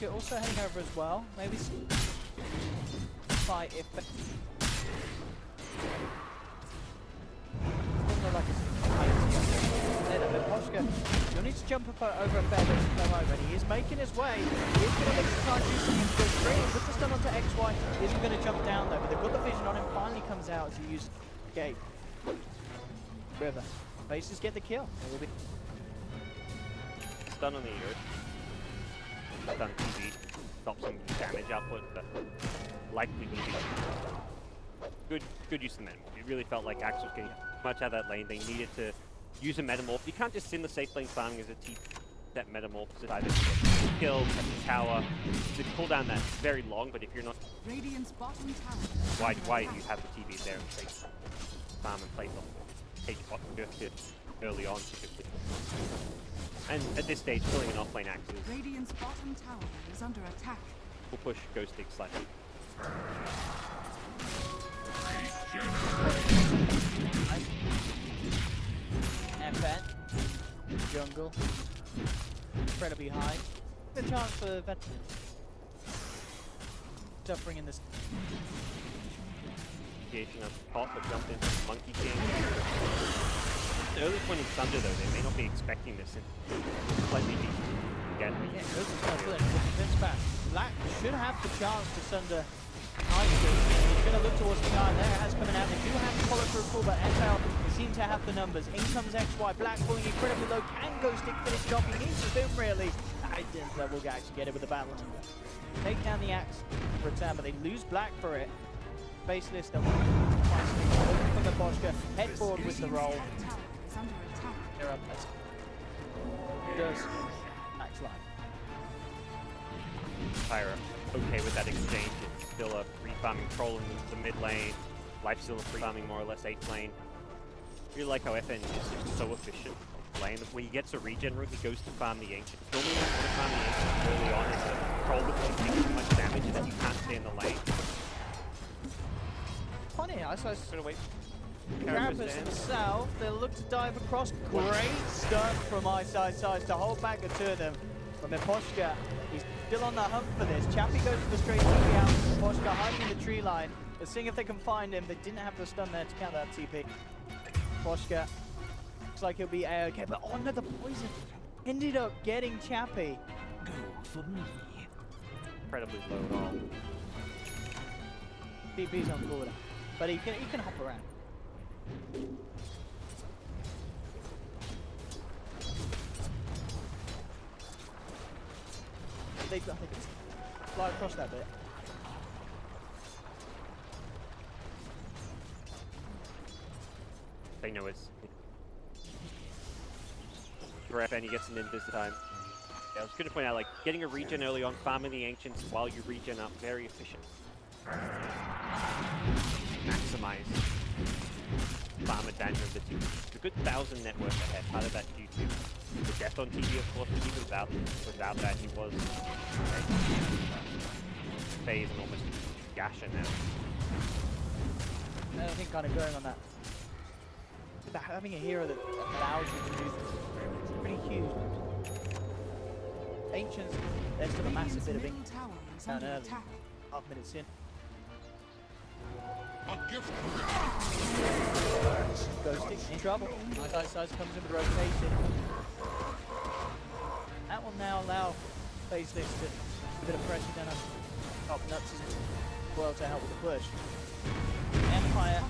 Poshka also heading over as well. Maybe fight if like Poshka, you'll need to jump up over a fair bit to come over, and he is making his way. He is going to look to try and do something to go straight in with the stun onto XY. Isn't going to jump down though, but they've got the vision on him. Finally comes out as he uses Gate. River. Faces get the kill. It will be stun on the Earth. Stun TV. Stop some damage output, but likely will be good use of Metamorph. It really felt like Axe was getting much out of that lane. They needed to use a Metamorph. You can't just sit in the safe lane farming as a TP. That Metamorph is either to get killed at the tower. The cooldown that's very long, but if you're not Radiant's bottom tower. Why you have the TV there and say farm and play them. Take bot early on typically. And at this stage, killing an offlane Axe is Radiant's bottom tower is under attack. will push Ghost Dig slightly. FN, jungle, incredibly high. The chance for Vet suffering in this. Creation of pot, but jumped into Monkey King. The early point in Thunder though, they may not be expecting this and slightly deep again. Yeah, Ghost is not good. Defense back. Black should have the chance to Sunder. He's going to look towards the iron there. It has coming out. They do have to follow through a call, but FL seem to have the numbers. In comes XY. Black falling incredibly low. Can Ghost Dig finish it off? He needs to zoom really. I didn't we'll actually get it with the battle. Take down the Axe for a turn, but they lose Black for it. Baseless, they'll looking for the Poshka. Head forward with the roll. They're up. Does Max life. Pyra okay with that exchange. It's still a free farming troll in the mid lane. Life still a free farming more or less 8th lane. I really like how FN is just so efficient lane. When he gets a regen route, he goes to farm the Ancient. Normally when you want to farm the Ancient early on is a troll because he takes too much damage and then you can't stay in the lane. Funny, I was Gonna wait. Grabbers himself, they'll look to dive across. Great stun from Size to hold back the two of them. From Poshka, he's still on the hunt for this. Chappie goes for the straight TP out. Poshka hiding in the tree line. They're seeing if they can find him. They didn't have the stun there to counter that TP. Poshka looks like he'll be A-okay, but under the poison. Ended up getting Chappie. Go for me. Incredibly low roll. TP's on quarter, but he can hop around. I think it's fly across that bit. They know it's for FN, he gets an in this time. Yeah, I was going to point out, like, getting a regen early on, farming the Ancients while you regen up, very efficient. Maximize farm advantage of the team. It's a good 1,000 net worth ahead, part of that due to the death on TV, of course, but even without that, he was phase and almost gashing now. I think kind of going on that. Having a hero that allows you to do this is pretty huge. Ancients, there's still a massive bit of ink down early. Half minutes in. Ghosting in trouble. Size comes in with rotation. That will now allow Faceless to a bit of pressure down on top nuts as well to help with the push. Empire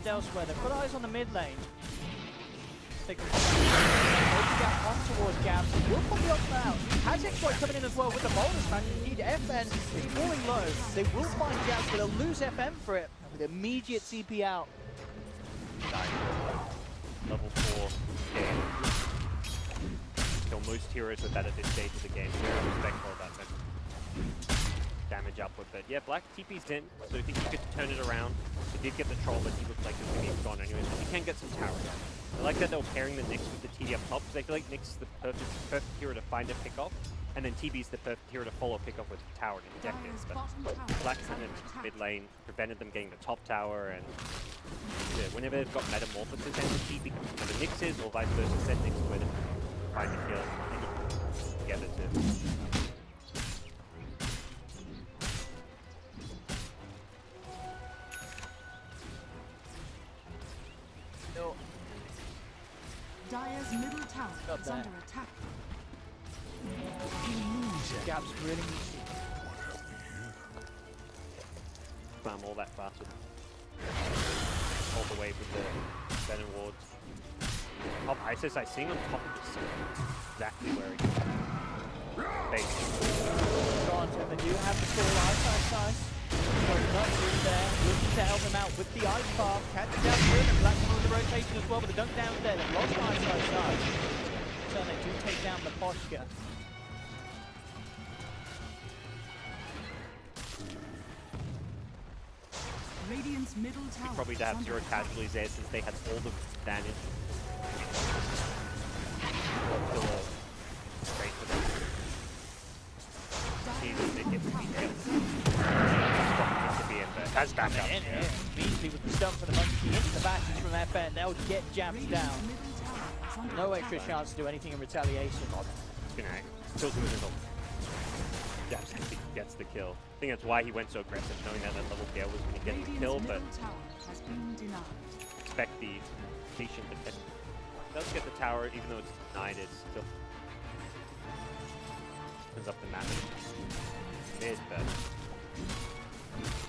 elsewhere. They've got eyes on the mid lane. Take the gap on towards Gab. Will put the option out. Has XY coming in as well with the bonus man. Indeed, FN is falling low. They will find Gab, but they'll lose FM for it. With immediate CP out. Level 4 game. Kill most heroes with that at this stage of the game. Very respectful about that damage output. But yeah, Black TP's in, so I think he could turn it around. He did get the troll, but he looked like he was going to be gone anyways. But he can get some tower down. I like that they were pairing the Nyx with the TD up top, because I feel like Nyx is the perfect hero to find a pick off, and then TB's the perfect hero to follow pick off with tower to protect it. But Black's in mid lane prevented them getting the top tower, and yeah, whenever they've got metamorphosis and the TB, the Nyx is, or vice versa, send Nyx with it, find the kill, and together too. Dire's middle tower Up is there. under attack. Jabs really needs Spam all that faster. All the way with the Venom wards. Top ISIS, I see on top of this. Exactly where he base. gone. So they do have the full eyesight. So not through there. Looking to help him out with the ice bar. Catching down through him. Black with the rotation as well, but they don't down there. They've lost eyesight. So they do take down the posture. Radiant's middle tower Probably to is have under 0 attack. casualties there since they had all the damage. Straight for them. Dire's They get top the tower BM, but that's back up. And Beasley with the stump for the monkey into the bashes from FN. They'll get jabs Radiant's down. middle tower is under No attack. extra chance to do anything in retaliation. It's gonna kills him with his ult. Jabs gets the kill. I think that's why he went so aggressive, knowing that that level Gale was going to get the Radiant's kill, but middle tower has been denied. expect the patient defense. Does get the tower, even though it's denied, it still opens up the map. Mid, but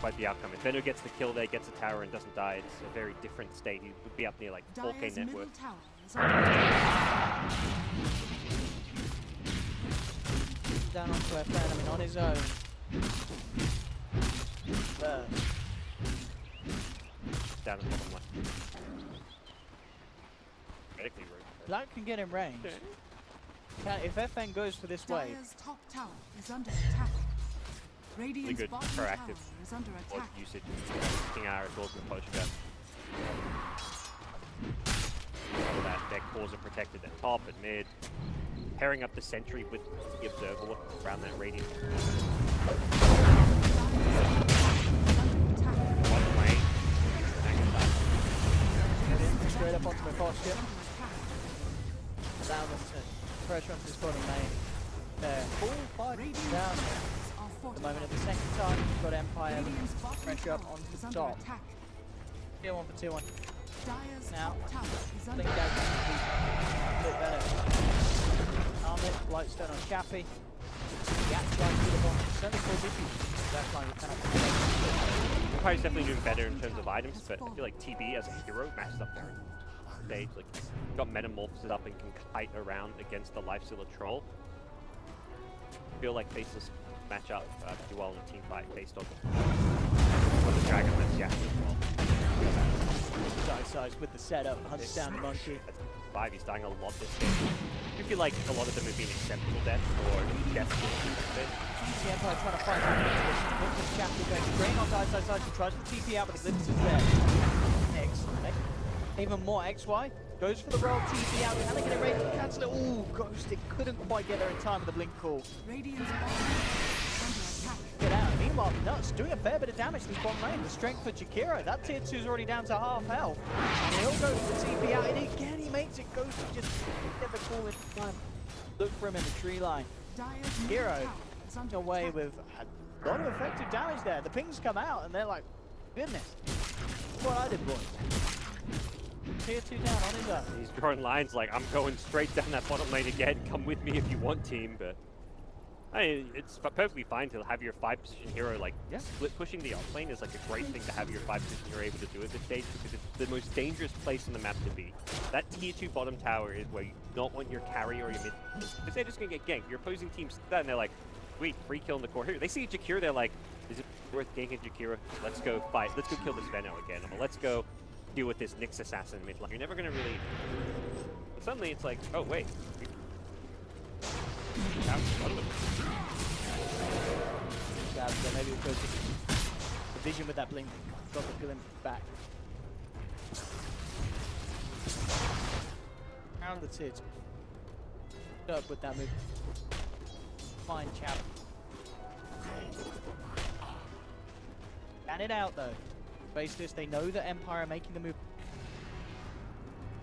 quite the outcome. If Benno gets the kill there, gets a tower, and doesn't die, it's a very different state. He would be up near like 4K Dire's net middle worth. tower is under attack. Down onto FN, I mean on his own. Down the bottom left. Medically rude. Black can get in range. If FN goes for this wave, Dire's top tower is under attack. Radiant's good bottom proactive tower is under Or attack. usage. King Iris goes in the potion gun. So that their cores are protected at top and mid. Pairing up the sentry with the observer around that radius. One lane. straight up onto the posture. Allow them to pressure onto this bottom lane. There, full fight down. At the moment, at the second time, you've got Empire pressure up onto the top. Tier 1 for tier 1. Now, I think that's a bit better. Armit, Lightstone on Chappie. Gap's right to the bottom. Certainly for Vicky. That's line with Empire's definitely doing better in terms of items, but I feel like TB as a hero matches up there. Stage, like, got metamorphoses up and can kite around against the Lifestealer Troll. I feel like Faceless match up pretty well in a team fight based on the Dragon that's Jack as well. size with the setup, hunts down the monkey. That's 5, he's dying a lot this game. I feel like a lot of them have been acceptable deaths or deaths with it. The Empire trying to fight out with the Chappie going straight onto side. She tries to TP out, but the glimpse is there. X. Even more XY. Goes for the roll, TP out. Can they get it ready to cancel it? Ooh, Ghosted couldn't quite get there in time with the blink call. Radiant's bottom is under attack. Get out. Meanwhile, Nuts doing a fair bit of damage to this bottom lane. The strength for Jakiro. That tier 2 is already down to half health. And he'll go for the TP out. And again, he makes it. Ghosted just get the call in time. Look for him in the tree line. Dire's middle Hero tower is under away attack. with a lot of effective damage there. The pings come out and they're like, goodness. That's what I did, boys. Tier 2 down on his own. He's drawing lines like, I'm going straight down that bottom lane again, come with me if you want, team, but I mean, it's perfectly fine to have your 5-position hero, like, split pushing the off lane is like a great thing to have your 5-position hero able to do at this stage, because it's the most dangerous place on the map to be. That tier 2 bottom tower is where you don't want your carry or your mid, because they're just going to get ganked. Your opposing team's that, and they're like, sweet, free kill in the core here. They see Jakiro, they're like, is it worth ganking Jakiro? Let's go fight, let's go kill this Venno again, or let's go deal with this Nyx assassin mid lane. You're never going to really, but suddenly it's like, oh wait. Maybe it goes to the vision with that blink. Got the glimpse back. Around the tier 2. Up with that move. Fine chap. Can it out though. Base this, they know that Empire are making the move.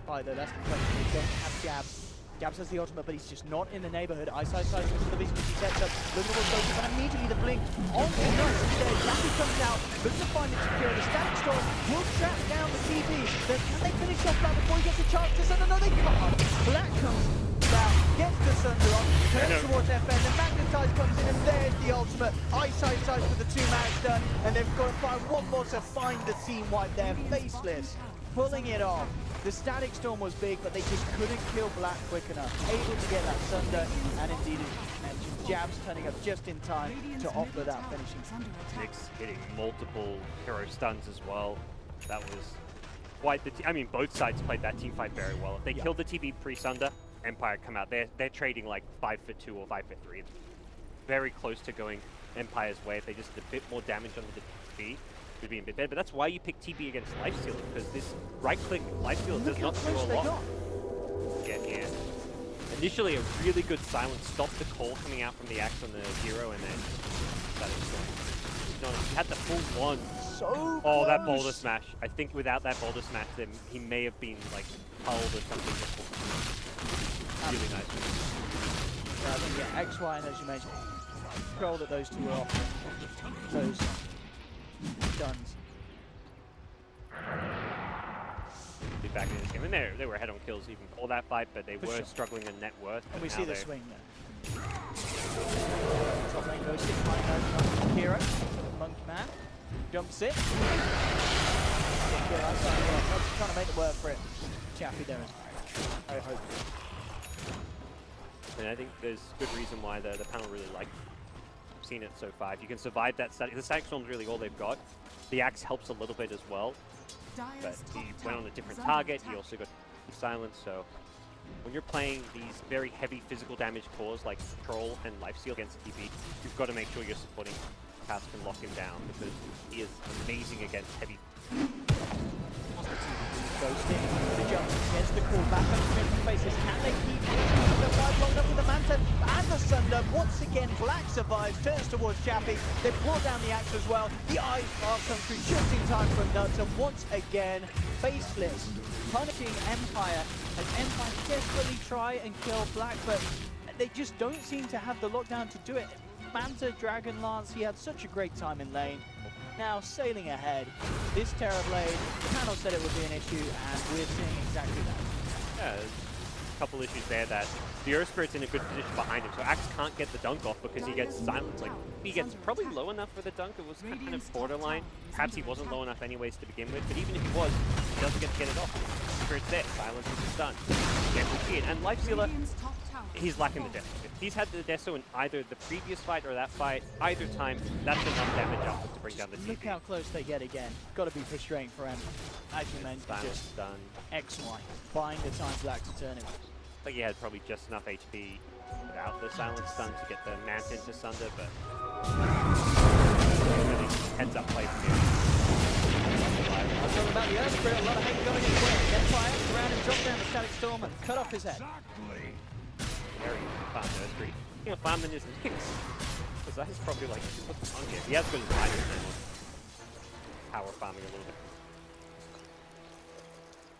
Right though, that's the question. They don't have jabs. Jabs has the ultimate, but he's just not in the neighborhood. Ice for the vision as he sets up. Looking for focus, and immediately the blink on the nuts instead. Chappie comes out, looks to find it secure. The Static Storm will trap down the TP. Can they finish off Black before he gets a chance to Sunder? No, they can't. Black comes down, gets the Sunder on, turns towards FN, the Magnetize comes in, and there's the ultimate. Ice with the 2-man stun, and they've got to find one more to find the team wipe there. Faceless, pulling it off. The Static Storm was big, but they just couldn't kill Black quick enough. Able to get that Sunder, and indeed, as you mentioned, Jabs turning up just in time to offer that finishing. Nyx hitting multiple hero stuns as well. That was quite the I mean, both sides played that team fight very well. If they killed the TB pre-Sunder, Empire come out. They're trading like 5 for 2 or 5 for 3. It's very close to going Empire's way. If they just did a bit more damage on the TB, would be a bit better. But that's why you pick TB against Lifestealer, because this right-click Lifestealer does not do a lot. Yeah. Initially, a really good silence stopped the call coming out from the axe on the hero, and then that is no, he had the full one. So oh, close. That boulder smash. I think without that boulder smash, then he may have been like hulled or something. Really nice. I think yeah, XY, and as you mentioned, scroll that those two were off. Those stuns. Be back in this game, and they were ahead on kills even before that fight, but they were struggling in net worth. And we see the swing there. Top lane goes 6 behind hero. Monkey Man jumps it. Trying to make the work for it. Chappie there is very hopeful. And I think there's good reason why the panel really liked seen it so far. If you can survive that static, the Static Storm's really all they've got. The axe helps a little bit as well, but he went on a different target. He also got silence. So when you're playing these very heavy physical damage cores like Troll and Lifesteal against TP, you've got to make sure you're supporting Cass can lock him down, because he is amazing against heavy. Ghosting the jump, gets the call back up to faces. Can they keep the fight long enough with the Manta and the Sunder? Once again, Black survives, turns towards Chappie. They pull down the axe as well. The Ice Bar comes through just in time for Nuts, and once again, Faceless punishing Empire as Empire desperately try and kill Black, but they just don't seem to have the lockdown to do it. Manta, Dragon Lance, he had such a great time in lane. Now sailing ahead, this Terra Blade, the panel said it would be an issue, and we're seeing exactly that. Yeah, there's a couple issues there that the Earth Spirit's in a good position behind him, so Axe can't get the dunk off because he gets silenced. Like, he gets probably low enough for the dunk, it was kind of borderline. Perhaps he wasn't low enough anyways to begin with, but even if he was, he doesn't get to get it off. Spirit's there, silence is done. Can't see it. And Lifestealer, he's lacking the Deso. If he's had the Deso in either the previous fight or that fight, either time, that's enough damage output to bring down the TP. Look how close they get again. Got to be frustrating for him. As you mentioned, just done. XY, buying the time Black to turn it. I think he had probably just enough HP without the silence stun to get the Manta into Sunder, but heads up play from him. I was talking about the Earth Spirit, a lot of hate going his way. Empire around and drop down the Static Storm and cut off his head. Very farm Earth Spirit. You know, farming is Nyx. Because that is probably like, what's on here? He has good items now. Power farming a little bit.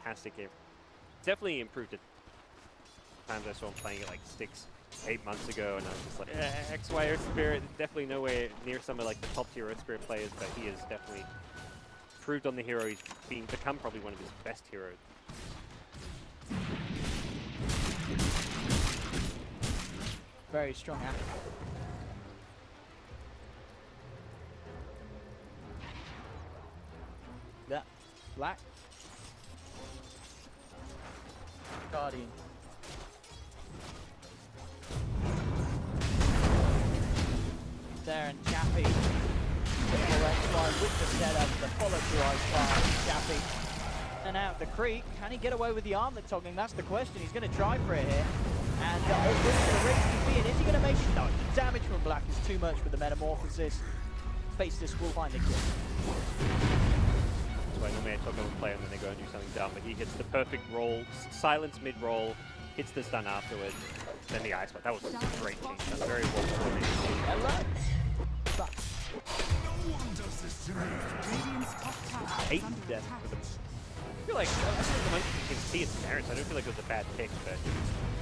Fantastic game. Definitely improved it. Times I saw him playing it like 6-8 months ago, and I was just like, XY Earth Spirit, definitely nowhere near some of like the top tier Earth Spirit players, but he is definitely improved on the hero. He's become probably one of his best heroes. Very strong hand. That Black Guardian. There and Chappie. With the setup, the follow through Ice Bar, Chappie. And out the creek, can he get away with the armlet toggling? That's the question. He's going to try for it here. And going to raise TP, and is he going to make it? No, the damage from Black is too much with the Metamorphosis. Faceless will find the kill. That's why normally I talk over play and then they go and do something dumb, but he hits the perfect roll, silence mid-roll, hits the stun afterwards, then the ice. But that was a great change. That's very well coordinated. Hello. No one does this to me. Radiant's top tower is 8 under deaths attack. for them. feel like the moment you can see its merits, I don't feel like it was a bad pick, but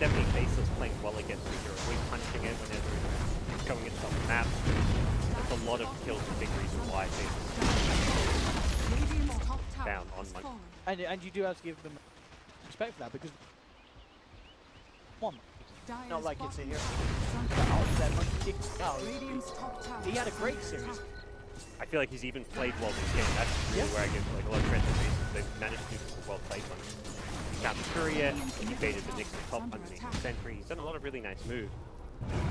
definitely Faceless playing well against the hero. Always punching it whenever it's going into the map. That's a lot of kills, a big reason why Faceless Radiant's top tower down on has Monkey. fallen. And you do have to give them respect for that because Dire's not like it's a bottom hero. tower is under Oh, Radiant's top tower he had a is great under series. attack. I feel like he's even played well this game. That's really where I give like a lot of credit to Faceless. They've managed to do well played one. He found the courier, he baited the Nyx top underneath the sentry. He's done a lot of really nice moves.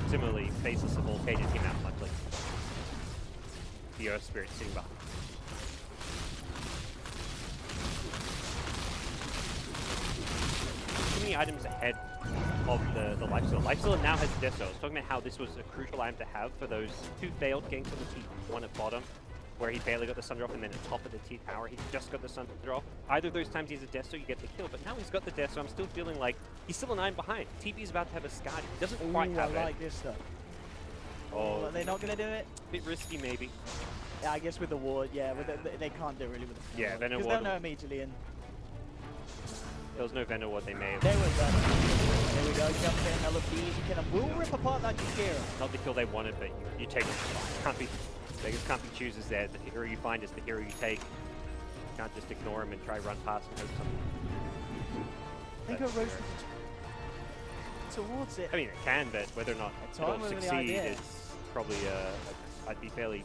Similarly, Faceless have all baited him out much like the Earth Spirit sitting behind. Too many items ahead of the Lifesteal. Lifesteal now has Death Cell. I was talking about how this was a crucial item to have for those two failed ganks on the T1 at bottom, where he barely got the Sun Drop, and then at top of the T tower, he just got the Sun Drop. Either of those times he has a Death Cell, you get the kill, but now he's got the Death Cell. I'm still feeling like he's still an iron behind. TP's about to have a Skadi. He doesn't quite have I it. like this stuff. Oh, Are they not going to do it? bit risky maybe. Yeah, I guess with the ward, yeah, they can't do it really with the Yeah, Venom because Ward. they'll know immediately and There was no Venom Ward they may have. there we go. There we go, jump in, another easy kill, and we'll rip apart that Kira. Not the kill they wanted, but you take it. Can't be, beggars can't be choosers there. The hero you find is the hero you take. You can't just ignore him and try run past and hope something. I think it roast towards it. I mean, it can, but whether or not It's it'll all over the succeed idea. is probably, I'd be fairly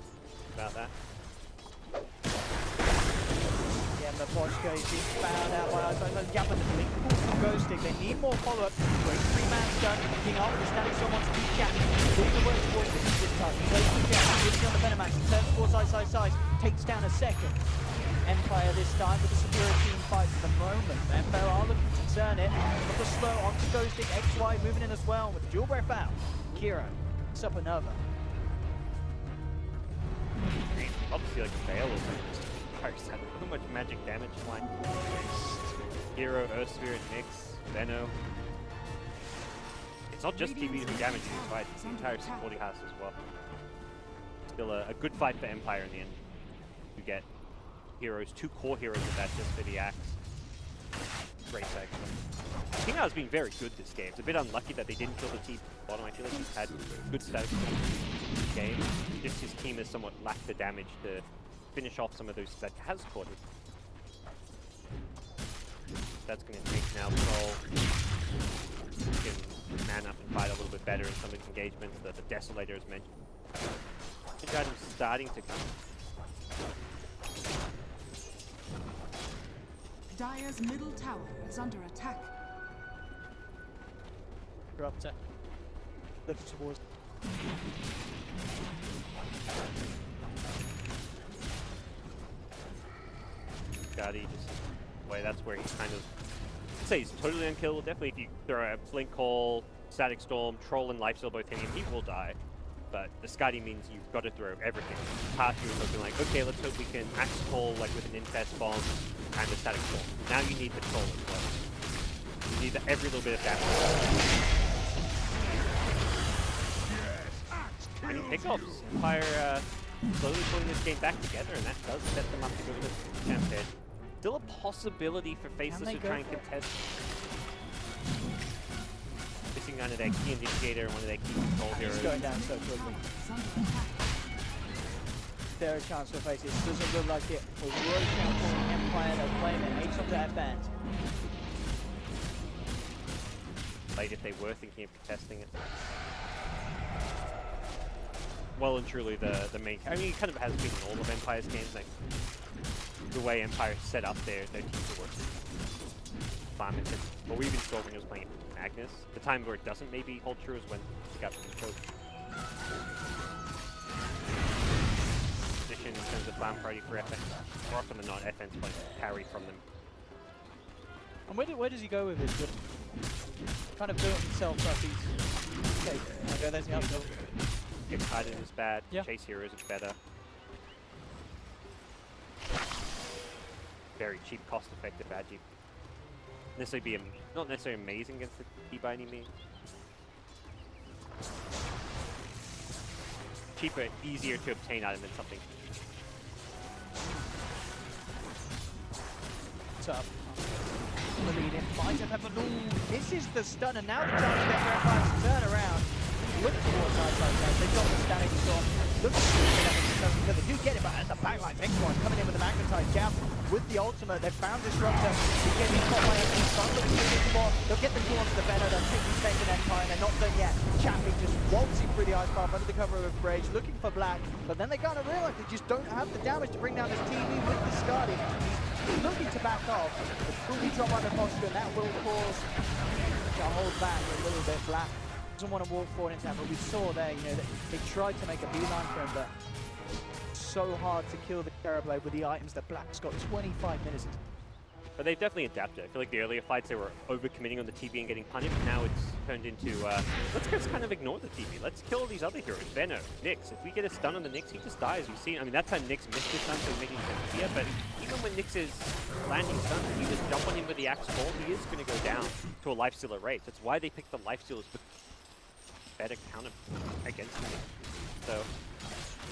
about that. Yeah, the Boschko is being found out by us. Gap in the blink. Ghosting. They need more follow-up. Great 3-man stun. King out with the static still wants to keep jamming. Looking to work towards the this time. He plays the jam. Gives on the Venomax. Turns towards side. Takes down a second. Empire this time with a superior team fight for the moment. Empire are looking to turn it. But the slow onto Ghosting. XY moving in as well with the dual breath out. Kira picks up another. Obviously, like a fail or something. So much magic damage flying. Hero, Earth Spirit, Nyx, Veno. It's not just TB who damage in this fight, it's the entire supporting house as well. Still a good fight for Empire in the end. You get heroes, 2 core heroes with that just for the axe. Great section. King has been very good this game. It's a bit unlucky that they didn't kill the T bottom. I feel like he's had good stats in this game. Just his team has somewhat lacked the damage to finish off some of those that has caught it. That's going to take now Troll. He can man up and fight a little bit better in some of his engagements. The Desolator as mentioned. Good items starting to come. Dire's middle tower is under attack. Dropped it. Looking towards. Skadi just way that's where he's kind of, I'd say he's totally unkillable. Definitely if you throw a Blink Call, Static Storm, Troll and Lifesteal both hitting him, he will die. But the Skadi means you've got to throw everything. Past you was looking like, okay, let's hope we can Axe Call like with an Infest Bomb and a Static Storm. Now you need the Troll as well. You need every little bit of damage. I mean, pickups. Empire slowly putting this game back together, and that does set them up to go to the champ head. Still a possibility for Faceless to try and contest. Missing kind of their key initiator and one of their key control heroes. He's going down so quickly. Is under attack. There is a chance for Faces. Doesn't look like it. We'll rotate out for Empire. They'll claim it. 8 on that band. Late if they were thinking of contesting it. Well and truly the main. I mean, it kind of has been in all of Empire's games. Like the way Empire set up their team to work. Farmington. What we even saw when he was playing Magnus. The time where it doesn't maybe hold true is when he got the choke. Position in terms of farm priority for FNs. More often than not, FNs play carry from them. And where does he go with this? Kind of built himself up. He's okay. Okay, there's the uphill. Get Titan is bad. Yeah. Chase Heroes is better. Very cheap, cost-effective Agi. Necessarily be not necessarily amazing against the T by any means. Cheaper, easier to obtain item than something. Tough. the lead in. Finds it, but this is the stun, and now the chance to get Empire to turn around. Look towards side there. They've got the standing storm. Look at the they do get it, but at the backline, X1 coming in with the magnetized jab with the ultimate. They've found Disruptor. He's getting caught by a stun. They'll get the two onto the Venom. They'll take the second Empire, and they're not done yet. Chappie just waltzing through the ice path under the cover of a bridge, looking for Black, but then they kind of realize they just don't have the damage to bring down this TV with the Scotty. He's looking to back off. The fully drop under posture, and that will cause to hold back a little bit. Black doesn't want to walk forward into that, but we saw there, you know, that they tried to make a beeline for him, but so hard to kill the Terrorblade with the items that Black's got 25 minutes. But they've definitely adapted. I feel like the earlier fights they were over-committing on the TB and getting punished. Now it's turned into, let's just kind of ignore the TB. Let's kill all these other heroes. Venom, Nyx. If we get a stun on the Nyx, he just dies. We've seen, I mean, that's how Nyx missed his stun, so making sense here. But even when Nyx is landing stuns, if you just jump on him with the axe fall, he is going to go down to a lifestealer rate. That's why they picked the lifestealers with better counter against him. So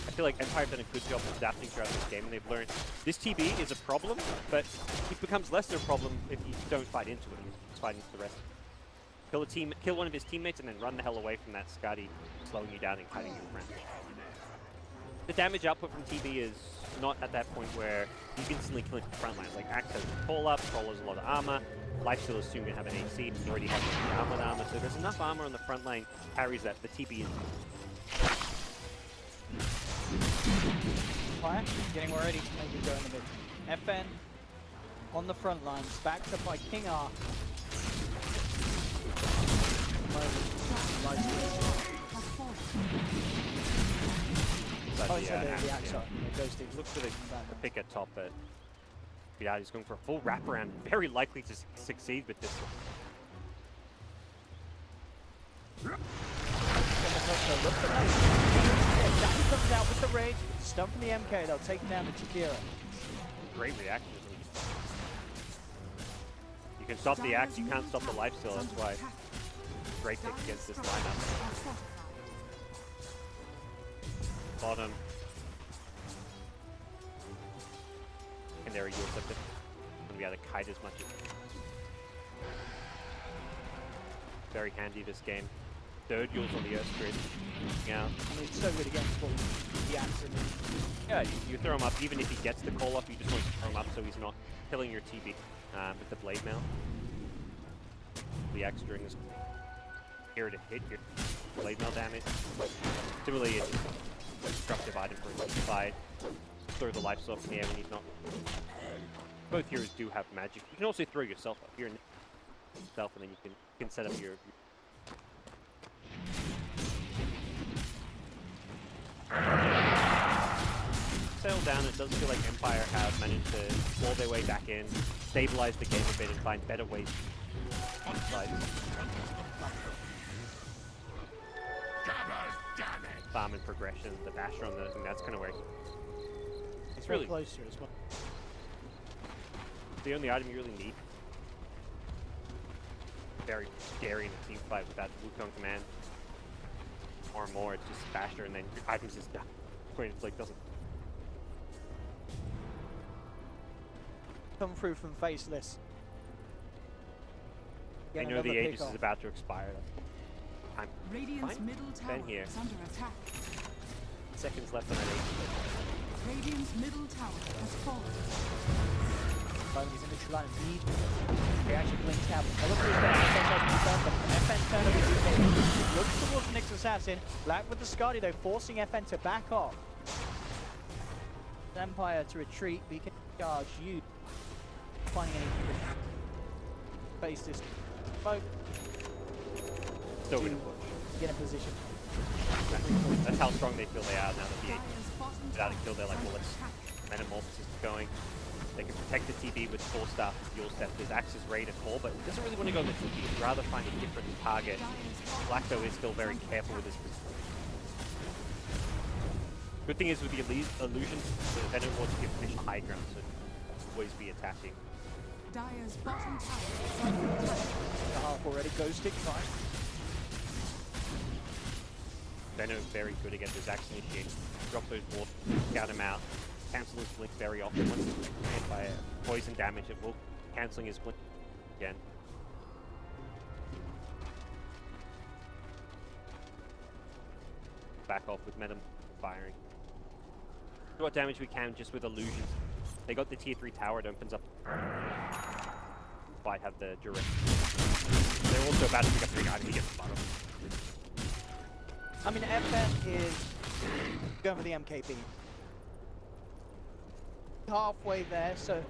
I feel like Empire have done a good job of adapting throughout this game, and they've learned this TB is a problem, but it becomes less of a problem if you don't fight into it. You just fight into the rest. Kill one of his teammates, and then run the hell away from that Scotty, slowing you down and cutting your friend. The damage output from TB is not at that point where he's instantly killing the front lines. Like Axe has a call up, Troll has a lot of armor, Lifesteal is soon going to have an AC, he already has the armor, so there's enough armor on the front line carries that the TB is. Fire, getting ready to make it go in the mid. FN on the front lines, backed up by King R. The axe shot. Looks for the pick at top, but yeah, he's going for a full wraparound. Very likely to succeed with this one. Jackie comes out with the rage, stun from the MK, they'll take down the Chikira. Great reaction. You can stop the axe, you can't stop the lifesteal, that's why. Great pick against this lineup. Bottom. Secondary yields up. Gonna be able to kite as much as. Very handy this game. Third Yules on the Earth grid. Yeah. I mean, it's so good against the axe. Yeah, you throw him up, even if he gets the call off, you just want to throw him up so he's not killing your TB with the blade mail. The axe string is here to hit your blade mail damage. Similarly, it's a destructive item for him to fight. Throw the life off in the air when he's not. Both heroes do have magic. You can also throw yourself up here and yourself, and then you can set up your settle down. It does feel like Empire have managed to claw their way back in, stabilize the game a bit, and find better ways on sides. Farm and progression, the basher on those, and that's kind of where it's really close to it as well. The only item you really need. Very scary in a team fight with that Wukong command. Or more, it's just basher, and then your items just done. It's like doesn't come through from Faceless. I know the Aegis is about to expire. I'm Radiant's fine. middle tower Here. is under attack. Seconds left on that Aegis. Radiant's middle tower has fallen. He's in the true line of need. He actually blinks out. I look for his down. FN turn over to looks towards the Nyx Assassin. Black with the Scotty though, forcing FN to back off. Empire to retreat. We can charge you. Finding anything to face this boat. Still gonna push. Get in position. That's how strong they feel they are now that the Aegis is out of kill. They're like, well, let's Metamorphosis is going. They can protect the TB with 4-star Fuel Step. His axe is ready to fall, but he doesn't really want to go with the TB. He'd rather find a different target. Black, though, is still very careful with his position. Good thing is with the illusions, the Venom wants to give fish high ground, so always be attacking. Dire's bottom tower is under attack. The half already goes stick time. Venom very good against his axe initiation. Drop those walls, scout him out. Cancel his blink very often. Once it's hit by poison damage, it will cancelling his blink. again. Back off with Metam firing. Do what damage we can just with illusions. They got the tier 3 tower, it opens up. Might have the direct. They're also about to pick up 3 guys, he gets the bottom. I mean, FN is going for the MKB. Halfway there, so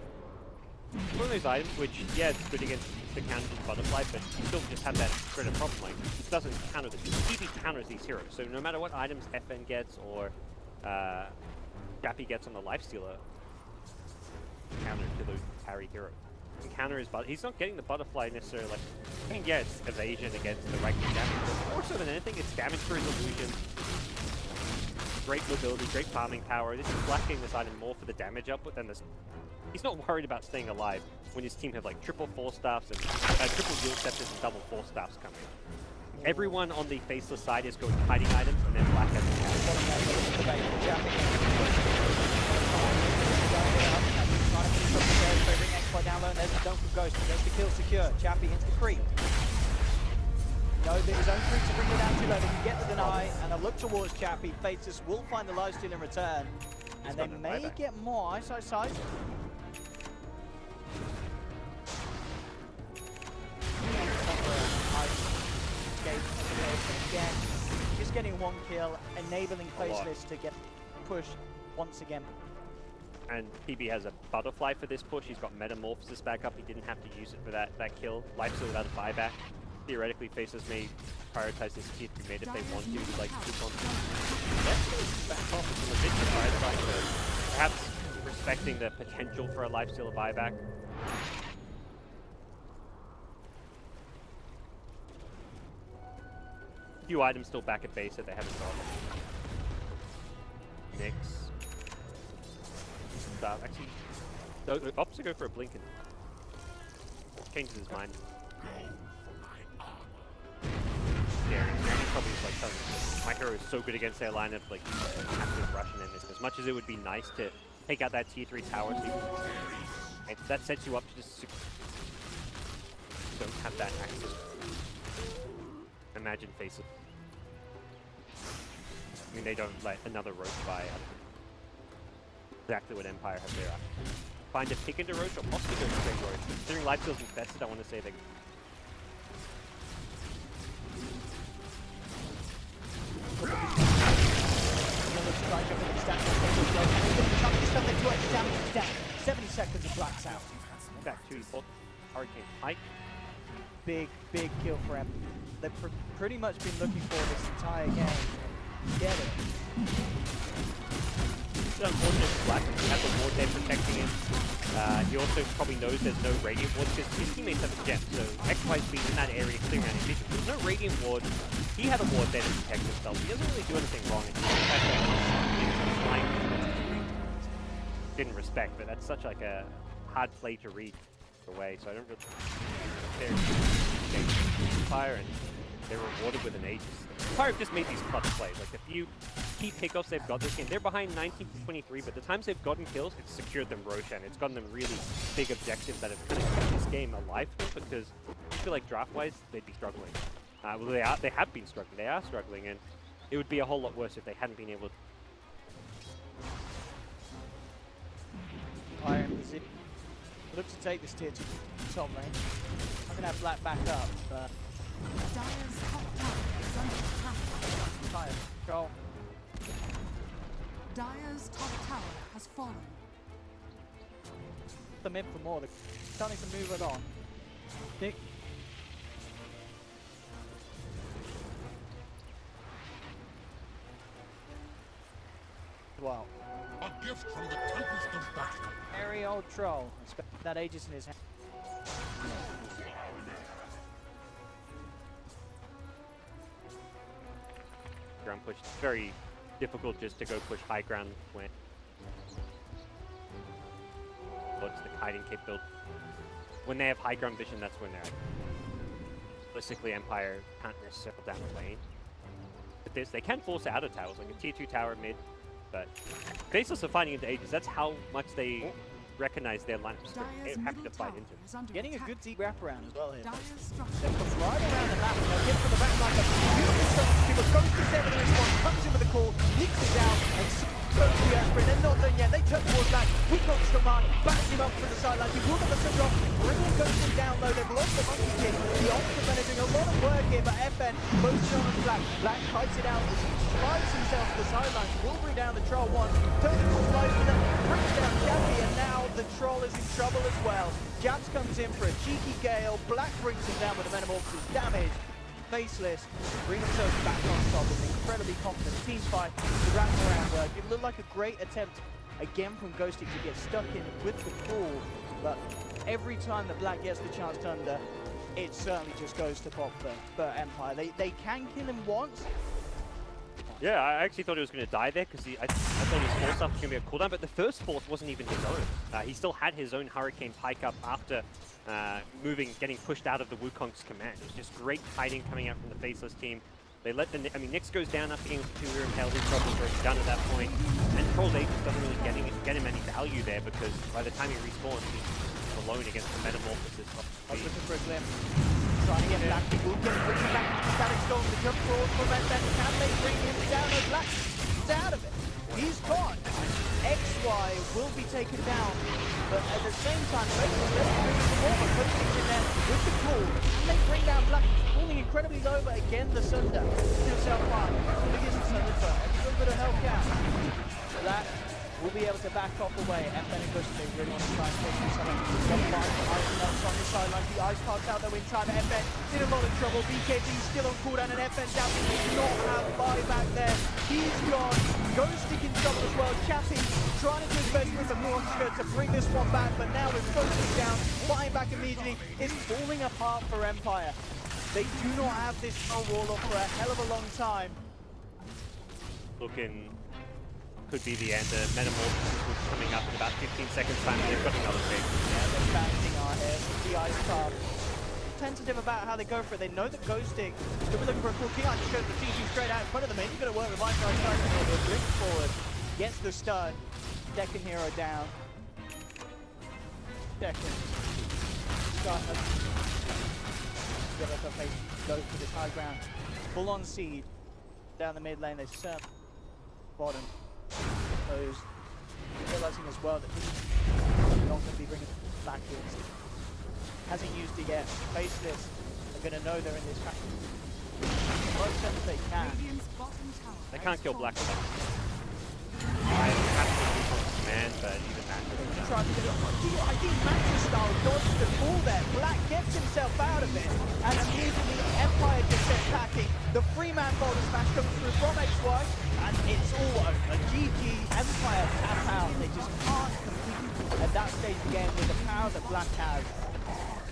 One of those items which, yeah, it's good against the counters and butterfly, but you still just have that credit problem. Like, it doesn't counter this. TP counters these heroes, so no matter what items FN gets or Jappy gets on the lifestealer, counter to those parry heroes. And counter is, but he's not getting the butterfly necessarily. Like, I mean, yeah, it's evasion against the right damage, but more so than anything, it's damage for his illusion. Great mobility, great farming power. This is blacking this item more for the damage output than this. He's not worried about staying alive when his team have like triple 4-staffs and triple dual scepters and double 4-staffs coming. Everyone on the faceless side is going hiding items and then black has don't from Ghost, but there's the kill secure. Chappie into the creep. No, there's his own creep to bring it down too low. They can get the deny and a look towards Chappie. Faceless will find the lifesteal in return. And they may get more ice. Again, just getting 1 kill, enabling Faceless to get pushed once again. And PB has a butterfly for this push. He's got Metamorphosis back up. He didn't have to use it for that kill. Lifesteal without a buyback. Theoretically, Faceless may prioritize this tier 3 mid if they want to, like keep on. Back off is a bit surprised by perhaps respecting the potential for a lifesteal buyback. Few items still back at base that they haven't got. Nyx. Actually, the opposite go for a blink and changes his mind. Yeah, he's probably just like telling me, my hero is so good against their lineup, like active Russian in this. As much as it would be nice to take out that tier 3 tower, so that sets you up to just don't have that access. Imagine Faces. I mean, they don't let another Roach by. Exactly what Empire have there. Find a pick into Roach or possibly go straight Roach. Considering Lifesteal's infested, I want to say they. Another strike up in the stack. 70 seconds of blacks out. Back to Hurricane Pike. Big kill for him. They've pretty much been looking for this entire game. Get it. It's unfortunate for Black, he has a ward there protecting him. He also probably knows there's no Radiant Ward because his teammates have a gem, so XY's been in that area clearing out his vision. There's no Radiant Ward. He had a ward there to protect himself. He doesn't really do anything wrong. It's just the fact that didn't respect, but that's such like a hard play to read away, so I don't really. They're Fire and they're rewarded with an Aegis. Fire have just made these clutch plays. Like the few key pickoffs they've got this game, they're behind 19-23, but the times they've gotten kills, it's secured them Roshan. It's gotten them really big objectives that have kind of kept this game alive for them, because I feel like draft-wise, they'd be struggling. Well, they have been struggling. They are struggling, and it would be a whole lot worse if they hadn't been able to. Fire in position. Look to take this tier 2 top lane. I'm gonna have Black back up, but Dire's top tower is under attack. Fire control. Dire's top tower has fallen. Them in for more. They're starting to move it on. Nick. Wow. A gift from the Tempest of Battle. Very old troll. Expect that Aegis in his hand. Ground push. It's very difficult just to go push high ground when what's the hiding cape build. When they have high ground vision, that's when they're realistically Empire can't necessarily down the lane. But this, they can force out of towers, like a tier 2 tower mid, but Faceless are fighting into Aegis. That's how much they recognize their lineups, but Dire's they're happy middle to fight tower into it. is under Getting a attack. good deep wraparound as well here. Dire's They structures come right around the map. They'll get from the back line. Beautiful start. People goes to 7 in response, comes in with a call, nicks it down, and goes to the aspirin. They're not done yet. They turn towards that. We've got command. Backs him up from the sideline. He will get the switch off. Bringing Ghosting down low. They've lost the monkey kick. The ultimate are doing a lot of work here, but FN motion on Black. Black kites it out as he drives himself to the sidelines. Will bring down the troll one. Turns towards life, but then brings down Chappie, and now the troll is in trouble as well. Japs comes in for a cheeky gale. Black brings him down with the Metamorphosis damage. Faceless, bring themselves back on top with an incredibly confident team fight. The wraparound work. It looked like a great attempt again from Ghostic to get stuck in with the call, but every time that Black gets the chance to under, it certainly just goes to pot for Empire. They can kill him once. Yeah, I actually thought he was going to die there because I thought his force up was going to be a cooldown, but the first force wasn't even his own. He still had his own Hurricane Pike up after getting pushed out of the Wukong's command. It was just great fighting coming out from the Faceless team. They let Nyx goes down after getting Superior Impale. His job was already done at that point. And Troll's Agent doesn't really get him any value there because by the time he respawns, he's alone against the Metamorphosis. Looking for a glimpse. Trying to get Black. He will get bring him back into the static storm. The jump forward from FN. Can they bring him down? No, Black is out of it. He's gone. XY will be taken down. But at the same time, Faceless doesn't bring him more, but Ghostic's in there with the call. And they bring down Black. Falling incredibly low, but again, the Sunder to himself hard. The biggest Sunder for a little bit of help out. Black will be able to back off away. FN and Ghostic, they really want to try and take him something. Got Mark, Ice melts on the sideline. The Ice parks out there in time. FN in a lot of trouble. BKB still on cooldown, and FN down. He does not have buyback there. He's gone. Ghostic in trouble as well. Chappie trying to do his best with the monster to bring this one back, but now with Ghostic down, buying back immediately, it's falling apart for Empire. They do not have this wall up for a hell of a long time. Looking could be the end. The Metamorphosis was coming up in about 15 seconds time, and they've got another thing. Yeah, they're bouncing our hair. The Ice Card. Tentative about how they go for it. They know that Ghostic could be looking for a cool King. Just goes the CG straight out in front of them. He's going to work with Ice Card. He'll bring forward. Gets the stun. Second hero down. Second. Goes to this high ground. Full on seed. Down the mid lane. They serve bottom. Those realizing as well that this is not going to be bringing backwards. Hasn't used it yet. Faceless are going to know they're in this pack. Most sense they can. Radiant's bottom tower They can't kill Black is without I have to be on command, but even that doesn't Trying to do it. I think Max's style dodged the ball there. Black gets himself out of it, and immediately Empire just sent packing. The three-man boulder smash comes through from XY, and it's all over. GG, Empire tap out. They just can't compete at that stage of the game with the power that Black has,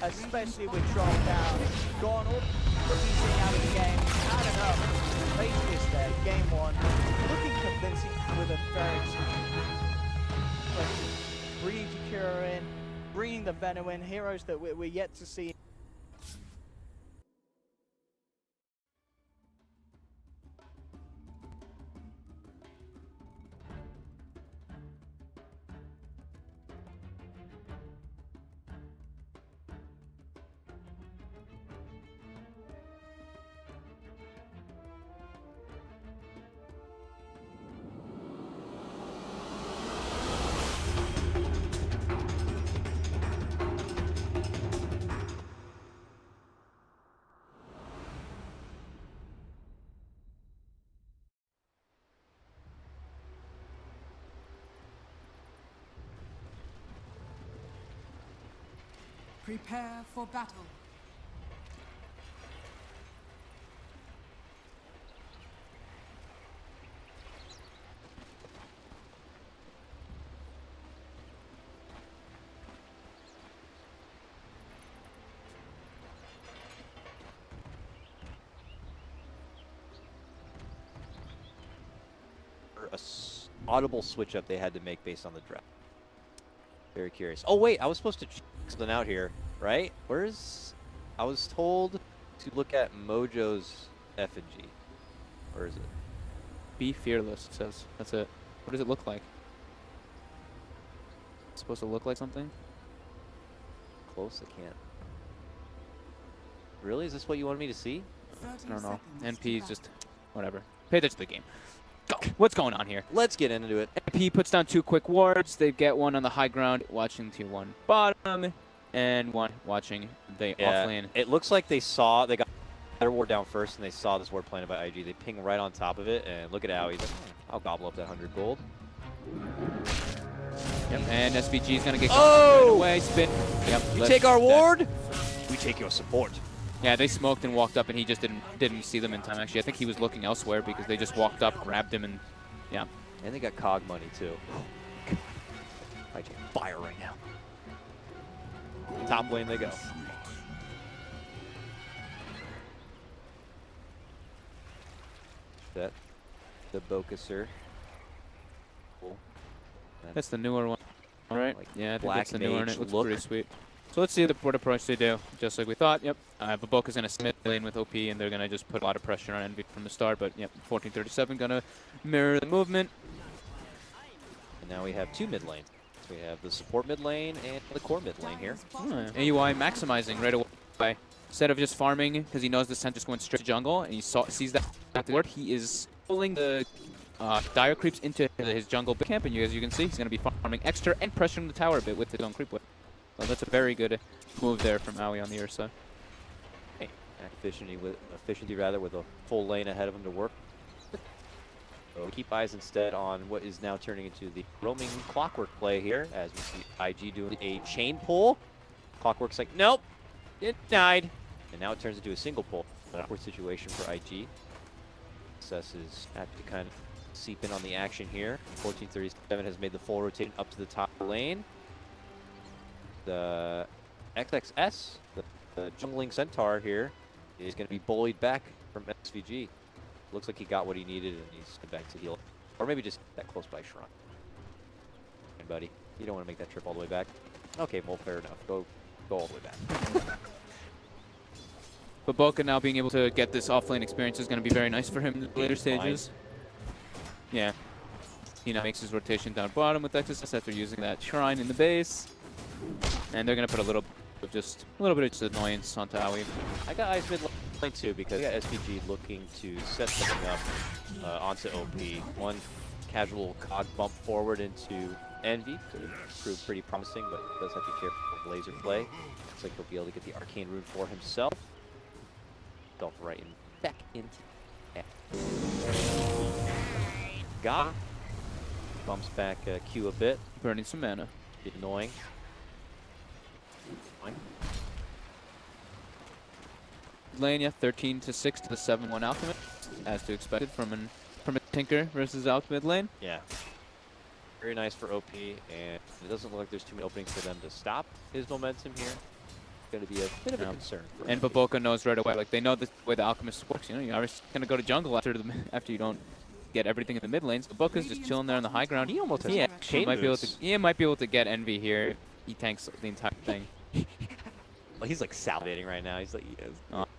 especially with Troll down. Gone all the seeing out of the game. Had enough. Faceless there, game one. Looking convincing with a very bringing Takura in, bringing the Venom in, heroes that we're yet to see. Prepare for battle. Audible switch up they had to make based on the draft. Very curious. Oh wait, I was supposed to check something out here, right? Where's? I was told to look at Mojo's effigy. Where is it? Be fearless, it says. That's it. What does it look like? supposed to look like something. Close, I can't. Really? Is this what you wanted me to see? 30 I don't know. seconds NP's to just whatever. Pay attention to the game. Go. What's going on here? Let's get into it. NP puts down 2 quick wards. They get one on the high ground, watching tier 1 bottom, and one watching the off lane. It looks like they got their ward down first, and they saw this ward planted by IG. They ping right on top of it, and look at how he's like, I'll gobble up that 100 gold. Yep. And SVG is gonna get Oh! right away. Spin. Yep. You let's take our that. ward, we take your support. Yeah, they smoked and walked up, and he just didn't see them in time. Actually, I think he was looking elsewhere because they just walked up, grabbed him, and yeah. And they got cog money too. IG fire right now. Top lane they go. That the Bokuser. Cool. That's the newer one. All right. Like Yeah, I think black that's the newer one. mage It looks look. pretty sweet. So let's see what approach they do. Just like we thought. Yep. Baboka's gonna submit lane with OP, and they're gonna just put a lot of pressure on Envy from the start. But yep, 1437 gonna mirror the movement. And now we have 2 mid lanes. So we have the support mid lane and the core mid lane here. AUI maximizing right away. Instead of just farming, because he knows the Sentinel's going straight to jungle, and he sees that at the word, he is pulling the dire creeps into his jungle camp, and as you can see, he's going to be farming extra and pressuring the tower a bit with his own creep whip. So that's a very good move there from Aoi on the Ursa. Hey, efficiency with a full lane ahead of him to work. So keep eyes instead on what is now turning into the roaming Clockwork play here, as we see IG doing a chain pull. Clockwork's like, nope, it died. And now it turns into a single pull. An awkward situation for IG. Cess is happy to kind of seep in on the action here. 1437 has made the full rotation up to the top lane. The XXS, the jungling centaur here, is going to be bullied back from SVG. Looks like he got what he needed, and he's back to heal. Or maybe just that close by shrine. Hey, buddy, you don't want to make that trip all the way back. Okay, well, fair enough. Go all the way back. But Boka now being able to get this offlane experience is going to be very nice for him in the later stages. Yeah. He now makes his rotation down bottom with XSS after using that shrine in the base. And they're going to put a little bit of just annoyance onto Aoi. I got eyes mid lane too, because I got SPG looking to set something up onto OP. One casual cog bump forward into Envy could prove pretty promising, but does have to be careful with laser play. Looks like he'll be able to get the arcane rune for himself. Right back into got bumps back Q a bit. Burning some mana. Bit annoying. Fine. Lane, yeah, 13-6 to the 7-1 Alchemist, as to expected from a Tinker versus Alchemist lane. Yeah. Very nice for OP, and it doesn't look like there's too many openings for them to stop his momentum here. Going to be a bit of a concern. And Baboka knows right away, like they know the way the Alchemist works. You know, you're just going to go to jungle after you don't get everything in the mid lanes. Baboka's just chilling there on the high ground. He almost has chain might be able to get Envy here. He tanks the entire thing. Well, he's like salivating right now. He's like,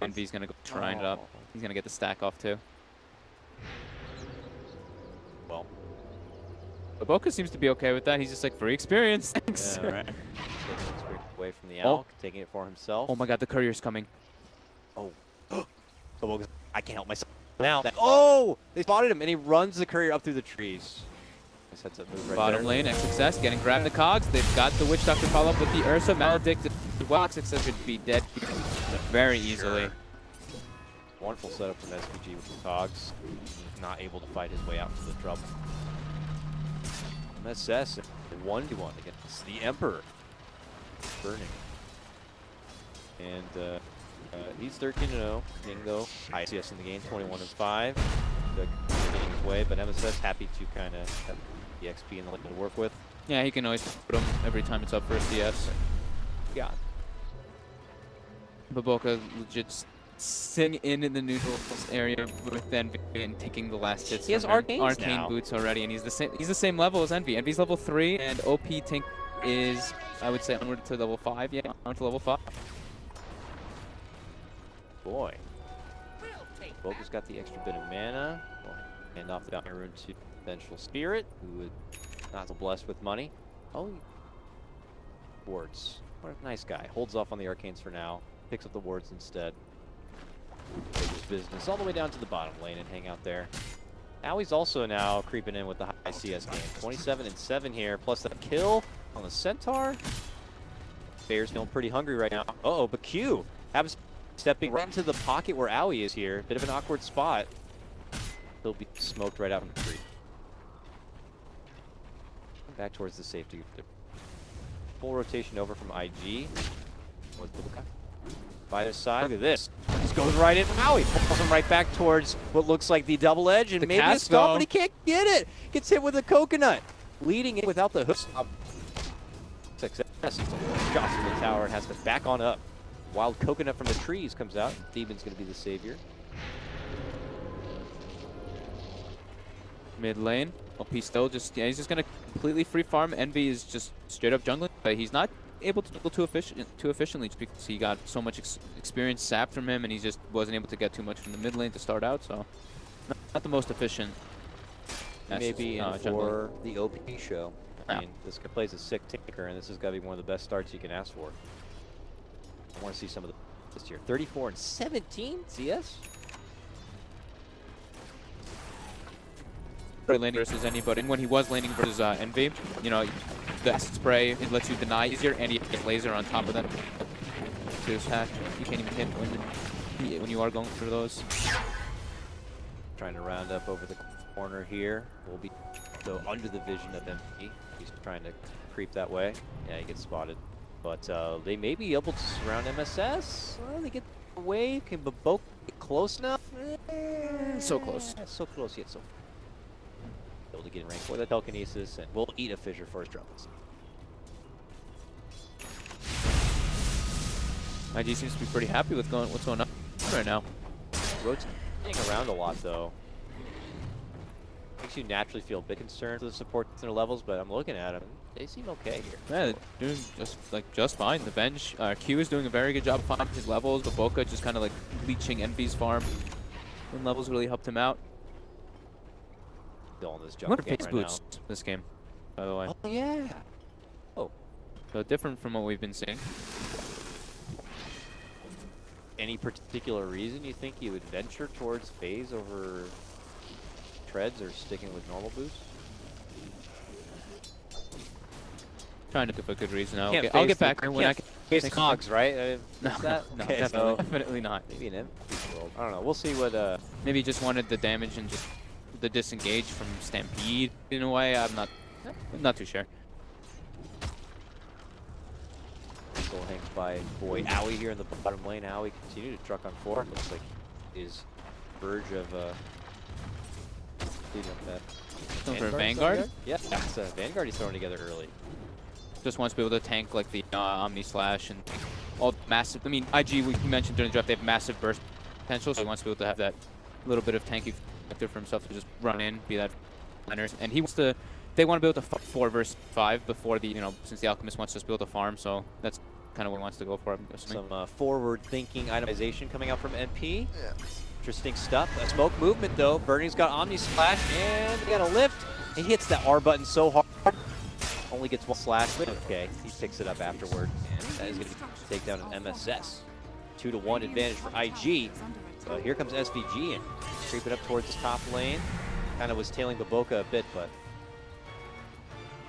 Envy's going to go shrine it up. He's going to get the stack off too. Well, Baboka seems to be okay with that. He's just like, free experience. Thanks. yeah, right. Away from the Alk, taking it for himself. Oh my god, the courier's coming. Oh. I can't help myself now. Oh! They spotted him, and he runs the courier up through the trees. Nice heads up move right Bottom lane, XXS getting grabbed the cogs. They've got the Witch Doctor follow up with the Ursa. Maledicted. Well, XXS should be dead very easily. Wonderful setup from SPG with the cogs. Not able to fight his way out from the trouble. MSS 1-1 against the Emperor. Burning. And he's 13-0. King though, highest CS in the game, 21-5. Getting his way, but MSS happy to kind of have the XP and the lane to work with. Yeah, he can always put him every time it's up for a CS. Yeah. Baboka legit sitting in the neutral area with Envy and taking the last hits. He has arcane boots already, and he's the same level as Envy. Envy's level 3, and OP Tink is, I would say, onward to level 5. Yeah, onward to level 5. Boy. Baboka's got the extra bit of mana. We'll hand off the Iron Rune to Vengeful Spirit, who is not so blessed with money. Oh, wards. What a nice guy. Holds off on the arcanes for now. Picks up the wards instead. Takes his business all the way down to the bottom lane and hang out there. Aui's also now creeping in with the high CS game. 27 and 7 here, plus that kill on the Centaur. Bear's feeling pretty hungry right now. Uh-oh, but Q happens stepping right into the pocket where Aui is here. Bit of an awkward spot. He'll be smoked right out in the street. Back towards the safety. Full rotation over from IG. By their side, look at this. Just goes right in from Aui. Pulls him right back towards what looks like the double edge, and maybe a stop, but he can't get it. Gets hit with a coconut. Leading it without the hook. Success. Shots in the tower and has to back on up. Wild coconut from the trees comes out. Demon's going to be the savior. Mid lane. OP still just, yeah, he's just going to completely free farm. Envy is just straight up jungling, but he's not able to juggle too efficiently just because he got so much experience sapped from him, and he just wasn't able to get too much from the mid lane to start out, so not the most efficient. Maybe for the OP show. I mean, this guy plays a sick tinker, and this has got to be one of the best starts you can ask for. I want to see some of this year. 34 and 17 CS. Laning versus anybody. And when he was laning versus Envy, you know, the acid spray, it lets you deny easier, and he has laser on top of that. To his hack, you can't even hit when you are going through those. Trying to round up over the corner here. Will be so under the vision of MP. He's trying to creep that way. Yeah, he gets spotted. But they may be able to surround MSS. Well, they get away. Can Babok get close enough? So close. So close yet so. Able to get in rank for the telekinesis, and we'll eat a fissure for his troubles. IG seems to be pretty happy with what's going on right now. Rotating around a lot though. Makes you naturally feel a bit concerned for the support in their levels, but I'm looking at them. They seem okay here. Yeah, they're doing just fine. The bench, Q is doing a very good job of finding his levels, but Boca just kind of like leeching Envy's farm. And levels really helped him out. Still on this jump game right boots now. This game, by the way. Oh yeah. Oh. So different from what we've been seeing. Any particular reason you think you would venture towards phase over treads or sticking with normal boosts? Trying to give a good reason. I'll Can't get back when I can. Face cogs, right? No, Okay, definitely not. Maybe an empty world. I don't know. We'll see what. Maybe he just wanted the damage and just the disengage from Stampede in a way. I'm not too sure. Still hangs by boy Aui here in the bottom lane. Aui continue to truck on forward. Looks like is verge of leading up that. Going for Vanguard? Yeah, that's Vanguard he's throwing together early. Just wants to be able to tank like the Omni Slash and all massive. I mean, IG, we mentioned during the draft, they have massive burst potential, so he wants to be able to have that little bit of tanky factor for himself to just run in, be that liners. And he wants to, they want to be able to 4 versus 5 before the, you know, since the Alchemist wants to just be able to farm, so that's kind of what he wants to go for, I'm assuming. Some forward-thinking itemization coming out from MP. Yeah. Interesting stuff. A smoke movement, though. Burning's got Omni Slash, and he got a lift. He hits that R button so hard. Only gets 1 slash, but okay, he picks it up afterward. And that is going to be a takedown of MSS. 2-1 advantage for IG. So here comes SVG and creeping up towards the top lane. Kind of was tailing Baboka a bit, but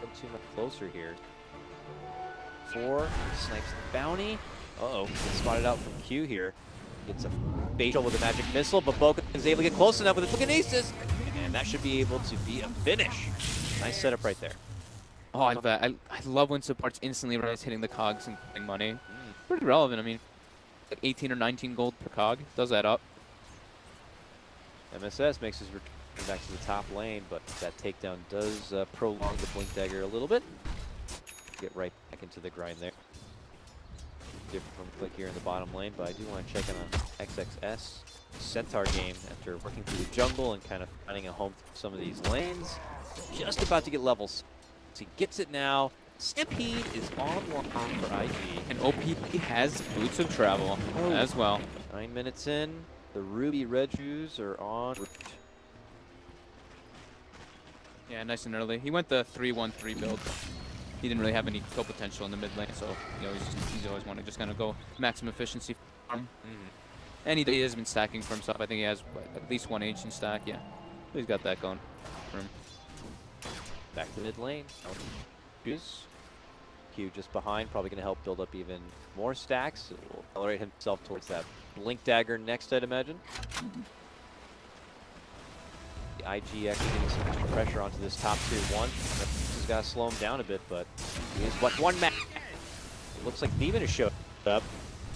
not too much closer here. 4 snipes the bounty. Uh-oh, gets spotted out from Q here. Gets a facial with a magic missile. Baboka is able to get close enough with a telekinesis, and that should be able to be a finish. Nice setup right there. Oh, I love that. I love when supports instantly rise hitting the cogs and getting money. Pretty relevant. I mean, like 18 or 19 gold per cog. Does that up. MSS makes his return back to the top lane, but that takedown does prolong the Blink Dagger a little bit. Get right back into the grind there. Different from Click here in the bottom lane, but I do want to check in on XXS Centaur game after working through the jungle and kind of finding a home through some of these lanes. Just about to get levels. So he gets it now. Stampede is online for IG. And OP has Boots of Travel as well. 9 minutes in. The Ruby Red Shoes are on route. Yeah, nice and early. He went the 3-1-3 build. he didn't really have any kill potential in the mid lane, so he's always wanting to just kind of go maximum efficiency farm. And he has been stacking for himself. I think he has at least one ancient stack. Yeah, so he's got that going for him. Back to mid lane. Q just behind, probably going to help build up even more stacks. It will accelerate himself towards that blink dagger next, I'd imagine. The IG actually getting some extra pressure onto this top tier 1. This has got to slow him down a bit, but he is but one match. It looks like Thievin has showed up.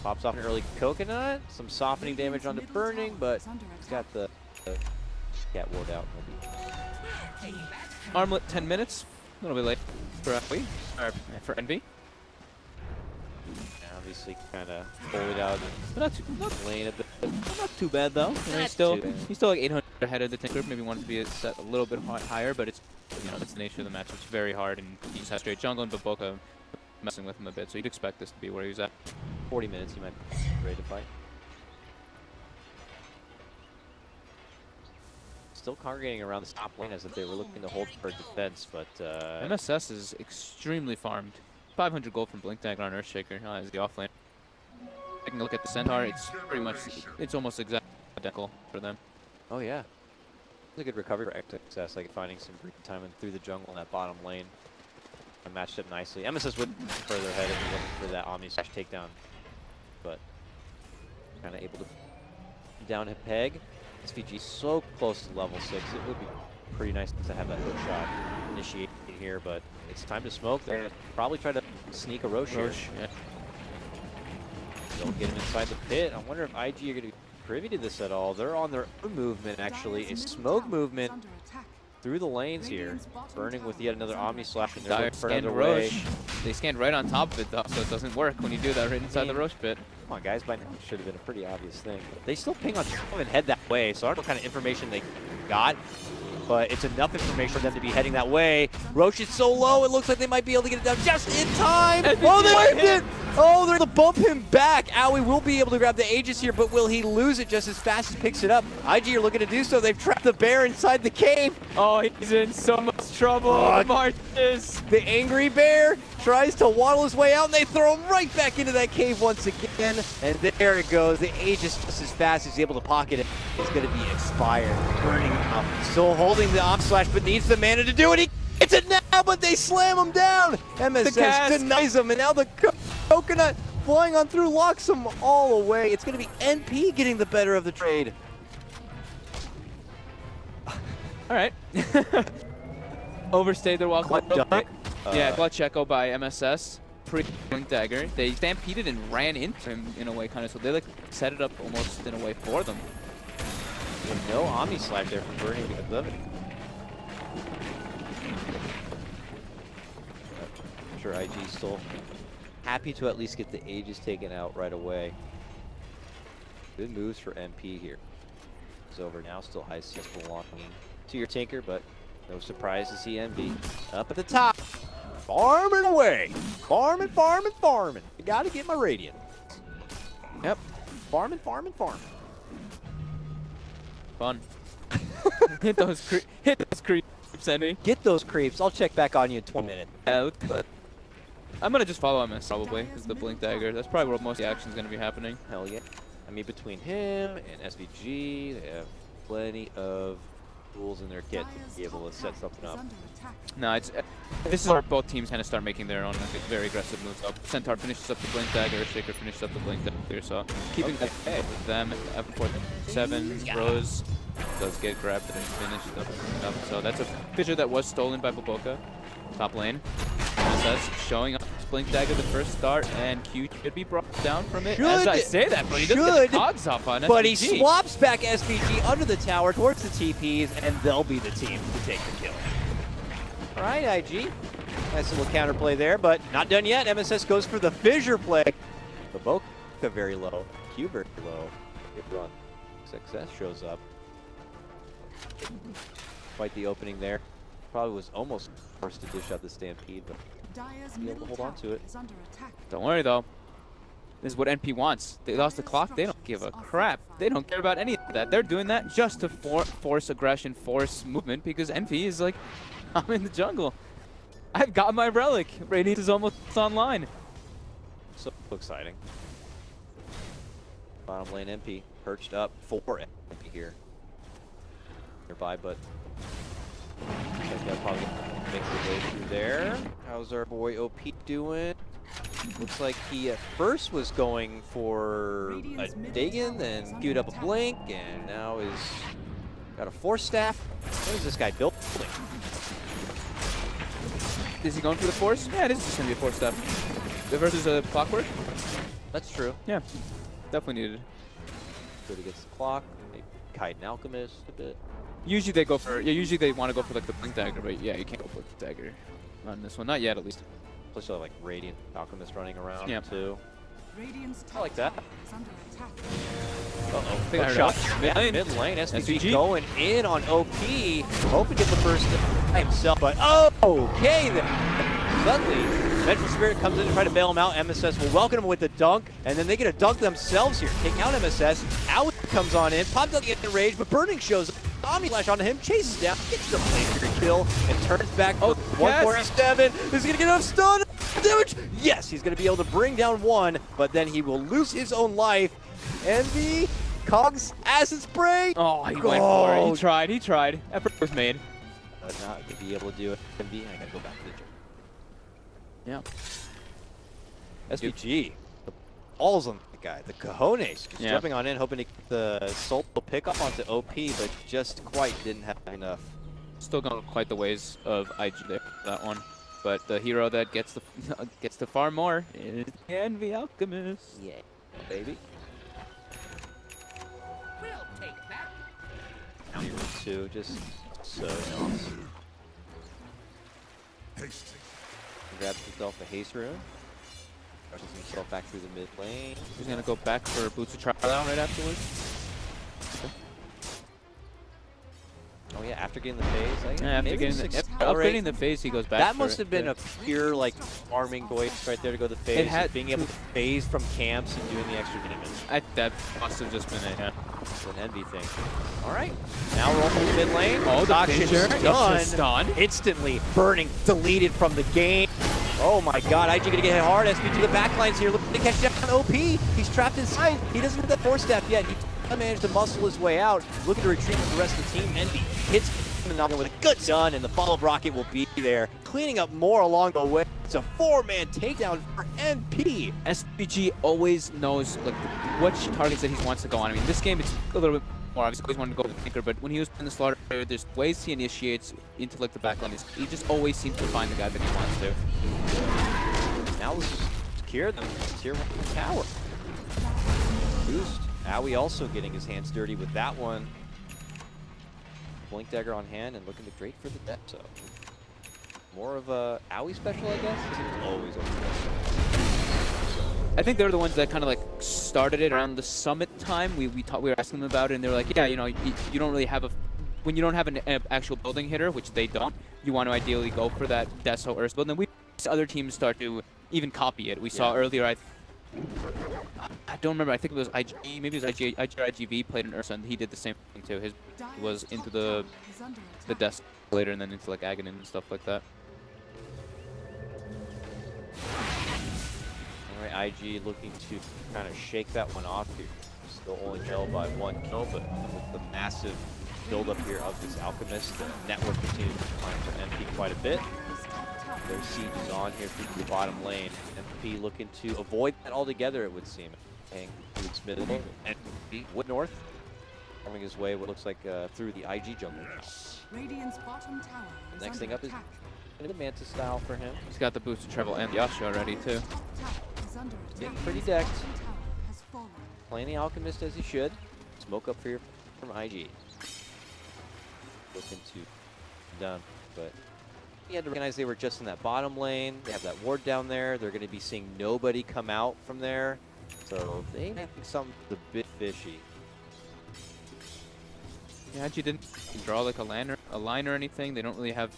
Pops off an early coconut, some softening damage onto burning, but he's got the cat ward out. Armlet 10 minutes, a little bit late for Envy. Obviously, kind of bullied out But not lane a bit. not too bad though. He's still like 800 ahead of the tank group. Maybe wanted to be set a little bit higher, but it's that's the nature of the match. It's very hard, and he's had straight jungle, and Boboka messing with him a bit. So you'd expect this to be where he's at. 40 minutes, he might be ready to fight. Still congregating around the top lane as if they were looking to hold for defense, but MSS is extremely farmed. 500 gold from Blink Dagger on Earthshaker as the offlane. Taking a look at the Centaur, it's pretty much, it's almost identical for them. oh yeah, it's a good recovery for XXS, like finding some breathing time through the jungle in that bottom lane. And matched up nicely. MSS would be further ahead if you're looking for that Omni slash takedown, but kind of able to down a peg. SVG so close to level 6. It would be pretty nice to have that hook shot initiate here, but it's time to smoke. They're gonna probably try to sneak a Roche here. Yeah. Don't get him inside the pit. I wonder if IG are gonna be privy to this at all. They're on their own movement actually. A smoke movement through the lanes here. Burning with yet another Omni Slash, and they're looking for another way. They scanned right on top of it though, so it doesn't work when you do that right inside the Roche pit. Come on guys, by now it should have been a pretty obvious thing. But they still ping on top and head that way, so I don't know what kind of information they got, but it's enough information for them to be heading that way. Roche is so low, it looks like they might be able to get it down just in time. Oh, they wiped it! Oh, they're going to bump him back. Owie will be able to grab the Aegis here, but will he lose it just as fast as he picks it up? IG are looking to do so. They've trapped the bear inside the cave. Oh, he's in so much trouble. Marches. The angry bear tries to waddle his way out, and they throw him right back into that cave once again. And there it goes. The Aegis just as fast as he's able to pocket it is going to be expired. Burning out. Still holding the Omni Slash, but needs the mana to do it. He gets it now, but they slam him down. MSS denies him, and now the coconut flying on through locks them all away. It's going to be NP getting the better of the trade. All right. Overstayed their welcome. Yeah, clutch echo by MSS. Blink Dagger. They stampeded and ran into him in a way, kind of. So they like set it up almost in a way for them. With no Omni Slash there from Burning because of it. I'm sure IG's still happy to at least get the Aegis taken out right away. Good moves for MP here. It's over now, still high CS belonging to your Tinker, but no surprise to see MB up at the top. Farming away. Farming, farming, farming. You gotta get my Radiant. Yep. Farming, farming, farming. Fun. Hit those creeps, Andy. Get those creeps. I'll check back on you in 20 minutes. But I'm gonna just follow MS probably, because the Blink Dagger. That's probably where most of the action's gonna be happening. Hell yeah. I mean, between him and SVG, they have plenty of tools in their kit to be able to set something up. No, this is where both teams kind of start making their own very aggressive moves up. Centaur finishes up the Blink Dagger, Shaker finishes up the Blink Dagger, so keeping that with them at 4-7. Rose does get grabbed and finished up. So that's a fissure that was stolen by Boboka. Top lane. MSS showing up his Blink Dagger the first start, and Q should be brought down from it. As I say that, but he doesn't get the cogs off on SVG. But he swaps back SVG under the tower towards the TPs, and they'll be the team to take the kill. All right, IG. Nice little counterplay there, but not done yet. MSS goes for the fissure play. Boboka very low. Q very low. Good run. Success shows up. Quite the opening there. Probably was almost forced to dish out the Stampede, but be able to hold on to it. Don't worry though. This is what NP wants. They lost the clock. They don't give a crap. They don't care about any of that. They're doing that just to force aggression, force movement, because NP is like, I'm in the jungle. I've got my relic. Radiant is almost online. So exciting. Bottom lane MP perched up for MP here. Nearby, but he's gonna probably make his way through there. How's our boy OP doing? Looks like he at first was going for a Dagon, then queued up a Blink, and now is got a Force Staff. What is this guy built? Is he going for the Force? Yeah, it is just going to be a Force Staff. Versus a Clockwork? That's true. Yeah, definitely needed. Good against the clock. Maybe Kite and Alchemist a bit. Usually they go for, usually they want to go for like the Blink Dagger, but yeah, you can't go for the Dagger on this one. Not yet, at least. Plus, you have like Radiant Alchemist running around too. Radiant's I like that. is under attack. Uh-oh. I think I heard Shot. that. Yeah, mid lane. SPG going in on OP. Hoping to get the first by himself, but okay then. Suddenly, Vengeful Spirit comes in to try to bail him out. MSS will welcome him with the dunk, and then they get a dunk themselves here. Taking out MSS. Out comes on in. Pop doesn't get in rage, but Burning shows up. Omni Flash onto him, chases down, gets the flanker kill, and turns back for 147. Is he gonna get enough stun damage? Yes, he's gonna be able to bring down one, but then he will lose his own life. Envy, Cogs, Acid Spray. Oh, he went for it. He tried. Effort was made. But not gonna be able to do it. Envy, I gotta go back to the gym. Yeah. SPG, the balls on the guy, the cojones, just Yeah. jumping on in, hoping to get the solo pick up onto OP, but just quite didn't have enough. Still going quite the ways of IG there, that one. But the hero that gets the gets to farm more is Envy Alchemist. Yeah, baby. We'll take that. Hero 2, just so nice. Hasty. Grabs himself a haste rune. Rushes himself back through the mid lane. He's gonna go back for Boots of Trial right afterwards. Oh yeah, after getting the phase. Yeah, after getting upgrading the phase, he goes back. That for must it. have been Yeah. a pure like farming choice right there to go the phase. It had being able to phase from camps and doing the extra damage. That must have just been it. Yeah. It's an Envy thing. All right, now we're on the mid lane. Oh, the Auction finisher. It's just done. done. Instantly burning, deleted from the game. Oh my God, IG gonna get hit hard. SPG the backlines here, looking to catch down OP. He's trapped inside. He doesn't have that Force Staff yet. He managed to muscle his way out. Looking to retreat with the rest of the team. Envy hits him with a good stun, and the follow-up rocket will be there, cleaning up more along the way. It's a 4-man takedown for NP. SPG always knows like which targets that he wants to go on. I mean, this game it's a little bit more obvious. He always wanted to go with the Tinker, but when he was in the Slaughter, there's ways he initiates into like the backline. He just always seems to find the guy that he wants to. Now let's just secure them. Tier 1 tower. Boost. Aoi also getting his hands dirty with that one. Blink Dagger on hand and looking to trade for the death. So more of a Aoi special, I guess. It's always over. I think they're the ones that kind of like started it around the summit time. We were asking them about it, and they were like, yeah, you know, you don't really have when you don't have an actual building hitter, which they don't. You want to ideally go for that Deso Earth build. And we other teams start to even copy it. We saw earlier. I don't remember. I think it was IG. Maybe it was IG or IGV played an Ursa, and he did the same thing too. His was into the desk later, and then into like Aghanim and stuff like that. All right, IG looking to kind of shake that one off here. Still only trailed by 1 kill, but with the massive buildup here of this Alchemist, the network continues to climb for MP quite a bit. Their siege is on here through the bottom lane. MP looking to avoid that altogether, it would seem. Hang through its middle and Wood North, farming his way what looks like through the IG jungle. Radiant's bottom tower is The next thing under up is attack. the Manta style for him. He's got the boost to travel and Yasha already too. Tower is under attack. Getting pretty decked. Bottom tower has fallen. Playing the Alchemist as he should. Smoke up here from IG. Looking to done, but he had to recognize they were just in that bottom lane. They have that ward down there. They're going to be seeing nobody come out from there. So they may think something a bit fishy. Yeah, IG didn't draw like a line or anything. They don't really have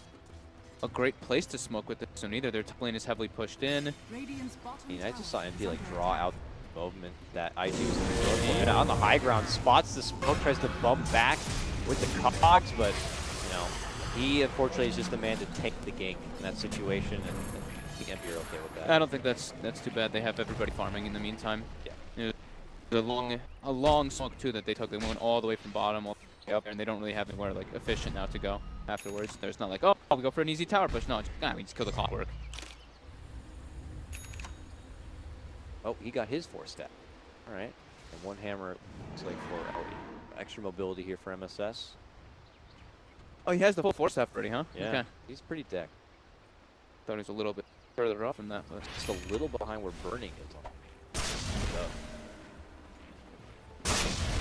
a great place to smoke with this one either. Their top lane is heavily pushed in. Radiant's bottom I mean, I tower just saw is MP like under draw attack. out the movement that IG was going to go for. And on the high ground, spots the smoke, tries to bump back with the cogs, but you know, He, unfortunately, is just the man to tank the gank in that situation, and I think MP are okay with that. I don't think that's too bad. They have everybody farming in the meantime. Yeah. You know, a long smoke too that they took. They went all the way from bottom, all the way up there, and they don't really have anywhere like efficient now to go afterwards. There's not like, oh, we go for an easy tower push. No, we just kill the clockwork. Oh, he got his 4-step. All right. And one hammer, it looks like, for Ellie. Extra mobility here for MSS. Oh, he has the full 4-step already, huh? Yeah. Okay. He's pretty decked. Thought he was a little bit further off from that, but Just a little behind where Burning is on.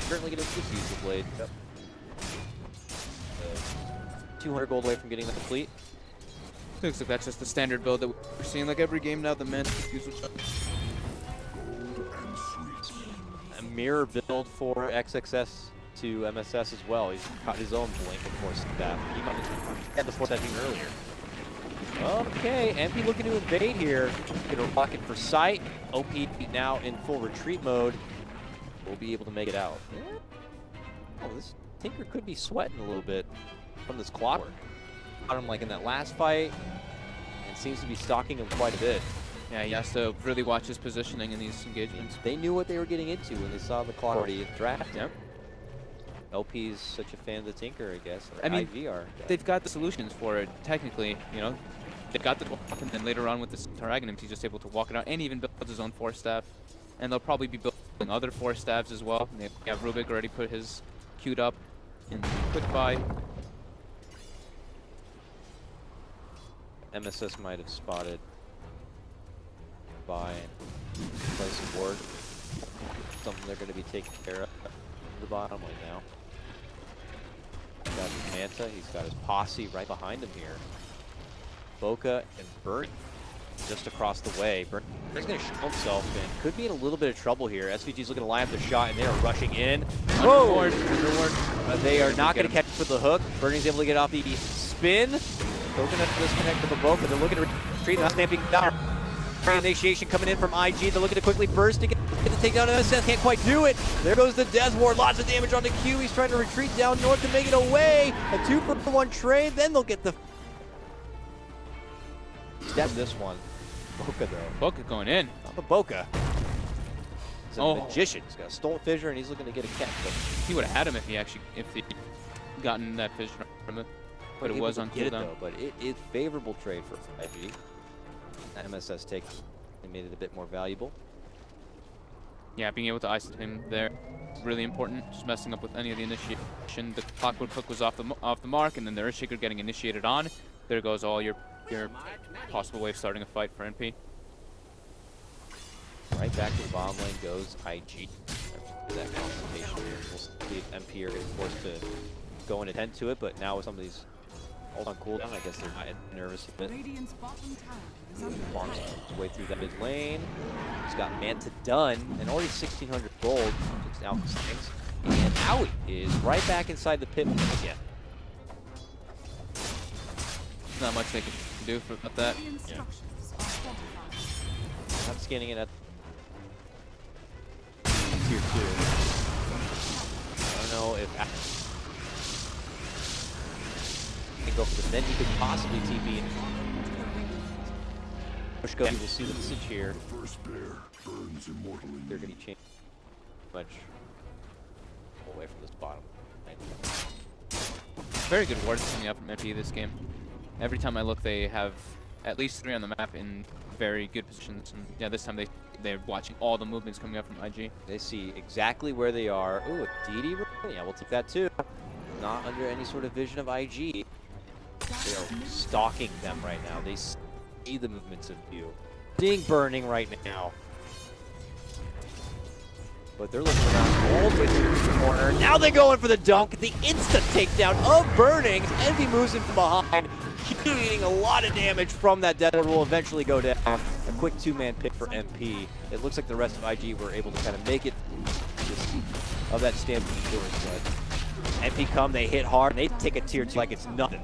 Currently getting to use the blade. Yep. 200 gold away from getting that complete. looks like that's just the standard build that we're seeing like every game now. The men use A mirror build for XXS to MSS as well. He's got his own blink, of course, that he had the 4-stepping earlier. Okay, MP looking to invade here. Get a rocket for sight. OP now in full retreat mode. We'll be able to make it out. Oh, this Tinker could be sweating a little bit from this clockwork. Got him like in that last fight, and seems to be stalking him quite a bit. Yeah, he has to really watch his positioning in these engagements. They knew what they were getting into when they saw the clock already draft. Yep. LP's such a fan of the Tinker, I guess. I mean, IVR. they've got the solutions for it, technically, you know. They got the 12, and then later on with the Tarragonim's, he's just able to walk it out and even build his own 4-staff. And they'll probably be building other 4-staffs as well. They have Rubik already put his queued up in quick buy. MSS might have spotted buy and place a ward. Something they're going to be taking care of the bottom right now. He's got his Manta, he's got his posse right behind him here. Boca and Burt just across the way. Burt's going to show himself and could be in a little bit of trouble here. SVG's looking to line up the shot and they are rushing in. Whoa! They are not going to catch for the hook. Burning's able to get off the spin. Boca to disconnect from the Boca. They're looking to retreat, not stamping down. Initiation coming in from IG. They're looking to quickly burst to get the takedown. MSS can't quite do it. There goes the Death Ward. Lots of damage on the Q. He's trying to retreat down north to make it away. A 2-for-1 trade. Then they'll get the step this one. Boca though. Boca going in. Not the Boca. He's a magician. He's got a Stolen Fissure and he's looking to get a catch. But he would have had him if he gotten that fissure from it. But it was on cooldown. But it is favorable trade for IG. MSS take and made it a bit more valuable. Yeah, being able to isolate him there is really important. Just messing up with any of the initiation. The Clockwork Hook was off the mark, and then the Earthshaker getting initiated on. There goes all your possible way of starting a fight for NP. Right back to the bottom lane goes IG. That confrontation here. We'll see if MP are getting forced to go and attend to it, but now with some of these all on cooldown, I guess they might get nervous a bit. Radiant's bottom tower is under Farms his way through that mid lane. He's got Manta done, and already 1,600 gold. Takes out these things. And Owie is right back inside the pit again. Not much they can do about that. Radiant structures are fortified. I'm scanning it at tier 2. I don't know if go for this, then he could possibly TP in. Push go. We'll see the message here. They're going to change much away from this bottom. Very good wards coming up from MP this game. Every time I look, they have at least 3 on the map in very good positions. And yeah, this time they're watching all the movements coming up from IG. They see exactly where they are. Ooh, a DD. Yeah, we'll take that too. Not under any sort of vision of IG. They are stalking them right now. They see the movements of you. Seeing Burning right now. But they're looking around all the way through the corner. Now they're going for the dunk. The instant takedown of Burning. Envy moves in from behind. Eating a lot of damage from that Death Ward will eventually go down. A quick 2-man pick for MP. It looks like the rest of IG were able to kind of make it of that Stampede Killers, but MP come, they hit hard, and they take a tier 2 like it's nothing.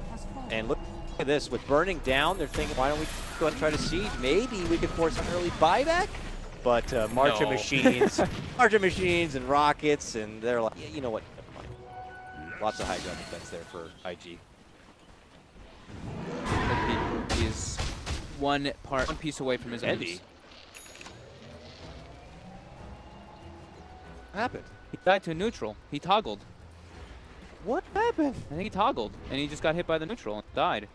And look at this, with Burning down, they're thinking, why don't we go ahead and try to siege? Maybe we could force an early buyback? But March of Machines and Rockets, and they're like, yeah, you know what, never mind. Lots of high ground defense there for IG. one piece away from his Andy. ends. What happened? He died to a neutral. He toggled. What happened? I think he toggled, and he just got hit by the neutral and died.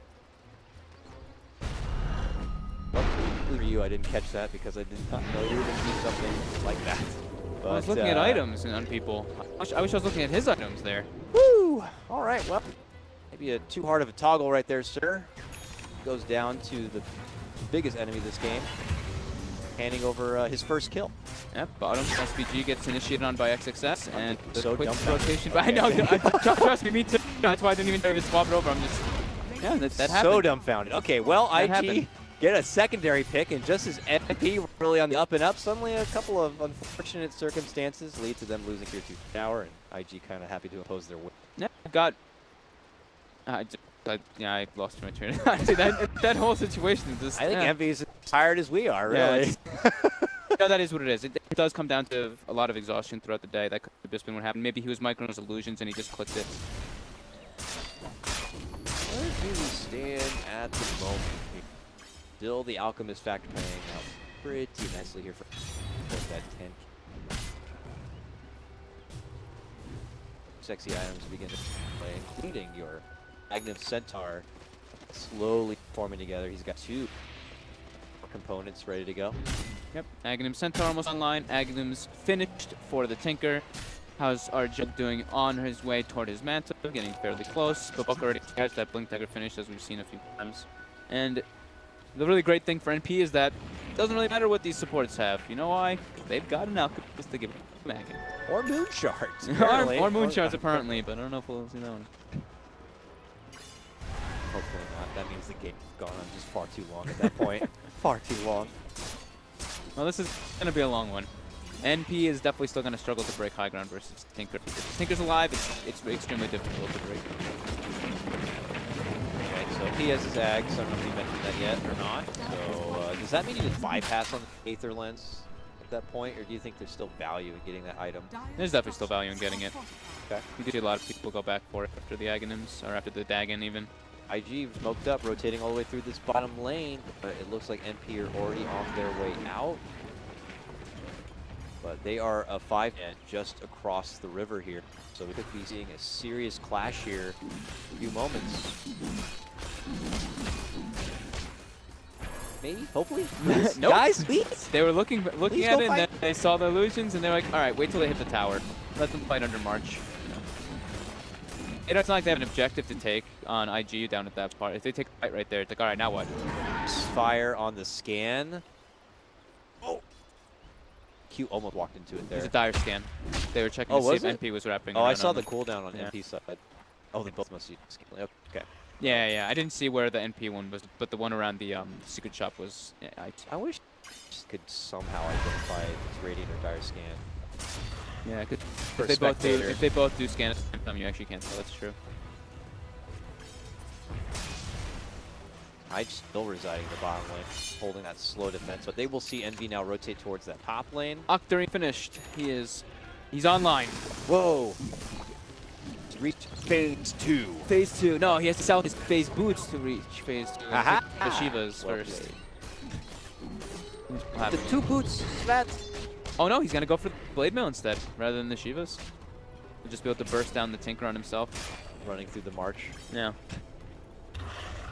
Luckily for you, I didn't catch that because I did not know you were going to do something like that. But, I was looking at items on people. I wish I was looking at his items there. Woo! All right, well, maybe too hard of a toggle right there, sir. Goes down to the biggest enemy of this game, handing over his first kill. Yep, bottom SPG gets initiated on by XXS, and the So quick dumbfounded. rotation. But I know, trust me, me too. That's why I didn't even try to swap it over. I'm just, yeah, that happened. So dumbfounded. Okay, well, That IG happened. get a secondary pick, and just as MP were really on the up and up, suddenly a couple of unfortunate circumstances lead to them losing tier 2 tower, and IG kind of happy to oppose their win. Yeah, got. Yeah, I lost my train. See, that whole situation is just. I think yeah. MP is as tired as we are, Yeah, really. No, that is what it is. It does come down to a lot of exhaustion throughout the day. That could have just been what happened. Maybe he was microing his illusions and he just clicked it. Where do we stand at the moment? Still the Alchemist factor playing out pretty nicely here for that 10. Sexy items begin to play, including your Magnum Centaur slowly forming together. He's got 2 components ready to go. Yep, Aghanim Centaur almost online. Aghanim's finished for the Tinker. How's our Jug doing on his way toward his mantle? Getting fairly close. But Buck already has that Blink Dagger finish, as we've seen a few times. And the really great thing for NP is that it doesn't really matter what these supports have. You know why? They've got an Alchemist to give them Aghanim. Or Moon Shards. apparently. or Moon Shards, apparently, but I don't know if we'll see that one. Hopefully not. That means the game's gone on just far too long at that point. Far too long. Well, this is going to be a long one. NP is definitely still going to struggle to break high ground versus Tinker. If Tinker's alive, it's extremely difficult to break. Okay, so he has his Ags. I don't know if you mentioned that yet or not. So does that mean you just bypass on the Aether Lens at that point, or do you think there's still value in getting that item? There's definitely still value in getting it. Okay. You do see a lot of people go back for it after the Aghanims, or after the Dagon even. IG smoked up, rotating all the way through this bottom lane, but it looks like NP are already on their way out. But they are a 5 and just across the river here, so we could be seeing a serious clash here in a few moments. Maybe, hopefully. Nope. Guys, please. They were looking Please at go it, and fight. then they saw the illusions, and they're like, all right, wait till they hit the tower. Let them fight under March. It's not like they have an objective to take on IG down at that part. If they take the fight right there, it's like, all right, now what? Fire on the scan. Oh. Q almost walked into it there. There's a dire scan. They were checking Oh, to see was if it? NP was wrapping Oh, I around saw on the them. cooldown on Yeah. NP side. Oh, they both must use scan. Okay. Yeah, yeah. I didn't see where the NP one was, but the one around the secret shop was. Yeah, I wish could somehow identify if it's radiant or dire scan. yeah, cause For if they both do, spectator. if they both do scan at the same time, you actually can't tell. That's true. I'm still residing in the bottom lane, holding that slow defense, but they will see Envy now rotate towards that top lane. Octary finished. He's online. Whoa! He's reached phase 2. Phase 2. No, he has to sell his phase boots to reach phase 2. Aha! The Shivas Well first. played. What happened? The 2 boots, Svet! Oh no, he's gonna go for the Blade Mail instead, rather than the Shivas. He'll just be able to burst down the Tinker on himself. Running through the march. Yeah.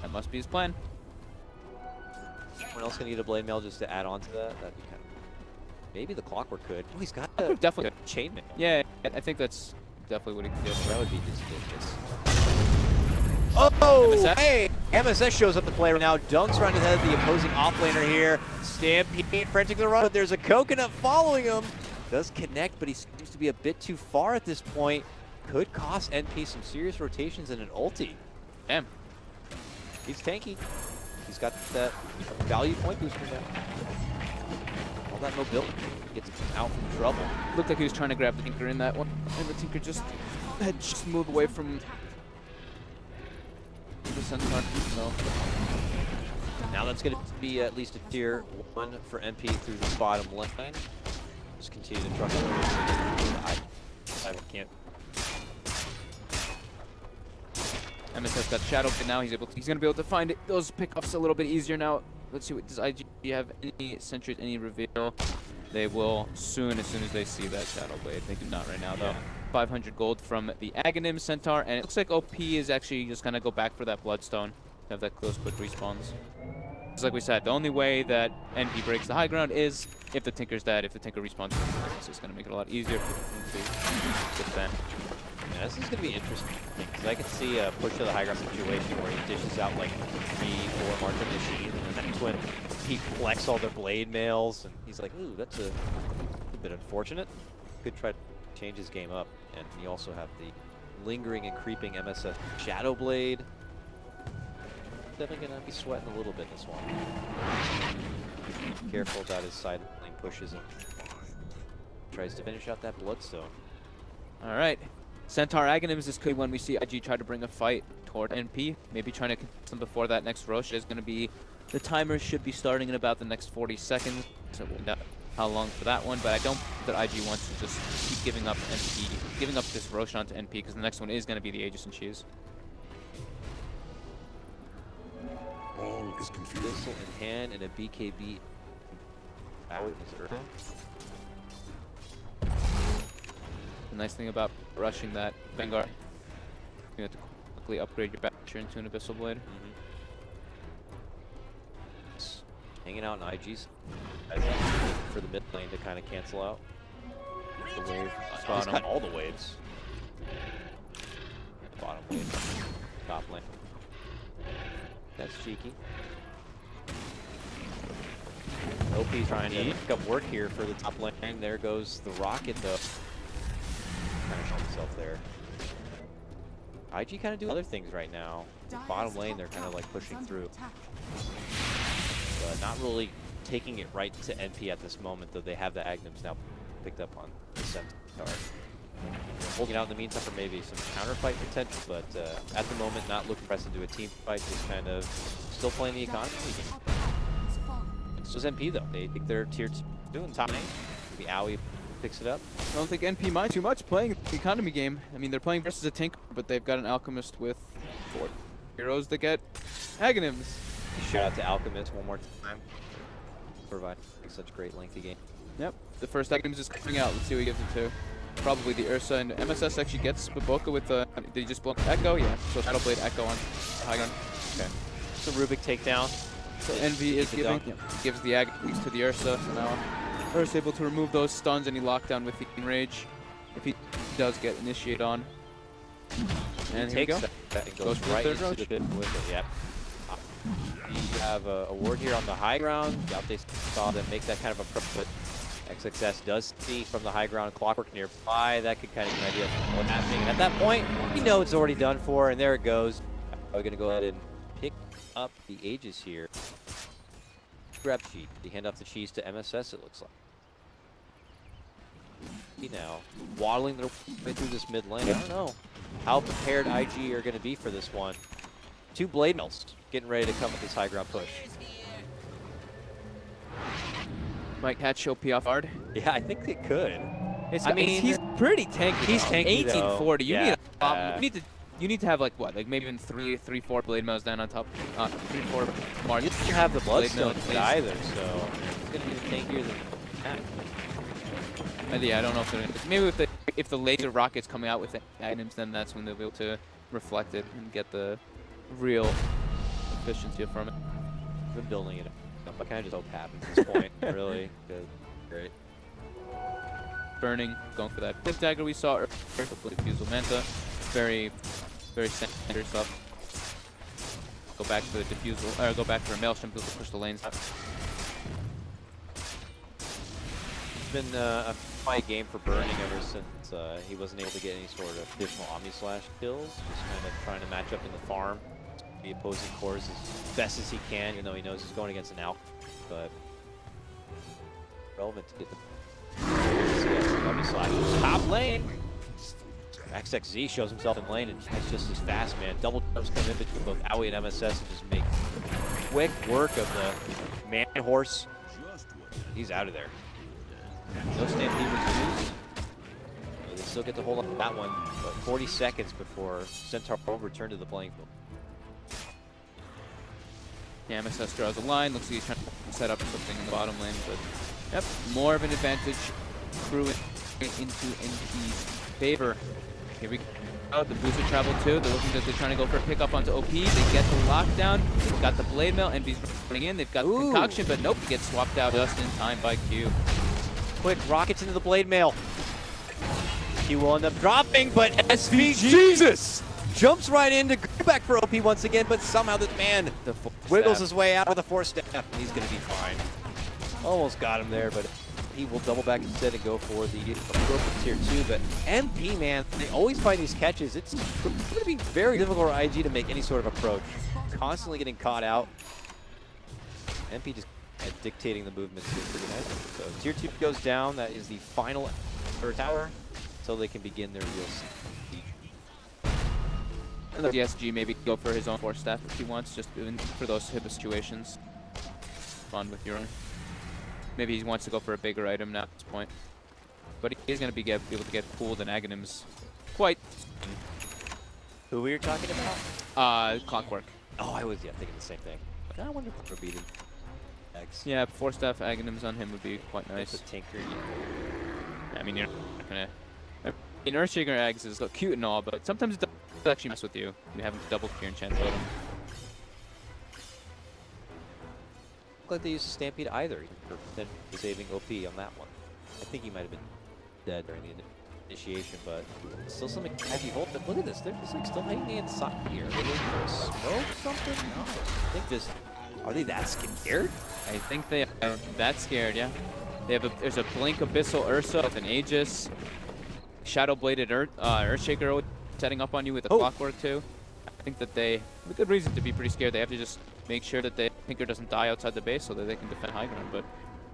That must be his plan. Someone else gonna get a blade mail just to add on to that? That'd be kind of... Maybe the Clockwork could. Oh, he's got a Definitely. chainmail. Yeah, I think that's definitely what he can do. That would be just vicious. Oh, MSS? hey! MSS shows up to play right now. Dunks around ahead of the opposing offlaner here. Stampede, frantic the run, but there's a coconut following him. Does connect, but he seems to be a bit too far at this point. Could cost NP some serious rotations and an ulti. Damn. He's tanky. He's got that value point booster now. All that mobility gets him out from trouble. Looked like he was trying to grab the Tinker in that one, and the Tinker had just moved away from the Centaur. So. Now that's going to be at least a tier 1 for MP through the bottom left lane. Just continue to trust him. I can't. MSS got shadowed, but now he's gonna be able to find those pickoffs a little bit easier now. let's see, what does IG have any sentries, any reveal? They will soon as they see that Shadow Blade. They do not right now, though. 500 gold from the Aghanim Centaur, and it looks like OP is actually just gonna go back for that Bloodstone to have that close, quick respawns. Just like we said, the only way that NP breaks the high ground is if the Tinker's dead. If the Tinker respawns, it's just gonna make it a lot easier for the team to defend. Yeah, this is going to be interesting because I could see a push to the high ground situation where he dishes out like 3-4 March machines, and then that's when he collects all the blade mails, and he's like, ooh, that's a bit unfortunate. Could try to change his game up, and you also have the lingering and creeping MSS Shadow Blade. Definitely going to be sweating a little bit this one. Careful about his side lane pushes and tries to finish out that Bloodstone. All right. Centaur Aghanims is good when we see IG try to bring a fight toward NP. Maybe trying to contest them before that next Rosh is going to be... The timer should be starting in about the next 40 seconds. So we'll know how long for that one. But I don't think that IG wants to just keep giving up NP, giving up this Roshan to NP, because the next one is going to be the Aegis and Cheese. All is confused. Whistle in hand and a BKB. Out is Earth. The nice thing about rushing that Vanguard, you have to quickly upgrade your Basher into an Abyssal Blade. Hanging out in IG's for the mid lane to kind of cancel out the wave. He's got all the waves. Bottom wave, top lane. That's cheeky. OP's trying to pick up work here for the top lane. There goes the rocket though. Kind of showing himself there. IG kind of do other things right now. Bottom lane, they're kind of like pushing through. But not really taking it right to NP at this moment, though they have the Aghanims now picked up on the Centaur. Holding out in the meantime for maybe some counterfight potential, but at the moment not looking to press into a team fight, just kind of still playing the economy game. So is NP though. They think they're tier 2 in top lane. Maybe Owie picks it up. I don't think NP mind too much playing the economy game. I mean, they're playing versus a Tinker, but they've got an Alchemist with 4 heroes that get Aghanims. Shout out to Alchemist one more time. Providing such great lengthy game. Yep, the first Aghanims is coming out. Let's see who he gives it to. Probably the Ursa, and MSS actually gets Baboka with the... Did he just blow Echo? Yeah, so Shadow Blade Echo on high ground. Okay. So Rubik takedown. So Envy is giving, gives the Aghanims to the Ursa. So now Ursa able to remove those stuns, and he locked down with the Enrage. If he does get initiate on. And here we go. That and goes right into the pit with it, yep. You have a ward here on the high ground. Doubt they saw them make that kind of a prep, but XXS does see from the high ground Clockwork nearby. That could kind of give an idea of what's happening. And at that point, you know it's already done for, and there it goes. We're going to go ahead and pick up the Aegis here. Grab Cheese. They hand off the Cheese to MSS, it looks like. Now, waddling their way through this mid lane. I don't know how prepared IG are going to be for this one. 2 Blade Mills getting ready to come with this high ground push. Might catch OP off guard. Yeah, I think they could. I mean, he's pretty tanky. He's tanky, 1840. You yeah. You need to have like what? Like maybe even 3-4 blade mills down on top. 3-4 Mars. You don't have the Bloodstone either, so it's gonna be tankier than that. Yeah, I don't know if they're maybe if the laser rocket's coming out with the items, then that's when they'll be able to reflect it and get the real efficiency from it. I've been building it up. I kind of just hope it happens at this point. Really good. Great. Burning, going for that Pip Dagger we saw earlier with Diffusal Manta. Very standard stuff. Go back to the Diffusal, or go back to a Maelstrom to push the lanes up. It's been a fight game for Burning ever since he wasn't able to get any sort of additional Omni-Slash kills. Just kind of trying to match up in the farm. The opposing cores as best as he can, even though he knows he's going against an Alp. But relevant to get the Omni-Slash. Top lane! XXZ shows himself in lane and he's just as fast, man. Double jumps come in between both Owie and MSS and just make quick work of the man horse. He's out of there. No stampede was used. They still get to hold on to that one, but 40 seconds before Centaur will return to the playing field. Yeah, MSS draws a line. Looks like he's trying to set up something in the bottom lane, but yep, more of an advantage through it into NP's favor. Here we go. The booster travel too. They're looking they're trying to go for a pickup onto OP. They get the lockdown. They've got the blade mail. NP's running in. They've got the concoction, but nope, gets swapped out just in time by Q. Quick rockets into the blade mail. He will end up dropping, but SVG Jesus jumps right in to go back for OP once again, but somehow this man wiggles his way out with a 4-step, and he's going to be fine. Almost got him there, but he will double back instead and go for the appropriate tier 2. But MP, man, they always find these catches. It's going to be very difficult for IG to make any sort of approach. Constantly getting caught out. MP just dictating the movements here pretty nicely. So tier 2 goes down. That is the final tower, so they can begin their real siege. And the DSG maybe go for his own 4-step if he wants, just for those type of situations. Fun with your own. Maybe he wants to go for a bigger item now at this point. But he's going to be able to get pulled in Aghanims quite soon. Who were you talking about? Clockwork. Oh, I was thinking the same thing. But I wonder if we're beating X. Yeah, 4-step Aghanims on him would be quite nice. It's a tinker. I mean, you're not going to... I mean, Earthshaker eggs is cute and all, but sometimes it does actually mess with you. You having to double your enchant totem. Look like they used Stampede either, for then saving OP on that one. I think he might have been dead during the initiation, but still something heavy hold. But look at this, they're just like still hanging inside here. Are they looking for a smoke something? No. I think just, are they that scared? I think they are that scared, yeah. They have there's a Blink Abyssal Ursa with an Aegis. Shadow Bladed Earthshaker setting up on you with a Clockwork too. I think that they, with good reason to be pretty scared, they have to just make sure that the Tinker doesn't die outside the base so that they can defend high ground. But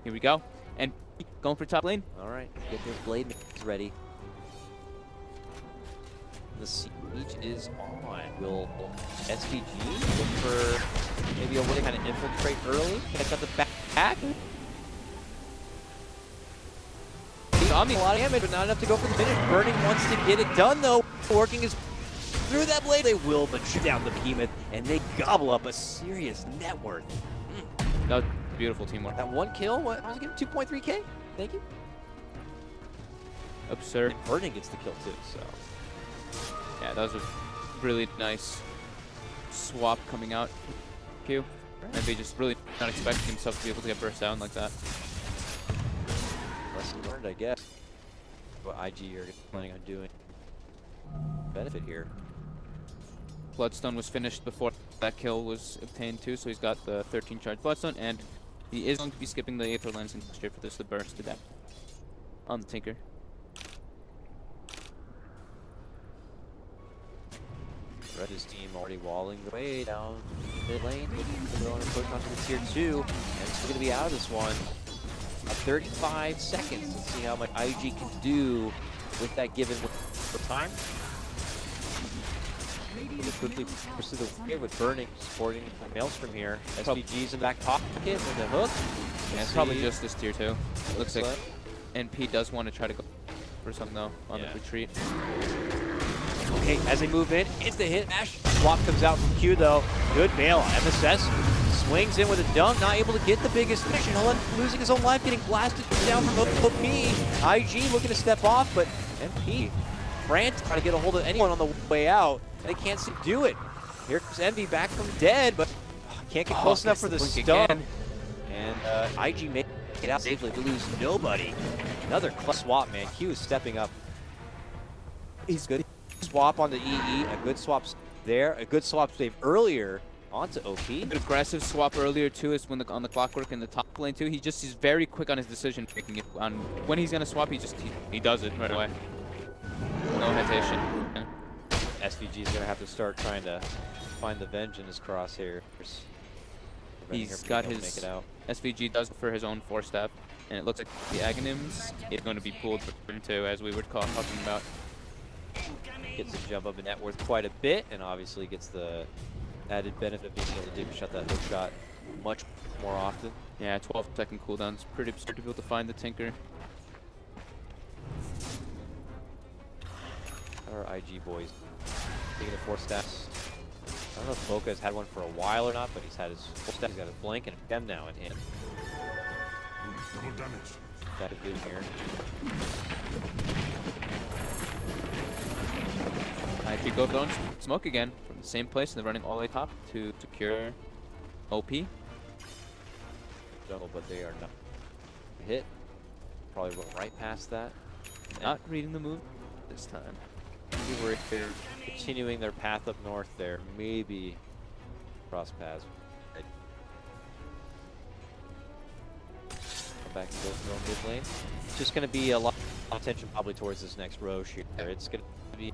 here we go. And going for top lane. All right, get their blade ready. The siege is on. Will SVG look for maybe a way to kind of infiltrate early? Catch up the back? A lot of damage, but not enough to go for the finish. Burning wants to get it done, though. Working his through that blade. They will, but shoot down the behemoth, and they gobble up a serious net worth. That was beautiful teamwork. That one kill, what was it getting? 2.3k? Thank you. Absurd. And Burning gets the kill, too, so. Yeah, that was a really nice swap coming out. Q. Maybe just really not expecting himself to be able to get burst down like that. Lesson learned, I guess. What IG are planning on doing. Benefit here. Bloodstone was finished before that kill was obtained too, so he's got the 13 charge Bloodstone, and he is going to be skipping the Aether Lens and straight for this, the burst to death on the Tinker. Red's team already walling the way down mid lane, looking to go on a push onto the tier 2, and it's going to be out of this one. 35 seconds. Let's see how much IG can do with that given time. Really quickly pursue the way with Burning, supporting Maelstrom here. SVG's in the back pocket with the hook. Yeah, it's probably just this tier 2. It looks like NP does want to try to go for something though on the retreat. Okay, as they move in, it's the hit mash. Swap comes out from Q though. Good bail. MSS swings in with a dunk, not able to get the biggest finish, and Holland losing his own life, getting blasted down from OP. IG looking to step off, but MP frantic trying to get a hold of anyone on the way out. They can't seem to do it. Here comes Envy back from dead, but can't get close enough for the stun. And IG made it out safely to lose nobody. Another swap, man. Q is stepping up. He's good. Swap on the EE, a good swap there, a good swap save earlier onto OP. An aggressive swap earlier too is when on the Clockwork in the top lane too. He's very quick on his decision making. On when he's gonna swap, he does it right away. No hesitation. Yeah. SVG is gonna have to start trying to find the venge in his crosshairs. He's got his SVG does for his own 4-step, and it looks like the Aghanims is going to be pulled for him too, as we were talking about. Gets to jump up in net worth quite a bit, and obviously gets the added benefit of being able to dig shot that hook shot much more often. Yeah, 12-second cooldown. It's pretty absurd to be able to find the Tinker. Our IG boys taking the 4 steps. don't know if Boca has had one for a while or not, but he's had his full stack. He's got his blink and a gem now in hand. Double damage. Got a good here. IP go throwing smoke again from the same place, and they're running all the way top to secure OP. Jungle, but they are not hit. Probably went right past that. Not reading the move this time. Maybe we're continuing their path up north there. Maybe cross paths. Come back and go mid lane. It's just going to be a lot of attention probably towards this next Roche here. It's going to be,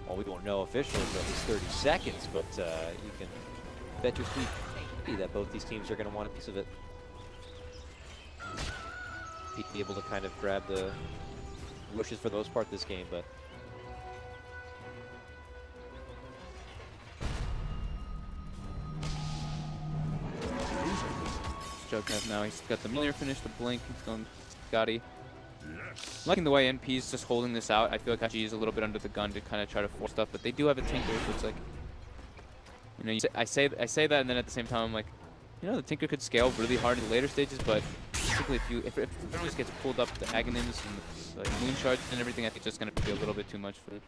well, we won't know officially for at least 30 seconds, but you can bet your sweet that both these teams are going to want a piece of it. Be able to kind of grab the Roches for the most part this game, but Jughead now, he's got the Miller finish, the blink, he's going Scotty. Liking the way NP's just holding this out. I feel like IG is a little bit under the gun to kind of try to force stuff, but they do have a Tinker, so it's like, you know, I say that, and then at the same time I'm like, you know, the Tinker could scale really hard in the later stages, but basically if it just gets pulled up the Aghanims and the, like, Moon Charge and everything, I think it's just going to be a little bit too much for it.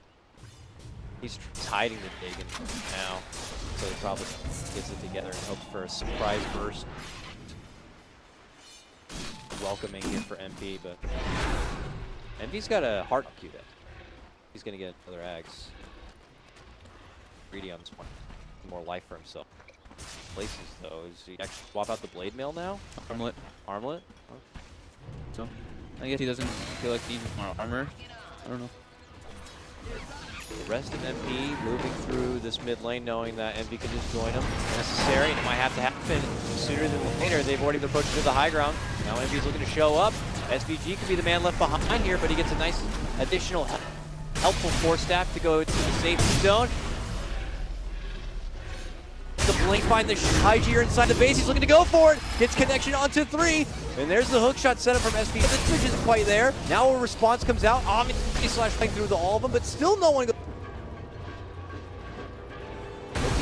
he's hiding the Dagon now, so he probably gets it together and hopes for a surprise burst. Welcoming here for MP, but MP's got a heart Q deck. He's gonna get another Ags. Greedy on this one. More life for himself. Places though, is he actually swap out the blade mail now? Armlet. Armlet? Oh. So, I guess he doesn't feel like he needs more armor. I don't know. The rest of MP moving through this mid lane, knowing that MP can just join them. Necessary, and it might have to happen sooner than later. They've already approached to the high ground. Now MP's looking to show up. SVG could be the man left behind here, but he gets a nice additional helpful force staff to go to the safety zone. The blink find the IG inside the base. He's looking to go for it. Gets connection onto 3. And there's the hook shot set up from SVG. The switch isn't quite there. Now a response comes out. Omni slash playing through all of them, but still no one goes.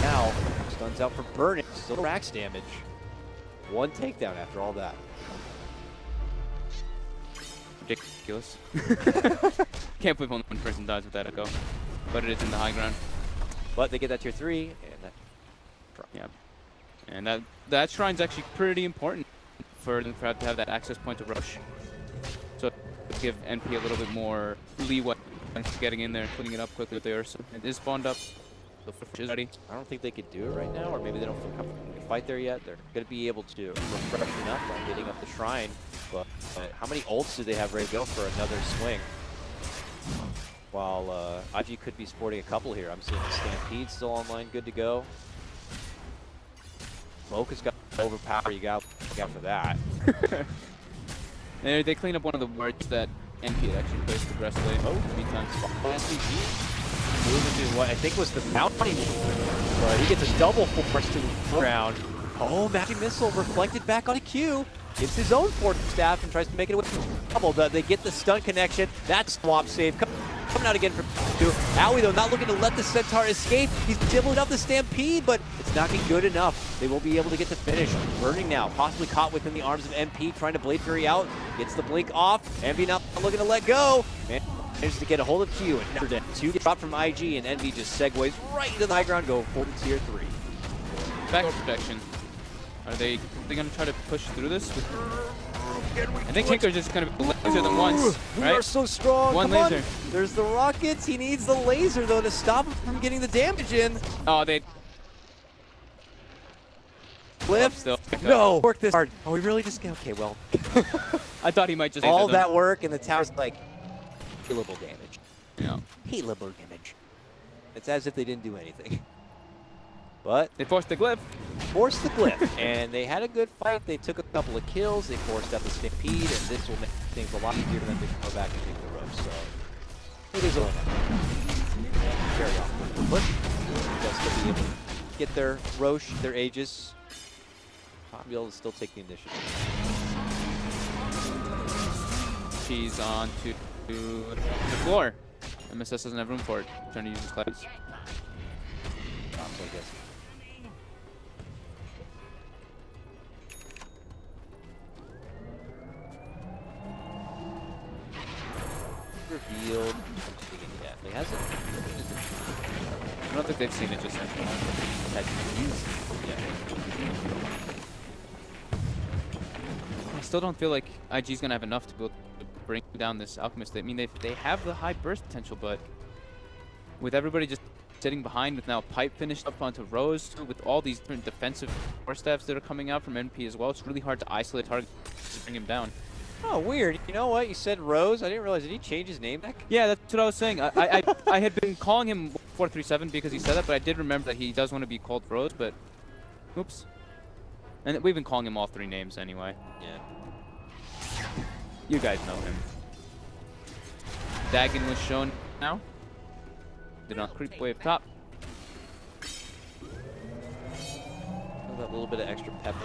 Now, stuns out for burning. Still racks damage. One takedown after all that. Ridiculous. Can't believe only one person dies with that echo. But it is in the high ground. But they get that tier 3, and that. Yeah. And that shrine's actually pretty important for them to have that access point to Roche. So give NP a little bit more leeway getting in there and putting it up quickly with the Ursa. It is spawned up. The Fish is ready. I don't think they could do it right now, or maybe they don't feel comfortable to fight there yet. They're going to be able to refreshen up by getting up the shrine. But how many ults do they have ready to go for another swing? While IG could be sporting a couple here. I'm seeing the Stampede still online, good to go. Mocha's got overpower, you got for that. They clean up one of the wards that NP had actually placed aggressively. Oh, 3 times. SVG moving to what I think was the mounting, but he gets a double force to the ground. Oh, magic missile reflected back on a Q. Gets his own force staff and tries to make it away from double. They get the stun connection. That swap save coming out again from 2. Aoi though not looking to let the Centaur escape. He's dibbling up the Stampede, but it's not being good enough. They won't be able to get the finish. Burning now, possibly caught within the arms of MP, trying to Blade Fury out. Gets the blink off. MP not looking to let go. Man, manages to get a hold of Q, and never did. 2 get dropped from IG, and Envy just segues right into the high ground, go full to tier 3. Back protection. Are they going to try to push through this? I think Tinker's just going to be laser than once, We right? are so strong. One Come laser. on. There's the rockets. He needs the laser, though, to stop him from getting the damage in. Oh, they... Cliff? Still. No. Work this hard. Oh, we really just... Okay, well. I thought he might just... All laser them. that work, and the tower's like... Healable damage. Yeah. Healable damage. It's as if they didn't do anything. But They forced the glyph. forced the glyph, and they had a good fight. They took a couple of kills. They forced out the Stampede, and this will make things a lot easier for them to go back and take the ropes. So it is over. Carry on. Push. Just to be able to get their Roche, their Aegis. I'll be able to still take the initiative. She's on to the floor. MSS doesn't have room for it. Trying to use his class. So I guess field. Yeah, he hasn't. I don't think they've seen it just yet. Had used. Yeah. I still don't feel like IG's gonna have enough to be able to bring down this Alchemist. I mean, they have the high burst potential, but with everybody just sitting behind, with now Pipe finished up onto Rose, with all these different defensive core staffs that are coming out from NP as well, it's really hard to isolate target to bring him down. Oh, weird. You know what? You said Rose. I didn't realize. Did he change his name back? Yeah, that's what I was saying. I had been calling him 437 because he said that, but I did remember that he does want to be called Rose, but oops. And we've been calling him all 3 names anyway. Yeah. You guys know him. Dagon was shown now. Did on creep wave top. That little bit of extra pepper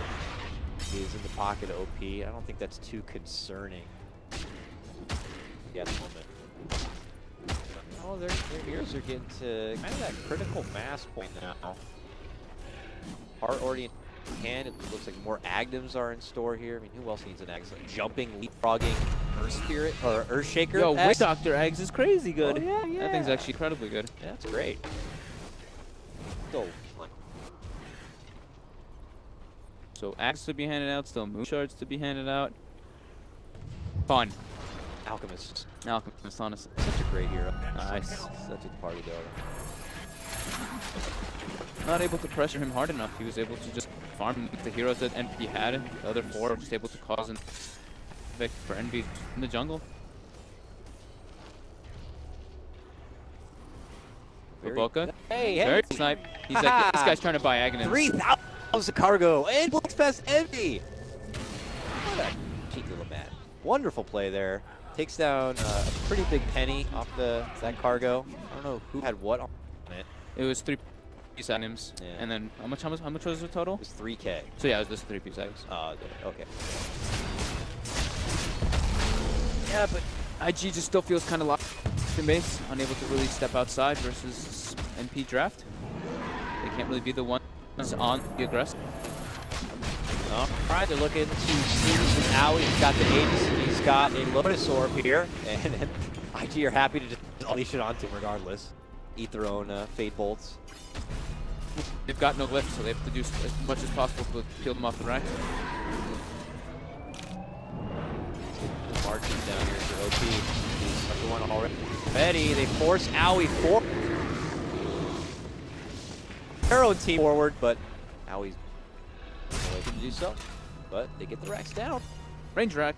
is in the pocket of OP. I don't think that's too concerning. Yeah, at the moment. Oh, their heroes are getting to kind of that critical mass point now. Heart already in hand. It looks like more Agdams are in store here. I mean, who else needs an Agds? Like jumping, leapfrogging, Earth Spirit or Earthshaker. Yo, Witch Doctor Eggs is crazy good. Oh, yeah. That thing's actually incredibly good. Yeah, that's great. Still. So Axe to be handed out, still Moon Shards to be handed out. Fun. Alchemist. Alchemist, honestly. Such a great hero. Nice. Such a party dog. Not able to pressure him hard enough. He was able to just farm the heroes that NP had. The other 4 were just able to cause an evict for NP in the jungle. Boca. Hey, Very snipe. He's like, this guy's trying to buy Aghanim. 3,000 cargo and Blitz Fest Envy. What a cheeky little man. Wonderful play there. Takes down a pretty big penny off that cargo. I don't know who had what on it. It was 3 piece items, Yeah. and then how much was the total? It was 3K. So yeah, it was just 3 piece items. Oh, okay. Yeah, but IG just still feels kind of locked in base, unable to really step outside versus NP draft. They can't really be the ones on the aggressive. Alright, they're looking to see now he's got the Aegis, he's got a Lotus Orb here, and IG are happy to just unleash it onto him regardless. Eat their own Fade Bolts. They've got no lift, so they have to do as much as possible to peel them off the racks. The marches down here for OP. He's one already. Ready, they force Owie forward. Their own team forward, but Owie's no way to do so. But they get the racks down. Range rack.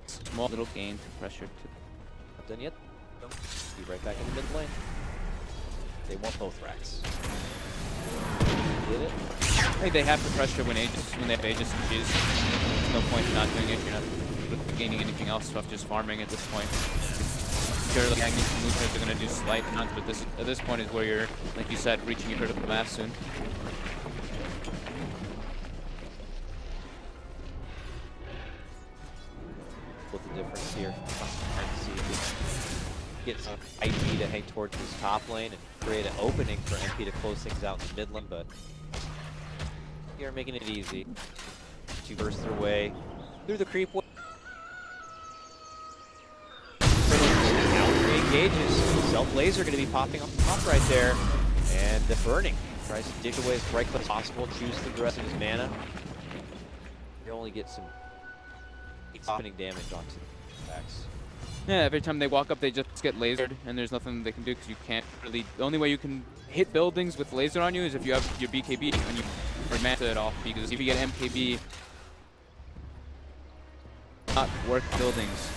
Small little gain to pressure. Not done yet. Be right back in the mid lane. They want both racks. Did it? I think they have to pressure when they have Aegis and G's. There's no point in not doing it if you're not gaining anything else off just farming at this point. Sure, like Agnes and Moonshirts are going to do slight amounts, but at this point is where you're, like you said, reaching your critical mass soon. What's the difference here? Trying to see if we get some IP to hang towards this top lane and create an opening for MP to close things out in the mid lane, but here making it easy to burst their way through the creep wave. Engages. Self laser going to be popping up top right there, and the burning tries to dig away as quickly as possible, choose through the rest of his mana. You only get some spinning damage onto the backs. Yeah, every time they walk up, they just get lasered, and there's nothing they can do because you can't really. The only way you can hit buildings with laser on you is if you have your BKB and you manta it off. Because if you get MKB, not work buildings.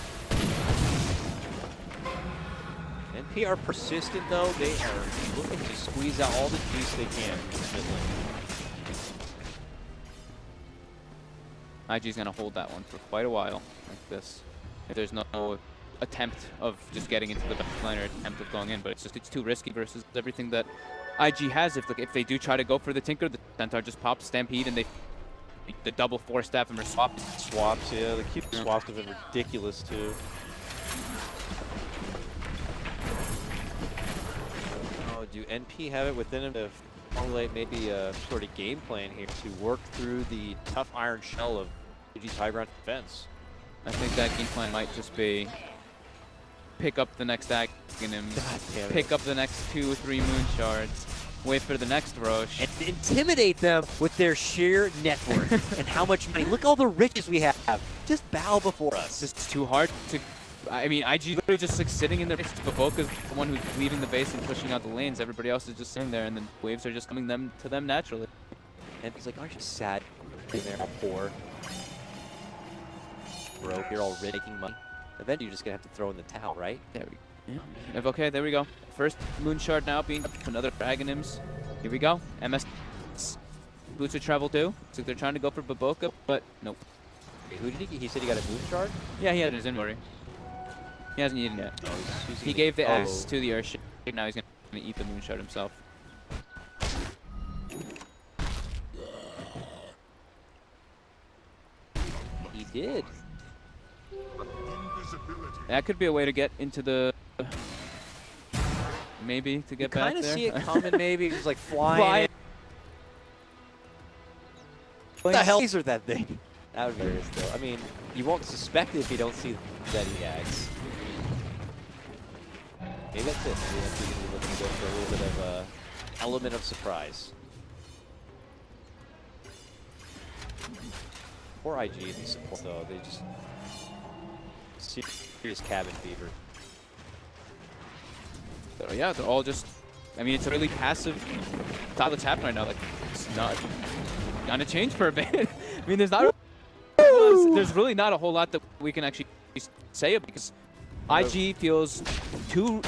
NP are persistent though. They are looking to squeeze out all the juice they can from the mid lane. IG's gonna hold that one for quite a while, like this. If there's no attempt of just getting into the back line or attempt of going in, but it's too risky versus everything that IG has. If they do try to go for the Tinker, the Centaur just pops Stampede and the double 4-staff and are swapped. Swaps, yeah. The cute swaps have been ridiculous too. Oh, do NP have it within them to formulate maybe a sort of game plan here to work through the tough iron shell of AG's high ground defense? I think that game plan might just be pick up the next Aghanim, God damn it. pick up the next 2 or 3 moon shards, wait for the next Roche. And intimidate them with their sheer net worth and how much money. Look all the riches we have. Just bow before us. It's too hard to. I mean, IG literally just like sitting in their base. Baboka's the one who's leading the base and pushing out the lanes. Everybody else is just sitting there, and then waves are just coming to them naturally. And he's like, aren't you sad being there all poor? Broke, you're all making money. Eventually, you're just going to have to throw in the towel, right? There we go. Yeah. Okay, there we go. First moon shard now being another Dragonims. Here we go. MS. Boots would travel too. So they're trying to go for Baboka, but nope. Okay, who did he said he got a moon shard? Yeah, he had it in his inventory. He hasn't eaten yet. Oh, he's He eating- gave the oh. S to the Earthship. Now he's going to eat the moon shard himself. He did. Invisibility. That could be a way to get into the... Maybe to get back Kind of there. see it coming, maybe. He was like flying. Flying. What the hell is that thing? That would be hilarious, though. I mean, you won't suspect it if you don't see that he gags. Maybe that's it. Maybe that's going to be looking to go for a little bit of element of surprise. Poor IG in the support, though. They just serious cabin fever. So yeah, they're all just... I mean, it's a really passive style that's happening right now. Like, it's not gonna change for a bit. I mean, there's really not a whole lot that we can actually say about it because IG feels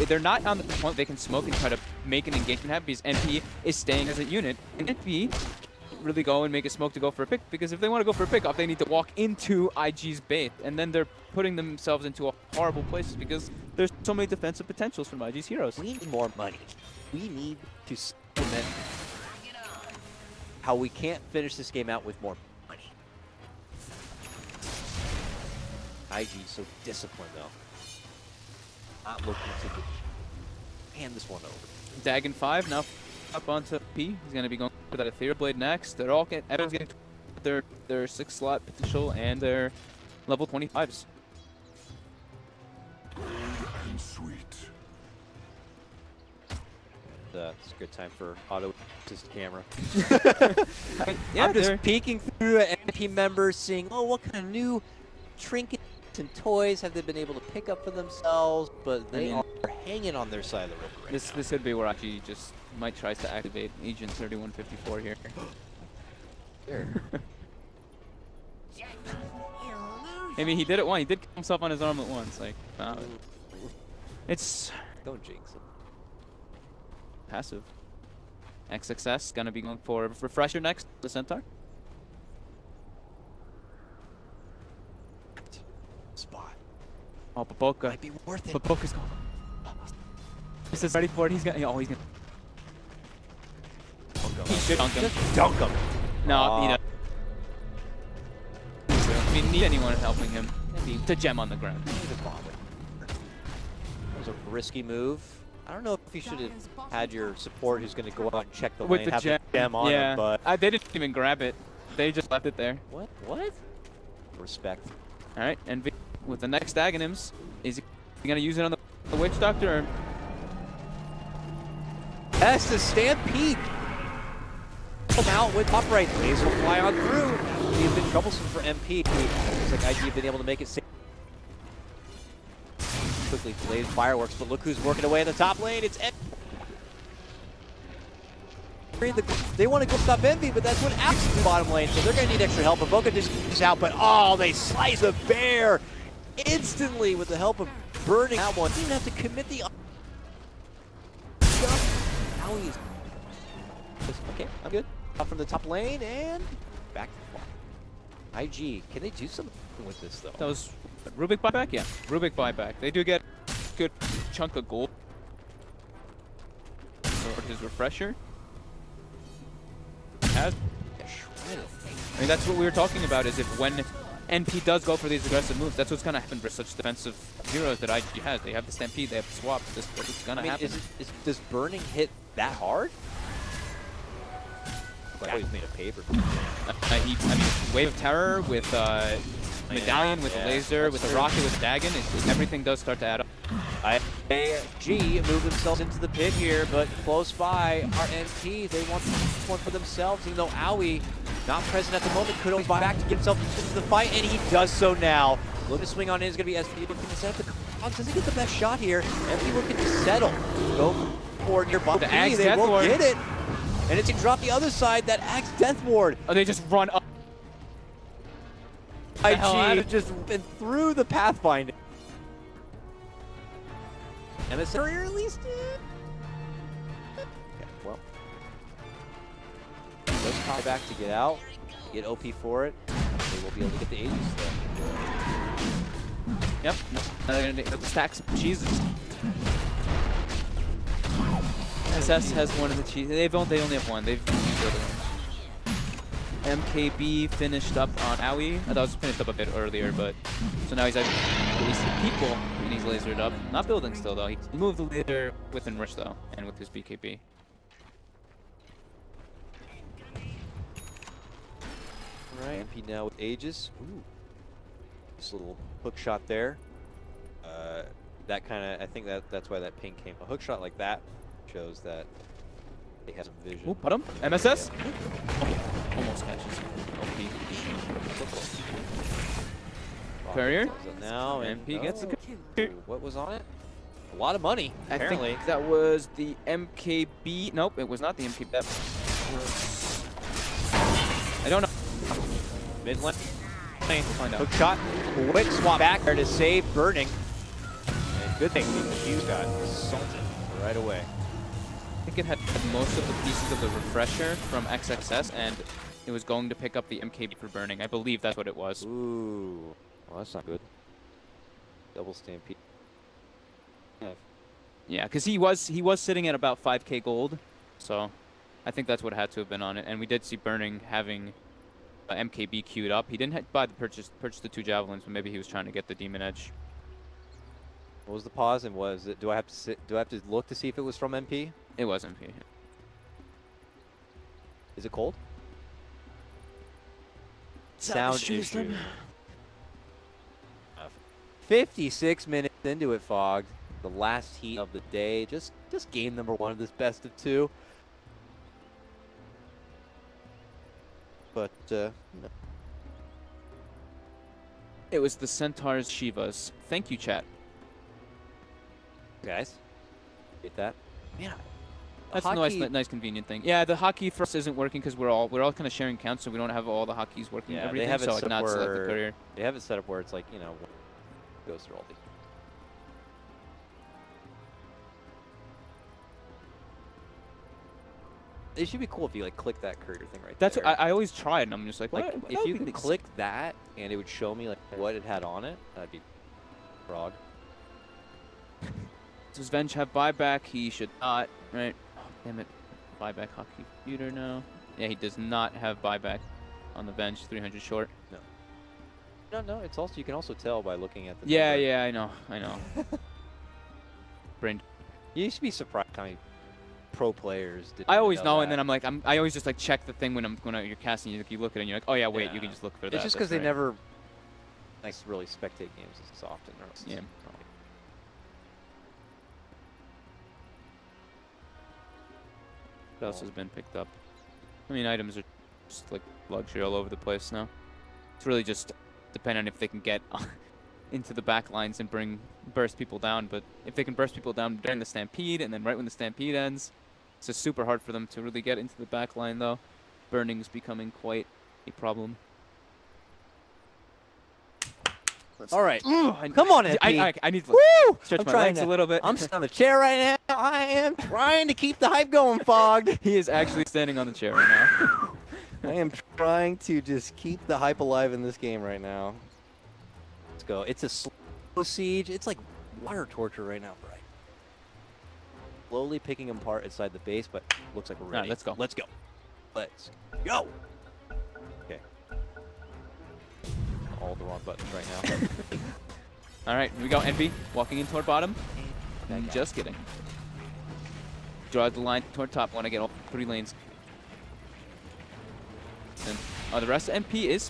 they're not on the point they can smoke and try to make an engagement happen because NP is staying as a unit. And NP really go and make a smoke to go for a pick because if they want to go for a pick-off, they need to walk into IG's base. And then they're putting themselves into a horrible place because there's so many defensive potentials from IG's heroes. We need more money. We need to supplement how we can't finish this game out with more money. IG so disciplined, though. Not looking to hand this one over. Dagon 5 now up onto P. He's going to be going for that Ethereal Blade next. They're all everyone's getting their 6-slot potential and their level 25s. And sweet. It's a good time for auto assist camera. Yeah, I'm just peeking through at MP members, seeing, oh, what kind of new trinkets and toys have they been able to pick up for themselves? But they are hanging on their side of the river right now. This could be where Aki just might try to activate Agent 3154 here. There. I mean, he did it once. He did kill himself on his armlet once. Like, it's Don't jinx it. passive. XXS gonna be going for Refresher next. The Centaur. Spot. Oh, Baboka. Might be worth it. Baboka's going. This is ready for it. He's gonna. Oh, he's gonna. He should dunk him. Just dunk him. No, he doesn't. I mean, need anyone helping him. It's a gem on the ground. He's a bomber. That was a risky move. I don't know if you should have had your support who's going to go out and check the With lane, the have gem. the gem on Yeah. him, but... They didn't even grab it. They just left it there. What? What? Respect. All right, and with the next Aghanim's, is he going to use it on the Witch Doctor? Or? That's the Stampede. Come out with upright. Blaze will fly on through. He's been troublesome for MP. Looks like IG have been able to make it safe. Quickly delayed fireworks, but look who's working away in the top lane. It's Envy. They want to go stop Envy, but that's what happens in the bottom lane, so they're going to need extra help. Evoca just is out, but oh, they slice a bear instantly with the help of burning that one. Didn't even have to commit the... Now he's... Okay, I'm good. Up from the top lane and back to the fly. IG, can they do something with this though? That was Rubik buyback? Yeah, Rubik buyback. They do get a good chunk of gold for his Refresher. I mean, that's what we were talking about, is if when NP does go for these aggressive moves, that's what's going to happen for such defensive heroes that IG has. They have the Stampede, they have the Swap. That's what's going to happen. Does burning hit that hard? Like, I always made a paper. I mean, Wave of Terror with Medallion, with the Laser, with the Rocket, with the Dagon, everything does start to add up. ENG move themselves into the pit here, but close by are NP. They want one for themselves, even though Aoi, not present at the moment, could always buy back to get himself into the fight, and he does so now. Looking to swing on in is going to be SP looking to set up the cogs. Doesn't get the best shot here. MP looking to settle. Go for nearby. The Axe They Death won't Ward. get it. And it's going to drop the other side, that Axe Death Ward. Oh, they just run up. The hell out IG just been through the Pathfinder. Emissary released it. Okay, well. Does come back to get out. Get OP for it. They will be able to get the Aegis though. Yep. They're gonna the stacks. Jesus. SS has one of the cheese. They only have one. They've used the other one. MKB finished up on Aoi. I thought it was finished up a bit earlier, but so now he's actually releasing people and he's lasered up. Not building still though. He moved the laser with Enrich though, and with his BKB. Right. MP now with Aegis. Ooh. This little hook shot there. That kind of, I think that's why that ping came. A hook shot like that shows that they have some vision. Ooh, put him. MSS. Oh, almost catches. OP. Courier. Now MP gets the Kill. What was on it? A lot of money, apparently. I think that was the MKB. Nope, it was not the MKB. That was... I don't know. Mid lane. Find out. Hook shot. Quick swap back there to save Burning. And good thing Q got salted right away. I think it had most of the pieces of the refresher from XXS, and it was going to pick up the MKB for Burning. I believe that's what it was. Ooh. Well, that's not good. Double stampede. Yeah, because he was sitting at about 5k gold, so I think that's what had to have been on it. And we did see Burning having MKB queued up. He didn't buy the purchase the 2 javelins, but maybe he was trying to get the Demon Edge. What was the pause, and was it? Do I have to look to see if it was from MP? It was MP. Is it cold? Sound Sound issue. issue. 56 minutes into it, Fogged. The last heat of the day. Just game number 1 of this best of 2. But no. It was the Centaurs Shivas. Thank you, chat. Guys, get that? Man, That's a nice convenient thing. Yeah, the hockey for us isn't working because we're all kind of sharing counts, so we don't have all the hockeys working. Yeah, everything, they have it so I set cannot select the where courier. they have it set up where it's like, you know, goes through all the. It should be cool if you like click that courier thing right That's there. what I always try it, and I'm just like, Like, what? if you could click that and it would show me like what it had on it, that'd be frog. Does Venge have buyback? He should not, right? Oh, damn it. Buyback hockey computer now. Yeah, he does not have buyback on the bench, 300 short. No, it's also, you can also tell by looking at the Yeah, number. yeah, I know. Brain. You should be surprised how many pro players did. I always know, and then I'm like, I always just like check the thing when you're casting. You look at it, and you're like, oh yeah, wait, you can just look for that. It's just because that's they right. never like really spectate games as often. Yeah. What else has been picked up? I mean, items are just like luxury all over the place now. It's really just depending on if they can get into the back lines and burst people down. But if they can burst people down during the stampede and then right when the stampede ends, it's just super hard for them to really get into the back line though. Burning's becoming quite a problem. All right, Ugh, come on, I need to Woo! stretch I'm my trying legs to- a little bit. I'm sitting on the chair right now. I am trying to keep the hype going, Fogged. He is actually standing on the chair right now. I am trying to just keep the hype alive in this game right now. Let's go. It's a slow siege. It's like water torture right now, right? Slowly picking them apart inside the base, but looks like we're ready. Alright, let's go. Let's go. Let's go. Okay. All the wrong buttons right now. All right, here we go. Envy walking in toward bottom. That guy. Just kidding. Draw the line toward top. Want to get all 3 lanes. And the rest of MP is.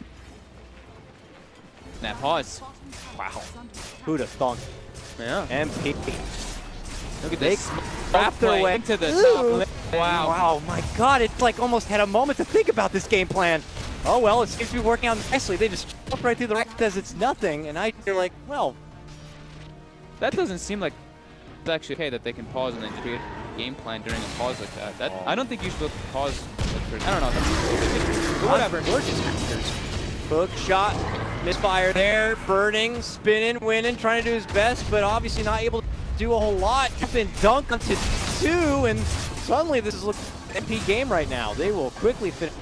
Snap pause. Bottom tower Wow. is under attack. Who'd have thunk? Yeah. MP. Look at They this. wrap their way into the Ooh. top lane. Wow. Wow, my God, it's like almost had a moment to think about this game plan. Oh well, it seems to be working out nicely. They just jump right through the rack as it's nothing, and you're like, well, That doesn't seem like it's actually okay that they can pause and then create a game plan during a pause like that. I don't think you should pause. I don't know. But whatever. We're just masters. Hook shot, misfire there, burning, spinning, winning, trying to do his best, but obviously not able to do a whole lot. Then dunk onto 2, and suddenly this is looking like an MP game right now. They will quickly finish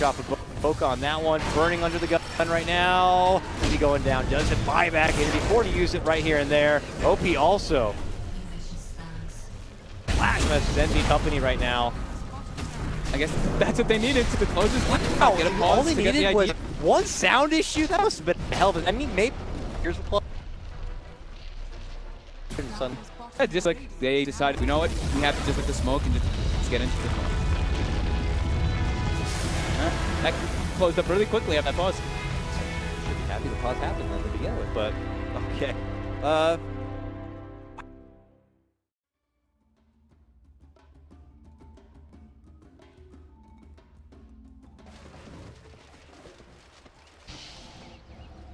off a poke on that one. Burning under the gun right now. Is he going down? Does it buy back in before to use it right here and there. OP also. Flash messes NB Company right now. I guess that's what they needed to close this one. Oh, Get a all pause they to get the needed was idea. one sound issue. That must have been a hell of a. I mean, maybe here's the play. Son. Yeah, just like they decided, you know what, we have to just let the smoke and just get into the smoke. That closed up really quickly after that pause. Should be happy the pause happened then to begin with, but okay. I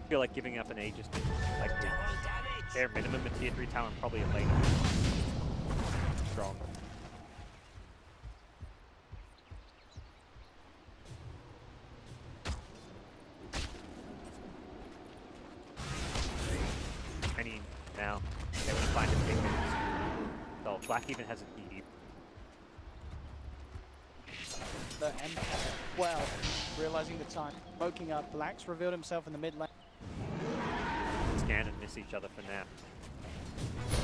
feel like giving up an A just like bare minimum a tier 3 tower and probably a lane. Strong. Any now. They want to find a big minutes. So Black even has a DD. The Empire, well, realizing the time, poking up. Black's revealed himself in the mid lane. Scan and miss each other for now.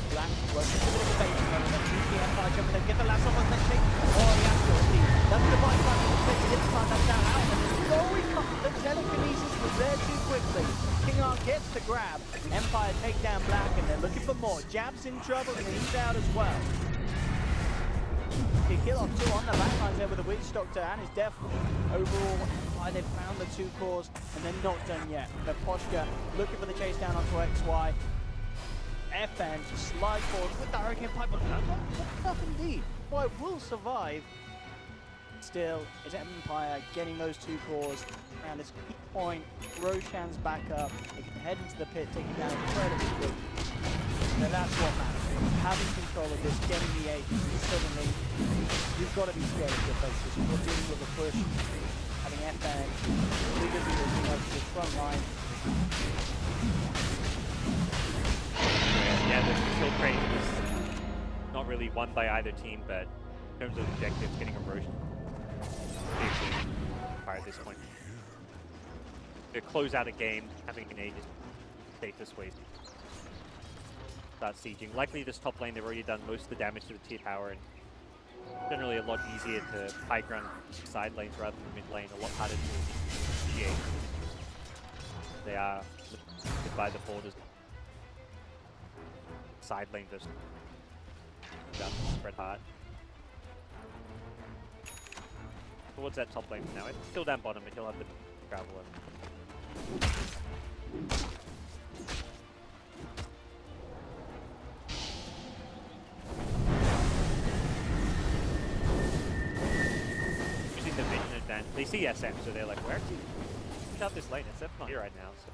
Black working a bit of a bait at the moment. The Empire jumping in, get the last one on next thing. Oh, the absolutely. That's the bind time in the split to hit the time that's out. And going up, the telekinesis was there too quickly. KingCharlie gets the grab. Empire take down Black, and they're looking for more. Jab's in trouble, and he's out as well. He kill off 2 on the backlines there with the Witch Doctor and his death. Overall, they found the 2 cores and they're not done yet. The Poshka looking for the chase down onto XY. FN to slide forward with the Hurricane Pipe. Tough indeed. Boy, will survive. Still, it's Empire getting those 2 cores. And it's key point. Roshan's back up. They can head into the pit, taking down incredibly quick. Now that's what matters. Having control of this, getting the edge, suddenly you've got to be scared of your faces. You're dealing with a push, having FN, bigger being over to the front line. Yeah, the kill crate was not really won by either team, but in terms of objectives, getting erosion at this point. To close out a game, having an A is safest way. Start sieging. Likely this top lane, they've already done most of the damage to the tier tower, and generally a lot easier to high ground side lanes rather than mid lane, a lot harder to initiate. They are limited by the borders. Side lane just down, spread hard. Towards that top lane now. It's still down bottom, but he'll have the travel over. Using the vision advantage. They see SM, so they're like, where? Push out this lane. SM's not here right now, so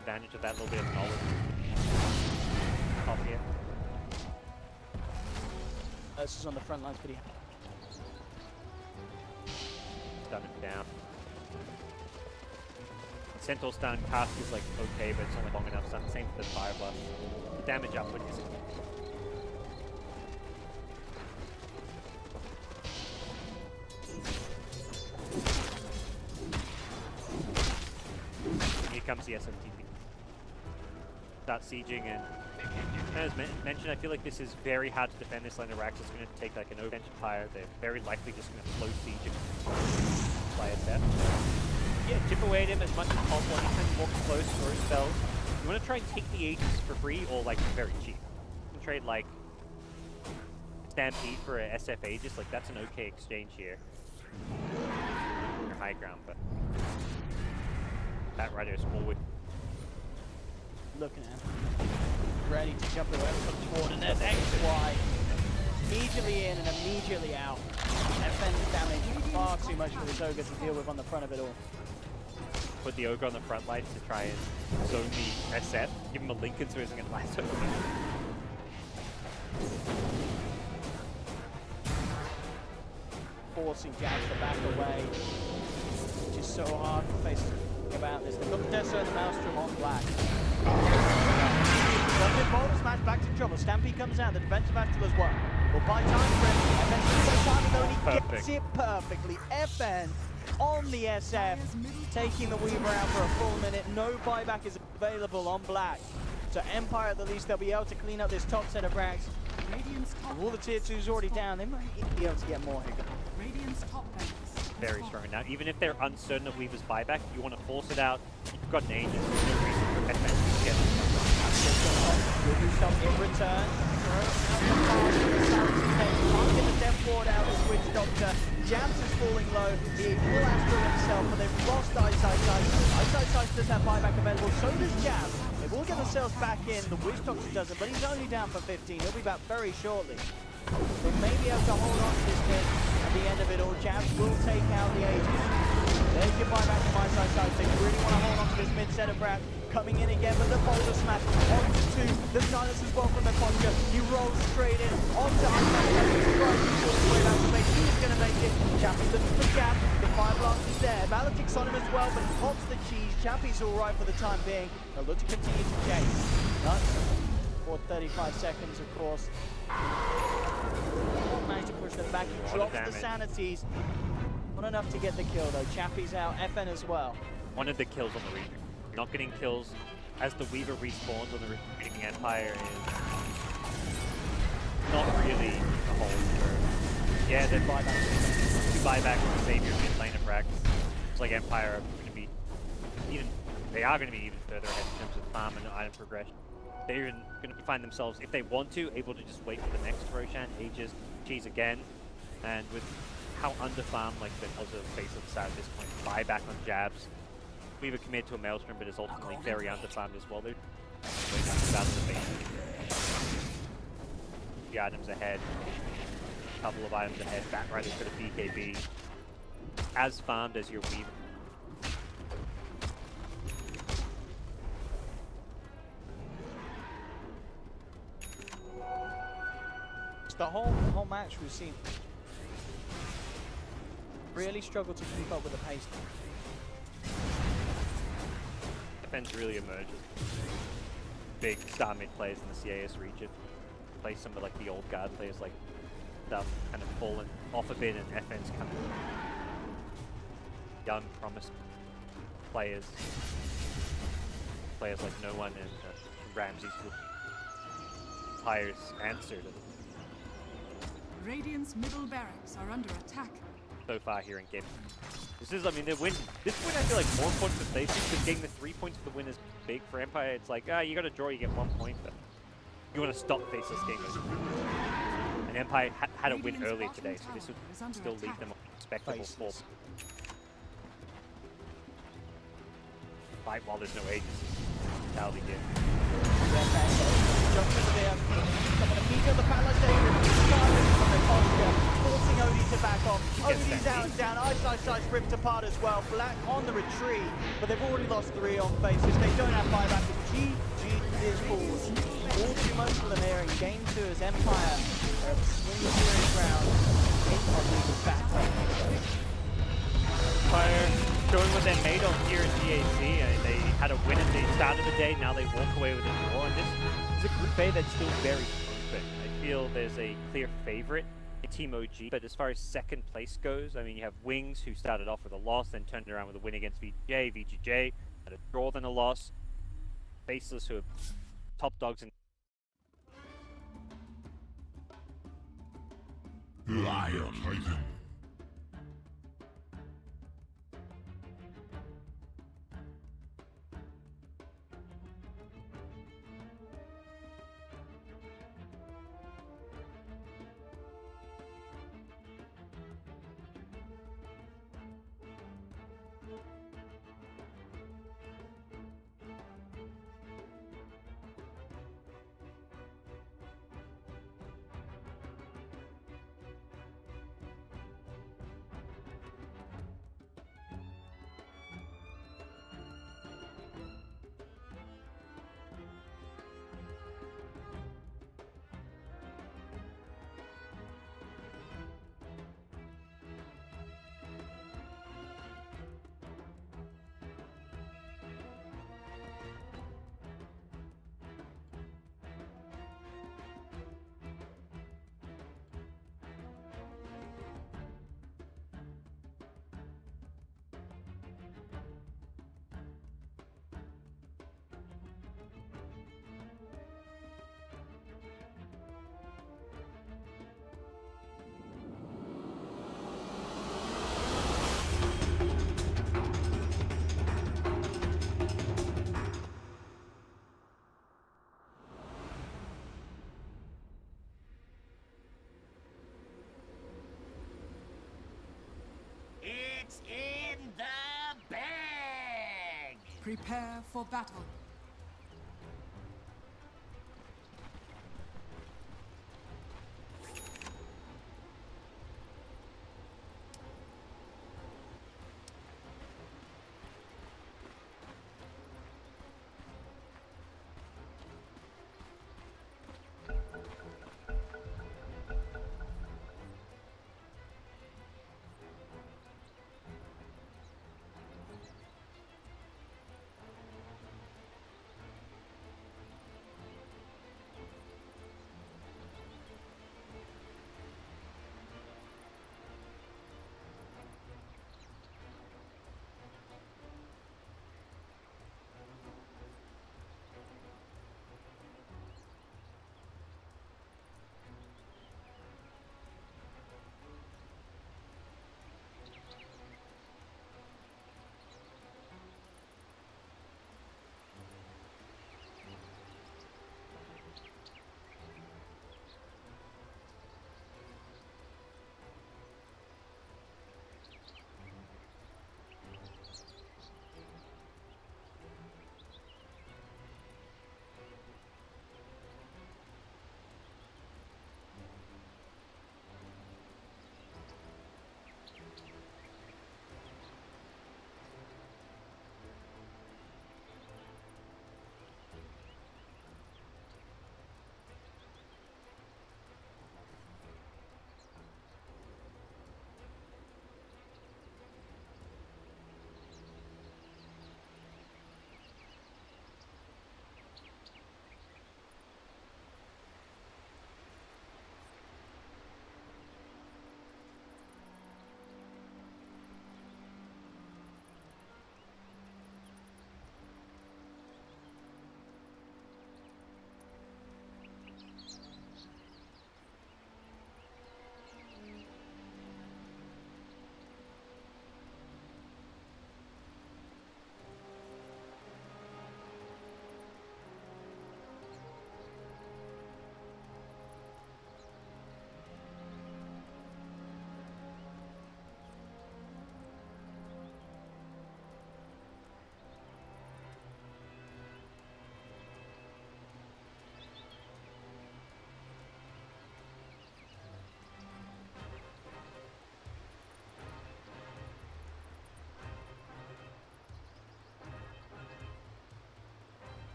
advantage of that little bit of knowledge. Top here. This is on the front lines, but he Stun it down. Centaur stun cast is like okay, but it's only long enough stun. Same for the fire blast. The damage output isn't. Here comes the SMTP. Start sieging, and as mentioned, I feel like this is very hard to defend. This lane of Rax is going to take like an overventure pyre. They're very likely just going to slow siege and play a death. Yeah, chip away at him as much as possible. Anytime you walk close throw spells, you want to try and take the Aegis for free or like very cheap. You can trade like Stampede for a SF Aegis, like that's an okay exchange here. Your high ground, but that rider is forward. looking at. ready to jump away from the board, and there's XY immediately in and immediately out. Defense damage far too much for this Ogre to deal with on the front of it all. Put the Ogre on the front line to try and zone the SF. Give him a Lincoln so he doesn't get lasso. Forcing Jabs to back away, which is so hard to face about this. They've got the Deso and the Maelstrom on Black. Double boulder smash back to trouble. Stampede comes out, the defensive Astral as well. Will buy time for him. FN so timing though, and he gets it perfectly. FN on the SF, taking the Weaver out for a full minute. No buyback is available on Black. So Empire at the least, they'll be able to clean up this top set of racks. All the tier 2's already down, they might be able to get more here. Radiant's top base. Very strong. Now, even if they're uncertain of Weaver's buyback, you want to force it out. You've got an Aegis. There's no reason for FN to get it. Will do some in return. Can't get the death ward out as Witch Doctor. Jams is falling low. He will Astral himself, but they've lost Ice does have buyback available, so does Jam. They will get themselves back in. The Witch Doctor doesn't, but he's only down for 15. He'll be back very shortly. They may be able to hold on to this bit at the end of it all. Jams will take out the Aegis. There's your buyback from Ice. They really want to hold on to this mid set of Brad. Coming in again, but the boulder smash onto 2. The silence as well from Eponja. He rolls straight in onto Ice. He's going to make it. Chappie's looking for Jam. The fire blast is there. Maledict's on him as well, but he pops the cheese. Chappie's all right for the time being. They'll look to continue to chase. Nuts for 35 seconds, of course. Managed to push them back. He drops the sanities. Not enough to get the kill though. Chappie's out. FN as well. One of the kills on the Reaper. Not getting kills as the Weaver respawns on the retreating Empire is not really a whole for. Yeah, they're buyback with the Savior mid lane of Rax. It's like Empire are going to be even. They are going to be even further ahead in terms of farm and item progression. They're even going to find themselves, if they want to, able to just wait for the next Roshan, Aegis, cheese again, and with how underfarmed like the other face of the side at this point, buyback on Jabs. Weaver committed to a Maelstrom, but is ultimately very underfarmed as well. They're about the base. The items ahead, a couple of items ahead. Batrider's got a BKB. As farmed as your Weaver. The whole match we've seen really struggle to keep up with the pace. Defense really emerges. Big star mid players in the CAS region. Play some of like the old guard players like stuff kind of fallen off a bit, and FN's coming. Young, promised players. Players like No One and Ramsey's Empire's answer to Radiant's middle barracks are under attack. so far here in game. This is, I mean, the win. This win I feel like more important for Stacey because getting the 3 points for the win is big for Empire. It's like, you got to draw, you get 1 point, but you want to stop Faceless game. And Empire had a win earlier today, so this would still leave them a respectable 4. Fight while there's no Aegis. That'll be good. Jump into there. He's on the paralyzed forcing Odie to back off. Odie's out and down. Ice ripped apart as well. Black on the retreat, but they've already lost 3 on Faces. They don't have buyback. GG is forward. All too much for them here in game 2 as Empire are in the series round. It's back. Empire showing what they made on here in GAC. They had a win at the start of the day, now they walk away with a draw. And this is a Group A that's still very open. I feel there's a clear favorite in Team OG, but as far as second place goes, I mean, you have Wings, who started off with a loss, then turned around with a win against VGJ, had a draw, then a loss. Faceless, who are top dogs in Lion Titan. Prepare for battle.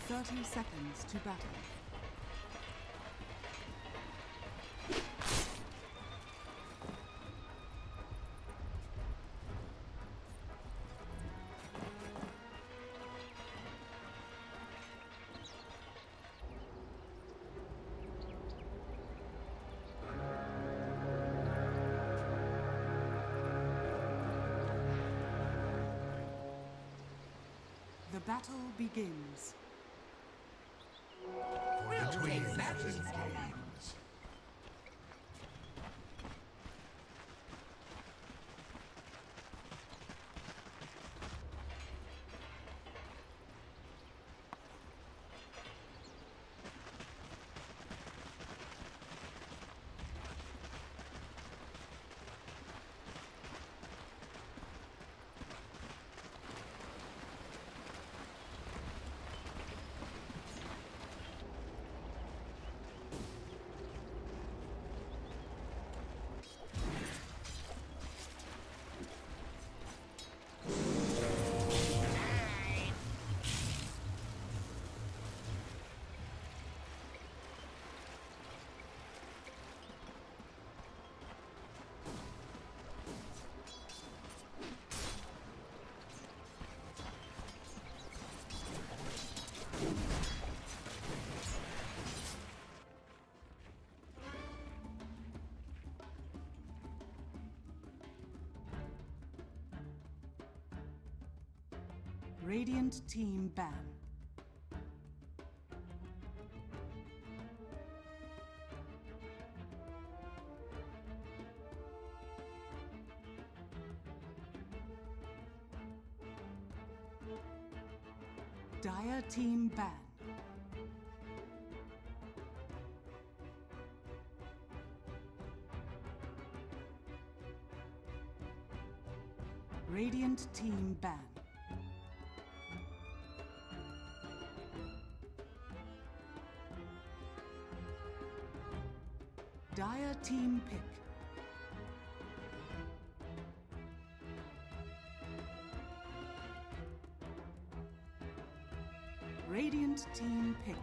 "30 seconds to battle." The battle begins. Between Latin games. Radiant team ban. Dire team ban. Radiant team ban. Dire team pick. Radiant team pick.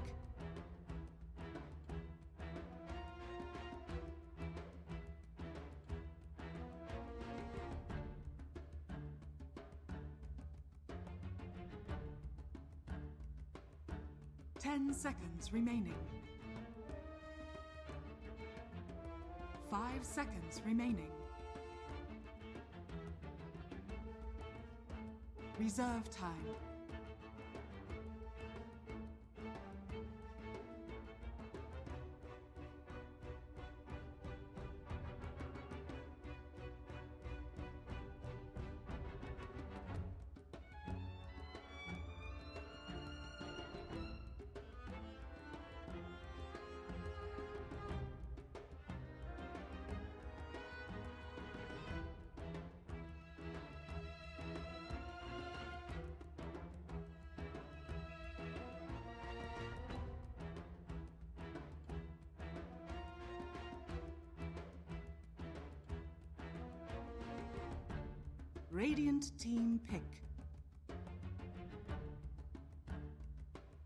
Ten seconds remaining. 5 seconds remaining. Reserve time. Radiant team pick.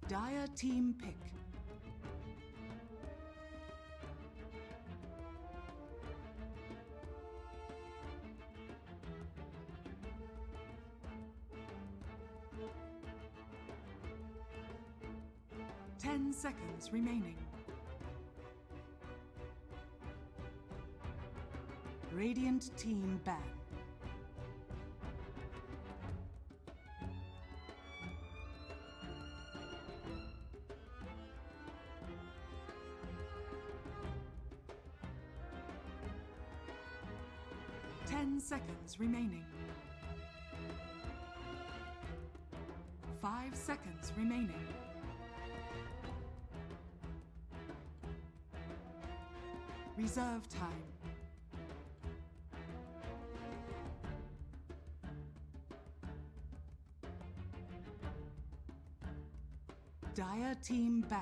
Dire team pick. Ten seconds remaining. Radiant team ban. Ten seconds remaining. 5 seconds remaining. Reserve time. Dire team ban.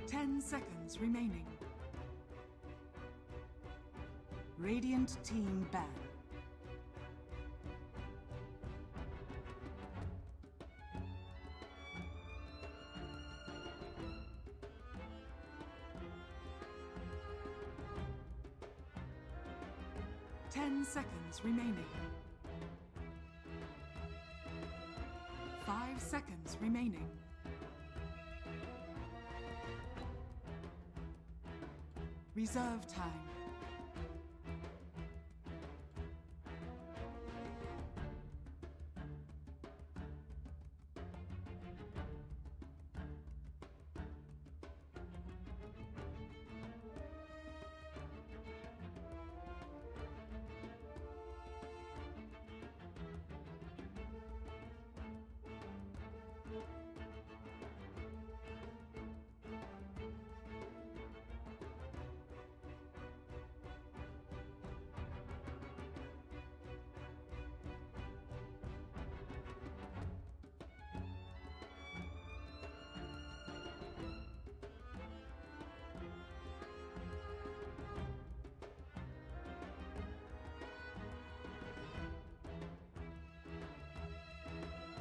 Ten seconds remaining. Radiant team ban. Ten seconds remaining. 5 seconds remaining. Reserve time.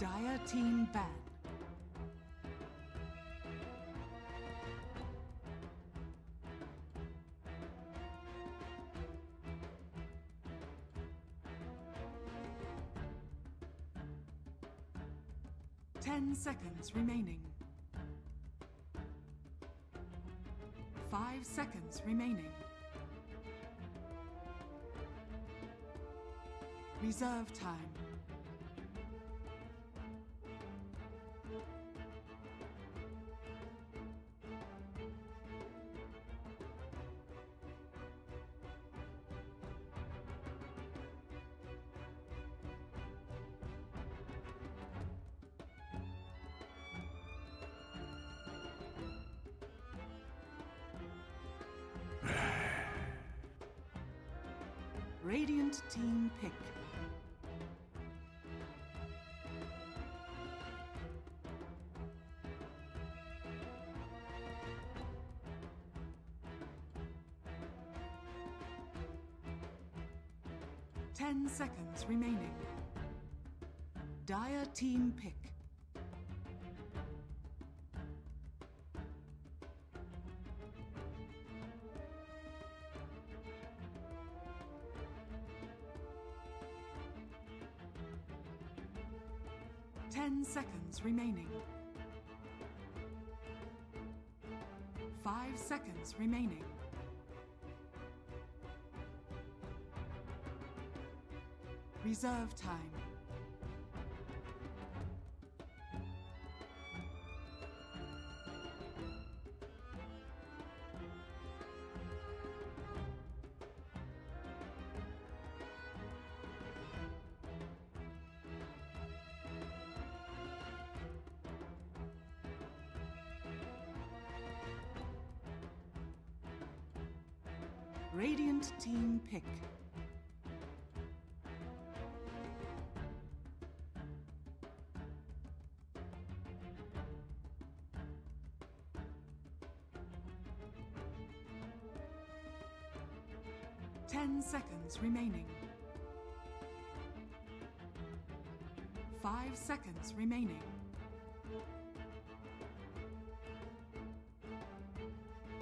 Dire team ban. 10 seconds remaining. 5 seconds remaining. Reserve time. Radiant team pick. Ten seconds remaining. Dire team pick. Ten seconds remaining. 5 seconds remaining. Reserve time. Radiant team pick. Ten seconds remaining. 5 seconds remaining.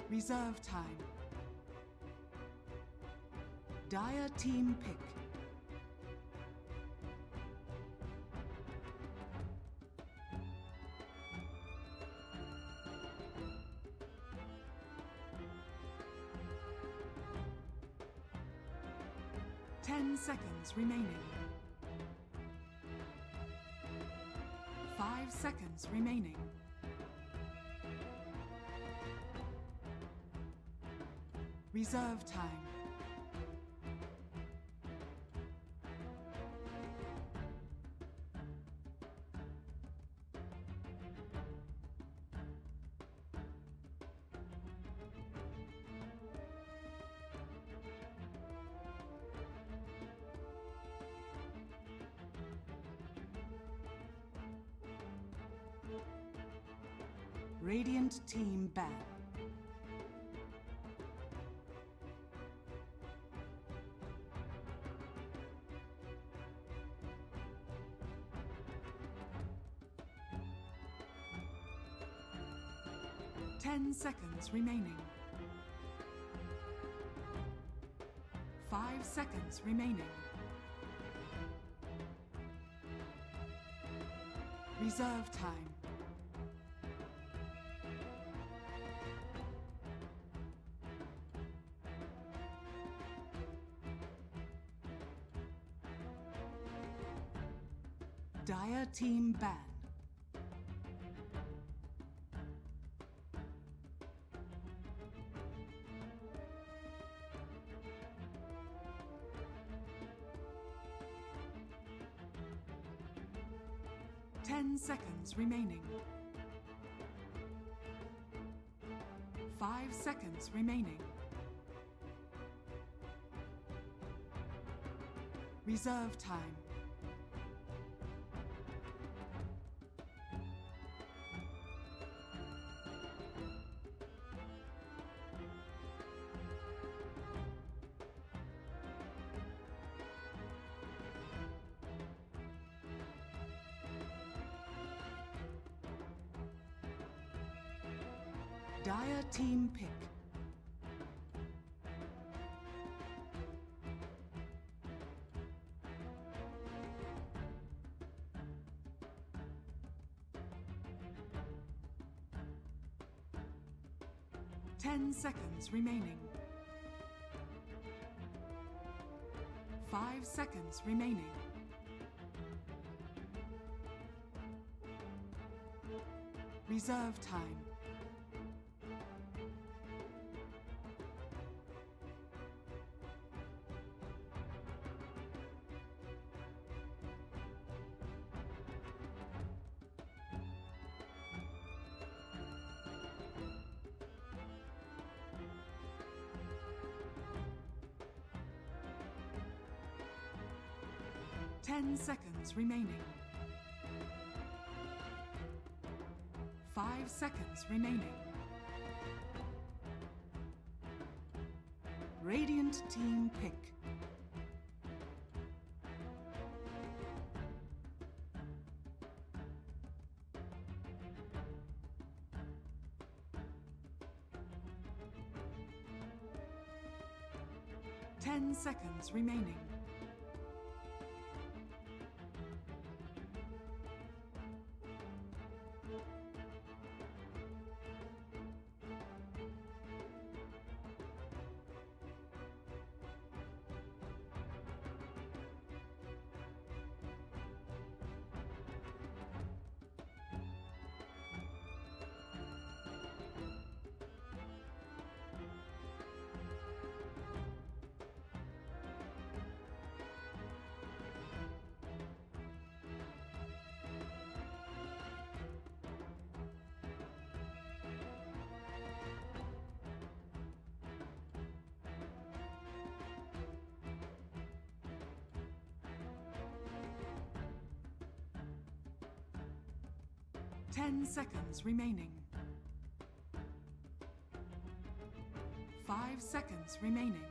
Reserve time. Dire team pick. Ten seconds remaining. 5 seconds remaining. Reserve time. Radiant team ban. Ten seconds remaining. 5 seconds remaining. Reserve time. Dire team ban. Ten seconds remaining. 5 seconds remaining. Reserve time. Dire team pick. 10 seconds remaining. 5 seconds remaining. Reserve time. Ten seconds remaining. 5 seconds remaining. Radiant team pick. Ten seconds remaining. Ten seconds remaining. 5 seconds remaining.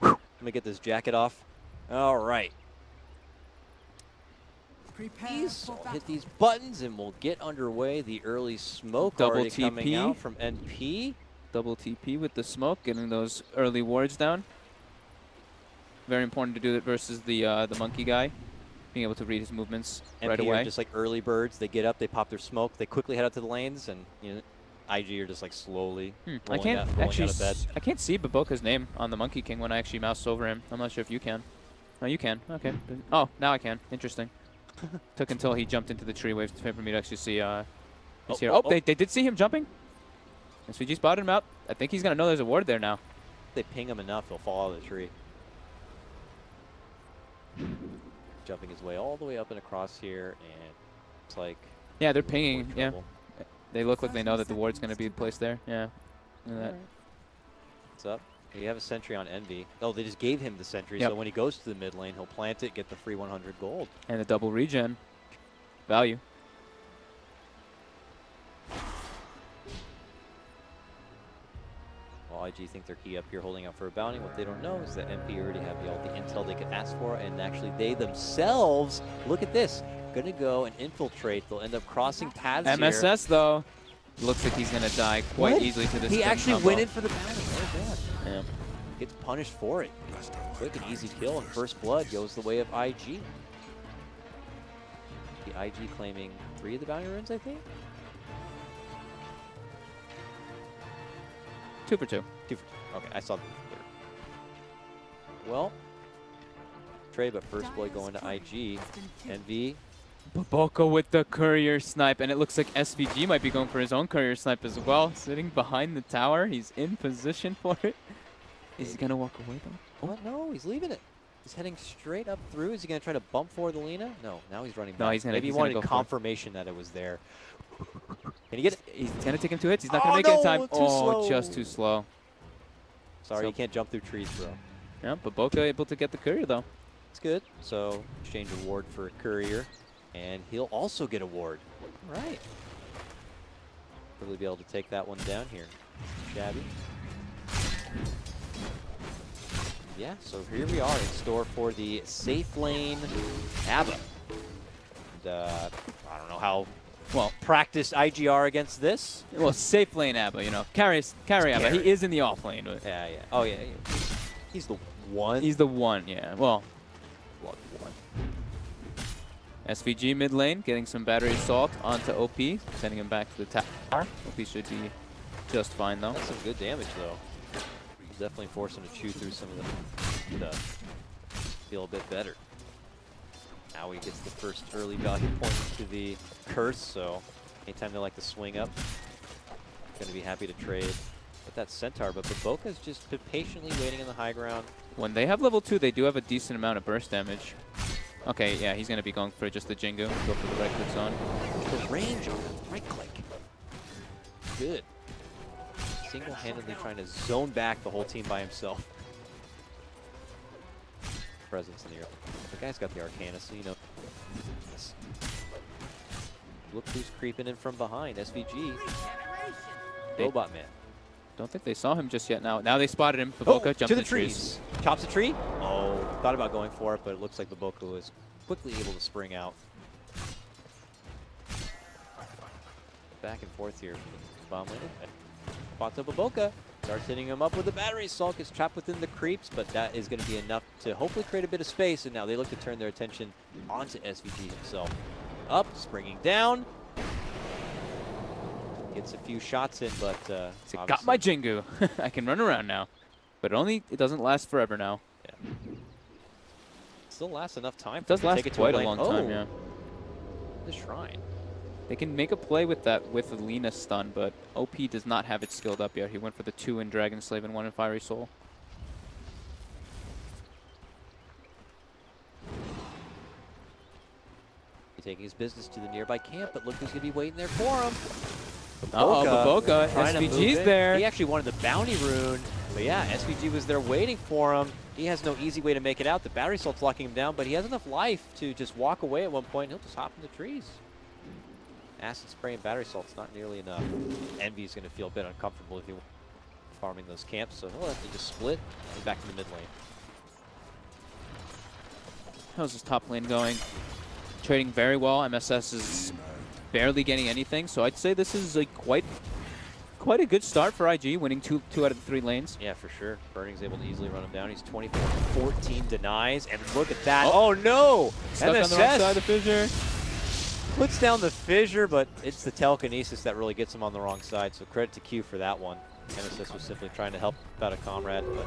Let me get this jacket off. All right. Prepare These, for I'll battle. hit these buttons and we'll get underway. The early smoke Double already coming TP. out from NP. Double TP with the smoke, getting those early wards down. Very important to do that versus the monkey guy. Being able to read his movements right NP away. are just like early birds. They get up, they pop their smoke, they quickly head out to the lanes, and you know, IG are just like slowly I rolling can't out actually. of bed. I can't see Baboka's name on the Monkey King when I actually mouse over him. I'm not sure if you can. Oh, you can. Okay. Oh, now I can. Interesting. Took until he jumped into the tree wave for me to actually see. He's here. Oh, they did see him jumping. SVG spotted him out. I think he's gonna know there's a ward there now. If they ping him enough, he'll fall out of the tree. Jumping his way all the way up and across here, and it's like Yeah, they're we're in pinging. Yeah, trouble. they look like they know that the ward's gonna be placed there. Yeah. Look at that. What's up? You have a sentry on Envy. Oh, they just gave him the sentry, Yep. so when he goes to the mid lane, he'll plant it, get the free 100 gold. And the double regen value. Well, IG think they're key up here holding out for a bounty. What they don't know is that MP already have all the intel they could ask for, and actually they themselves, look at this, gonna go and infiltrate. They'll end up crossing paths here. MSS though, looks like he's gonna die quite What? easily to this. He gun actually combo. went in for the bounty. Oh, bad. Yeah. Gets punished for it. Quick and easy kill, and first blood goes the way of IG. The IG claiming 3 of the bounty runes, I think? 2 for 2. 2 for 2. Okay, I saw the third. Well, Trey, but first blood going to IG. NV. Baboka with the courier snipe, and it looks like SVG might be going for his own courier snipe as well. Sitting behind the tower, he's in position for it. Is he gonna walk away though? What? No, he's leaving it. He's heading straight up through. Is he going to try to bump forward the Lina? No, now he's running back. No, he's gonna. Maybe he's he wanted gonna go confirmation that it was there. Can he get it? He's gonna take him 2 hits. He's not Oh, gonna make it in no, time. too Oh, slow. just too slow. Sorry, So- you can't jump through trees, bro. Yeah, but Boca able to get the courier though. It's good. So exchange a ward for a courier, and he'll also get a ward. All right. Probably be able to take that one down here. Shabby. Yeah, so here we are in store for the safe lane ABBA. And I don't know how well practiced IGR against this. Well, safe lane ABBA, you know, carry ABBA. Carry. He is in the off lane. But Yeah, yeah. Oh, yeah. He's the one. he's the one, yeah. Well, one. SVG mid lane getting some battery assault onto OP, sending him back to the tower. OP should be just fine though. That's some good damage, though. Definitely force him to chew through some of the stuff. Feel a bit better. Now he gets the first early value point to the curse, so anytime they like to swing up, going to be happy to trade with that Centaur. But Boca's just been patiently waiting in the high ground. When they have level 2, they do have a decent amount of burst damage. Okay, yeah, he's gonna be going for just the Jingu. Go for the right click zone. The range on the right click. Good. Single-handedly trying to zone back the whole team by himself. Presence in the air. The guy's got the Arcana, so you know. Yes. Look who's creeping in from behind. SVG. Robot Man. Don't think they saw him just yet. Now they spotted him. Baboka jumped to the trees. Chops a tree. Oh, thought about going for it, but it looks like Baboka was quickly able to spring out. Back and forth here. Bomb lane. Spots up Baboka. Starts hitting him up with the battery assault. Gets trapped within the creeps, but that is going to be enough to hopefully create a bit of space. And now they look to turn their attention onto SVG himself. Up, springing down. Gets a few shots in, but So got my Jingu. I can run around now. But it doesn't last forever now. yeah. Still lasts enough time. It does for him to last take it to quite a lane. long time, yeah. The shrine. They can make a play with that with the Lina stun, but OP does not have it skilled up yet. He went for the 2 in Dragon Slave and 1 in Fiery Soul. He's taking his business to the nearby camp, but look who's going to be waiting there for him. Uh-oh, Baboka. trying to move SVG's in. there. He actually wanted the bounty rune, but yeah, SVG was there waiting for him. He has no easy way to make it out. The battery assault's locking him down, but he has enough life to just walk away at one point. He'll just hop in the trees. Acid spray and battery salt's not nearly enough. Envy's going to feel a bit uncomfortable if he farming those camps, so he'll have to just split and back to the mid lane. How's his top lane going? Trading very well. MSS is barely getting anything, so I'd say this is quite a good start for IG, winning two out of the 3 lanes. Yeah, for sure. Burning's able to easily run him down. He's 24-14 denies, and look at that. Oh, no! Stuck on the wrong side of the fissure. Puts down the fissure, but it's the telekinesis that really gets him on the wrong side, so credit to Q for that one. MSS was simply trying to help out a comrade, but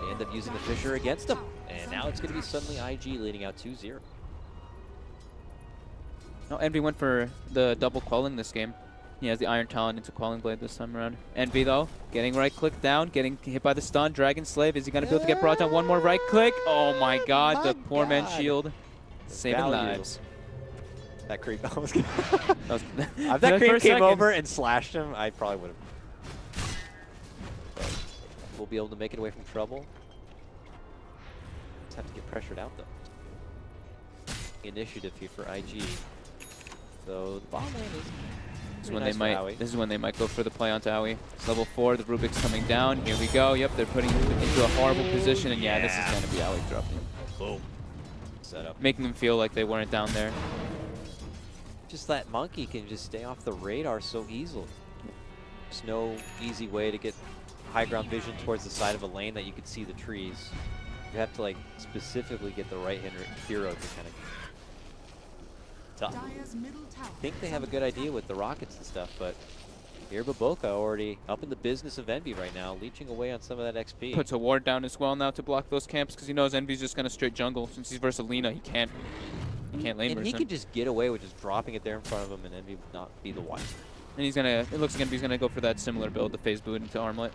they end up using the fissure against him. And now it's going to be suddenly IG leading out 2-0. No, Envy went for the double quelling this game. He has the Iron Talon into Quelling Blade this time around. Envy, though, getting right click down, getting hit by the stun. Dragon Slave, is he going to be able to get brought down? One more right click. Oh my god, the poor man's shield. Saving lives. That creep. If That that creep came over and slashed him, I probably would have. But we'll be able to make it away from trouble. Just have to get pressured out, though. Initiative here for IG. So the bottom lane is. This is when they might go for the play onto Owie. It's level 4, the Rubik's coming down. Here we go. Yep, they're putting him into a horrible position, and yeah, this is going to be Owie dropping. Boom. Setup. Making them feel like they weren't down there. Just that monkey can just stay off the radar so easily. There's no easy way to get high ground vision towards the side of a lane that you can see the trees. You have to specifically get the right hero to kind of tough. Dire's middle tower I think they have a good idea with the rockets and stuff, but here Baboka already up in the business of Envy right now, leeching away on some of that XP. Puts a ward down as well now to block those camps because he knows Envy's just going to straight jungle. Since he's versus Lina, he can't lane and versus he him. could just get away with just dropping it there in front of him, and Envy would not be the wiser. And he's gonna. It looks like Envy's gonna go for that similar build, the phase boot into Armlet.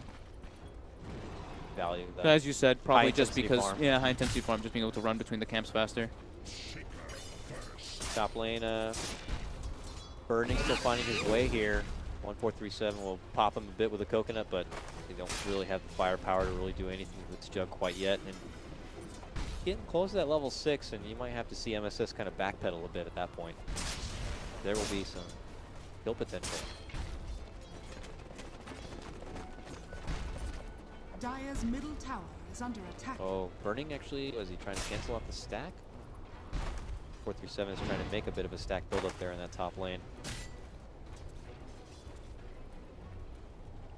value. But as you said, probably just high-intensity because, farm. yeah, high-intensity farm, just being able to run between the camps faster. Top lane, Burning still finding his way here. 1437 will pop him a bit with a coconut, but they don't really have the firepower to really do anything with this jug quite yet. And getting close to that level 6, and you might have to see MSS kind of backpedal a bit at that point. There will be some kill potential. Dire's middle tower is under attack. Oh, Burning actually, was he trying to cancel out the stack? 437 is trying to make a bit of a stack build up there in that top lane.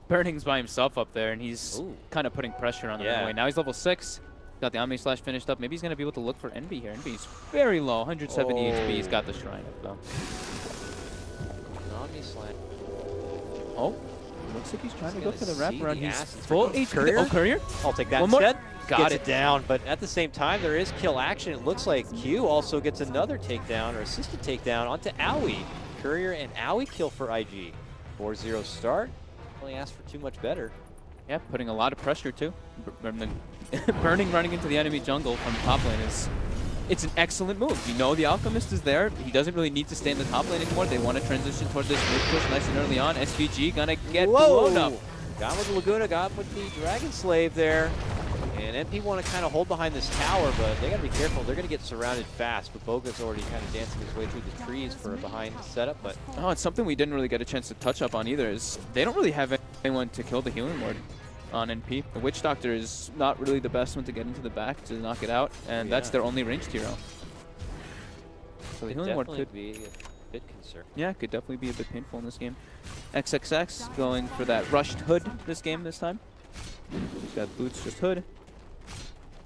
Burning's by himself up there, and he's Ooh. kind of putting pressure on the Yeah. runway. Now he's level 6. Got the Omni Slash finished up. Maybe he's going to be able to look for Envy here. Envy's very low, 170 HP. He's got the Shrine up, though. Omni Slash. Oh, looks like he's trying to go gonna for the see wraparound. the He's assets. full Oh, HP. Courier? Oh, Courier? I'll take that One more. instead. Got Gets it. it down, but at the same time, there is kill action. It looks like Q also gets another takedown or assisted takedown onto Owie. Courier and Owie kill for IG. 4-0 start. Only asked for too much better. Yeah, putting a lot of pressure, too. Burning running into the enemy jungle from the top lane is... It's an excellent move. You know the Alchemist is there. He doesn't really need to stay in the top lane anymore. They want to transition toward this mid push nice and early on. SVG gonna get blown up. Got with the Laguna, got with the Dragon Slave there. And MP want to kind of hold behind this tower, but they got to be careful. They're going to get surrounded fast. But Boga's already kind of dancing his way through the trees for a behind setup. But Oh, it's something we didn't really get a chance to touch up on either. Is they don't really have anyone to kill the Healing Ward on NP. The Witch Doctor is not really the best one to get into the back to knock it out, and that's their only ranged hero. So the Healing Ward could be a bit concerned. Yeah, could definitely be a bit painful in this game. XXX going for that rushed Hood this time. He's got boots, just Hood.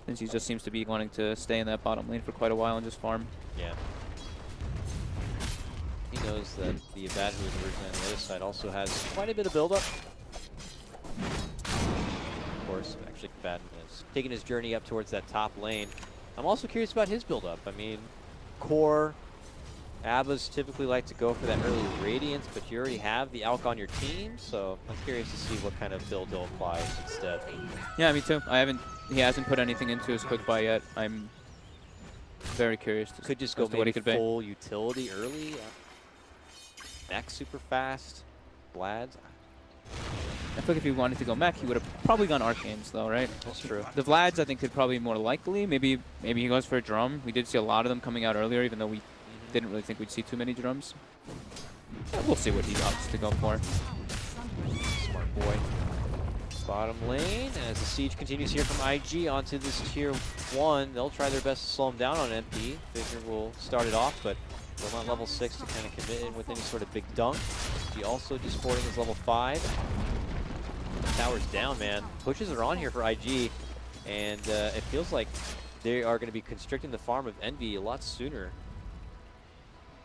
Since he just seems to be wanting to stay in that bottom lane for quite a while and just farm. Yeah. He knows that the Abad, who is originally on the other side, also has quite a bit of build-up. Of course, actually, Abad is taking his journey up towards that top lane. I'm also curious about his build-up. I mean, core, Abbas typically like to go for that early Radiance, but you already have the Alk on your team, so I'm curious to see what kind of build he'll apply instead. Yeah, me too. He hasn't put anything into his quick buy yet. I'm very curious to Could just as go to what he maybe could be. full utility early. Mech super fast. Vlad's. I feel like if he wanted to go mech, he would have probably gone Arcanes though, right? That's true. The Vlads, I think, could probably be more likely. Maybe he goes for a drum. We did see a lot of them coming out earlier, even though we didn't really think we'd see too many drums. Yeah, we'll see what he opts to go for. Smart boy. Bottom lane, as the siege continues here from IG onto this tier 1. They'll try their best to slow him down on MP. Figure will start it off, but still not level 6 to kind of commit in with any sort of big dunk. He also just sporting his level 5. Tower's down, man. Pushes are on here for IG, and it feels like they are going to be constricting the farm of Envy a lot sooner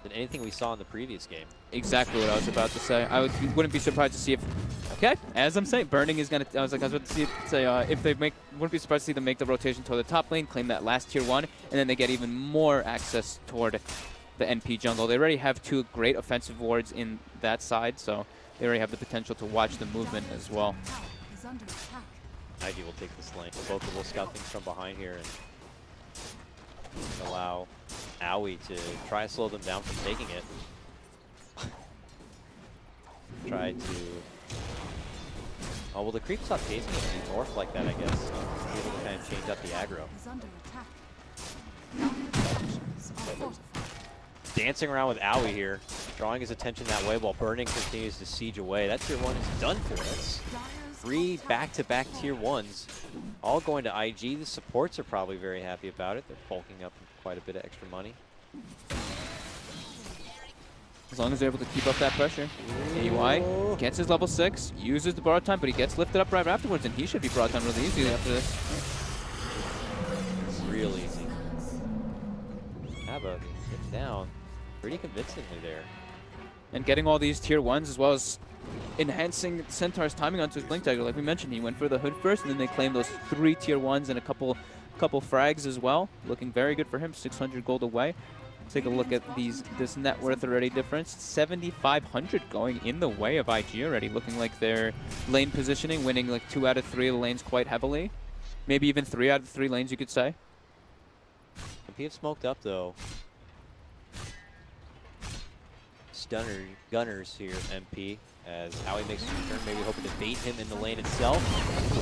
than anything we saw in the previous game. Exactly what I was about to say. Wouldn't be surprised to see if... Okay, as I'm saying, Burning is going to... I was about to say if they make... Wouldn't be surprised to see them make the rotation toward the top lane, claim that last tier 1, and then they get even more access toward the NP jungle. They already have 2 great offensive wards in that side, so they already have the potential to watch the movement as well. IG will take this lane. Both will scout things from behind here and allow Owie to try and slow them down from taking it. Try to... Oh, well, the creep stop chasing it in north like that, I guess. Be able to kind of change up the aggro. Dancing around with Owie here, drawing his attention that way while Burning continues to siege away. That tier 1 is done for. That's 3 back-to-back tier 1s, all going to IG. The supports are probably very happy about it. They're bulking up quite a bit of extra money. As long as they're able to keep up that pressure. AY gets his level 6, uses the borrowed time, but he gets lifted up right afterwards, and he should be brought down really easily after this. Real easy. Abba getting down pretty convincingly there. And getting all these tier 1s as well as enhancing Centaur's timing onto his Blink Dagger. Like we mentioned, he went for the Hood first, and then they claimed those 3 tier 1s and a couple frags as well. Looking very good for him, 600 gold away. Take a look at this net worth already difference. 7,500 going in the way of IG already. Looking like their lane positioning, winning like 2 out of 3 of the lanes quite heavily. Maybe even 3 out of 3 lanes, you could say. MP have smoked up though. Gunners here, MP. As Howie makes a turn, maybe hoping to bait him in the lane itself.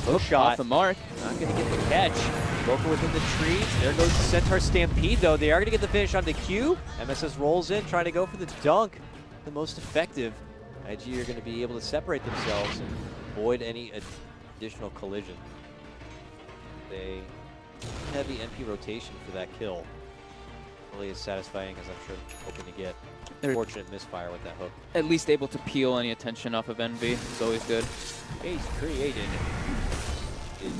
Hook shot. Off the mark. Not going to get the catch. Boca within the trees. There goes the Centaur Stampede, though. They are going to get the finish on the Q. MSS rolls in, trying to go for the dunk. The most effective. IG are going to be able to separate themselves and avoid any additional collision. They heavy MP rotation for that kill. Really as satisfying as I'm sure hoping to get. Fortunate misfire with that hook. At least able to peel any attention off of Envy. It's always good. Space created is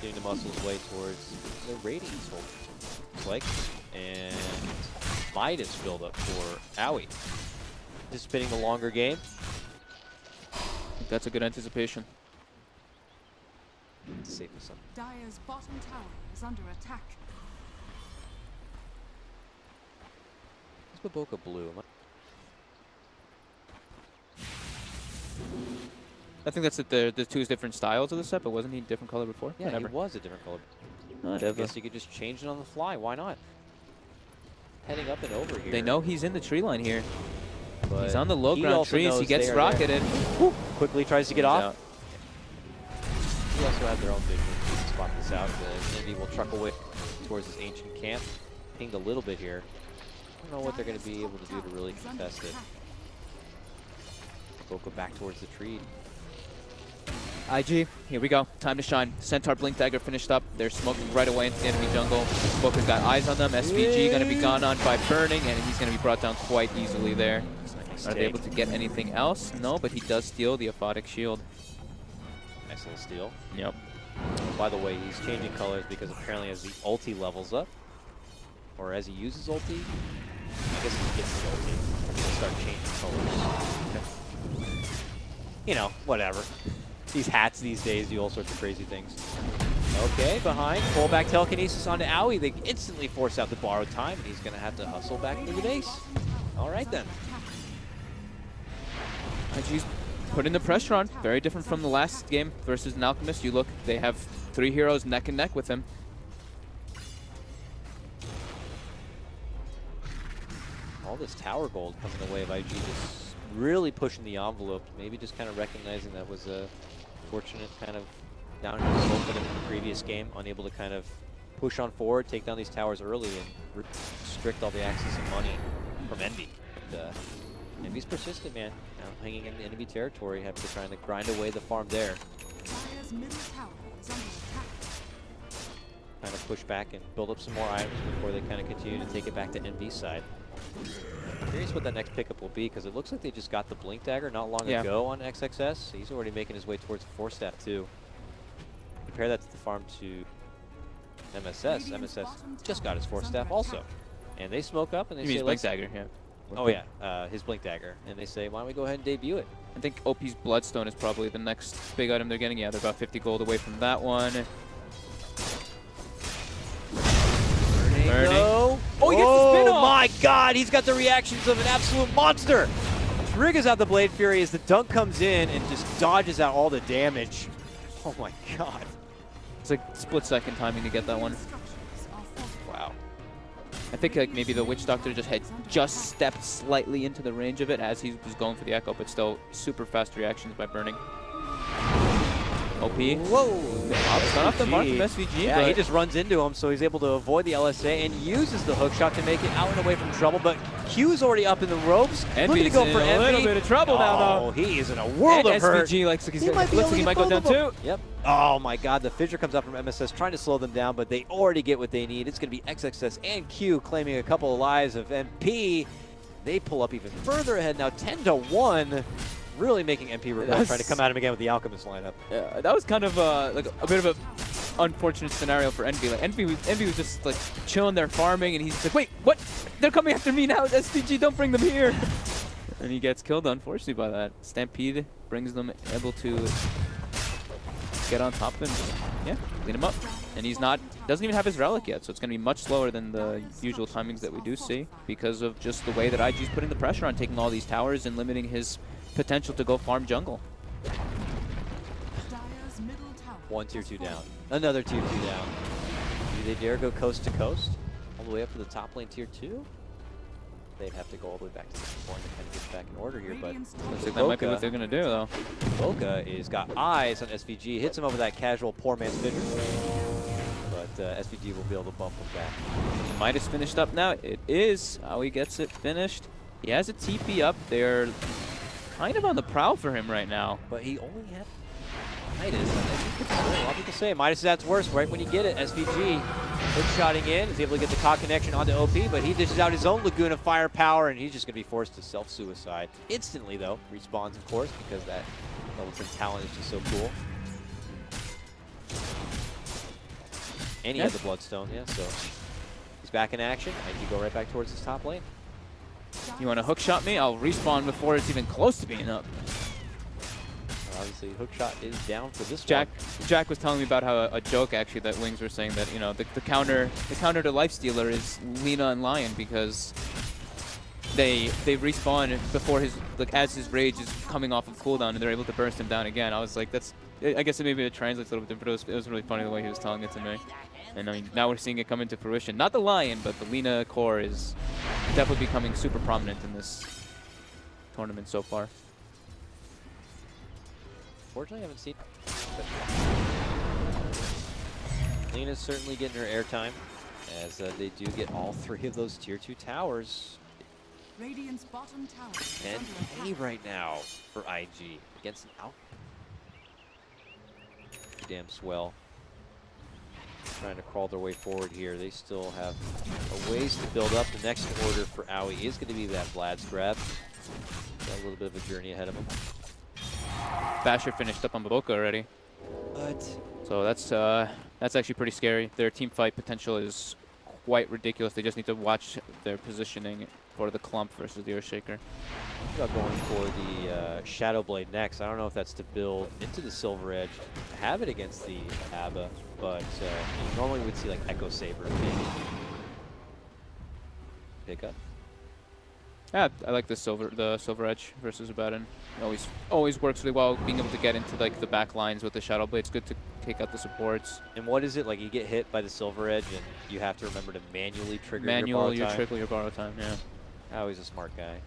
getting the muscles way towards the Radiance hold. Looks like. And Midas build up for Owie. Anticipating the longer game. That's a good anticipation. Safe as something. Dire's bottom tower is under attack. What's Boca blue? I think that's the two different styles of the set, but wasn't he a different color before? Yeah, Whatever. he was a different color. I Whatever. guess you could just change it on the fly. Why not? Heading up and over here. They know he's in the tree line here. But He's on the low he ground also trees. knows He gets they are there. rocketed. Quickly tries to get He's off. out. He also have their own vision. They can spot this out. The Envy will truck away towards this ancient camp. Pinged a little bit here. I don't know what they're going to be able to do to really contest it. Boca back towards the tree. IG, here we go. Time to shine. Centaur Blink Dagger finished up. They're smoking right away into the enemy jungle. Boca's got eyes on them. SVG going to be gone on by burning, and he's going to be brought down quite easily there. Are they able to get anything else? No, but he does steal the Aphotic Shield. Nice little steal. Yep. By the way, he's changing colors because apparently as the ulti levels up, or as he uses ulti, I guess he gets the ulti, he'll start changing colors. You know, whatever. These hats these days do all sorts of crazy things. Okay, behind, pull back telekinesis onto Owie. They instantly force out the borrowed time, and he's going to have to hustle back into the base. All right then. IG's putting the pressure on. Very different from the last game versus an Alchemist. You look, they have 3 heroes neck and neck with him. All this tower gold coming the way of IG, just really pushing the envelope. Maybe just kind of recognizing that was a fortunate kind of downhill slope for them in the previous game, unable to kind of push on forward, take down these towers early, and restrict all the access and money from Envy. But, Envy's persistent, man. You know, hanging in the enemy territory, have to try and grind away the farm there. Dire's middle tower is under attack. Kind of push back and build up some more items before they kind of continue to take it back to Envy's side. Curious what that next pickup will be, because it looks like they just got the Blink Dagger not long ago on XXS. He's already making his way towards the 4-staff too. Compare that to the farm to MSS. MSS just got his 4-staff also. And they smoke up and they say, Blink Dagger, yeah. Oh yeah, his Blink Dagger. And they say, why don't we go ahead and debut it? I think OP's Bloodstone is probably the next big item they're getting. Yeah, they're about 50 gold away from that one. Burning. Oh, he gets the spin off. My God, he's got the reactions of an absolute monster. Triggers out the Blade Fury as the dunk comes in and just dodges out all the damage. Oh my God. It's like split-second timing to get that one. Wow. I think like maybe the Witch Doctor just stepped slightly into the range of it as he was going for the echo, but still super fast reactions by burning. OP. Whoa. It's not off the mark from SVG. Yeah, but he just runs into him, so he's able to avoid the LSA and uses the hook shot to make it out and away from trouble. But Q's already up in the ropes. Looking to go for a little bit of trouble now, though. Oh, he is in a world of hurt. SVG looks like he might go down too. Yep. Oh my God, the fissure comes out from MSS trying to slow them down, but they already get what they need. It's going to be XXS and Q claiming a couple of lives of MP. They pull up even further ahead now, 10-1. Really making MP regret trying to come at him again with the Alchemist lineup. Yeah, that was kind of like a bit of a unfortunate scenario for Envy. Like Envy was just like chilling there farming, and he's like, wait, what? They're coming after me now. SVG, don't bring them here. And he gets killed, unfortunately, by that. Stampede brings them able to get on top of him. Yeah, clean him up. And he's not, doesn't even have his relic yet, so it's going to be much slower than the usual timings that we do see because of just the way that IG's putting the pressure on taking all these towers and limiting his potential to go farm jungle. Dire's middle tower One tier has 2 fallen. down. Another tier 2 down. Do they dare go coast to coast? All the way up to the top lane tier 2? They'd have to go all the way back to the one to kind of get back in order here, but Radiant's top Looks like that might be what they're going to do, though. Boca is got eyes on SVG, hits him over that casual poor man's vision. But SVG will be able to bump him back. Midas finished up now. It is how he gets it finished. He has a TP up. They're kind of on the prowl for him right now. But he only had Midas. A lot of people say Midas is at its worst right when you get it. SVG hook-shotting in, is able to get the COG connection onto OP, but he dishes out his own Laguna firepower, and he's just going to be forced to self-suicide. Instantly, though. Respawns, of course, because that level 10 talent is just so cool. And he has the Bloodstone, yeah, so he's back in action. And you go right back towards his top lane. You want to hook shot me? I'll respawn before it's even close to being up. Obviously, hookshot is down for this Jack one. was telling me about how a joke actually that Wings were saying that, you know, the counter to Lifestealer is Lina and Lion because they respawn before his, like, as his rage is coming off of cooldown and they're able to burst him down again. I was like, that's, I guess maybe it translates a little bit different, but it was really funny the way he was telling it to me. And I mean, now we're seeing it come into fruition. Not the Lion, but the Lina core is definitely becoming super prominent in this tournament so far. Fortunately, I haven't seen it. Lina's certainly getting her airtime as they do get all three of those tier 2 towers. Radiant's bottom tower is And under pay attack. right now for IG against an out. Damn swell. Trying to crawl their way forward here. They still have a ways to build up. The next order for Owie is going to be that Vlad's grab. Got a little bit of a journey ahead of him. Basher finished up on Boca already. But So that's actually pretty scary. Their team fight potential is quite ridiculous. They just need to watch their positioning for the clump versus the Earthshaker. about going for the Shadow Blade next. I don't know if that's to build into the Silver Edge, have it against the Abba, but you normally would see like Echo Saber maybe pick up. Yeah, I like the Silver Edge versus Abaddon. Always works really well being able to get into like the back lines with the Shadow Blade. It's good to take out the supports. And what is it like? You get hit by the Silver Edge, and you have to remember to manually trigger your borrow time. Yeah. Always a smart guy.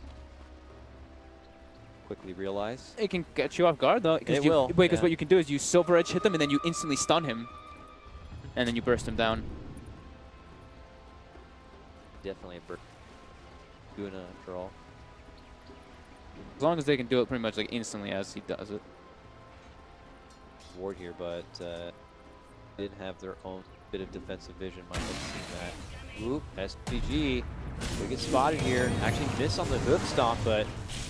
Quickly realize. It can get you off guard though. It will. Because yeah. what you can do is you Silver Edge hit them and then you instantly stun him, and then you burst him down. Definitely a burst. Guna after all. As long as they can do it pretty much like instantly as he does it. Ward here, but did have their own bit of defensive vision. Might have seen that. Oop, SPG. We get spotted here. Actually miss on the hoof stomp, but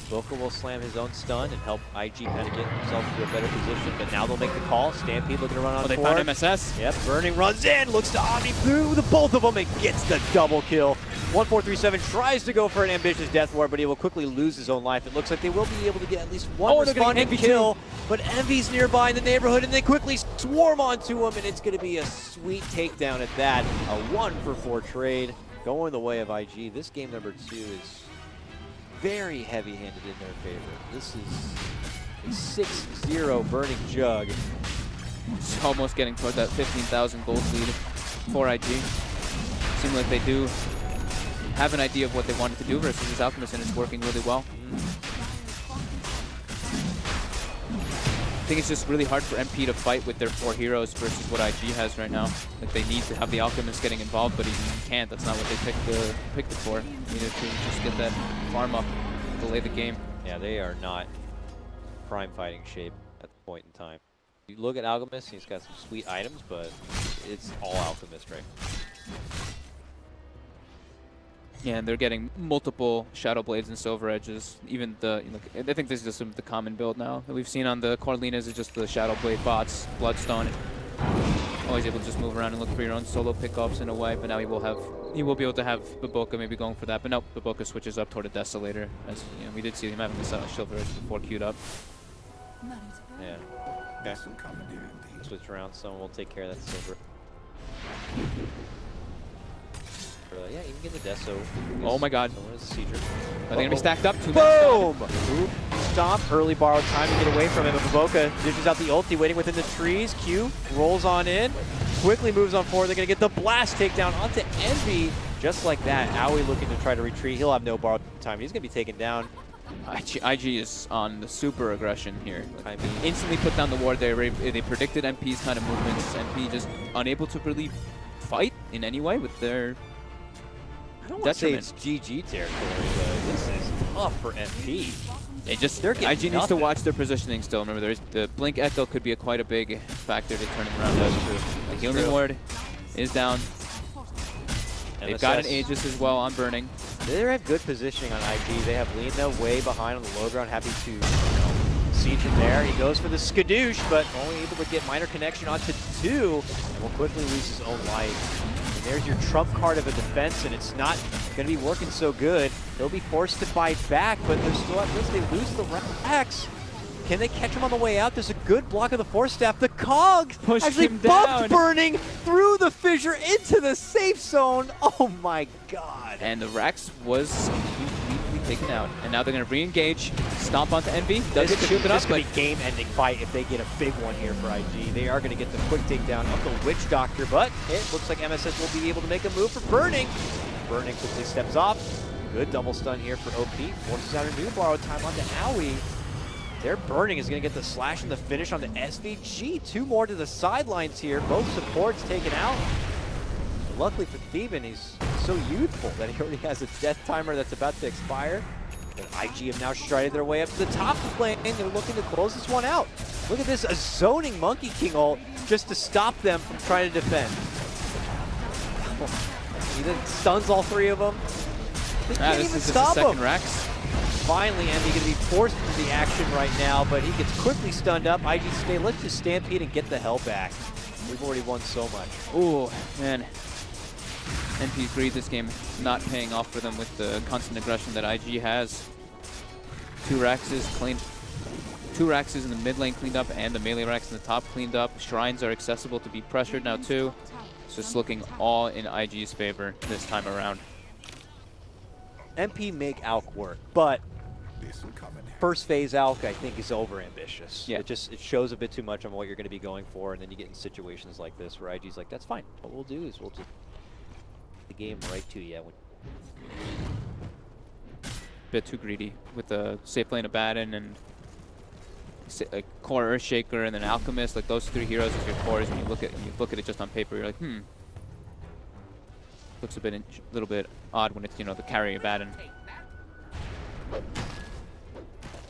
Boca will slam his own stun and help IG kind of get himself into a better position. But now they'll make the call. Stampede looking to run on They forward. found MSS. Yep, Burning runs in, looks to Omni through the both of them and gets the double kill. 1437 tries to go for an ambitious death ward, but he will quickly lose his own life. It looks like they will be able to get at least one responding kill, but Envy's nearby in the neighborhood, and they quickly swarm onto him, and it's going to be a sweet takedown at that. A 1-for-4 trade going the way of IG. This game number 2 is very heavy-handed in their favor. This is a 6-0 Burning Jug. It's almost getting toward that 15,000 gold lead for IG. Seems like they do have an idea of what they wanted to do versus this Alchemist, and it's working really well. I think it's just really hard for MP to fight with their 4 heroes versus what IG has right now. Like they need to have the Alchemist getting involved, but he can't. That's not what they picked it for. They needed to just get that farm up, delay the game. Yeah, they are not prime fighting shape at the point in time. You look at Alchemist, he's got some sweet items, but it's all Alchemist right now. Yeah, and they're getting multiple Shadow Blades and Silver Edges. Even the, I think this is just the common build now that we've seen on the Corlinas is just the Shadow Blade bots, Bloodstone. Always able to just move around and look for your own solo pickoffs in a way, but now he will be able to have Baboka maybe going for that. But no, Baboka switches up toward a Desolator, as you know, we did see him having this Silver Edge before queued up. Yeah. Okay. Switch around, someone will take care of that silver. in the death, so... Oh my god. Someone is a Seedra. Are they going to be stacked up? Boom! Oop. Stomp, early borrowed time to get away from him. Baboka dishes out the ulti, waiting within the trees. Q rolls on in, quickly moves on forward. They're going to get the blast takedown onto Envy. Just like that, Aoi looking to try to retreat. He'll have no borrowed time. He's going to be taken down. IG is on the super aggression here. I mean, instantly put down the ward. They predicted MP's kind of movements. MP just unable to really fight in any way with their I don't want to say it's GG territory, but this is tough for MP. IG needs to watch their positioning still. Remember, the Blink Echo could be quite a big factor to turning around. That's true. The healing ward is down. They've got an Aegis as well on Burning. They have good positioning on IG. They have Lina way behind on the low ground, happy to siege him there. He goes for the skadoosh, but only able to get minor connection onto 2, and will quickly lose his own life. And there's your trump card of a defense, and it's not going to be working so good. They'll be forced to fight back, but they're still at risk. They lose the Rax. Can they catch him on the way out? There's a good block of the Force Staff. The Cogs actually buffed Burning through the fissure into the safe zone. Oh my god. And the Rax was completely taken out. And now they're going to re-engage, stomp onto Envy. Does it shoot it up? This could be a game-ending fight if they get a big one here for IG. They are going to get the quick takedown of the Witch Doctor, but it looks like MSS will be able to make a move for Burning. Burning quickly steps off. Good double stun here for OP. Forces out a new borrowed time onto Aoi. Their Burning is going to get the slash and the finish on the SVG. 2 more to the sidelines here. Both supports taken out. But luckily for Theben, he's so youthful that he already has a death timer that's about to expire. And IG have now strided their way up to the top of the lane. They're looking to close this one out. Look at this, a zoning Monkey King ult just to stop them from trying to defend. He then stuns all 3 of them. They can't even stop him. Rax. Finally, Envy going to be forced into the action right now, but he gets quickly stunned up. IG stay, let's just stampede and get the hell back. We've already won so much. Ooh, man. NP's greed this game not paying off for them with the constant aggression that IG has. 2 Raxes cleaned. 2 Raxes in the mid lane cleaned up, and the melee Rax in the top cleaned up. Shrines are accessible to be pressured now too. It's just looking all in IG's favor this time around. MP make Alk work, but first phase Alk, I think, is over-ambitious. Yeah. It shows a bit too much on what you're going to be going for, and then you get in situations like this where IG's like, that's fine. What we'll do is we'll just the game right to you. Bit too greedy with the safe lane Abaddon and a core Earthshaker and then Alchemist. Like those 3 heroes as your cores. When you look at it just on paper, you're like, looks a little bit odd when it's, you know, the carry Abaddon.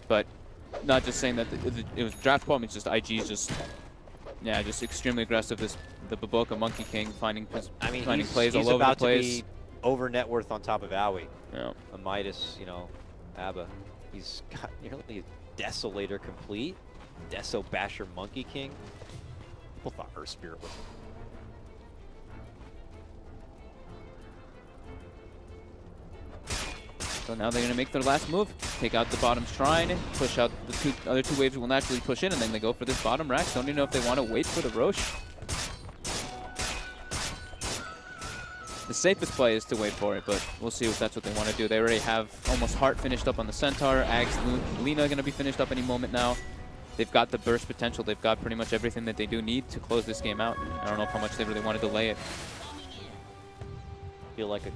But not just saying that it was draft problem. It's just IG's just extremely aggressive. The Baboka Monkey King finding plays all over the place. He's about to be over net worth on top of Aoi. Yeah. A Midas, you know, Abba. He's got nearly a Desolator complete. Deso Basher Monkey King. People thought Earth Spirit was. So now they're going to make their last move, take out the bottom shrine, push out the other two waves will naturally push in, and then they go for this bottom Rax. Don't even know if they want to wait for the Roche. The safest play is to wait for it, but we'll see if that's what they want to do. They already have almost Heart finished up on the Centaur. Ags, Lina going to be finished up any moment now. They've got the burst potential. They've got pretty much everything that they do need to close this game out. I don't know how much they really want to delay it. Feel like a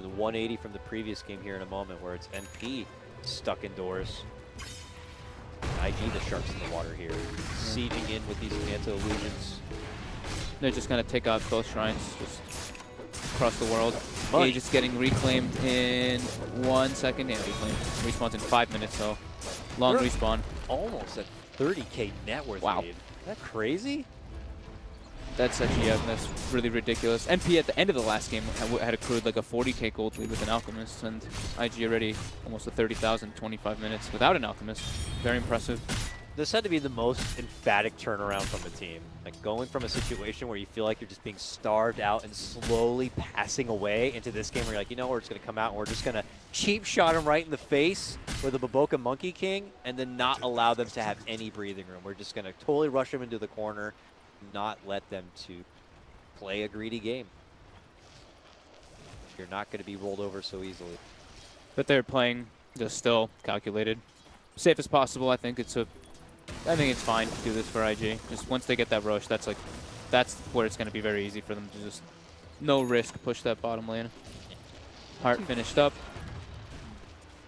180 from the previous game here in a moment where it's NP stuck indoors. IG the sharks in the water here. Sieging in with these Manta illusions. They're just going to take out both shrines just across the world. Money. Age is getting reclaimed in 1 second. And reclaimed. Respawns in 5 minutes, so long respawn. Almost at 30k net worth. Wow. Lead. Is that crazy? That's actually, yeah, that's really ridiculous. NP at the end of the last game had accrued like a 40k gold lead with an Alchemist, and IG already almost a 30,000, 25 minutes without an Alchemist. Very impressive. This had to be the most emphatic turnaround from the team. Like going from a situation where you feel like you're just being starved out and slowly passing away into this game where you're like, you know, we're just going to come out and we're just going to cheap shot him right in the face with a Baboka Monkey King and then not allow them to have any breathing room. We're just going to totally rush them into the corner, not let them to play a greedy game. You're not going to be rolled over so easily. But they're playing just still calculated. Safe as possible. I think it's fine to do this for IG. Just once they get that rush, that's where it's going to be very easy for them to just no risk push that bottom lane. Heart finished up.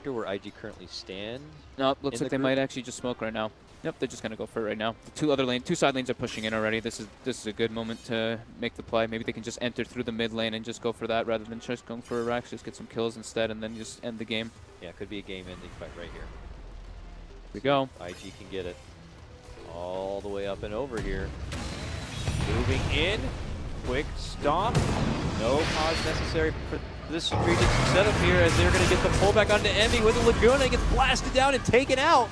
Here where IG currently stand. Nope, looks in like the they might actually just smoke right now. Yep, they're just gonna go for it right now. The two side lanes are pushing in already. This is a good moment to make the play. Maybe they can just enter through the mid lane and just go for that rather than just going for a Rax. Just get some kills instead and then just end the game. Yeah, it could be a game-ending fight right here. Here we go. IG can get it all the way up and over here. Moving in, quick stomp. No pause necessary for this strategic setup here as they're going to get the pullback onto Envy with the Laguna. He gets blasted down and taken out.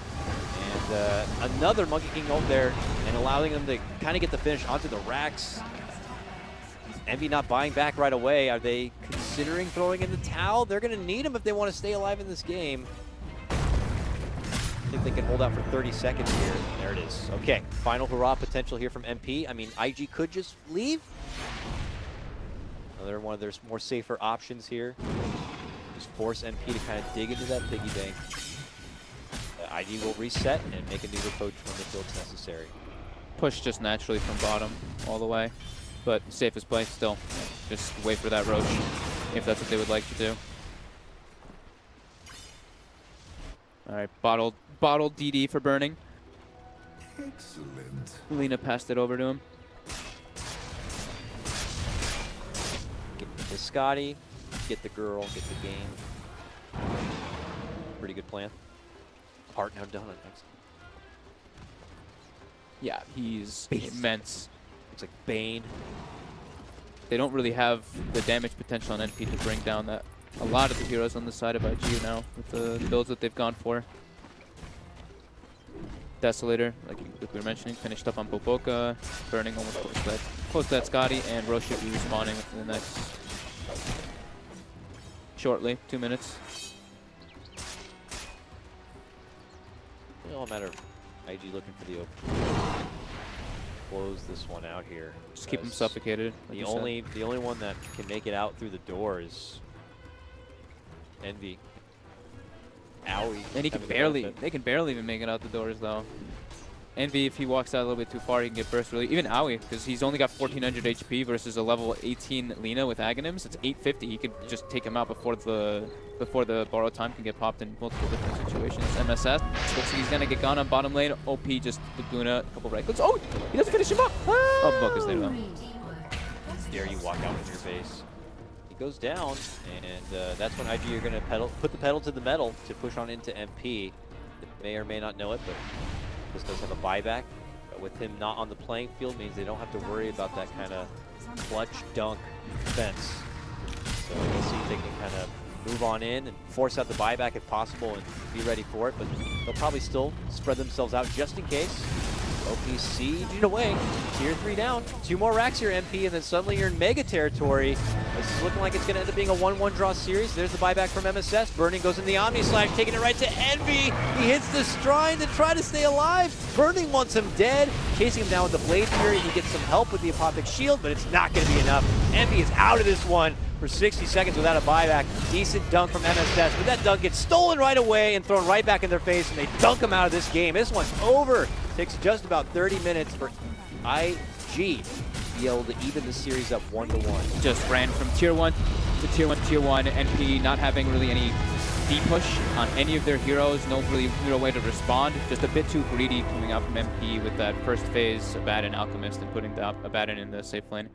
And another Monkey King ult there and allowing them to kind of get the finish onto the Rax. Envy not buying back right away. Are they considering throwing in the towel? They're going to need him if they want to stay alive in this game. I think they can hold out for 30 seconds here. There it is. Okay, final hurrah potential here from MP. I mean, IG could just leave. Another one of their more safer options here. Just force MP to kind of dig into that piggy bank. IG will reset and make a new approach when they feel it's necessary. Push just naturally from bottom all the way. But safest play still. Just wait for that roach if that's what they would like to do. Alright, bottled DD for burning. Excellent. Lena passed it over to him. Get the Scotty, get the girl, get the game. Pretty good plan. Heart now done on next. Yeah, he's Beast. immense. Looks like Bane. They don't really have the damage potential on NP to bring down that a lot of the heroes on the side of IG now with the builds that they've gone for. Desolator, like we were mentioning, finished up on Boboka, burning almost close to that Scotty, and Roche should be respawning within the next shortly, 2 minutes. It's all a matter of IG looking for the open. Close this one out here. Just keep them suffocated. Like The only one that can make it out through the door is Envy. Owie. And they can barely even make it out the doors though. Envy, if he walks out a little bit too far, he can get burst really. Even Owie, because he's only got 1400 HP versus a level 18 Lena with Aghanims. It's 850. He could just take him out before the borrowed time can get popped in multiple different situations. MSS looks like he's gonna get gone on bottom lane. OP just Laguna, a couple right clicks. Oh, he doesn't finish him up. Oh, Buck is there though. Dare you walk out with your face. He goes down, and that's when IG are going to put the pedal to the metal to push on into MP. They may or may not know it, but this does have a buyback. But with him not on the playing field means they don't have to worry about that kind of clutch dunk defense. So we'll see if they can kind of move on in and force out the buyback if possible and be ready for it. But they'll probably still spread themselves out just in case. OP sieged away. Tier 3 down. 2 more racks here, MP, and then suddenly you're in mega territory. This is looking like it's going to end up being a 1-1 draw series. There's the buyback from MSS. Burning goes in the Omni Slash, taking it right to Envy. He hits the Strine to try to stay alive. Burning wants him dead. Chasing him down with the Blade Fury. He gets some help with the Apothic Shield, but it's not going to be enough. Envy is out of this one for 60 seconds without a buyback. Decent dunk from MSS, but that dunk gets stolen right away and thrown right back in their face, and they dunk him out of this game. This one's over. Takes just about 30 minutes for IG to be able to even the series up 1-1. Just ran from tier 1 to tier 1, tier 1. NP not having really any D-push on any of their heroes. No really real way to respond. Just a bit too greedy coming out from MP with that first phase Abaddon Alchemist and putting the Abaddon in the safe lane.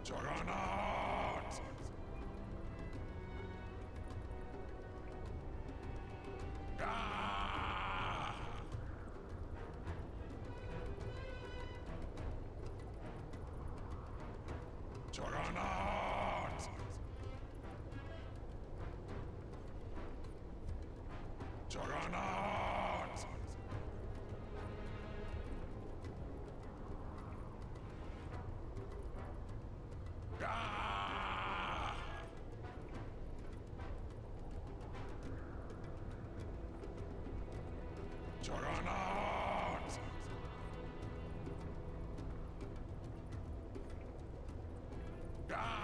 Juggernaut! Ah! Juggernaut! Juggernaut! Ah! Juggernaut! Ah!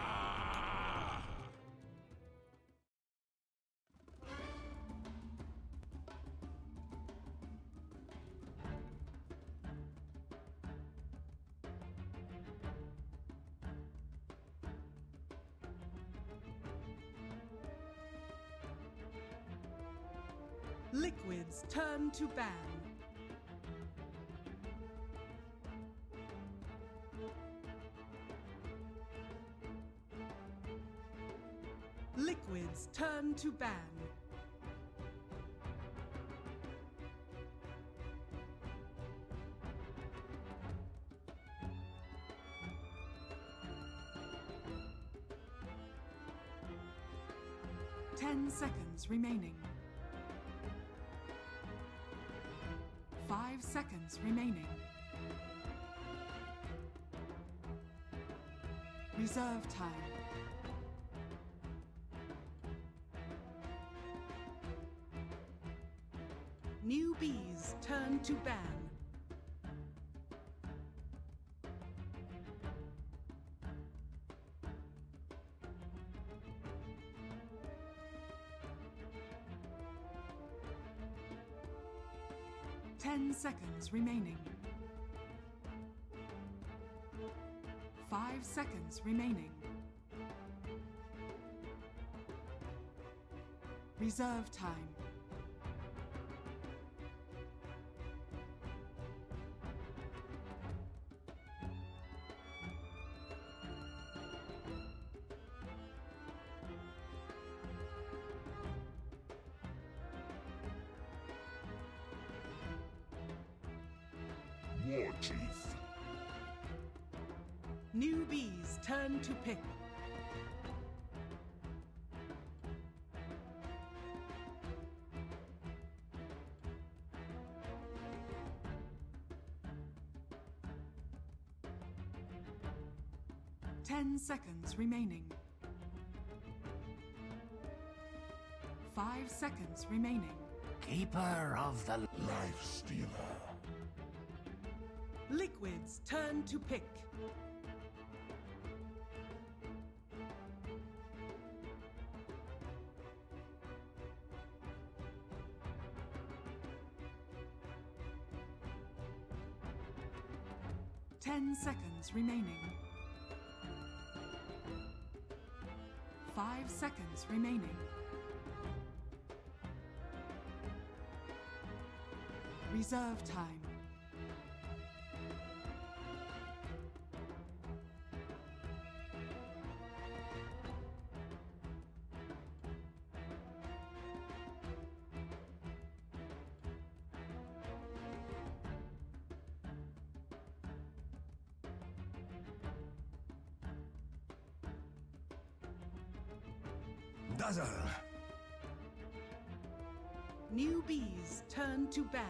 Liquid's turn to ban. Liquid's turn to ban. Ten seconds remaining. 5 seconds remaining. Reserve time. Newbies turn to ban. Ten seconds remaining. 5 seconds remaining. Reserve time. War Chief. Newbies turn to pick. Ten seconds remaining. 5 seconds remaining. Keeper of the Life Stealer. Liquid's turn to pick. Ten seconds remaining. 5 seconds remaining. Reserve time. Dazzle. Newbies turn to ban.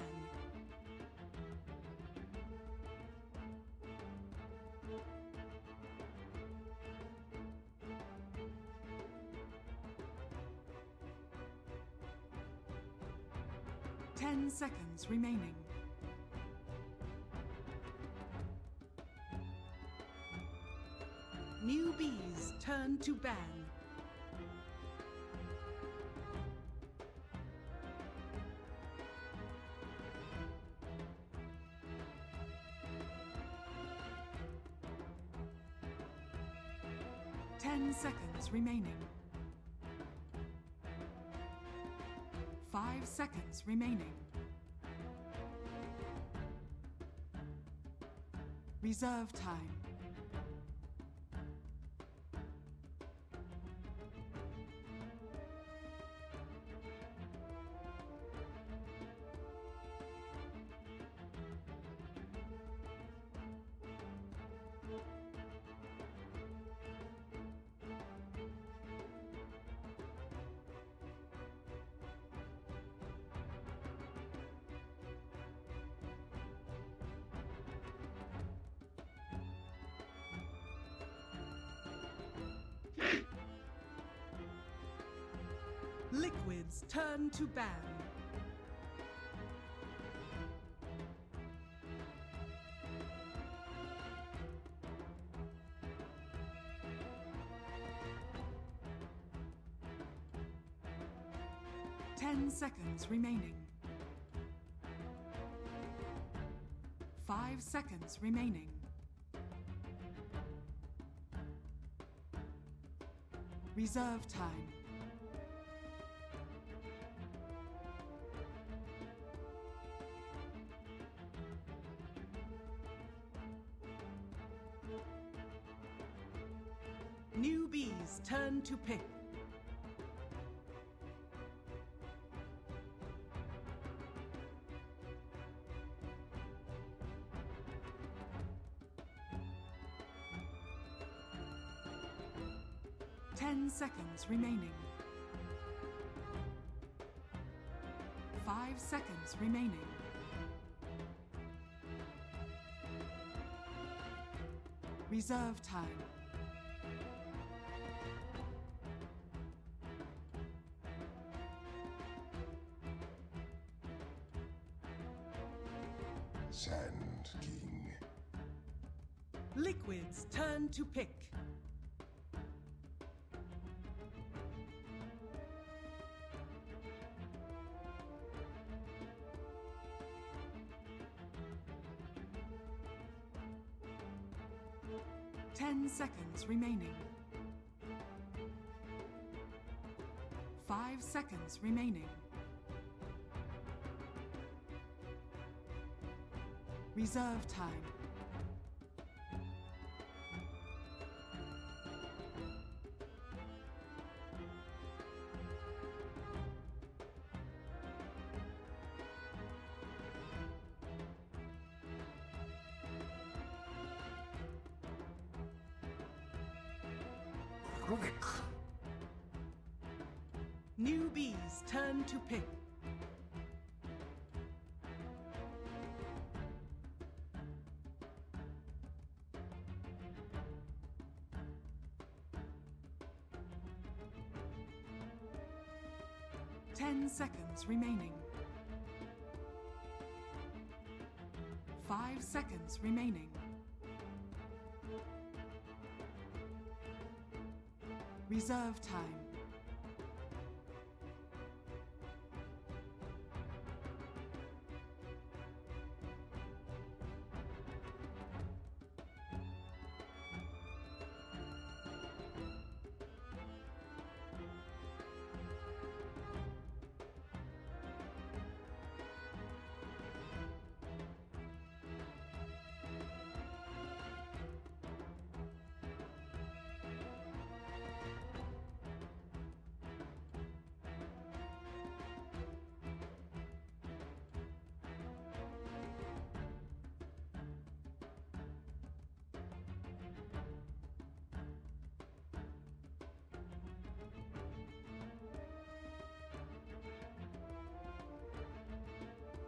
Ten seconds remaining. Newbies turn to ban. Ten seconds remaining. 5 seconds remaining. Reserve time. Liquids turn to ban. Ten seconds remaining. 5 seconds remaining. Reserve time. Newbies turn to pick. Ten seconds remaining. 5 seconds remaining. Reserve time. Sand King. Liquids turn to pick. Ten seconds remaining. 5 seconds remaining. Reserve time. Newbies turn to pick. Ten seconds remaining. 5 seconds remaining. Reserve time.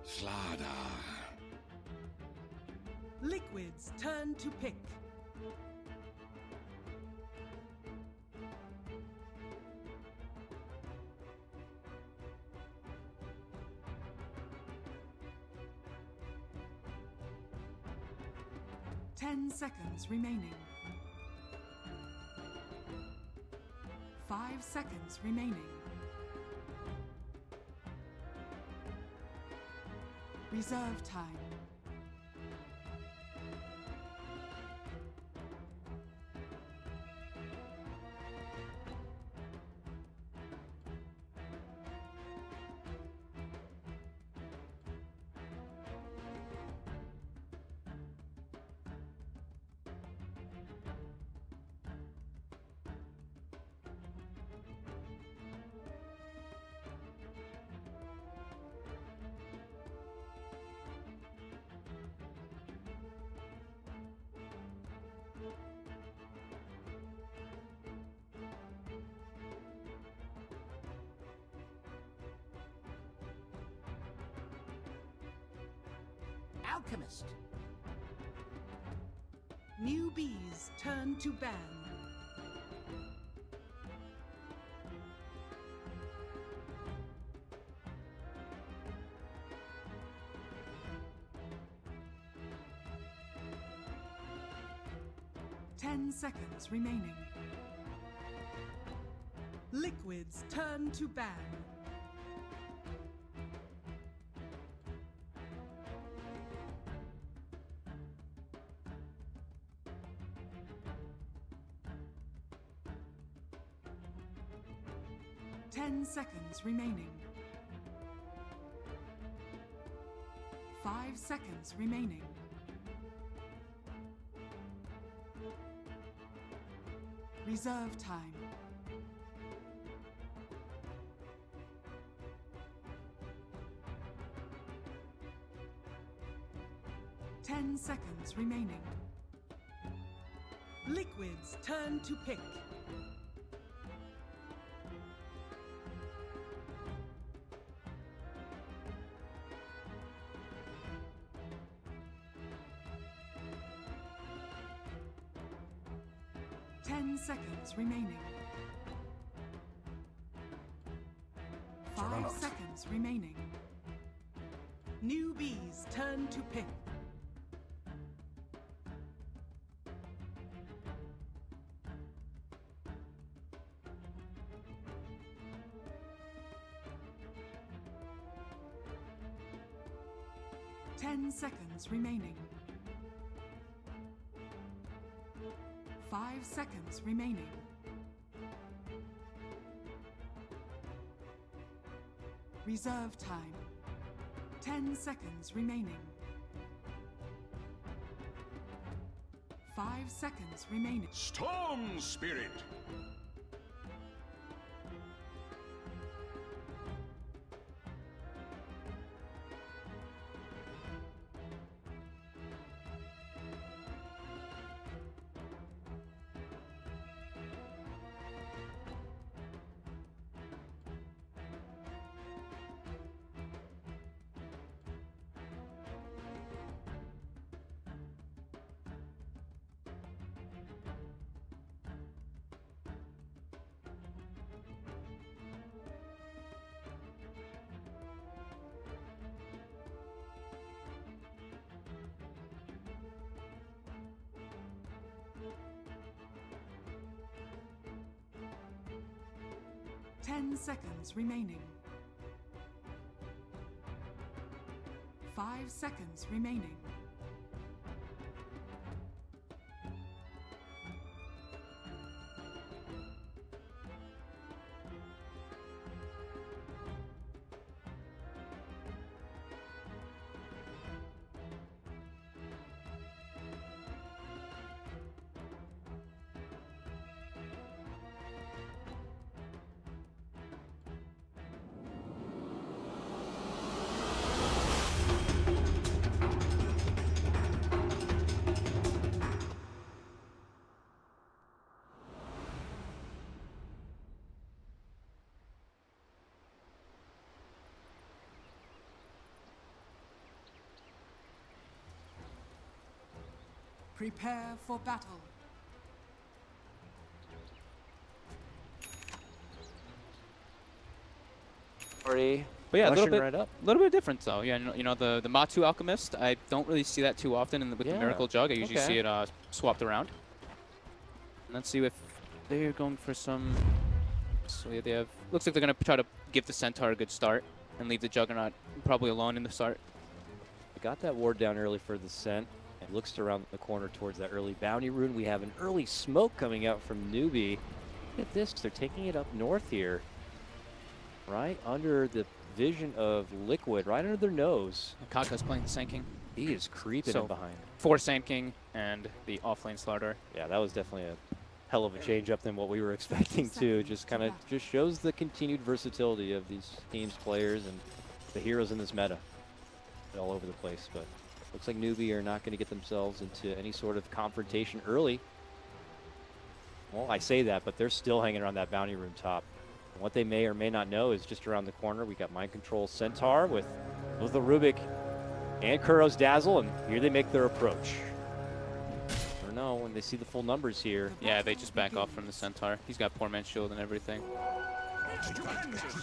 Slada. Liquids turn to pick. Ten seconds remaining. 5 seconds remaining. Reserve time. Alchemist. Newbies turn to ban. 10 seconds remaining. Liquids turn to ban. Ten seconds remaining. 5 seconds remaining. Reserve time. Ten seconds remaining. Liquids turn to pick. Ten seconds remaining. 5 Juggernaut. seconds remaining. Newbies turn to pick. Ten seconds remaining. 5 seconds remaining. Reserve time. 10 seconds remaining. 5 seconds remaining. Storm Spirit! Ten seconds remaining. 5 seconds remaining. Prepare for battle. Already But yeah, a little rushing bit, right up. little bit different though. Yeah, you know the Matu Alchemist. I don't really see that too often with the Yeah, Miracle Jug. I usually okay. see it swapped around. Let's see if they're going for some. So yeah, they have. Looks like they're gonna try to give the Centaur a good start and leave the Juggernaut probably alone in the start. We got that ward down early for the Scent. It looks around the corner towards that early bounty rune. We have an early smoke coming out from Newbie. Look at this. They're taking it up north here. Right under the vision of Liquid, right under their nose. Kaka's playing the Sand King. He is creeping So- in behind. 4 Sand King and the offlane Slardar. Yeah, that was definitely a hell of a change up than what we were expecting too. Just kind of just shows the continued versatility of these teams, players, and the heroes in this meta. All over the place, but looks like Newbie are not going to get themselves into any sort of confrontation early. Well, I say that, but they're still hanging around that bounty room top. And what they may or may not know is just around the corner, we got Mind Control Centaur with both the Rubik and Kuro's Dazzle, and here they make their approach. Or no, when they see the full numbers here. Yeah, they just back off from the Centaur. He's got Poor Man's Shield and everything.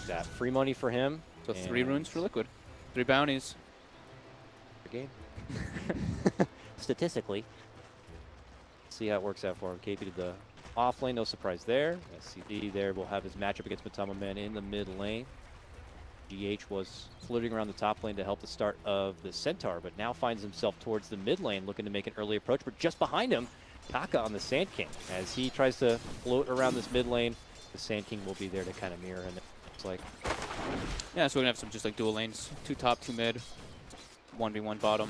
That free money for him. So 3 and runes for Liquid. 3 bounties. the game. Statistically. See how it works out for him. KP to the off lane, no surprise there. SCD there will have his matchup against Matama Man in the mid lane. GH was flirting around the top lane to help the start of the Centaur, but now finds himself towards the mid lane looking to make an early approach. But just behind him, Kaka on the Sand King. As he tries to float around this mid lane, the Sand King will be there to kind of mirror him. It's like, Yeah, so we're gonna have some just like dual lanes, 2 top, 2 mid, 1v1 bottom.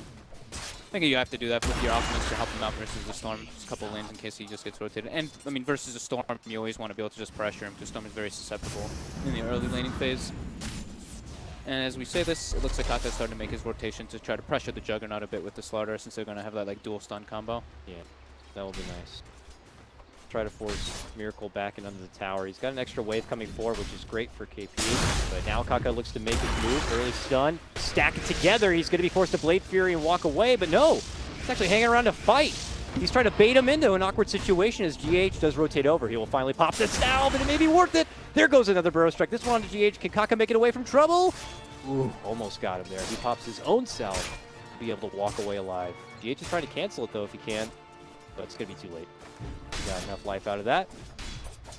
I think you have to do that with your Alchemist to help him out versus the Storm. Just a couple lanes in case he just gets rotated. And I mean, versus the Storm, you always want to be able to just pressure him because Storm is very susceptible in the early laning phase. And as we say this, it looks like Kaka's starting to make his rotation to try to pressure the Juggernaut a bit with the Slaughter since they're going to have that like dual stun combo. yeah, that will be nice. Try to force Miracle back and under the tower. He's got an extra wave coming forward, which is great for KP. But now Kaka looks to make his move. Early stun. Stack it together. He's going to be forced to Blade Fury and walk away. But no, he's actually hanging around to fight. He's trying to bait him into an awkward situation as GH does rotate over. He will finally pop the salve, and it may be worth it. There goes another Burrow Strike. This one on GH. Can Kaka make it away from trouble? Ooh, almost got him there. He pops his own salve to be able to walk away alive. GH is trying to cancel it, though, if he can. But it's going to be too late. He got enough life out of that.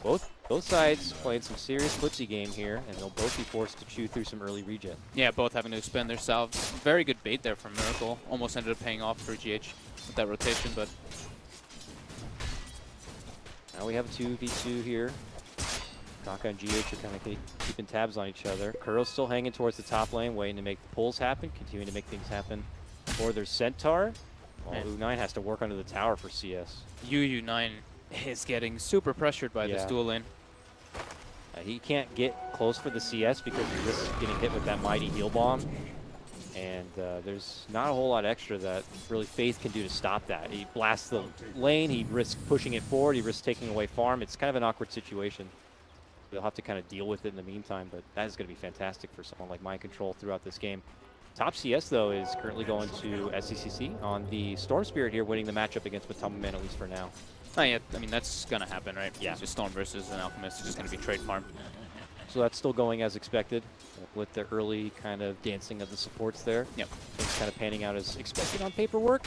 Both sides playing some serious footsie game here, and they'll both be forced to chew through some early regen. Yeah, both having to expend their salves. Very good bait there from Miracle. Almost ended up paying off for GH with that rotation, but now we have a 2v2 here. Kaka and GH are kind of keeping tabs on each other. Kuro's still hanging towards the top lane, waiting to make the pulls happen, continuing to make things happen for their Centaur. Well, U9 has to work under the tower for CS. UU9 is getting super pressured by this dual lane. He can't get close for the CS because he risks getting hit with that mighty heal bomb. And there's not a whole lot extra that really Faith can do to stop that. He blasts the lane, he risks pushing it forward, he risks taking away farm. It's kind of an awkward situation. They'll have to kind of deal with it in the meantime, but that is going to be fantastic for someone like Mind Control throughout this game. Top CS, though, is currently going to SCCC on the Storm Spirit here, winning the matchup against Matama Man, at least for now. Oh, yeah, I mean, that's going to happen, right? Yeah. It's just Storm versus an Alchemist. It's just going to be trade farm. So that's still going as expected with the early kind of dancing of the supports there. Yep. Things kind of panning out as expected on paperwork.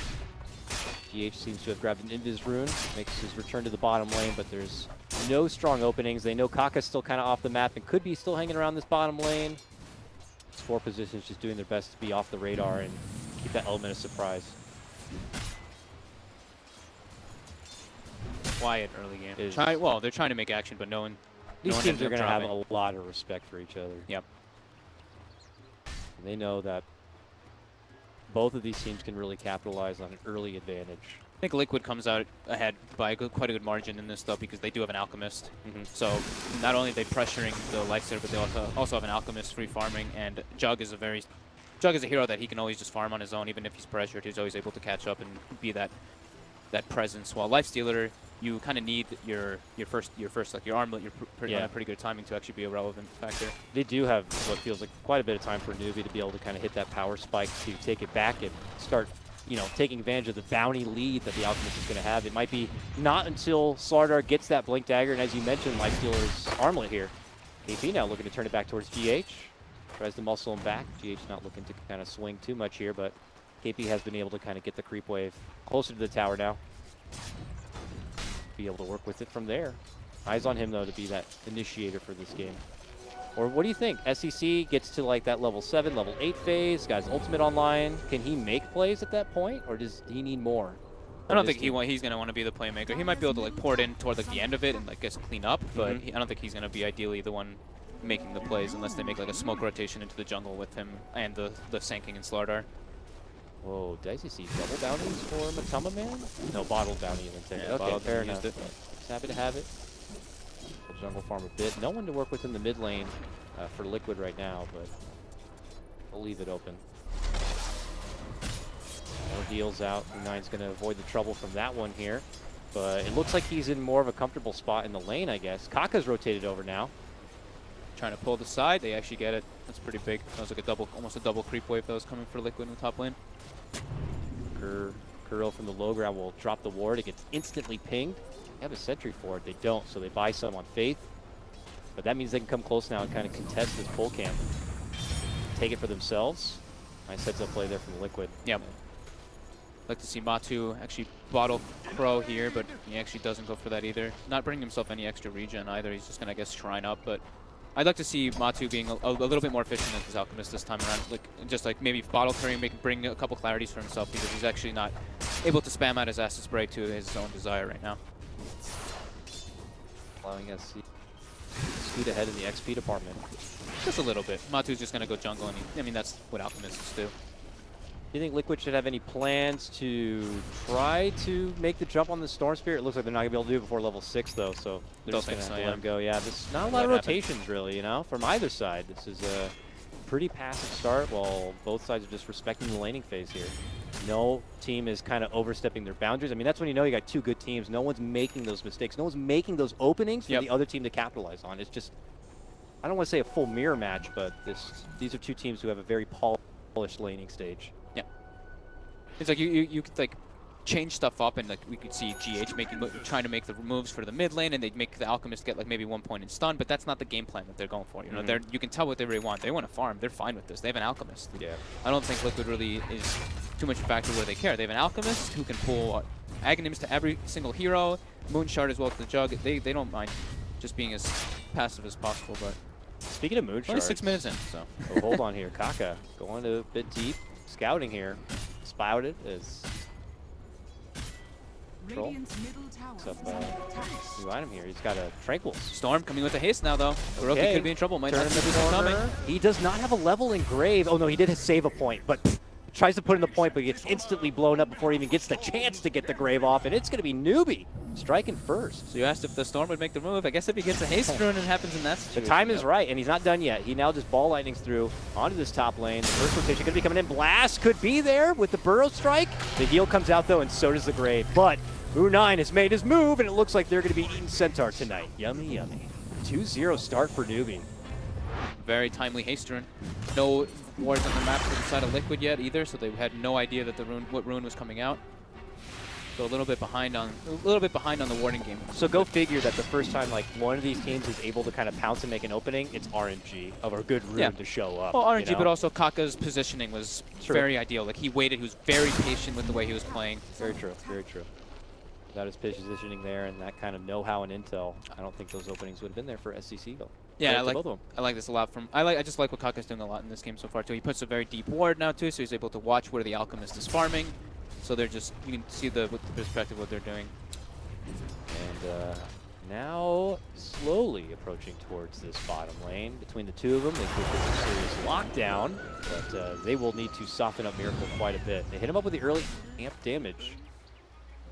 GH seems to have grabbed an Invis rune, makes his return to the bottom lane, but there's no strong openings. They know Kaka's still kind of off the map and could be still hanging around this bottom lane. These 4 positions just doing their best to be off the radar and keep that element of surprise. Quiet early game. Well, they're trying to make action, but no one. These teams are going to have a lot of respect for each other. Yep. And they know that both of these teams can really capitalize on an early advantage. I think Liquid comes out ahead by quite a good margin in this stuff because they do have an Alchemist. So not only are they pressuring the Lifestealer, but they also have an Alchemist free farming, and Jug is a hero that he can always just farm on his own. Even if he's pressured, he's always able to catch up and be that presence. While Lifestealer, you kind of need your first like your armlet, you're pretty good timing to actually be a relevant factor. They do have what feels like quite a bit of time for a newbie to be able to kind of hit that power spike to take it back and start, taking advantage of the bounty lead that the Alchemist is going to have. It might be not until Slardar gets that Blink Dagger, and as you mentioned, Lifestealer's armlet here. KP now looking to turn it back towards GH. Tries to muscle him back. GH not looking to kind of swing too much here, but KP has been able to kind of get the creep wave closer to the tower now. Be able to work with it from there. Eyes on him, though, to be that initiator for this game. Or what do you think? SEC gets to like that level 7, level 8 phase, got his ultimate online. Can he make plays at that point, or does he need more? I don't think he's going to want to be the playmaker. He might be able to like pour it in toward like the end of it and like just clean up, but I don't think he's going to be ideally the one making the plays unless they make like a smoke rotation into the jungle with him and the Sand King and Slardar. Whoa, did I see double bounties for Matama Man? No, bottled bounty intended. Yeah, okay, fair enough. It. Just happy to have it. We'll jungle farm a bit. No one to work with in the mid lane for Liquid right now, but we'll leave it open. More heals out. U9's going to avoid the trouble from that one here. But it looks like he's in more of a comfortable spot in the lane, I guess. Kaka's rotated over now. Trying to pull the side. They actually get it. That's pretty big. That was like almost a double creep wave that was coming for Liquid in the top lane. Kuro from the low ground will drop the ward. It gets instantly pinged. They have a sentry for it. They don't, so they buy some on Faith. But that means they can come close now and kind of contest this full camp. Take it for themselves. Nice heads up play there from Liquid. Yep. Like to see Matu actually bottle Crow here, but he actually doesn't go for that either. Not bringing himself any extra regen either. He's just gonna, I guess, shrine up. But I'd like to see Matu being a little bit more efficient as his Alchemist this time around. Like just like maybe bottle curry, bring a couple clarities for himself, because he's actually not able to spam out his acid spray to his own desire right now. Allowing us to scoot ahead in the XP department. Just a little bit. Matu's just gonna go jungle, and I mean that's what Alchemists do. Do you think Liquid should have any plans to try to make the jump on the Storm Spirit? It looks like they're not going to be able to do it before level 6, though, so they're just going to have to let him go. Yeah, there's not a lot of rotations, really, you know, from either side. This is a pretty passive start, while both sides are just respecting the laning phase here. No team is kind of overstepping their boundaries. I mean, that's when you know you got two good teams. No one's making those mistakes. No one's making those openings for the other team to capitalize on. It's just, I don't want to say a full mirror match, but these are two teams who have a very polished laning stage. It's like you could like change stuff up, and like we could see GH trying to make the moves for the mid lane, and they'd make the Alchemist get like maybe 1 point in stun, but that's not the game plan that they're going for. You know, you can tell what they really want. They want to farm. They're fine with this. They have an Alchemist. Yeah. I don't think Liquid really is too much a factor where they care. They have an Alchemist who can pull Aghanims to every single hero, Moonshard as well to the Jug. They don't mind just being as passive as possible. But speaking of Moonshards, only 6 minutes in, so oh, hold on here. Kaka going a bit deep, scouting here. Spouted is Radiant's middle tower What's up, is under attack. new item here. He's got a Tranquil. Storm coming with a haste now, though. Kuroki could be in trouble. Might not Turn see the this coming. corner. He does not have a level Engrave. Oh no, he did save a point, but tries to put in the point, but gets instantly blown up before he even gets the chance to get the Grave off, and it's going to be Newbie striking first. So you asked if the Storm would make the move. I guess if he gets a haste rune, it happens in that situation. The time is right, and he's not done yet. He now just ball lightnings through onto this top lane. The first rotation going to be coming in. Blast could be there with the Burrow Strike. The heal comes out, though, and so does the Grave. But U9 has made his move, and it looks like they're going to be eating Centaur tonight. Yummy, yummy. 2-0 start for Newbie. Very timely haste rune. No wards on the map for the side of Liquid yet either, so they had no idea that what rune was coming out. So a little bit behind on the warding game. So go figure that the first time like one of these teams is able to kind of pounce and make an opening, it's RNG of a good rune to show up. Well, RNG, you know? but also Kaka's positioning was very ideal. Like he waited, he was very patient with the way he was playing. Very true, very true. Without his positioning there and that kind of know-how and intel, I don't think those openings would have been there for SCC though. Yeah, I like this a lot. I just like what Kaka's doing a lot in this game so far too. He puts a very deep ward now too, so he's able to watch where the Alchemist is farming. So they're just, you can see the perspective of what they're doing. And now slowly approaching towards this bottom lane. Between the two of them, they could get some serious lockdown, but they will need to soften up Miracle quite a bit. They hit him up with the early amp damage.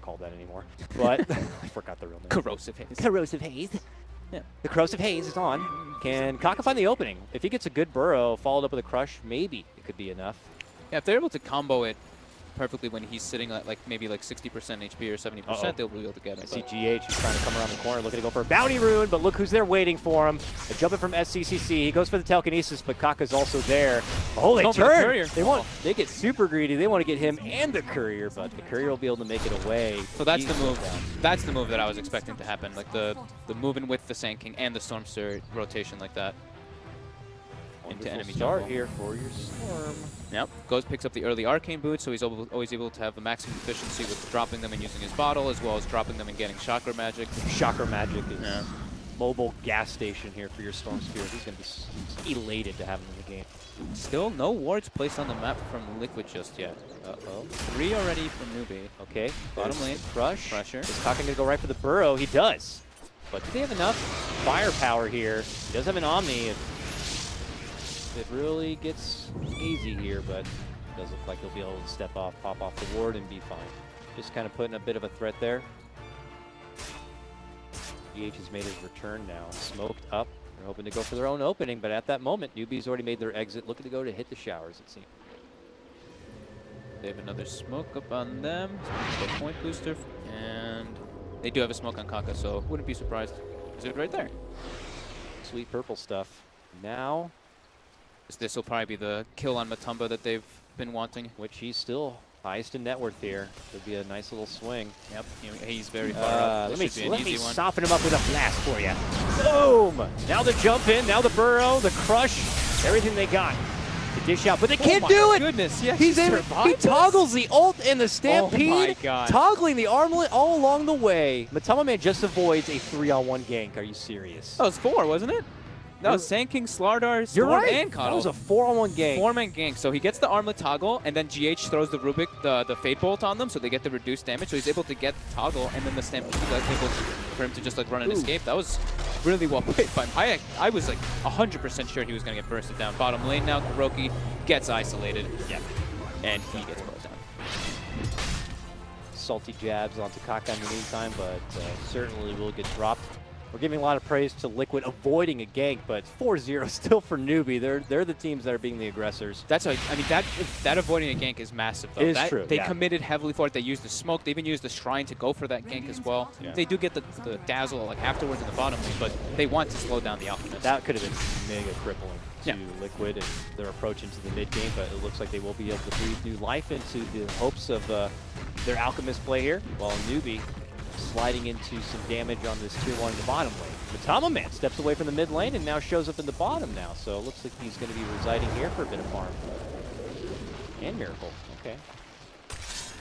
Call that anymore, but I forgot the real name. Corrosive Haze. Corrosive Haze. Yeah. The Corrosive Haze is on. Can Kaka find the opening? If he gets a good burrow followed up with a crush, maybe it could be enough. Yeah, if they're able to combo it perfectly when he's sitting at like maybe like 60% HP or 70%, they'll be able to get it. I see GH who's trying to come around the corner, looking to go for a bounty rune, but look who's there waiting for him. A jumping from SCCC. He goes for the telekinesis, but Kaka's also there. Oh, they turn! They get super greedy. They want to get him and the courier, but the courier will be able to make it away. So that's the move. That's the move that I was expecting to happen, like the moving with the Sand King and the Storm Spirit rotation like that. Into enemy start jungle. here for your Storm. Yep, picks up the early Arcane Boot, so he's always able to have the maximum efficiency with dropping them and using his bottle, as well as dropping them and getting Chakra Magic. Chakra Magic is mobile gas station here for your Storm Spirit. He's going to be elated to have him in the game. Still no wards placed on the map from Liquid just yet. Uh-oh. 3 already from Newbie. Okay, bottom lane. Crush. Pressure. Is Kaka going to go right for the burrow? He does. But do they have enough firepower here? He does have an Omni. It really gets easy here, but it does look like he'll be able to step off, pop off the ward, and be fine. Just kind of putting a bit of a threat there. GH has made his return now. Smoked up. They're hoping to go for their own opening, but at that moment, Newbie's already made their exit, looking to go to hit the showers, it seems. They have another smoke up on them. A point booster, and they do have a smoke on Kaka, so wouldn't be surprised. Is it right there? Sweet purple stuff. Now, this will probably be the kill on Matumba that they've been wanting. Which he's still highest in net worth here. Could be a nice little swing. Yep, he's very far up. Let me soften him up with a blast for you. Boom! Now the jump in, now the burrow, the crush, everything they got. to dish out, but they Oh can't my do it! goodness, yeah, He's he able, he survived this? toggles the ult and the stampede, Oh my God. toggling the armlet all along the way. Matama Man just avoids a 3-on-1 gank. Are you serious? That was 4, wasn't it? That was Sand King, Slardar, You're Storm, right. and That Coddle. was a 4-on-1 gank. 4-man gank. So he gets the armlet toggle, and then GH throws the Rubik, the Fate Bolt on them, so they get the reduced damage. So he's able to get the toggle, and then the Stampede is able for him to just like run and escape. That was really well played by him. I was like 100% sure he was going to get bursted down. Bottom lane now, Kuroki gets isolated. Yeah. And he gets brought down. Salty jabs onto Kaka in the meantime, but certainly will get dropped. We're giving a lot of praise to Liquid avoiding a gank, but 4-0 still for Newbie. They're the teams that are being the aggressors. That's I mean that avoiding a gank is massive though. It is true. They yeah. committed heavily for it. They used the smoke. They even used the shrine to go for that gank as well. Yeah. They do get the dazzle like afterwards in the bottom lane, but they want to slow down the Alchemist. That could have been mega crippling to Yeah. Liquid and their approach into the mid game, but it looks like they will be able to breathe new life into the hopes of their Alchemist play here, while Newbie sliding into some damage on this tier 1 in the bottom lane. Matama Man steps away from the mid lane and now shows up in the bottom now, so it looks like he's going to be residing here for a bit of farm. And Miracle, okay.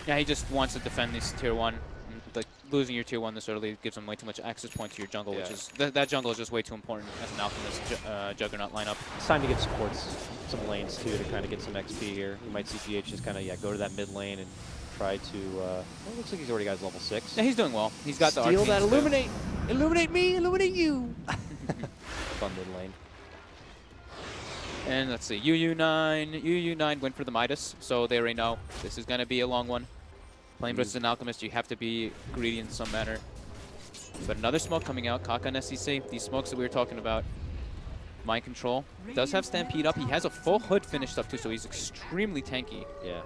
Yeah, he just wants to defend this tier 1. Like losing your tier 1 this early gives him way too much access point to your jungle, which is that jungle is just way too important as an Alchemist Juggernaut lineup. It's time to give supports some lanes too to kind of get some XP here. You might see GH just kind of go to that mid lane and try to. Well, it looks like he's already got his level 6. Yeah, he's doing well. He's got the Steal arcanes that too. illuminate, illuminate me, illuminate you. Fun mid lane. And let's see, UU9 went for the Midas, so they already know this is going to be a long one. Playing versus an Alchemist, you have to be greedy in some manner. But another smoke coming out, Kaka and SCC. These smokes that we were talking about. Mind Control does have Stampede up. He has a full hood finished up too, so he's extremely tanky. Yeah,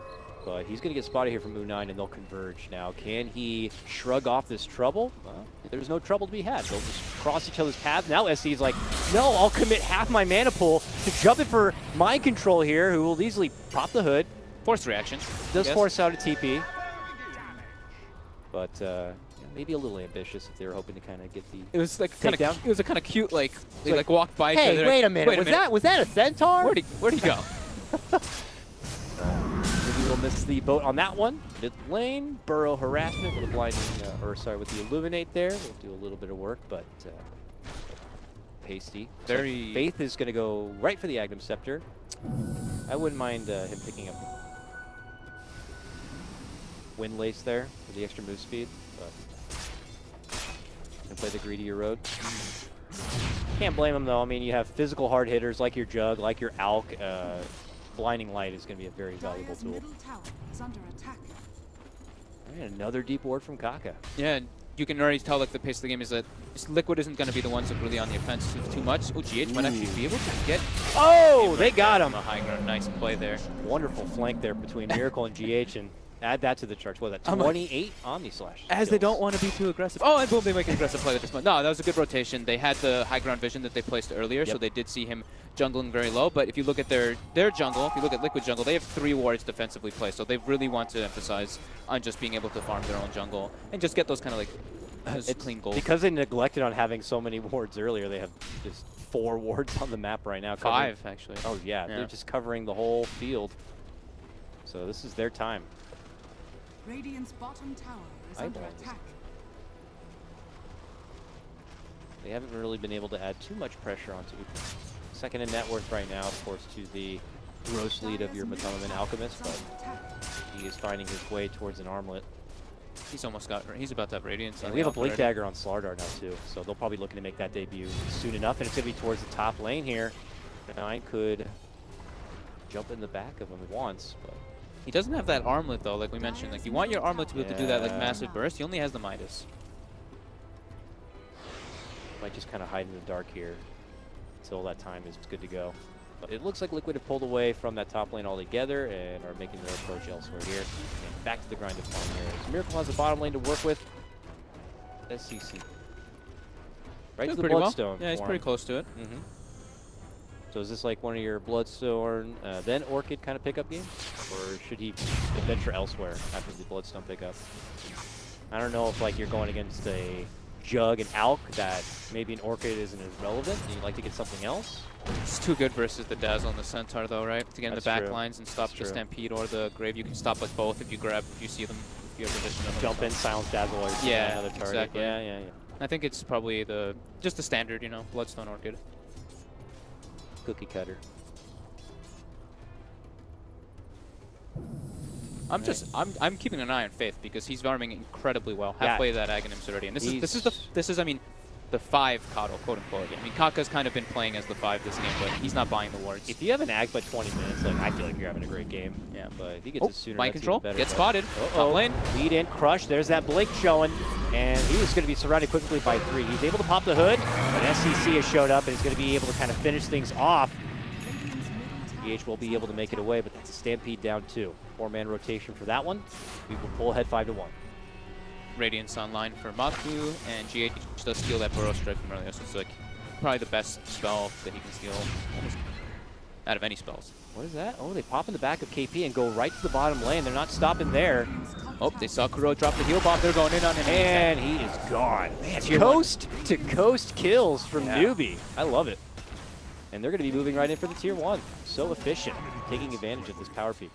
but he's going to get spotted here from Moon9 and they'll converge. Now, can he shrug off this trouble? Well, there's no trouble to be had. They'll just cross each other's paths. Now SC's like, no, I'll commit half my mana pool to jump in for Mind Control here, who will easily pop the hood. Forced reaction. Does force out a TP. But maybe a little ambitious if they were hoping to kind of get the. It was like kind takedown. of. It was a kind of cute like they like walked by each Hey, other. wait a minute. Was that a centaur? Where'd he go? Maybe we'll miss the boat on that one. Mid lane, Burrow harassment with a blinding, with the illuminate there. We'll do a little bit of work, but pasty. Very. So Faith is going to go right for the Agnum Scepter. I wouldn't mind him picking up Windlace there for the extra move speed, but gonna play the greedier road. Can't blame him though. I mean, you have physical hard hitters like your Jug, like your Alk. Blinding Light is going to be a very valuable Dire's tool. middle tower is under attack. And another deep ward from Kaka. Yeah, and you can already tell like the pace of the game is that Liquid isn't going to be the ones that really on the offensive too much. Oh, GH might actually be able to get. Oh, they got him. A high ground, nice play there. Wonderful flank there between Miracle and GH, and add that to the charts. What was that? 28 Omni Slash. As they don't want to be too aggressive. Oh, and boom, they make an aggressive play with this one. No, that was a good rotation. They had the high ground vision that they placed earlier, so they did see him jungling very low. But if you look at their jungle, if you look at Liquid jungle, they have 3 wards defensively placed. So they really want to emphasize on just being able to farm their own jungle and just get those kind of like clean gold. Because they neglected on having so many wards earlier, they have just 4 wards on the map right now. 5, actually. Oh, yeah. They're just covering the whole field. So this is their time. Radiant's bottom tower is under Eyeballs. attack. They haven't really been able to add too much pressure onto it. Second in net worth right now, of course, to the gross lead of your Matama Alchemist, but he is finding his way towards an armlet. He's almost got. He's about to have Radiance. And we have a Blink Dagger on Slardar now too, so they'll probably looking to make that debut soon enough, and it's going to be towards the top lane here. Nine could jump in the back of him once, but he doesn't have that armlet though, like we mentioned. Like you want your armlet to be able to do that like massive burst. He only has the Midas. Might just kind of hide in the dark here until that time is good to go. But it looks like Liquid have pulled away from that top lane altogether and are making their approach elsewhere here. And back to the grind of farm here. So Miracle has the bottom lane to work with. SCC. Right to the Bloodstone. Yeah, he's pretty close to it. So is this like one of your Bloodstone, then Orchid kind of pickup games? Or should he venture elsewhere after the Bloodstone pickup? I don't know if like you're going against a Jug and Alk that maybe an Orchid isn't as relevant and you'd like to get something else? It's too good versus the Dazzle and the Centaur, though, right? To get in the back true. lines and stop That's the true. Stampede or the Grave. You can stop like both if you see them, if you have position of them. Jump in, silence Dazzle, or Yeah, another target. exactly. Yeah. I think it's probably just the standard, you know, Bloodstone Orchid. Cookie cutter. I'm keeping an eye on Faith because he's farming incredibly well. Yeah. Halfway to that Aghanims already, and this is I mean, the 5 Coddle, quote unquote. I mean, Kaka's kind of been playing as the 5 this game, but he's not buying the wards. If you have an Ag by 20 minutes, like I feel like you're having a great game. Yeah. But if he gets it sooner, mind that's control, even better. get spotted. Top lane. Lead in, crush. There's that blink showing, and he was going to be surrounded quickly by 3. He's able to pop the hood, but SCC has showed up and is going to be able to kind of finish things off. EH will be able to make it away, but that's a Stampede down 2. 4-man rotation for that one. We will pull ahead 5-1. Radiance online for Maku, and GH does steal that Burrow Strike from earlier, so it's like probably the best spell that he can steal almost out of any spells. What is that? Oh, they pop in the back of KP and go right to the bottom lane. They're not stopping there. Oh, they saw Kuro drop the heal bomb. They're going in on him. And he is gone. Man, Tier coast to coast kills from Yeah. Newbie. I love it. And they're going to be moving right in for the tier 1. So efficient, taking advantage of this power peak.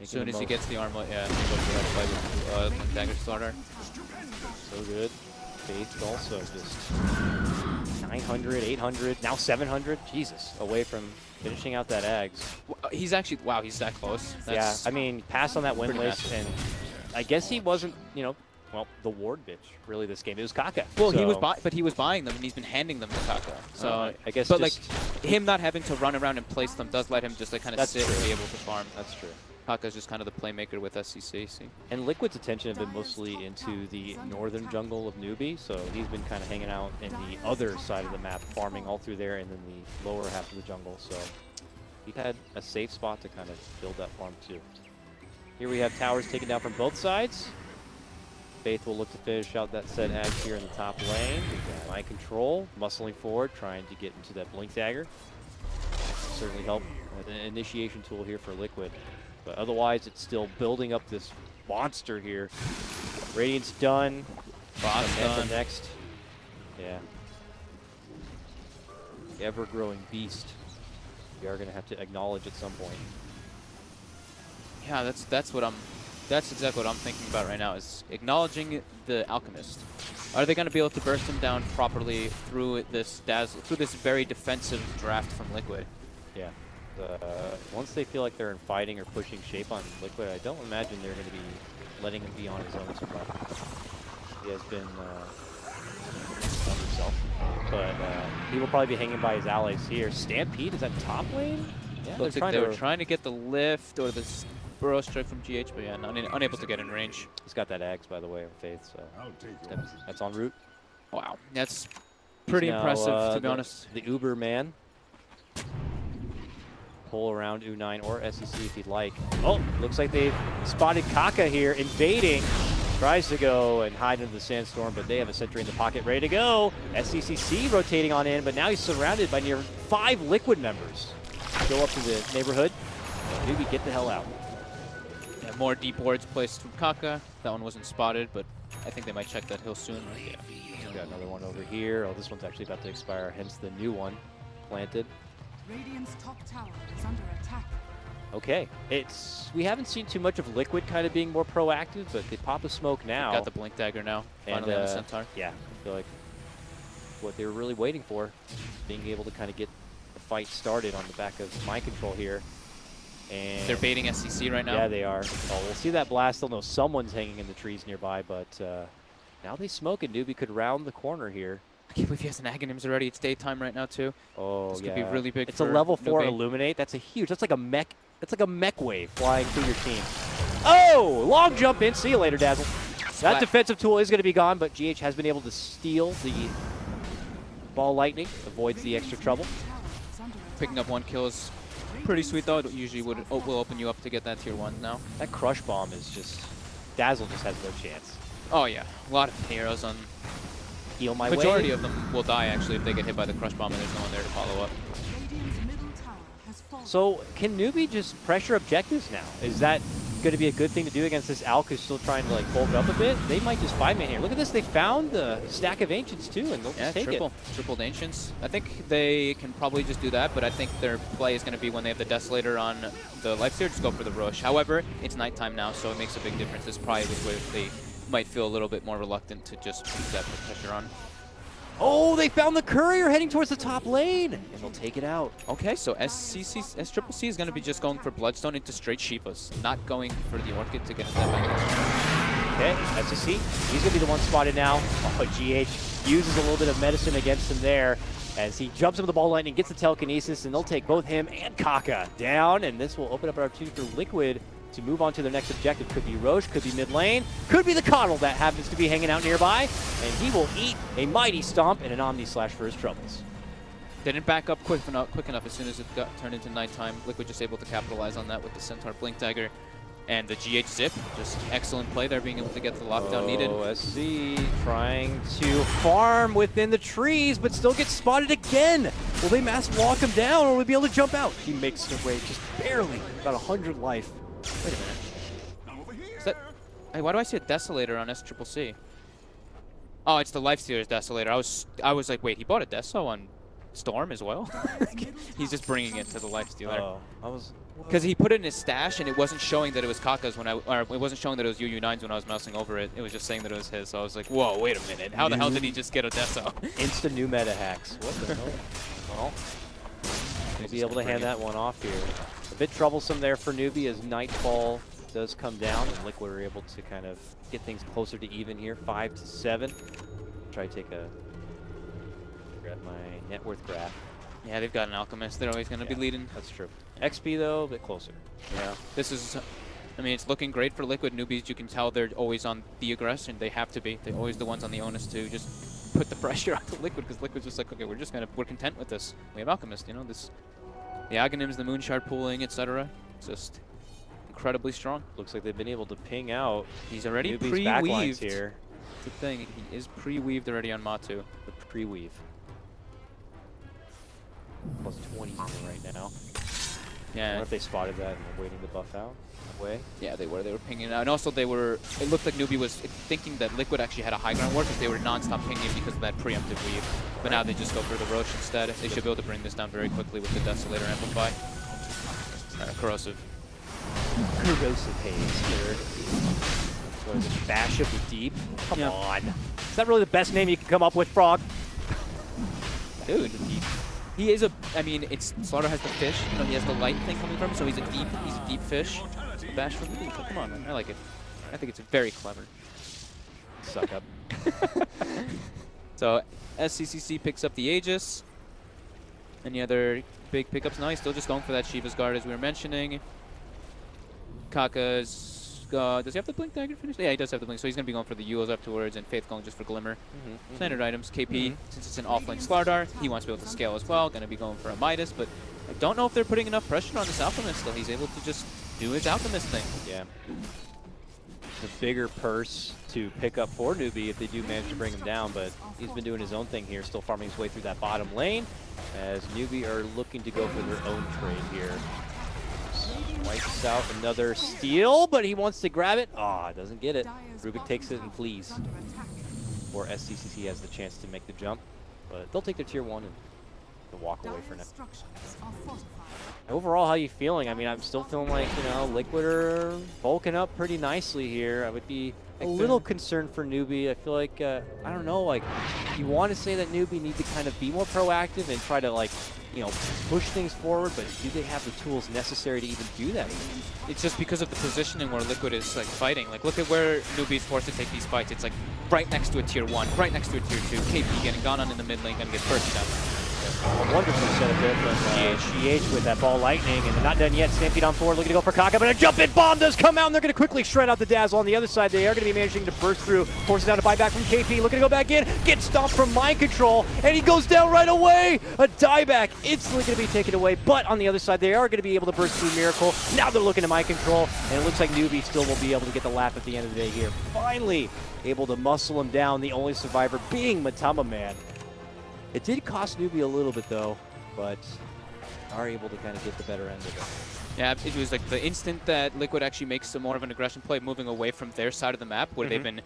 As soon as he gets the armlet, yeah, he'll go for that fight with Dagger Slaughter. So good. Faith also just 900, 800, now 700. Jesus, away from finishing out that Ags. He's actually, wow, he's that close. That's Yeah, I mean, passed on that win pretty list, and I guess he wasn't, you know, well, the ward bitch, really, this game. It was Kaka. well, so, he was buying them, and he's been handing them to Kaka. So I guess but just, like him not having to run around and place them does let him just like kind of That's sit true. and be able to farm. that's true. Kaka's just kind of the playmaker with SCC. See? And Liquid's attention have been mostly into the northern jungle of Newbie, so he's been kind of hanging out in the other side of the map, farming all through there, and then the lower half of the jungle. So he had a safe spot to kind of build that farm too. Here we have towers taken down from both sides. Faith will look to finish out that set Ag here in the top lane. Mind control, muscling forward, trying to get into that blink dagger. Certainly help. An initiation tool here for Liquid. But otherwise, it's still building up this monster here. Radiant's done. Boss done. Next. Yeah. Ever-growing beast. We are going to have to acknowledge at some point. Yeah, that's exactly what I'm thinking about right now, is acknowledging the Alchemist. Are they going to be able to burst him down properly through this very defensive draft from Liquid? Yeah. Once they feel like they're in fighting or pushing shape on Liquid, I don't imagine they're going to be letting him be on his own so much. He has been on himself. But he will probably be hanging by his allies here. Stampede is that top lane? Yeah, Looks like they were trying to get the lift or the Burrow Strike from GH, but yeah, unable to get in range. He's got that axe, by the way, on Faith, so that's en route. Wow, that's pretty Now, impressive, to be honest. The Uber man. Pull around U9 or SEC if you'd like. Oh, looks like they've spotted Kaka here, invading. Tries to go and hide into the sandstorm, but they have a sentry in the pocket ready to go. SCCC rotating on in, but now he's surrounded by near 5 Liquid members. Go up to the neighborhood. Newbie, get the hell out. Yeah, more deep wards placed from Kaka. That one wasn't spotted, but I think they might check that hill soon. Yeah. Got another one over here. Oh, this one's actually about to expire, hence the new one planted. Radiant's top tower is under attack. Okay, we haven't seen too much of Liquid kind of being more proactive, but they pop a smoke now. Got the blink dagger now. Finally on the Centaur. Yeah, I feel like what they were really waiting for, being able to kind of get the fight started on the back of mind control here. And they're baiting SCC right now. Yeah, they are. Oh, we'll see that blast. They'll know someone's hanging in the trees nearby, but now they smoke, and Newbie could round the corner here. I can't believe he has an Aghanims already. It's daytime right now too. Oh, this yeah. could be really big. It's a level 4 Newbie. Illuminate. That's a huge. That's like a mech. That's like a mech wave flying through your team. Oh, long jump in. See you later, Dazzle. That defensive tool is going to be gone, but GH has been able to steal the ball lightning. Avoids the extra trouble. Picking up 1 kill is pretty sweet though. It usually will open you up to get that tier 1 now. That crush bomb is just... Dazzle just has no chance. Oh yeah, a lot of heroes on... Heal my Majority way. of them will die actually if they get hit by the crush bomb and there's no one there to follow up. Radiant's middle tower has fallen. So can Newbie just pressure objectives now? Is that going to be a good thing to do against this Alk who's still trying to like bulk up a bit. They might just 5-man here. Look at this. They found the stack of Ancients too, and they'll just take it. Tripled Ancients. I think they can probably just do that, but I think their play is going to be when they have the Desolator on the Lifesteal, just go for the Rosh. However, it's nighttime now, so it makes a big difference. This is probably where they might feel a little bit more reluctant to just keep that pressure on. Oh, they found the Courier heading towards the top lane, and they'll take it out. Okay, so SCC is going to be just going for Bloodstone into straight Shivas, not going for the Orchid to get into that back. Okay, SCC, he's going to be the one spotted now. Oh, GH uses a little bit of medicine against him there as he jumps into the ball lightning, gets the telekinesis, and they'll take both him and Kaka down, and this will open up an opportunity for Liquid to move on to their next objective. Could be Roche, could be mid lane, could be the Coddle that happens to be hanging out nearby, and he will eat a mighty stomp and an Omni Slash for his troubles. Didn't back up quick enough as soon as it got turned into nighttime. Liquid just able to capitalize on that with the Centaur Blink Dagger. And the GH Zip, just excellent play there, being able to get the lockdown needed. SC trying to farm within the trees, but still gets spotted again. Will they mass walk him down, or will he be able to jump out? He makes it away just barely, about 100 life. Wait a minute. Is that... Hey, why do I see a Desolator on SCCC? Oh, it's the Lifestealer's Desolator. I was like, wait, he bought a Deso on Storm as well? He's just bringing it to the Lifestealer. Oh, because he put it in his stash, and it wasn't showing that it was Kaka's or it wasn't showing that it was UU9's when I was mousing over it. It was just saying that it was his. So I was like, whoa, wait a minute. How the hell did he just get a Deso? Insta new meta hacks. What the hell? Well, he'll be able to hand that one off here. A bit troublesome there for Newbie as Nightfall does come down, and Liquid are able to kind of get things closer to even here, 5-7. Try to take a grab my net worth graph. Yeah, they've got an Alchemist. They're always going to be leading. That's true. XP though, a bit closer. Yeah. This is, I mean, it's looking great for Liquid. Newbies, you can tell they're always on the aggression. They have to be. They're always the ones on the onus to just put the pressure on the Liquid, because Liquid's just like, okay, we're content with this. We have Alchemist, you know, the Aghanims, the Moonshard pooling, etc. Just incredibly strong. Looks like they've been able to ping out. He's already pre-weaved here. Good thing, he is pre-weaved already on Matu. The pre-weave. Plus 20 right now. Yeah. I wonder if they spotted that and were waiting to buff out that way. Yeah, they were. They were pinging it out. And also it looked like Newbie was thinking that Liquid actually had a high ground war because they were non-stop pinging because of that preemptive weave. But now they just go for the Roche instead. They should be able to bring this down very quickly with the Desolator Amplify. Corrosive. Corrosive haze here. What is it? Bash of the Deep? Come on. Is that really the best name you can come up with, Frog? Dude, he is a, I mean, Slaughter has the fish, you know, he has the light thing coming from him, so he's a deep fish. A bash from the deep. So come on, man. I like it. I think it's very clever. Suck up. So SCCC picks up the Aegis. Any other big pickups? No, he's still just going for that Shiva's Guard as we were mentioning. Kaka's, does he have the Blink Dagger finished? Yeah, he does have the Blink, so he's going to be going for the Yules afterwards, and Faith going just for Glimmer. Standard items. KP, since it's an offlane Slardar, he wants to be able to scale as well. Going to be going for a Midas, but I don't know if they're putting enough pressure on this Alchemist still. He's able to just do his Alchemist thing. Yeah. The bigger purse to pick up for Newbie if they do manage to bring him down, but he's been doing his own thing here, still farming his way through that bottom lane, as Newbie are looking to go for their own trade here. Wipes out another steal, but he wants to grab it. Ah, doesn't get it. Rubik takes it and flees. Or SCCC has the chance to make the jump, but they'll take their tier 1 and they'll walk away for now. Overall, how are you feeling? I mean, I'm still feeling like, you know, Liquid are bulking up pretty nicely here. I would be a little concerned for Newbie. I feel like, I don't know, like, you want to say that Newbie need to kind of be more proactive and try to, like, you know, push things forward, but do they have the tools necessary to even do that? It's just because of the positioning where Liquid is like fighting. Like, look at where Newbie's forced to take these fights. It's like right next to a tier 1, right next to a tier 2. KP getting gone on in the mid lane, gonna get first down. A wonderful setup there from GH with that ball lightning, and they're not done yet. Stampede on forward, looking to go for Kaka, but a jump in bomb does come out, and they're going to quickly shred out the Dazzle. On the other side, they are going to be managing to burst through, forces down to buy back from KP, looking to go back in, gets stomped from Mind Control, and he goes down right away. A dieback instantly going to be taken away, but on the other side, they are going to be able to burst through Miracle. Now they're looking to Mind Control, and it looks like Newbie still will be able to get the lap at the end of the day here. Finally able to muscle him down, the only survivor being Matama Man. It did cost Newbie a little bit, though, but are able to kind of get the better end of it. Yeah, it was like the instant that Liquid actually makes some more of an aggression play, moving away from their side of the map, where they've been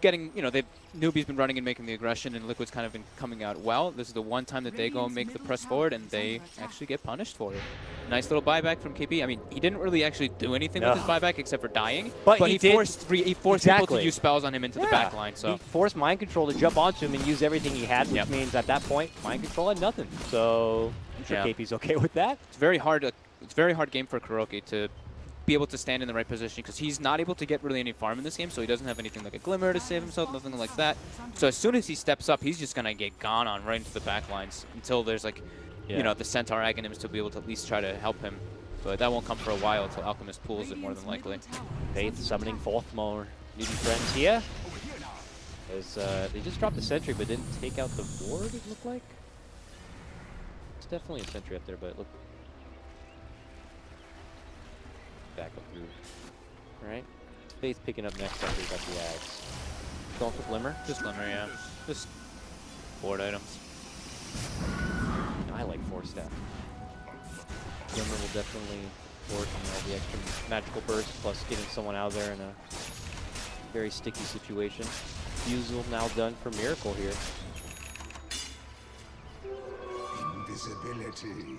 getting, you know, Newbie's been running and making the aggression, and Liquid's kind of been coming out well. This is the one time that they go and make the press forward, and they actually get punished for it. Nice little buyback from KP. I mean, he didn't really actually do anything with his buyback except for dying, but he forced people to use spells on him into the back line. So he forced Mind Control to jump onto him and use everything he had, which means at that point, Mind Control had nothing. So I'm sure KP's okay with that. It's very hard. It's a very hard game for KuroKy to be able to stand in the right position, because he's not able to get really any farm in this game, so he doesn't have anything like a Glimmer to save himself, nothing like that. So as soon as he steps up, he's just going to get gone on right into the back lines until there's like, you know, the Centaur Aghanims to be able to at least try to help him. But that won't come for a while until Alchemist pulls it more than likely. Faith summoning forth more newbie friends here. As they just dropped the sentry but didn't take out the ward, it looked like. It's definitely a sentry up there, but it looked back up through. Alright. Faith picking up next after he got the ads. Going for Glimmer? Just Glimmer, yeah. Just board items. I like 4-staff. Glimmer will definitely work on the extra magical burst, plus getting someone out of there in a very sticky situation. Fusel now done for Miracle here. Invisibility.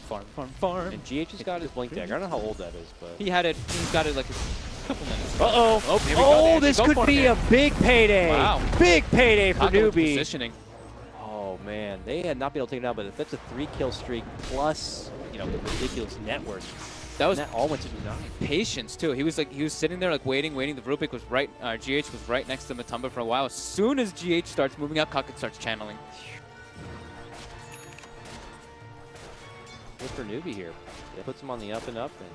Farm, farm, farm. And GH has got his blink dagger. I don't know how old that is, but He's got it like a couple minutes. Uh-oh. Oh, here we go. This could be a big payday. Wow. Big payday for Kaka with newbie. positioning. Oh man, they had not been able to take it out, but if that's a 3-kill streak plus, you know, the ridiculous net worth. That was all went to 9. patience too. He was sitting there like waiting. The Rubik was right. GH was right next to Matumba for a while. As soon as GH starts moving up, Kaka starts channeling. Good for newbie here. It puts him on the up and up, and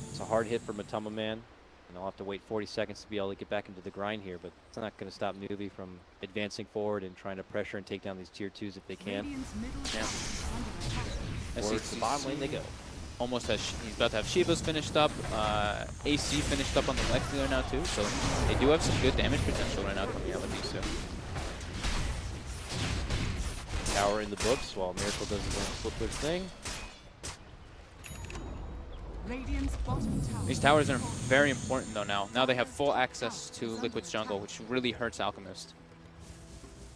it's a hard hit for Matumba Man. And I'll have to wait 40 seconds to be able to get back into the grind here, but it's not going to stop newbie from advancing forward and trying to pressure and take down these tier 2s if they can. Yeah. Towards the bottom lane they go. Almost has, he's about to have Shiva's finished up, AC finished up on the left there now too, so they do have some good damage potential right now coming out with these two. Tower in the books while Miracle does his own flipper thing. These towers are very important though now. Now they have full access to Liquid's jungle, which really hurts Alchemist.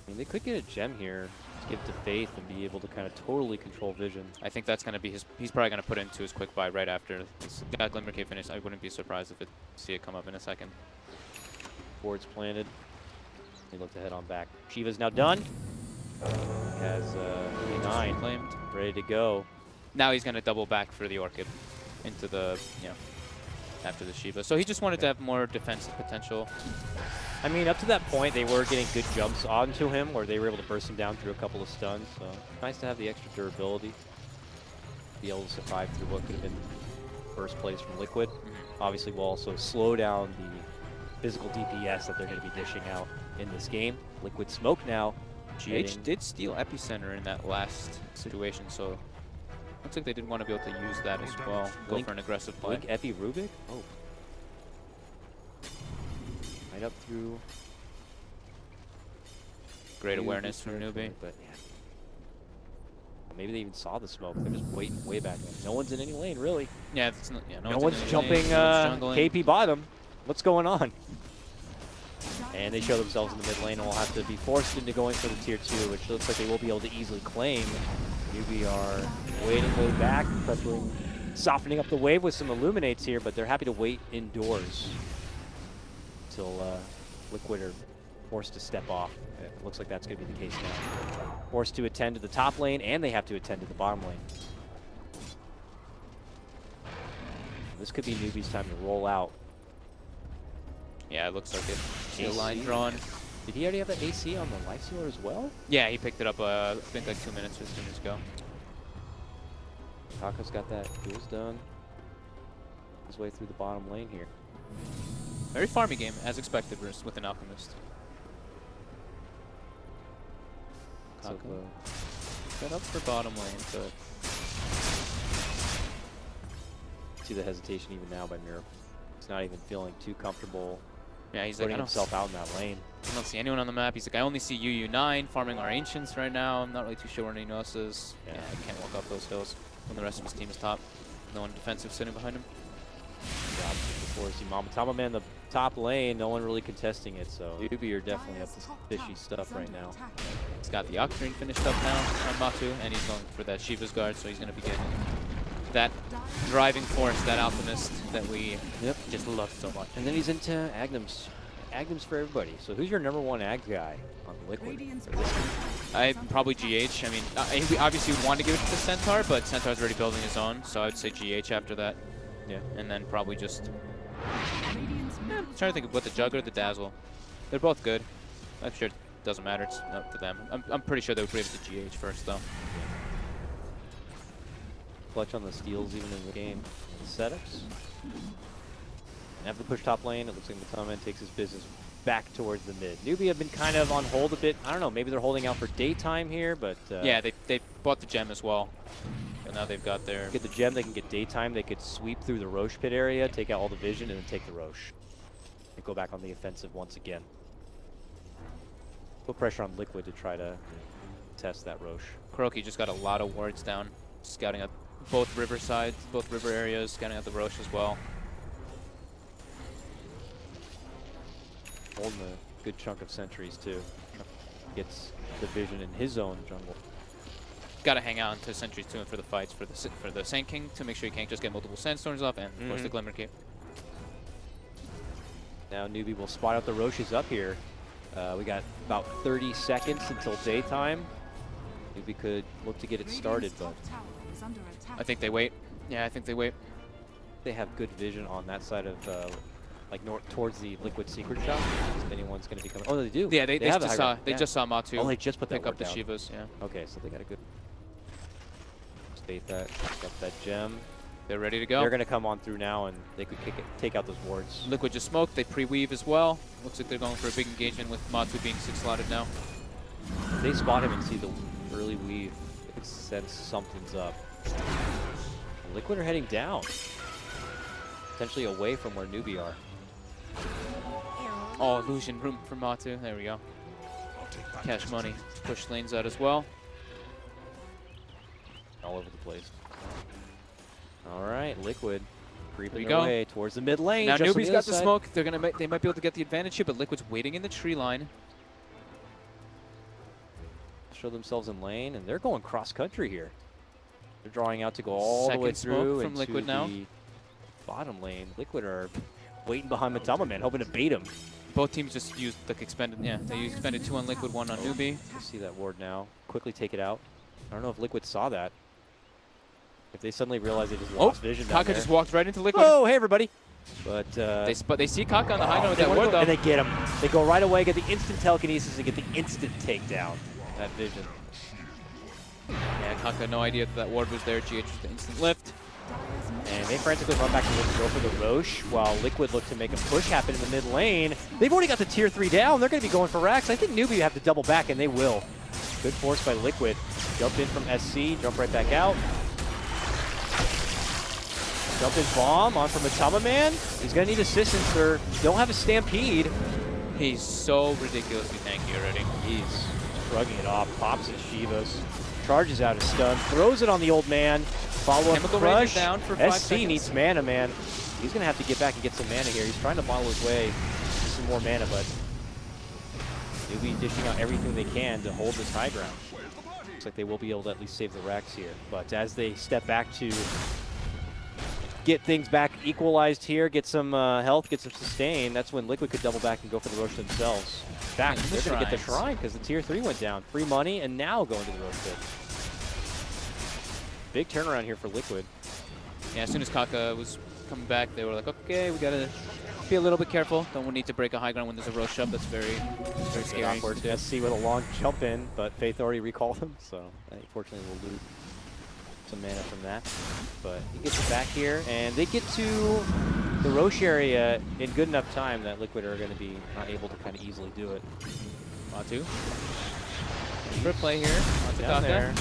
I mean, they could get a gem here to give to Faith and be able to kind of totally control vision. I think that's going to be his, he's probably going to put it into his quick buy right after. He's got Glimmer Cave finished. I wouldn't be surprised if it see it come up in a second. Board's planted. They look to head on back. Shiva's now done. Has A9 claimed, ready to go. Now he's going to double back for the Orchid into the, you know, after the Shiva. So he just wanted to have more defensive potential. I mean, up to that point, they were getting good jumps onto him, where they were able to burst him down through a couple of stuns. So nice to have the extra durability, be able to survive through what could have been first place from Liquid. Obviously, will also slow down the physical DPS that they're going to be dishing out in this game. Liquid Smoke now. GH did steal Epicenter in that last situation, so looks like they did want to be able to use that as well. Go for an aggressive play. Blink Epi Rubik? Oh. Right up through. Great awareness from newbie. But yeah. Maybe they even saw the smoke. They're just waiting way back. No one's in any lane, really. Yeah, it's not, yeah, no one's jumping KP bottom. What's going on? And they show themselves in the mid lane and will have to be forced into going for the tier 2, which looks like they will be able to easily claim. Newbie are waiting way back, softening up the wave with some illuminates here, but they're happy to wait indoors until Liquid are forced to step off. It looks like that's going to be the case now. Forced to attend to the top lane, and they have to attend to the bottom lane. This could be Newbie's time to roll out. Yeah, it looks like it. See a line drawn. Did he already have the AC on the Life Sealer as well? Yeah, he picked it up, I think like 2 minutes or 3 minutes ago. Kaka's got that. Duel's done. His way through the bottom lane here. Very farmy game, as expected, with an Alchemist. Kaka. Set up for bottom lane, but see the hesitation even now by Miracle. He's not even feeling too comfortable Yeah, he's like, putting himself out in that lane. I don't see anyone on the map. He's like, I only see UU9 farming our Ancients right now. I'm not really too sure where anyone else is. Yeah, I can't walk up those hills when the rest of his team is top. No one defensive sitting behind him. Yeah, before see Tama Man, the top lane, no one really contesting it, so Ubi are definitely up to some fishy stuff right now. He's got the Octarine finished up now on Matu, and he's going for that Shiva's Guard, so he's going to be getting that driving force, that Alchemist that we just love so much. And then he's into Agnems. Agnems for everybody. So who's your #1 Ag guy on Liquid? Probably GH. I mean, we obviously would want to give it to the Centaur, but Centaur's already building his own, so I would say GH after that. Yeah. And then probably just... I'm trying to think of what the Jug or the Dazzle. They're both good. I'm sure it doesn't matter. It's up to them. I'm pretty sure they would give it to GH first, though. Clutch on the steals even in the game. Setups. Have to push top lane. It looks like Matama takes his business back towards the mid. Newbie have been kind of on hold a bit. I don't know, maybe they're holding out for daytime here, but... yeah, they bought the gem as well. And now they've got their... Get the gem, they can get daytime. They could sweep through the Roche pit area, take out all the vision, and then take the Roche. And go back on the offensive once again. Put pressure on Liquid to try to test that Roche. Kuroki just got a lot of wards down, scouting out both river sides, both river areas, scouting out the Roche as well. Holding a good chunk of sentries too. Gets the vision in his own jungle. Got to hang out until sentries too, and for the fights for the Sand King to make sure you can't just get multiple Sandstorms off, and of course the Glimmer Cape. Now Newbie will spot out the Roches up here. We got about 30 seconds until daytime. Newbie could look to get it started, but I think they wait. Yeah, I think they wait. They have good vision on that side of like north towards the Liquid secret shop. If anyone's going to be coming. Oh, they do. Yeah, they have just saw just saw Matu. Oh, they just put that pick up the down. Shivas. Yeah. Okay, so they got a good state that. Got that gem. They're ready to go. They're going to come on through now, and they could take out those wards. Liquid just smoked. They pre-weave as well. Looks like they're going for a big engagement with Matu being 6-slotted now. If they spot him and see the early weave, they could sense something's up. Liquid are heading down. Potentially away from where Newbie are. Oh, illusion room for Matu. There we go. Cash money. Push lanes out as well. All over the place. All right, Liquid creeping their way towards the mid lane. Now Newbie's got the smoke. They might be able to get the advantage here, but Liquid's waiting in the tree line. Show themselves in lane, and they're going cross country here. They're drawing out to go all the way through from Liquid now. The bottom lane. Liquid are waiting behind Matama Man, hoping to bait him. Both teams just used the expended. Yeah, they expended 2 on Liquid, 1 on Newbie. I see that ward now. Quickly take it out. I don't know if Liquid saw that. If they suddenly realize they just lost vision down Kaka there. just walked right into Liquid. Oh, hey everybody! But they see Kaka on the high ground with that ward though. And they get him. They go right away, get the instant telekinesis, and get the instant takedown. That vision. Yeah, Kaka no idea that ward was there. GH was the instant lift. And they frantically run back to go for the Roche, while Liquid look to make a push happen in the mid lane. They've already got the tier 3 down. They're going to be going for racks. I think Newbie have to double back, and they will. Good force by Liquid. Jump in from SC, jump right back out. Jump in bomb on from Matama Man. He's going to need assistance. They don't have a Stampede. He's so ridiculously tanky already. He's shrugging it off, pops his Shivas, charges out his stun, throws it on the old man. Follow up Chemical crush. down for 5 SC seconds. needs mana, man. He's going to have to get back and get some mana here. He's trying to bottle his way to some more mana, but they'll be dishing out everything they can to hold this high ground. Looks like they will be able to at least save the Rex here. But as they step back to get things back equalized here, get some health, get some sustain, that's when Liquid could double back and go for the Roche themselves. In fact, they're going to get the Shrine because the tier 3 went down. Free money, and now going to the Roche pit. Big turnaround here for Liquid. Yeah, as soon as Kaka was coming back, they were like, okay, we got to be a little bit careful. Don't need to break a high ground when there's a Roche up. That's very scary. Awkward. SC with a long jump in, but Faith already recalled him, so unfortunately we'll lose some mana from that. But he gets it back here, and they get to the Roche area in good enough time that Liquid are going to be not able to kind of easily do it. Matu. For play here. Matu Down Kaka. there.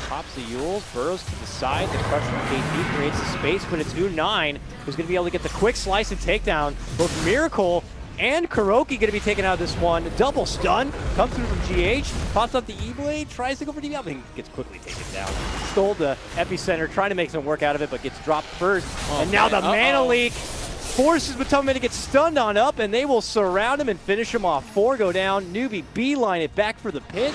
Pops the Yules, burrows to the side, the crush from KP creates the space, but it's U9 who's going to be able to get the quick slice and takedown. Both Miracle and Kuroki going to be taken out of this one. Double stun, comes through from GH, pops up the E-Blade, tries to go for DB, but gets quickly taken down. Stole the epicenter, trying to make some work out of it, but gets dropped first. And now the mana leak forces Matoma to get stunned on up, and they will surround him and finish him off. 4 go down. Newbie beeline it back for the pit.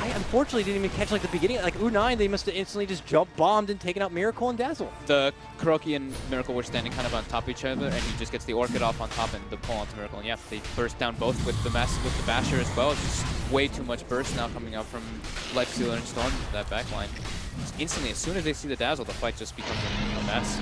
I unfortunately didn't even catch like the beginning. Like U9, they must have instantly just jump bombed and taken out Miracle and Dazzle. The Kuroki and Miracle were standing kind of on top of each other, and he just gets the Orchid off on top and the pull onto Miracle. And yeah, they burst down both with the Basher as well. It's just way too much burst now coming out from Lifestealer and Storm, that backline. Just instantly, as soon as they see the Dazzle, the fight just becomes a mess.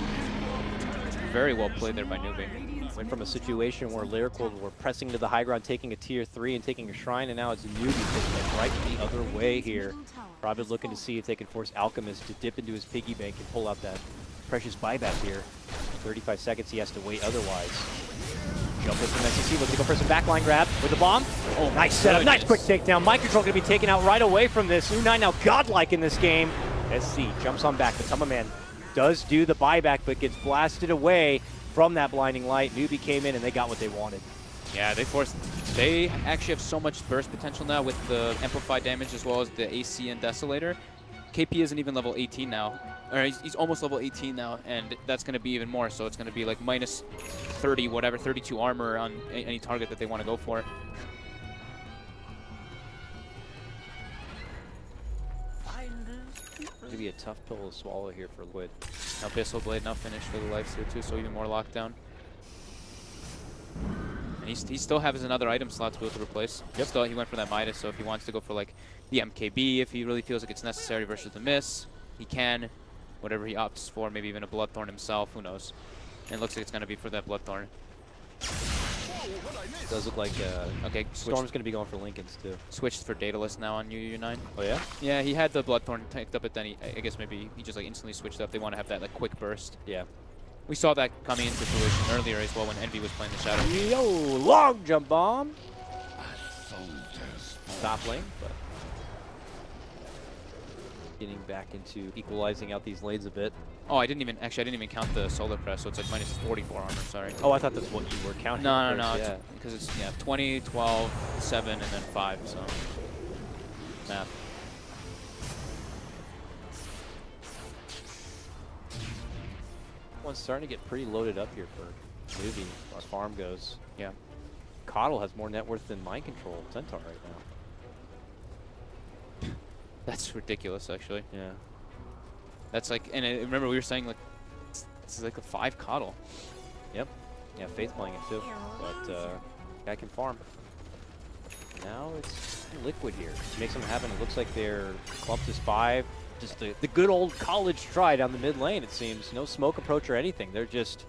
Very well played there by Newbie. Went from a situation where Lyrical were pressing to the high ground, taking a tier 3 and taking a shrine, and now it's Newbie taking it right the other way here. Probably looking to see if they can force Alchemist to dip into his piggy bank and pull out that precious buyback here. 35 seconds he has to wait otherwise. Jump in from SCC, looking to go for some backline grab with the bomb. Oh, nice setup, nice quick takedown. Mind Control going to be taken out right away from this. U9 now godlike in this game. SC jumps on back, but Tamaman does do the buyback, but gets blasted away from that blinding light. Newbie came in and they got what they wanted. Yeah, they actually have so much burst potential now with the amplified damage as well as the AC and Desolator. KP isn't even level 18 now, or he's almost level 18 now, and that's going to be even more, so it's going to be like minus 30, whatever, 32 armor on any target that they want to go for. Going to be a tough pill to swallow here for Liquid. Now Abyssal Blade now finished for the Lifesteal too, so even more lockdown. And he still has another item slot to be able to replace. Yep. Still, he went for that Midas, so if he wants to go for like the MKB, if he really feels like it's necessary versus the Miss, he can. Whatever he opts for, maybe even a Bloodthorn himself, who knows. And it looks like it's going to be for that Bloodthorn. Does look like okay, Storm's going to be going for Lincoln's too. Switched for Daedalus now on U9. Oh yeah? Yeah, he had the Bloodthorn tanked up, but then I guess maybe he just like instantly switched up. They want to have that like quick burst. Yeah. We saw that coming into fruition earlier as well when Envy was playing the Shadow. Yo, long jump bomb. Top lane, but getting back into equalizing out these lanes a bit. Oh, I didn't even count the Solar Press, so it's like minus 44 armor, sorry. Oh, I thought that's what you were counting. No, Yeah. Because it's 20, 12, 7, and then 5, so math. One's starting to get pretty loaded up here for Newbie as farm goes. Yeah. Coddle has more net worth than Mind Control Centaur right now. That's ridiculous, actually. Yeah. That's like, and remember we were saying like, this is like a 5 Coddle. Yep. Yeah, Faith playing it too, but guy can farm. Now it's Liquid here. Makes them happen. It looks like they're clumped as 5. Just the good old college try down the mid lane, it seems. No smoke approach or anything. They're just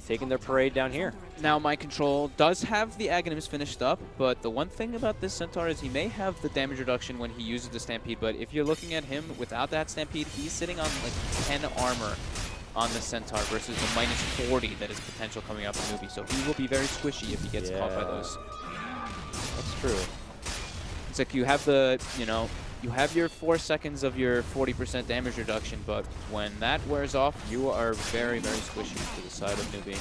taking their parade down here. Now Mind Control does have the Aghanims finished up, but the one thing about this Centaur is he may have the damage reduction when he uses the Stampede, but if you're looking at him without that Stampede, he's sitting on like 10 armor on the Centaur versus the minus 40 that is potential coming out from Newbie, so he will be very squishy if he gets caught by those. That's true. It's like you have the, you have your 4 seconds of your 40% damage reduction, but when that wears off, you are very, very squishy to the side of Newbie.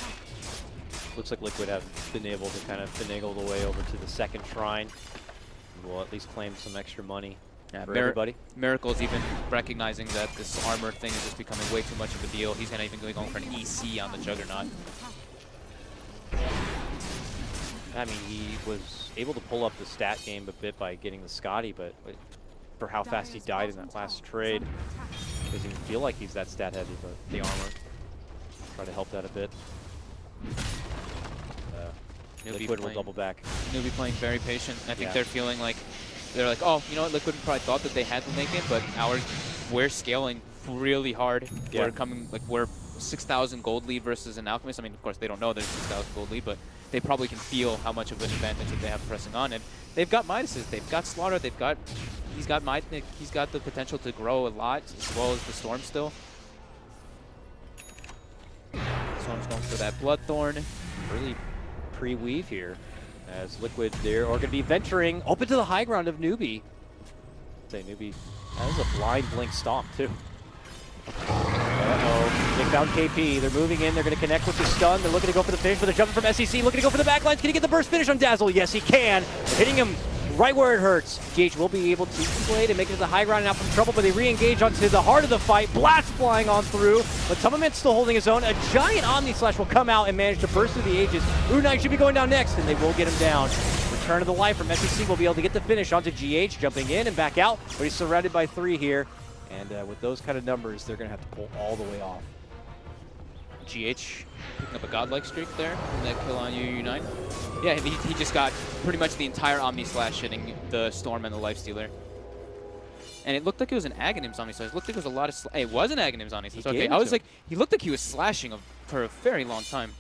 Looks like Liquid have been able to kind of finagle the way over to the second shrine. We'll at least claim some extra money for everybody. Miracle's even recognizing that this armor thing is just becoming way too much of a deal. He's going to even be going for an EC on the Juggernaut. I mean, he was able to pull up the stat game a bit by getting the Scotty, but for how fast he died in that last trade, doesn't even feel like he's that stat heavy, but the armor try to help that a bit. Liquid will double back. Newbie playing very patient. I think they're feeling like, they're like, oh, you know what, Liquid probably thought that they had to make it, but we're scaling really hard. Yeah. We're 6,000 gold lead versus an Alchemist. I mean, of course, they don't know there's 6,000 gold lead, but they probably can feel how much of an advantage that they have pressing on. And they've got Midases, they've got Slaughter, he's got the potential to grow a lot, as well as the Storm still. Storm's going for that Bloodthorn. Really pre-weave here as Liquid there are going to be venturing open to the high ground of Newbie. Say Newbie has a blind blink stomp too. Uh-oh. They found KP. They're moving in. They're going to connect with the stun. They're looking to go for the finish, but they're jumping from SEC. Looking to go for the backlines. Can he get the burst finish on Dazzle? Yes, he can. They're hitting him right where it hurts. GH will be able to blade and make it to the high ground and out from trouble, but they re-engage onto the heart of the fight. Blast flying on through, but Tummaman's still holding his own. A giant Omni Slash will come out and manage to burst through the ages. Unite should be going down next, and they will get him down. Return of the life from SEC will be able to get the finish onto GH, jumping in and back out, but he's surrounded by 3 here. And with those kind of numbers, they're going to have to pull all the way off. GH picking up a godlike streak there in that kill on Unite. Yeah, he just got pretty much the entire Omni Slash hitting the Storm and the Lifestealer. And it looked like it was an Aghanim's Omni Slash. It looked like it was a lot of it was an Aghanim's Omni Slash. Okay, I was like, he looked like he was slashing for a very long time.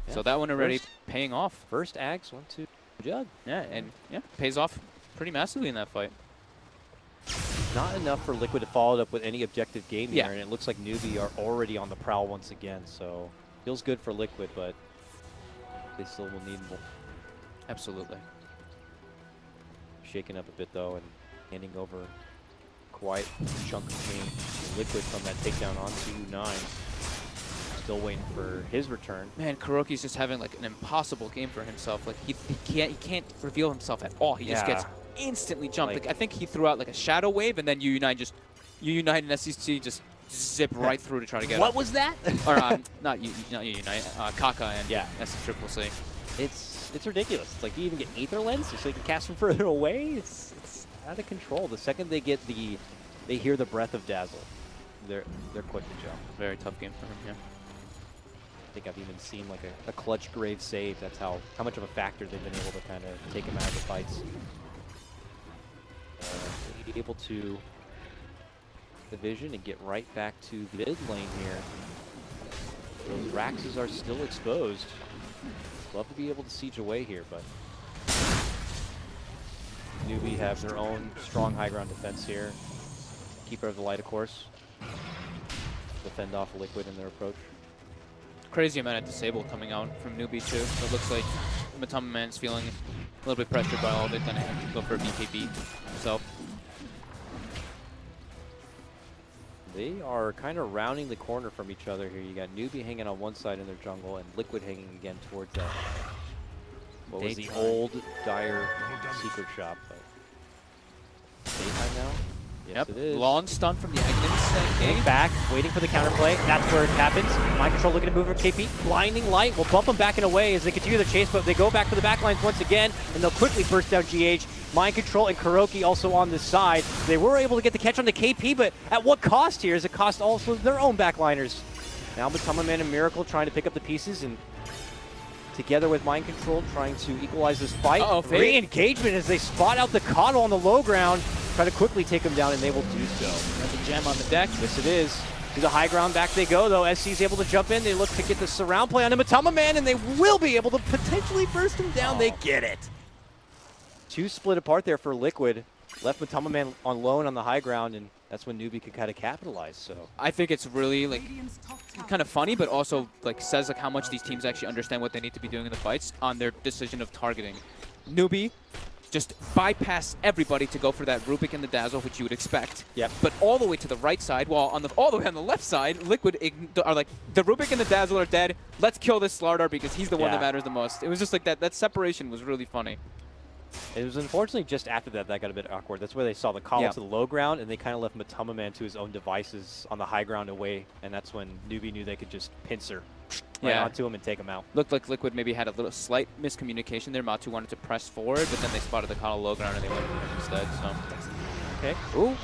Yeah. So that one already paying off. First Ags went to Jug. Yeah, and yeah, pays off pretty massively in that fight. Not enough for Liquid to follow it up with any objective game here, Yeah. and it looks like Newbie are already on the prowl once again, so feels good for Liquid, but they still will need more. Absolutely. Shaking up a bit though, and handing over quite a chunk of game to Liquid from that takedown onto U9. Still waiting for his return. Man, Kuroki's just having like an impossible game for himself. Like he can't reveal himself at all. He just gets instantly jumped. Like, I think he threw out like a shadow wave, and then U9 and SEC just zip right through to try to get What him. was that? Or not Unite, Kaka and SC. It's ridiculous. It's like you even get Aether Lens, so you can cast from further away. It's out of control. The second they hear the breath of Dazzle, they're quick to jump. Very tough game for him. Yeah. I think I've even seen like a clutch grave save. That's how much of a factor they've been able to kind of take him out of the fights. Able to the vision and get right back to the mid lane here. Those Raxes are still exposed. Love to be able to siege away here, but Newbie have their own strong high ground defense here. Keeper of the Light, of course. Defend off Liquid in their approach. Crazy amount of disable coming out from Newbie too. So it looks like Tummaman's feeling a little bit pressured by all of it, gonna have to go for a BKB himself. They are kind of rounding the corner from each other here. You got Newbie hanging on one side in their jungle and Liquid hanging again towards that. What was the old Dire secret shop? But daytime now? Yes, it is. Long stun from the Aghanim's Back, waiting for the counterplay. That's where it happens. Mind control looking to move from KP. Blinding light will bump them back and away as they continue the chase, but they go back for the backlines once again, and they'll quickly burst down GH. Mind control and Kuroki also on this side. They were able to get the catch on the KP, but at what cost here? Is it cost also their own backliners? Now Tummaman and Miracle trying to pick up the pieces, and together with Mind Control trying to equalize this fight. Re-engagement as they spot out the Coddle on the low ground. Try to quickly take him down, and they will do so. That's a gem on the deck. Yes, it is. To the high ground, back they go, though. SC's able to jump in. They look to get the surround play on him. Tummaman, and they will be able to potentially burst him down. They get it. Two split apart there for Liquid. Left Tummaman on lone on the high ground, and that's when Newbie could kind of capitalize. So I think it's really like kind of funny, but also like says like how much these teams actually understand what they need to be doing in the fights on their decision of targeting. Newbie just bypass everybody to go for that Rubik and the Dazzle, which you would expect. Yep. But all the way to the right side, while all the way on the left side, Liquid are like, the Rubik and the Dazzle are dead. Let's kill this Slardar because he's the one that matters the most. It was just like that separation was really funny. It was unfortunately just after that got a bit awkward. That's where they saw the call to the low ground, and they kind of left Tummaman to his own devices on the high ground away, and that's when Newbie knew they could just pincer onto him and take him out. Looked like Liquid maybe had a little slight miscommunication there. Matu wanted to press forward, but then they spotted the Coddle low ground and they went for him instead. So. Okay. Ooh,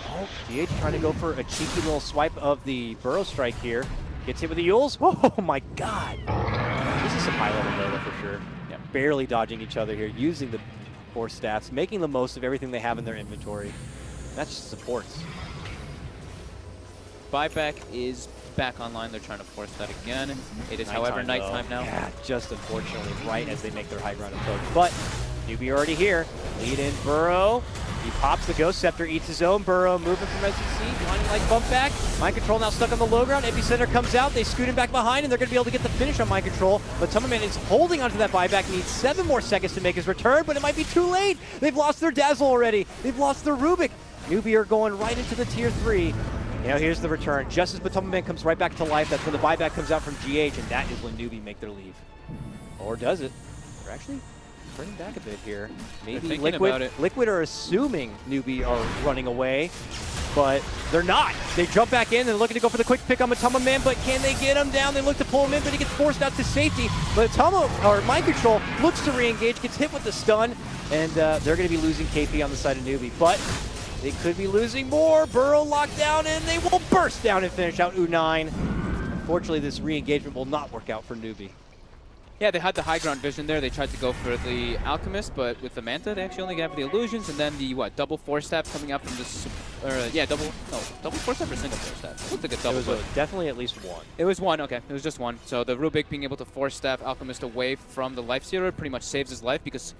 GH trying to go for a cheeky little swipe of the Burrow Strike here. Gets hit with the Yules. Oh my god. This is some high-level Dota for sure. Yeah, barely dodging each other here, using the core stats, making the most of everything they have in their inventory. That's just supports. Buyback is back online. They're trying to force that again. It is, however, nighttime now. Yeah, just unfortunately right as they make their high ground approach. But Newbie already here. Lead in Burrow. He pops the Ghost Scepter, eats his own. Burrow moving from SEC. Blinding Light bump back. Mind Control now stuck on the low ground. Epicenter comes out. They scoot him back behind, and they're going to be able to get the finish on Mind Control. But Tummaman is holding onto that buyback. Needs 7 more seconds to make his return, but it might be too late. They've lost their Dazzle already. They've lost their Rubik. Newbie are going right into the Tier 3. Now here's the return. Just as Batomaman comes right back to life, that's when the buyback comes out from GH, and that is when Newbie make their leave. Or does it? They're actually turning back a bit here. Maybe Liquid are assuming Newbie are running away, but they're not. They jump back in, they're looking to go for the quick pick on Batomaman, but can they get him down? They look to pull him in, but he gets forced out to safety. But Mind Control looks to re-engage, gets hit with the stun, and they're going to be losing KP on the side of Newbie. But they could be losing more. Burrow locked down, and they will burst down and finish out U9. Unfortunately, this re-engagement will not work out for Newbie. Yeah, they had the high ground vision there. They tried to go for the Alchemist, but with the Manta, they actually only got the illusions, and then the, double 4-step coming out from this, double 4-step or single 4-step? It looked like a double. It was definitely at least one. It was one, okay. It was just one. So the Rubik being able to 4-step Alchemist away from the Life Stealer pretty much saves his life because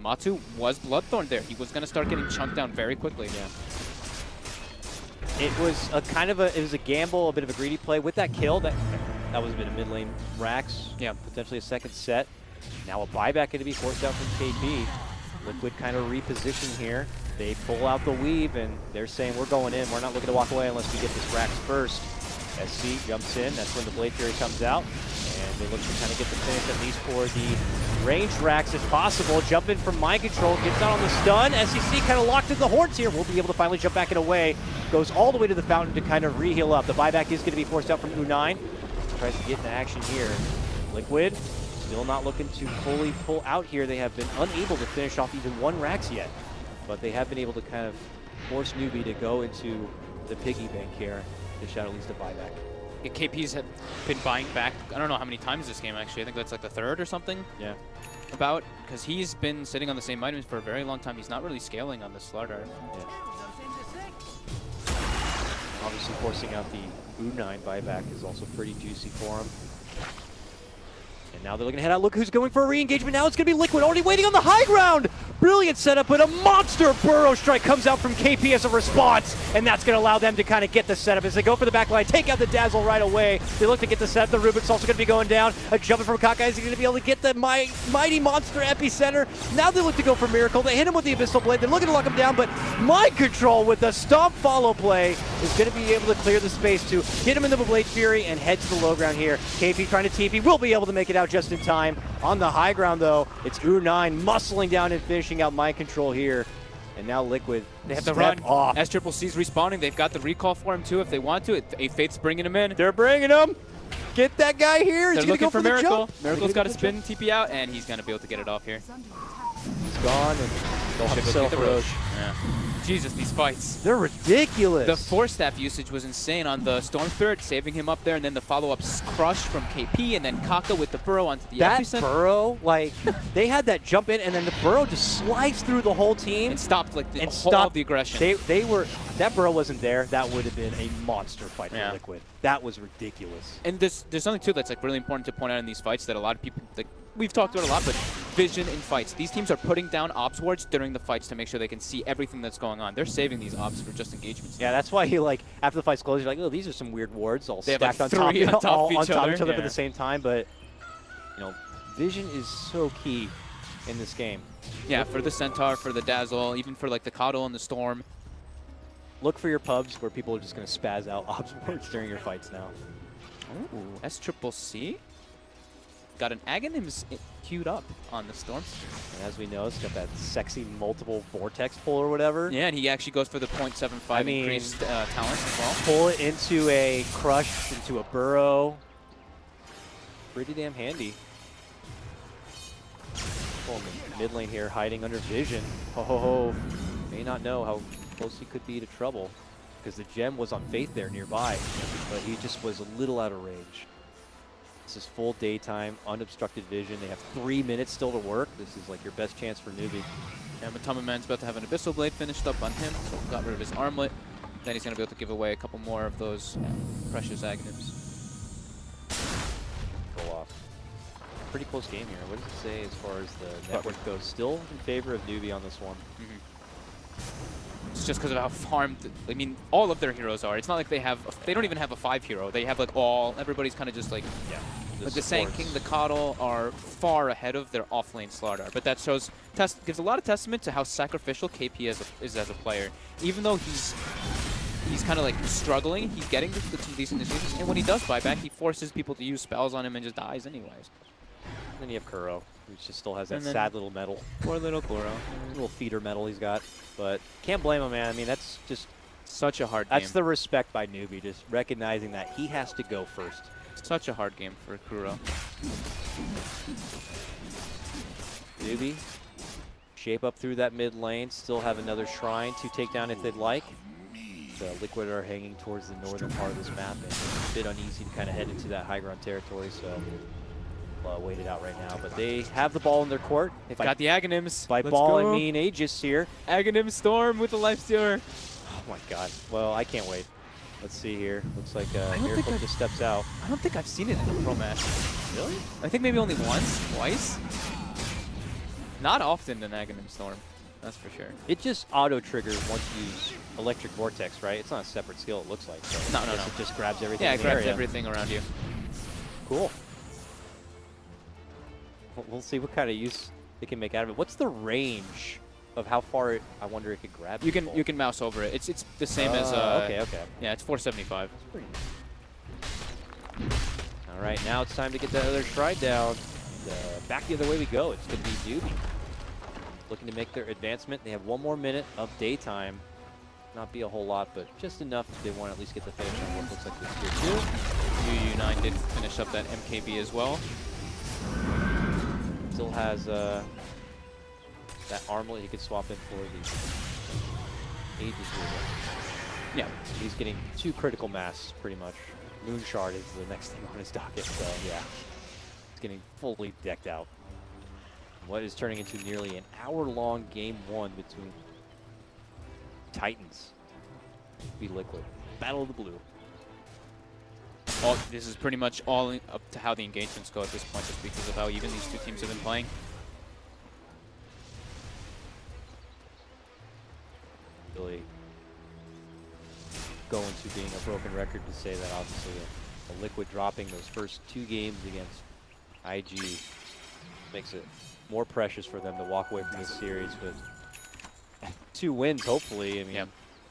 Matu was Bloodthorn there. He was going to start getting chunked down very quickly. Yeah. It was a it was a gamble, a bit of a greedy play with that kill. That was a bit of mid lane racks. Yeah, potentially a second set. Now a buyback going to be forced out from KP. Liquid kind of reposition here. They pull out the weave and they're saying we're going in. We're not looking to walk away unless we get this racks first. SC jumps in. That's when the Blade Fury comes out. And they look to kind of get the finish at least for the ranged racks if possible. Jump in from Mind Control. Gets out on the stun. SEC kind of locked in the horns here. We'll be able to finally jump back and away. Goes all the way to the fountain to kind of re-heal up. The buyback is going to be forced out from U9. Tries to get into action here. Liquid still not looking to fully pull out here. They have been unable to finish off even one racks yet. But they have been able to kind of force Newbie to go into the piggy bank here. Dish out at least a buyback. Yeah, KP's have been buying back, I don't know how many times this game actually. I think that's like the third or something. Yeah. About, because he's been sitting on the same items for a very long time. He's not really scaling on this Slardar. Yeah. Obviously forcing out the U9 buyback is also pretty juicy for him. And now they're looking to head out. Look who's going for a re-engagement. Now it's going to be Liquid already waiting on the high ground. Brilliant setup, but a monster Burrow strike comes out from KP as a response. And that's going to allow them to kind of get the setup as they go for the back line, take out the Dazzle right away. They look to get the setup. The Rubik's also going to be going down. A jumping from Kakai is going to be able to get the mighty monster epicenter. Now they look to go for Miracle. They hit him with the Abyssal Blade. They're looking to lock him down, but Mind Control with the stomp follow play is going to be able to clear the space to get him into the Blade Fury and head to the low ground here. KP trying to TP, will be able to make it out just in time. On the high ground though, it's U9 muscling down and finishing out Mind Control here. And now Liquid, they have to run off. As Triple C's respawning, they've got the recall for him too if they want to. A Fate's bringing him in. They're bringing him. Get that guy here. They're he's looking go for the Miracle. Jump. Miracle's got a spin TP out, and he's going to be able to get it off here. He's gone, and they'll have to sell the Roche. Yeah. Jesus, these fights. They're ridiculous. The 4-staff usage was insane on the Storm Spirit, saving him up there, and then the follow-up crush from KP, and then Kaka with the Burrow onto the That epicenter. Burrow, like, they had that jump in, and then the Burrow just sliced through the whole team. And stopped, like, the whole of the aggression. They were, that Burrow wasn't there, that would have been a monster fight for Liquid. That was ridiculous. And there's something, too, that's, like, really important to point out in these fights that a lot of people, like, we've talked about a lot, but vision in fights. These teams are putting down ops wards during the fights to make sure they can see everything that's going on. They're saving these ops for just engagements. Yeah, that's why you after the fight's closed, you're like, oh, these are some weird wards all they stacked have, on top of each other yeah. at the same time. But vision is so key in this game. Yeah, for the Centaur, for the Dazzle, even for like the Coddle and the Storm. Look for your pubs where people are just going to spaz out ops wards during your fights now. Ooh, that's Triple C. Got an Aghanims queued up on the Storm. And as we know, it's got that sexy multiple vortex pull or whatever. Yeah, and he actually goes for the 0.75 increased talent as well. Pull it into a crush, into a burrow. Pretty damn handy. Well, mid lane here, hiding under vision. Ho ho ho. May not know how close he could be to trouble because the gem was on Faith there nearby, but he just was a little out of range. This is full daytime, unobstructed vision. They have 3 minutes still to work. This is like your best chance for Newbie. Yeah, Matamaman's about to have an Abyssal Blade finished up on him, so got rid of his armlet. Then he's going to be able to give away a couple more of those precious Aghanims. Go off. Pretty close game here. What does it say as far as the network goes? Still in favor of Newbie on this one. It's just because of how farmed, I mean, all of their heroes are. It's not like they don't even have a 5 hero. They have like everybody's kind of just like, like the Sand King, the Coddle are far ahead of their off-lane Slardar. But that gives a lot of testament to how sacrificial KP is as a player. Even though he he's kind of like struggling. He's getting some decent decisions, and when he does buy back, he forces people to use spells on him and just dies anyways. And then you have Kuro, who just still has that And then- sad little medal. Poor little Kuro. Little feeder medal he's got. But can't blame him, man. I mean, that's just... Such a hard That's game. the respect by Newbie, just recognizing that he has to go first. Such a hard game for Kuro. Newbie, shape up through that mid lane, still have another shrine to take down if they'd like. The Liquid are hanging towards the northern part of this map, and it's a bit uneasy to kind of head into that high ground territory, so wait it out right now. But they have the ball in their court. They've got the Aghanims. By Let's ball, go. I mean Aegis here. Aghanim Storm with the Lifestealer. Oh my god. Well, I can't wait. Let's see here. Looks like don't think Miracle I've- just steps out. I don't think I've seen it in a pro match. Really? I think maybe only once, twice. Not often in Aghanim Storm, that's for sure. It just auto-triggers once you use Electric Vortex, right? It's not a separate skill, it looks like. So No, I no, guess no. It just grabs everything Yeah, in it the grabs area. everything around you. Cool. We'll see what kind of use they can make out of it. What's the range of how far I wonder it could grab You people? can mouse over it. It's the same as okay. yeah, it's 475. All right, now it's time to get that other shrine down. And, back the other way we go. It's going to be Newbie looking to make their advancement. They have one more minute of daytime. Not be a whole lot, but just enough if they want to at least get the finish on what looks like this tier 2. UU9 did finish up that MKB as well. Still has that armlet he could swap in for the Aegis here. Yeah. He's getting 2 critical mass, pretty much. Moon Shard is the next thing on his docket, so yeah. He's getting fully decked out. What is turning into nearly an hour-long game 1 between Titans v Liquid. Battle of the Blue. This is pretty much all up to how the engagements go at this point, just because of how even these two teams have been playing. Really going to being a broken record to say that obviously a Liquid dropping those first 2 games against IG makes it more precious for them to walk away from this series with 2 wins, hopefully. I mean, Yeah.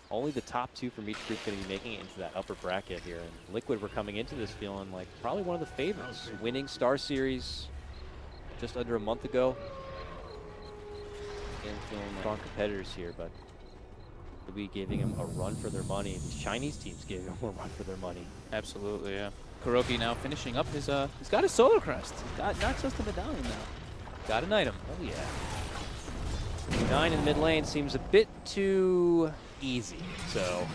only the top 2 from each group going to be making it into that upper bracket here. And Liquid were coming into this feeling like probably one of the favorites, winning Star Series just under a month ago. And feeling like strong competitors here, but we'll be giving them a run for their money. These Chinese teams giving them a run for their money. Absolutely, yeah. Kuroki now finishing up his, he's got his Solar Crest. He's got not just a medallion now. Got an item. Oh yeah. 9 in the mid lane seems a bit too easy. So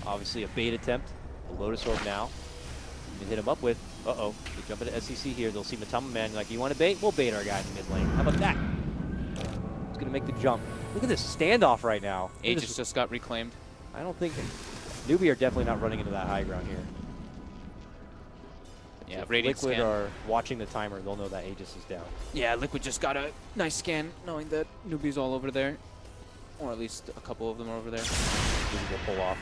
obviously a bait attempt. The Lotus Orb now. You can hit him up with, uh-oh, they jump into SCC here. They'll see Matama Man like, you want to bait? We'll bait our guy in the mid lane. How about that? He's gonna make the jump. Look at this standoff right now. Aegis just got reclaimed. I don't think Newbie are definitely not running into that high ground here. Yeah, If Radiant Liquid scan. are watching the timer, they'll know that Aegis is down. Yeah, Liquid just got a nice scan, knowing that Newbie's all over there. Or at least a couple of them are over there. Newbie will pull off.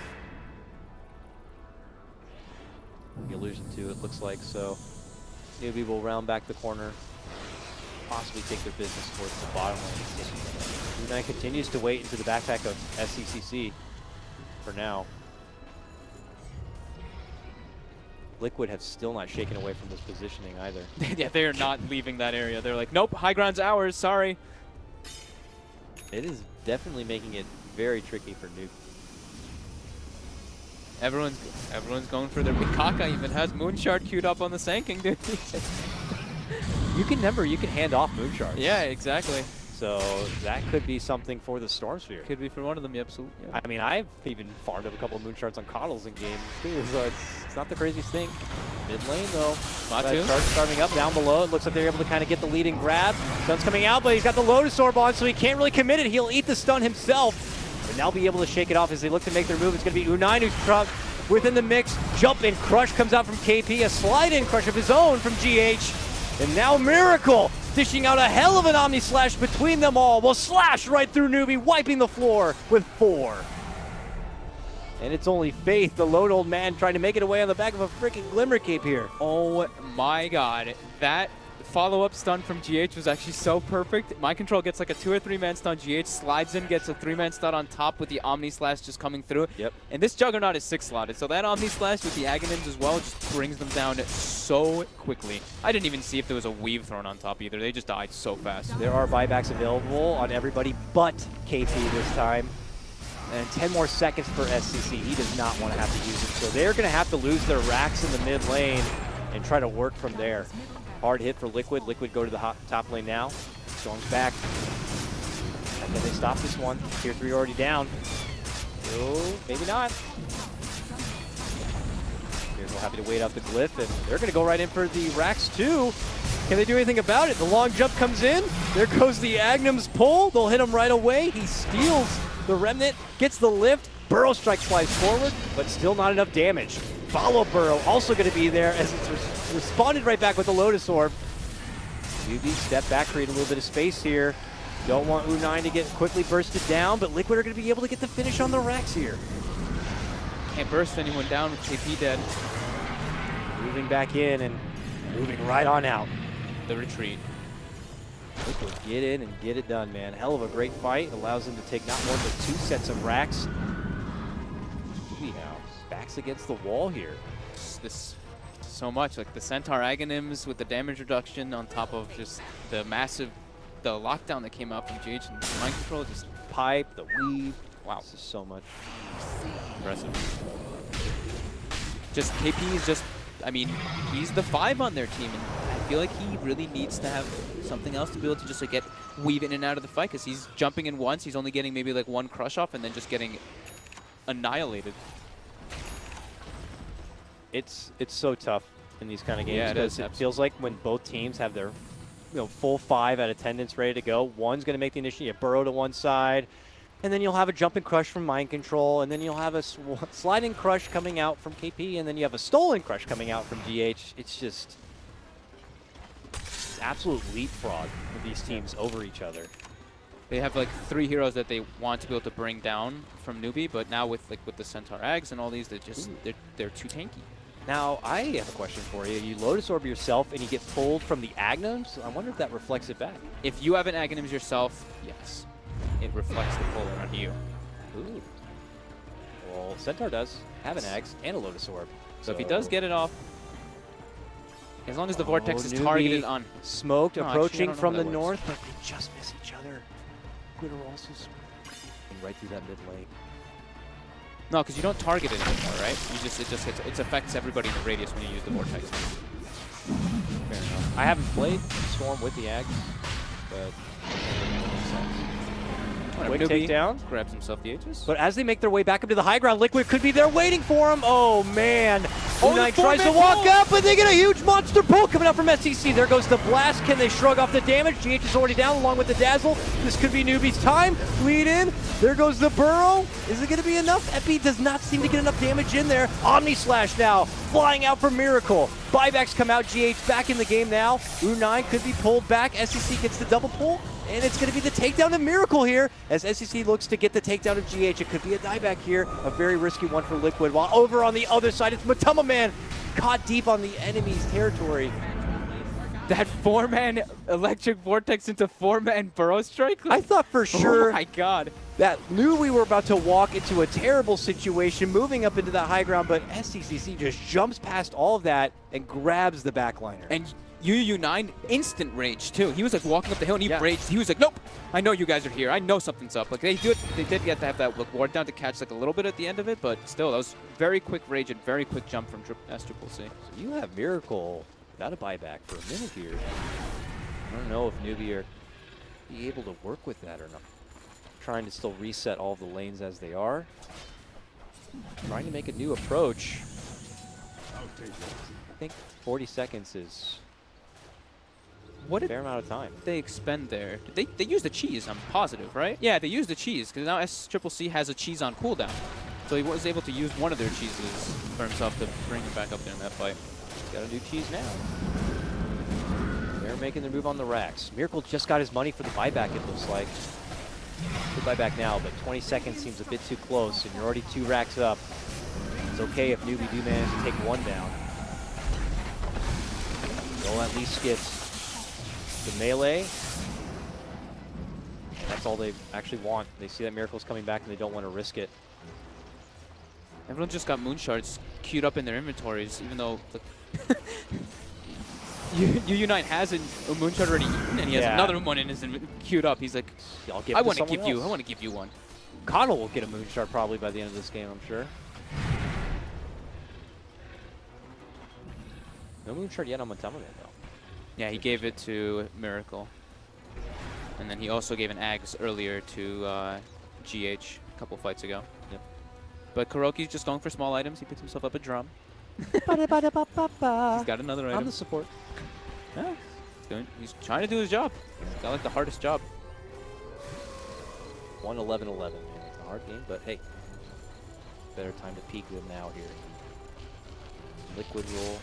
The illusion to it looks like, so Newbie will round back the corner, possibly take their business towards the bottom lane. Unite continues to wait into the backpack of SCCC for now. Liquid have still not shaken away from this positioning either. Yeah, they are not leaving that area. They're like, nope, high ground's ours, sorry. It is definitely making it very tricky for Newbie. Everyone's going for their Mikaka even has Moonshard queued up on the Sanking, dude. You can hand off Moonshards. Yeah, exactly. So that could be something for the Storm Sphere. Could be for one of them, yeah, absolutely. Yeah. I mean, I've even farmed up a couple of Moonshards on Coddles in games too, so it's not the craziest thing. Mid lane though. Matu? Charge starting up down below. It looks like they're able to kind of get the lead and grab. Sun's coming out, but he's got the Lotus Orb on, so he can't really commit it. He'll eat the stun himself. But now be able to shake it off as they look to make their move. It's going to be U9 who's trapped within the mix. Jump in crush comes out from KP. A slide in crush of his own from GH. And now Miracle dishing out a hell of an Omni Slash between them all. Will slash right through Newbie, wiping the floor with 4. And it's only Faith, the lone old man, trying to make it away on the back of a freaking Glimmer Cape here. Oh my god, that follow-up stun from GH was actually so perfect. Mind Control gets like a 2 or 3 man stun. GH slides in, gets a 3-man stun on top with the Omni Slash just coming through. Yep. And this Juggernaut is 6-slotted, so that Omni Slash with the Aghanims as well just brings them down so quickly. I didn't even see if there was a weave thrown on top either. They just died so fast. There are buybacks available on everybody but KP this time. And 10 more seconds for SCC. He does not want to have to use it. So they're going to have to lose their racks in the mid lane and try to work from there. Hard hit for Liquid. Liquid go to the top lane now. Storm's back. And then they stop this one. Tier 3 already down. Oh, maybe not. Here's happy to wait out the glyph, and they're going to go right in for the racks too. Can they do anything about it? The long jump comes in. There goes the Agnum's pull. They'll hit him right away. He steals the Remnant, gets the lift. Burrow Strike flies forward, but still not enough damage. Follow Burrow also going to be there as it's responded right back with the Lotus Orb. UB step back, create a little bit of space here. Don't want U9 to get quickly bursted down, but Liquid are going to be able to get the finish on the racks here. Can't burst anyone down with KP dead. Moving back in and moving right on out. The retreat. Liquid get in and get it done, man. Hell of a great fight. Allows them to take not one but 2 sets of racks. Now, backs against the wall here. This so much, like the Centaur Aghanims with the damage reduction on top of just the massive, the lockdown that came out from GH and Mind Control, just Pipe, the weave. Wow, this is so much. impressive. Just KP is just, I mean, he's the 5 on their team, and I feel like he really needs to have something else to be able to just like weave in and out of the fight, because he's jumping in once, he's only getting maybe like 1 crush off, and then just getting annihilated. It's so tough in these kind of games. Yeah, it is. It feels like when both teams have their full 5 at attendance ready to go, one's going to make the initiative. You Burrow to one side, and then you'll have a jumping crush from Mind Control, and then you'll have a sliding crush coming out from KP, and then you have a stolen crush coming out from GH. It's just absolute leapfrog of these teams over each other. They have like 3 heroes that they want to be able to bring down from newbie, but now with the Centaur Ags and all these, they're too tanky. Now, I have a question for you. You Lotus Orb yourself and you get pulled from the Agnums. I wonder if that reflects it back. If you have an Aghanims yourself, yes, it reflects the pull on you. Ooh. Well, Centaur does have an Ags and a Lotus Orb. So if he does get it off, as long as the Vortex is targeted on... Smoked, approaching from the works. north, but they just miss each other. Liquid are also smoking right through that mid lane. No, because you don't target it anymore, right? It affects everybody in the radius when you use the Vortex. Fair enough. I haven't played Storm with the Ags, but quick takedown. Grabs himself the Aegis. But as they make their way back up to the high ground, Liquid could be there waiting for him. Oh, man. U9 tries to walk up, but they get a huge monster pull coming out from SCC. There goes the blast. Can they shrug off the damage? GH is already down along with the Dazzle. This could be Newbie's time. Lead in. There goes the Burrow. Is it going to be enough? Epi does not seem to get enough damage in there. Omni Slash now flying out for Miracle. Buybacks come out. GH back in the game now. U9 could be pulled back. SCC gets the double pull. And it's going to be the takedown of Miracle here as SCC looks to get the takedown of GH. It could be a dieback here, a very risky one for Liquid. While over on the other side, it's Matama Man caught deep on the enemy's territory. That 4-man Electric Vortex into 4-man Burrow Strike? I thought for sure oh my God. that knew we were about to walk into a terrible situation, moving up into that high ground, but SCCC just jumps past all of that and grabs the backliner. And U9 instant rage too. He was like walking up the hill and he raged. He was like, nope, I know you guys are here. I know something's up. Like they did get to have that ward down to catch like a little bit at the end of it, but still, that was very quick rage and very quick jump from SCC. So you have Miracle without a buyback for a minute here. I don't know if Newbie are be able to work with that or not. Trying to still reset all the lanes as they are. Trying to make a new approach. I think 40 seconds is what a fair amount of time. They expend there? They used the cheese, I'm positive, right? Yeah, they used the cheese, because now SCC has a cheese on cooldown. So he was able to use one of their cheeses for himself to bring him back up there in that fight. Got a new cheese now. They're making their move on the racks. Miracle just got his money for the buyback, it looks like. Good buyback now, but 20 seconds seems a bit too close, and you're already 2 racks up. It's okay if Newbie do manage to take 1 down. They'll at least get the melee. That's all they actually want. They see that Miracle's coming back and they don't want to risk it. Everyone just got moon shards queued up in their inventories, even though U9 has a moon shard already eaten, and he has another one in his queued up. He's like, I want to give you. I want to give you one. Connell will get a moon shard probably by the end of this game, I'm sure. No moon shard yet on Montana though. Yeah, he gave it to Miracle. And then he also gave an Ags earlier to GH a couple fights ago. Yep. But Kuroki's just going for small items. He picks himself up a drum. He's got another item. I'm the support. Yeah, he's trying to do his job. He's got like the hardest job. 1-11-11. It's a hard game, but hey, better time to peak than now here. Liquid roll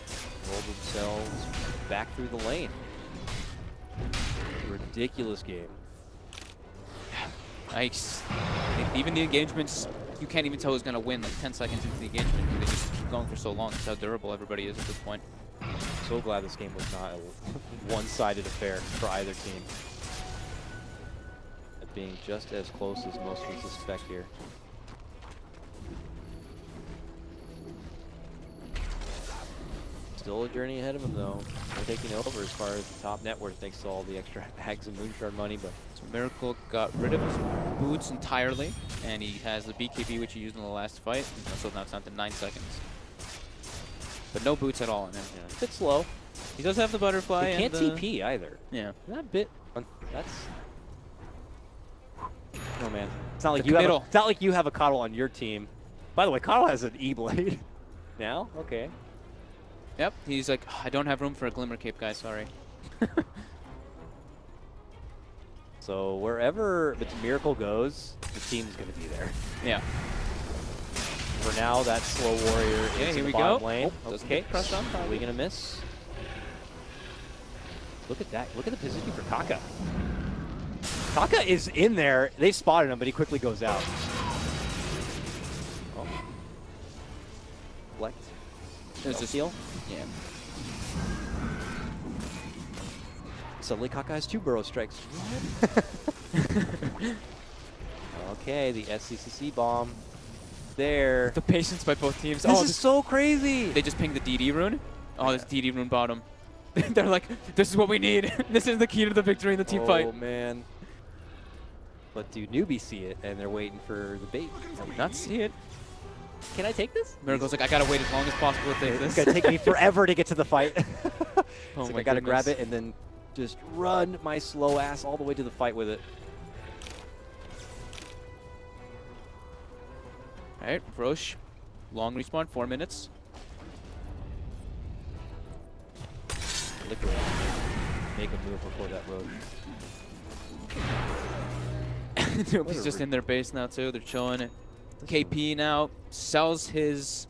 themselves back through the lane. Ridiculous game. Nice. Even the engagements, you can't even tell who's going to win like 10 seconds into the engagement. They just keep going for so long. That's how durable everybody is at this point. So glad this game was not a one-sided affair for either team. At being just as close as most would suspect here. Still a journey ahead of him though. They're taking over as far as the top net worth thanks to all the extra bags of Moonshard money, but so Miracle got rid of his boots entirely, and he has the BKB which he used in the last fight, so now it's down to 9 seconds. But no boots at all on him. yeah, a bit slow. He does have the butterfly. He can't and TP either. Yeah. That bit. That's. Oh man, it's not like It's not like you have a Coddle on your team. By the way, Coddle has an E-blade. Now, okay. Yep. He's like, I don't have room for a Glimmer Cape, guys. Sorry. So wherever the Miracle goes, the team's gonna be there. Yeah. For now, that slow warrior is here in we the bottom go. lane. Oh, doesn't Okay, get crushed on are we gonna miss? Look at that. Look at the positioning for Kaka. Kaka is in there. They spotted him, but he quickly goes out. Oh. Select. There's just Steal. Yeah. Suddenly Kaka has 2 burrow strikes. Okay, the SCCC bomb. There. The patience by both teams. This is so crazy. They just pinged the DD rune. Oh, this DD rune bottom. They're like, this is what we need. This is the key to the victory in the team fight. Oh man. But do newbies see it and they're waiting for the bait? I did not see it. Can I take this? Miracle's like, I gotta wait as long as possible to take It's this. gonna take me forever to get to the fight. Oh It's like my I gotta grab goodness. it and then just run my slow ass all the way to the fight with it. Alright, Roche. Long respawn, 4 minutes. Liquid. Make a move before that road. Nobody's just in their base now too. They're chilling. KP now sells his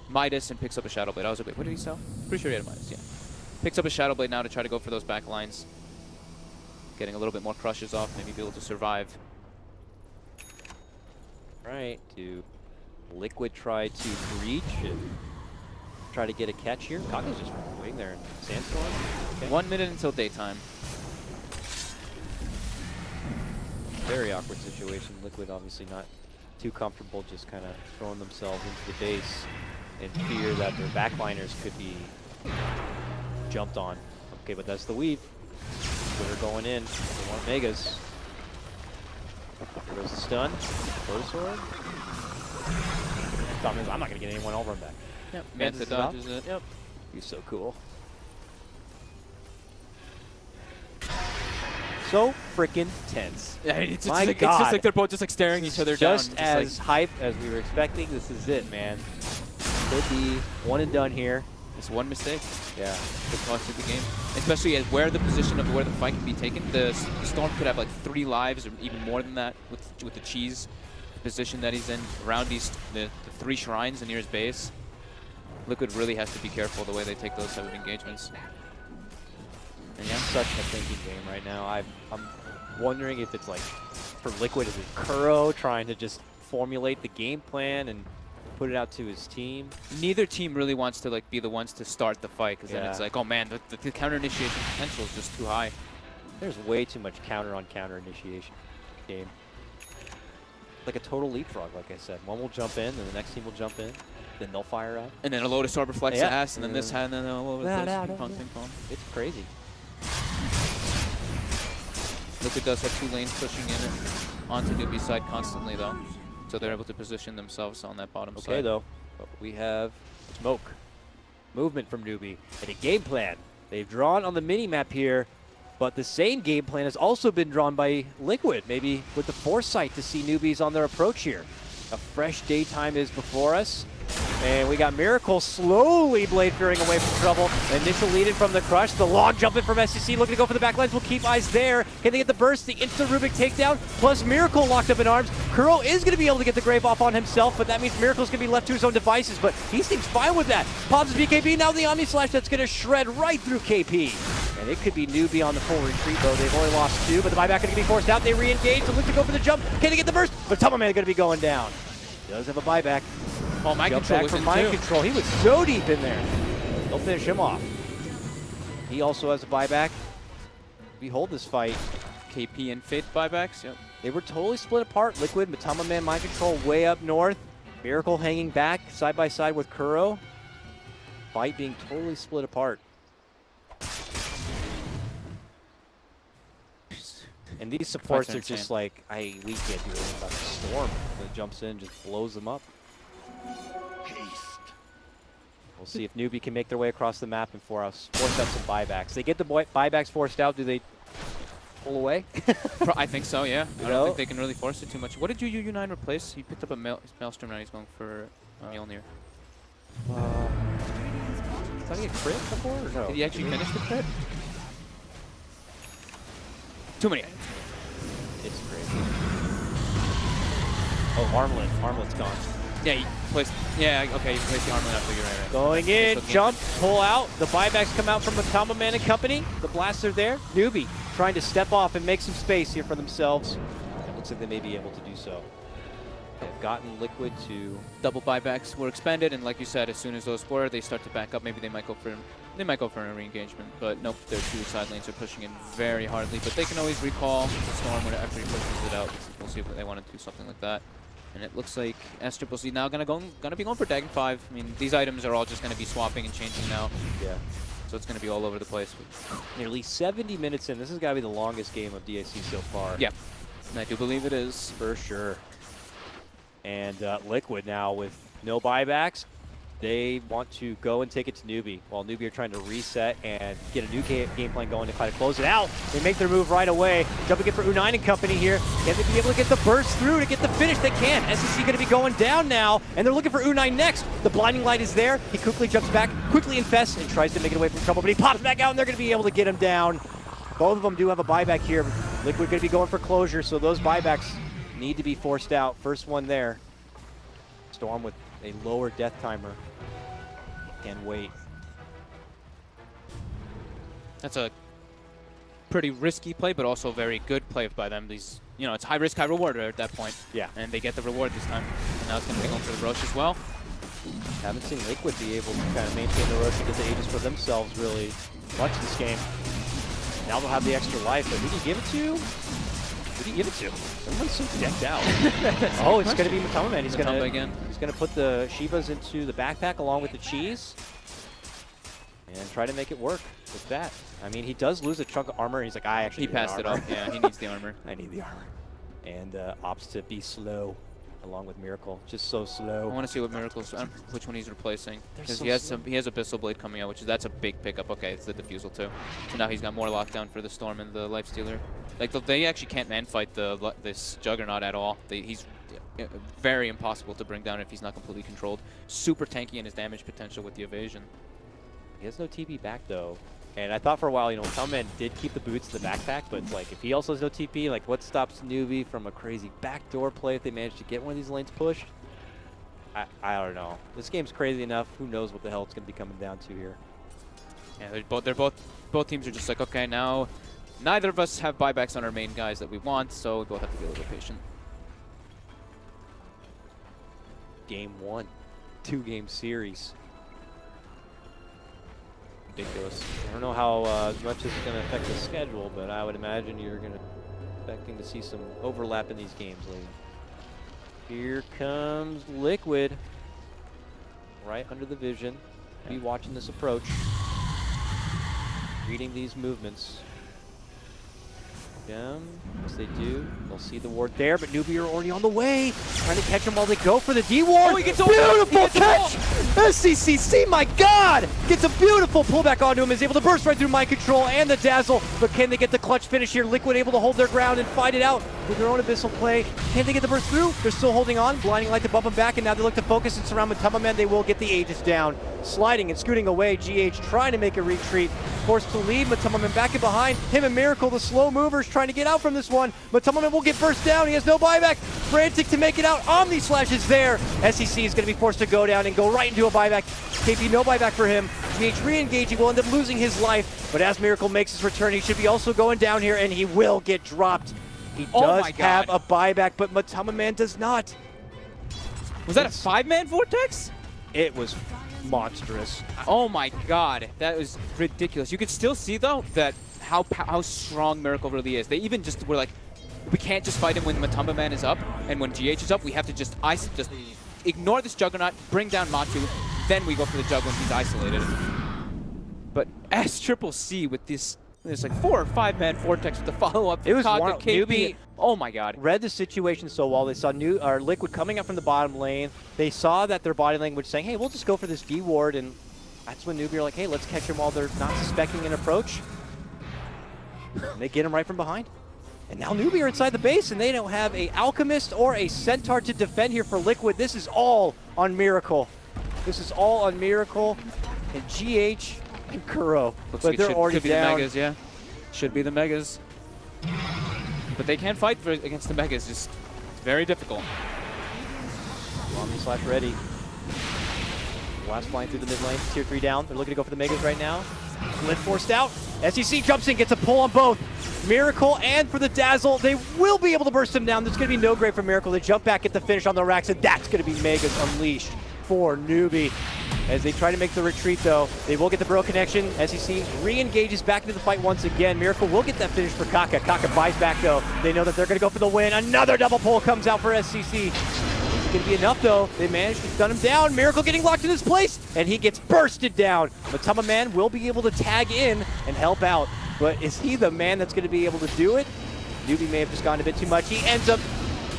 Midas and picks up a Shadow Blade. I was like, wait, what did he sell? Pretty sure he had a Midas, yeah. Picks up a Shadow Blade now to try to go for those back lines. Getting a little bit more crushes off, maybe be able to survive. Right, to Liquid try to breach and try to get a catch here. Kaka's just waiting there in Sandstorm. Okay. 1 minute until daytime. Very awkward situation. Liquid obviously not too comfortable just kind of throwing themselves into the base in fear that their backliners could be jumped on. Okay, but that's the weave. Twitter going in. They want Megas. There goes the stun. Sword. Problem is, I'm not going to get anyone over him back. Yep. Manta Manta dodges it. Yep. He's so cool. So freaking tense. Yeah, it's My just like, God. it's just like they're both just like staring each other down. Just as hype as we were expecting. This is it, man. Could be one and done here. It's one mistake. Yeah. Could cost you the game. Especially at where the position of where the fight can be taken. The Storm could have like 3 lives or even more than that with the cheese position that he's in around the 3 shrines near his base. Liquid really has to be careful the way they take those type of engagements. And yeah, such a thinking game right now. I'm wondering if it's like for Liquid, is it Kuro trying to just formulate the game plan and put it out to his team. Neither team really wants to like be the ones to start the fight, because then it's Yeah. like, oh man, the counter initiation potential is just too high. There's way too much counter on counter initiation game. Like a total leapfrog, like I said. One will jump in, then the next team will jump in, then they'll fire out. And then a Lotus Orb reflects Yeah. the ass, and then this hand, and then all over the place. Ping pong, ping pong. It's crazy. Liquid does have 2 lanes pushing in onto newbie side constantly though, so they're able to position themselves on that bottom side. Okay, though, but we have smoke, movement from Newbie, and a game plan. They've drawn on the mini-map here, but the same game plan has also been drawn by Liquid, maybe with the foresight to see newbies on their approach here. A fresh daytime is before us, and we got Miracle slowly blade fearing away from trouble. Initial lead in from the Crush, the log jumping from SCC, looking to go for the backlines. We'll keep eyes there. Can they get the burst, the instant Rubik takedown, plus Miracle locked up in arms. Kuro is going to be able to get the Grave off on himself, but that means Miracle's going to be left to his own devices, but he seems fine with that. Pops his BKB, now the Omni Slash that's going to shred right through KP. And it could be Newbie on the full retreat, though. They've only lost 2, but the buyback going to be forced out. They re-engage, so look to go for the jump. Can they get the burst? But Tumbleman going to be going down. Does have a buyback. Oh, Mind Jump Control back was from in Mind too. Control. He was so deep in there. They'll finish him off. He also has a buyback. We hold this fight. KP and Fate buybacks, yep. They were totally split apart. Liquid, Matama Man, Mind Control way up north. Miracle hanging back side by side with Kuro. Fight being totally split apart. And these supports are insane. just like, we can't do anything about the storm that jumps in, just blows them up. We'll see if Newbie can make their way across the map and force out some buybacks. They get the buybacks forced out. Do they pull away? I think so, yeah. You I know? don't think they can really force it too much. What did UU9 replace? He picked up a Maelstrom, now he's going for Mjolnir. Did he get crit before or no? Did he actually finish the crit? Too many. It's crazy. Oh, Armlet. Armlet's gone. Yeah, he placed. Yeah, okay, he placed the armlet after. You're right. Going in, Okay. jump, pull out. The buybacks come out from Matama Man and company. The blasts are there. Newbie trying to step off and make some space here for themselves. It looks like they may be able to do so. They've gotten Liquid to... Double buybacks were expanded, and like you said, as soon as those were, they start to back up. Maybe they might go for a re-engagement, but nope. Their 2 side lanes are pushing in very hardly, but they can always recall the storm after he pushes it out. We'll see if they want to do something like that. And it looks like SCC now gonna be going for Dagon 5. I mean, these items are all just gonna be swapping and changing now. Yeah. So it's gonna be all over the place. Nearly 70 minutes in. This has got to be the longest game of DAC so far. Yeah, and I do believe it is. For sure. And Liquid now with no buybacks. They want to go and take it to Newbie, while Newbie are trying to reset and get a new game plan going to try to close it out. They make their move right away. Jumping in for U9 and company here. Can they be able to get the burst through to get the finish? They can. SCC going to be going down now, and they're looking for U9 next. The blinding light is there. He quickly jumps back, quickly infests, and tries to make it away from trouble, but he pops back out, and they're going to be able to get him down. Both of them do have a buyback here. Liquid going to be going for closure, so those buybacks need to be forced out. First one there. Storm with a lower death timer. Can wait. That's a pretty risky play, but also a very good play by them. These, you know, it's high risk, high reward at that point. Yeah. And they get the reward this time. And now it's going to be going for the Roche as well. Haven't seen Liquid be able to kind of maintain the road to get the Aegis for themselves really much this game. Now they'll have the extra life, but who do you give it to? Who do you give it to? Everyone's so decked out. Oh, it's going to be Matama Man. He's going to put the Shivas into the backpack along with the cheese and try to make it work with that. I mean, he does lose a chunk of armor, and he's like, I actually He passed it off. Yeah, he needs the armor. I need the armor. And opts to be slow along with Miracle. Just so slow. I want to see what Miracle's, which one he's replacing. Because so he has Abyssal Blade coming out, which is, that's a big pickup. Okay, it's the Diffusal too. So now he's got more lockdown for the Storm and the Lifestealer. Like, they actually can't man-fight this Juggernaut at all. He's very impossible to bring down if he's not completely controlled. Super tanky in his damage potential with the evasion. He has no TP back, though. And I thought for a while, you know, Matama did keep the boots in the backpack, but it's like, if he also has no TP, like, what stops Newbie from a crazy backdoor play if they manage to get one of these lanes pushed? I don't know. This game's crazy enough. Who knows what the hell it's going to be coming down to here. Yeah, both teams are just like, okay, now neither of us have buybacks on our main guys that we want, so we both have to be a little bit patient. Game 1. 2-game series. Ridiculous. I don't know how much this is going to affect the schedule, but I would imagine you're going to expecting to see some overlap in these games later. Here comes Liquid, right under the vision. Be watching this approach, reading these movements. Yes, they do. They'll see the ward there, but Newbie are already on the way. Trying to catch him while they go for the D-ward. Oh, he gets beautiful catch! SCCC, my God! Gets a beautiful pullback onto him, is able to burst right through mind control and the dazzle, but can they get the clutch finish here? Liquid able to hold their ground and fight it out with their own abyssal play. Can they get the burst through? They're still holding on. Blinding light to bump them back, and now they look to focus and surround Matama Man. They will get the Aegis down. Sliding and scooting away, GH trying to make a retreat. Forced to leave, Matama Man back in behind. Him and Miracle, the slow movers, trying to get out from this one. Matama Man will get burst down. He has no buyback. Frantic to make it out. Omni Slash is there. SEC is going to be forced to go down and go right into a buyback. KP, no buyback for him. GH re-engaging, will end up losing his life. But as Miracle makes his return, he should be also going down here, and he will get dropped. He does have a buyback, but Matama Man does not. Was that a 5-man vortex? It was monstrous. Oh my God, that was ridiculous. You could still see though that how strong Miracle really is. They even just were like, we can't just fight him when Matamba Man is up, and when GH is up, we have to just ignore this Juggernaut, bring down Matu, then we go for the Jug when he's isolated. But SCCC with this, there's like 4 or 5-man vortex with the follow-up. It was Kaka, KP. Newbie. Oh my God. Read the situation so well. They saw Liquid coming up from the bottom lane. They saw that their body language saying, hey, we'll just go for this D-ward, and that's when Newbie are like, hey, let's catch him while they're not suspecting an approach. And they get him right from behind. And now Newbie are inside the base, and they don't have a Alchemist or a Centaur to defend here for Liquid. This is all on Miracle. This is all on Miracle and GH and Kuro. Looks but like they're already could be down. the Megas, yeah. Should be the Megas. But they can't fight against the Megas. Just very difficult. Omni Slash ready. Blast flying through the mid lane. Tier 3 down. They're looking to go for the Megas right now. Lid forced out. SEC jumps in, gets a pull on both. Miracle and for the Dazzle. They will be able to burst him down. There's going to be no grave for Miracle. They jump back at the finish on the racks, and that's going to be Megas unleashed for Newbie. As they try to make the retreat, though, they will get the Bro connection. SEC re-engages back into the fight once again. Miracle will get that finish for Kaka. Kaka buys back, though. They know that they're going to go for the win. Another double pull comes out for SCC. It's going to be enough, though. They managed to stun him down. Miracle getting locked in his place, and he gets bursted down. Matama Man will be able to tag in and help out. But is he the man that's going to be able to do it? Newbie may have just gone a bit too much. He ends up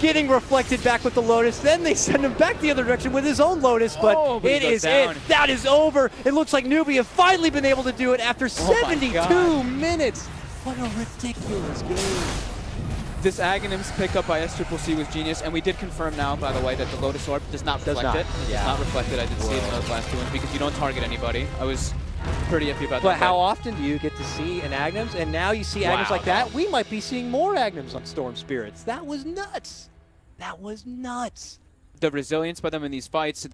getting reflected back with the Lotus. Then they send him back the other direction with his own Lotus, but it is it. That is over. It looks like Newbie have finally been able to do it after 72 minutes. What a ridiculous game. This Aghanim's pickup by SCCC was genius, and we did confirm now, by the way, that the Lotus Orb does not reflect it. It does not reflect it. I did see it in those last 2 ones because you don't target anybody. I was pretty iffy about that. But how often do you get to see an Aghanims? And now you see Aghanims like that. We might be seeing more Aghanims on Storm Spirits. That was nuts. That was nuts. The resilience by them in these fights.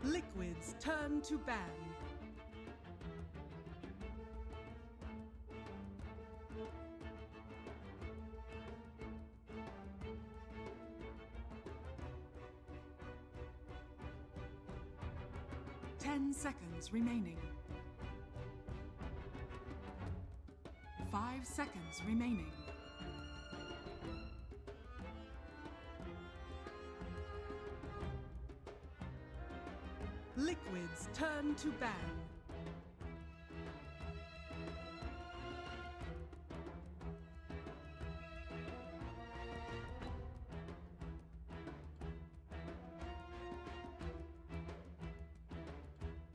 Liquid's turn to ban. Ten seconds remaining. 5 seconds remaining. turn to ban.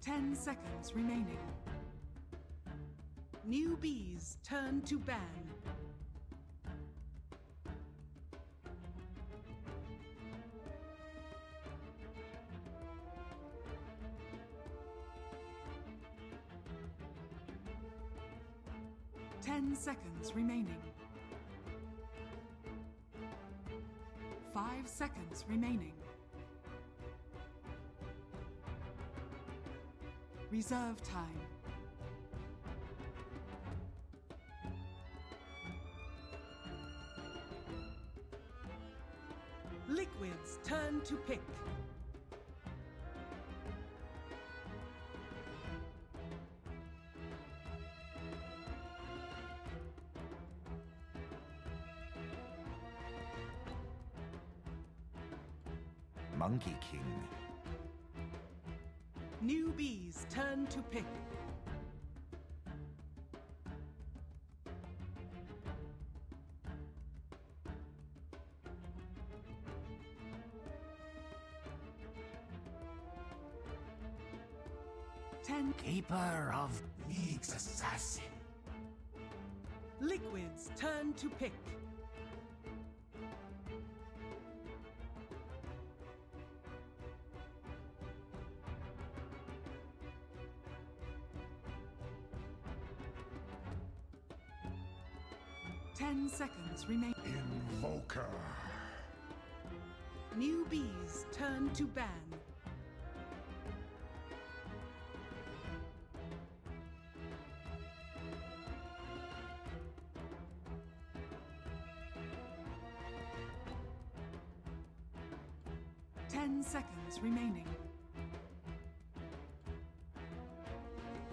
Ten seconds remaining. Newbies turn to ban. Ten seconds remaining. 5 seconds remaining. Reserve time. Liquids turn to pick. Monkey King. Newbies turn to pick. Keeper of League's assassin. Liquids turn to pick. Ten seconds remain. Invoker. Newbies turn to ban. Seconds remaining.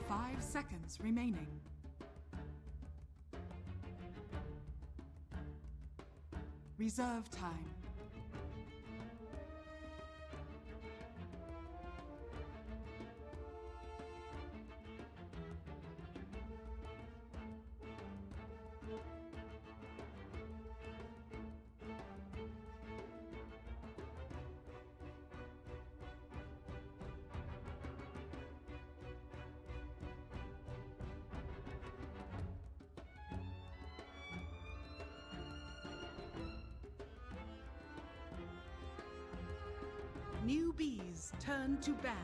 5 seconds remaining. Reserve time. Newbies turn to ban.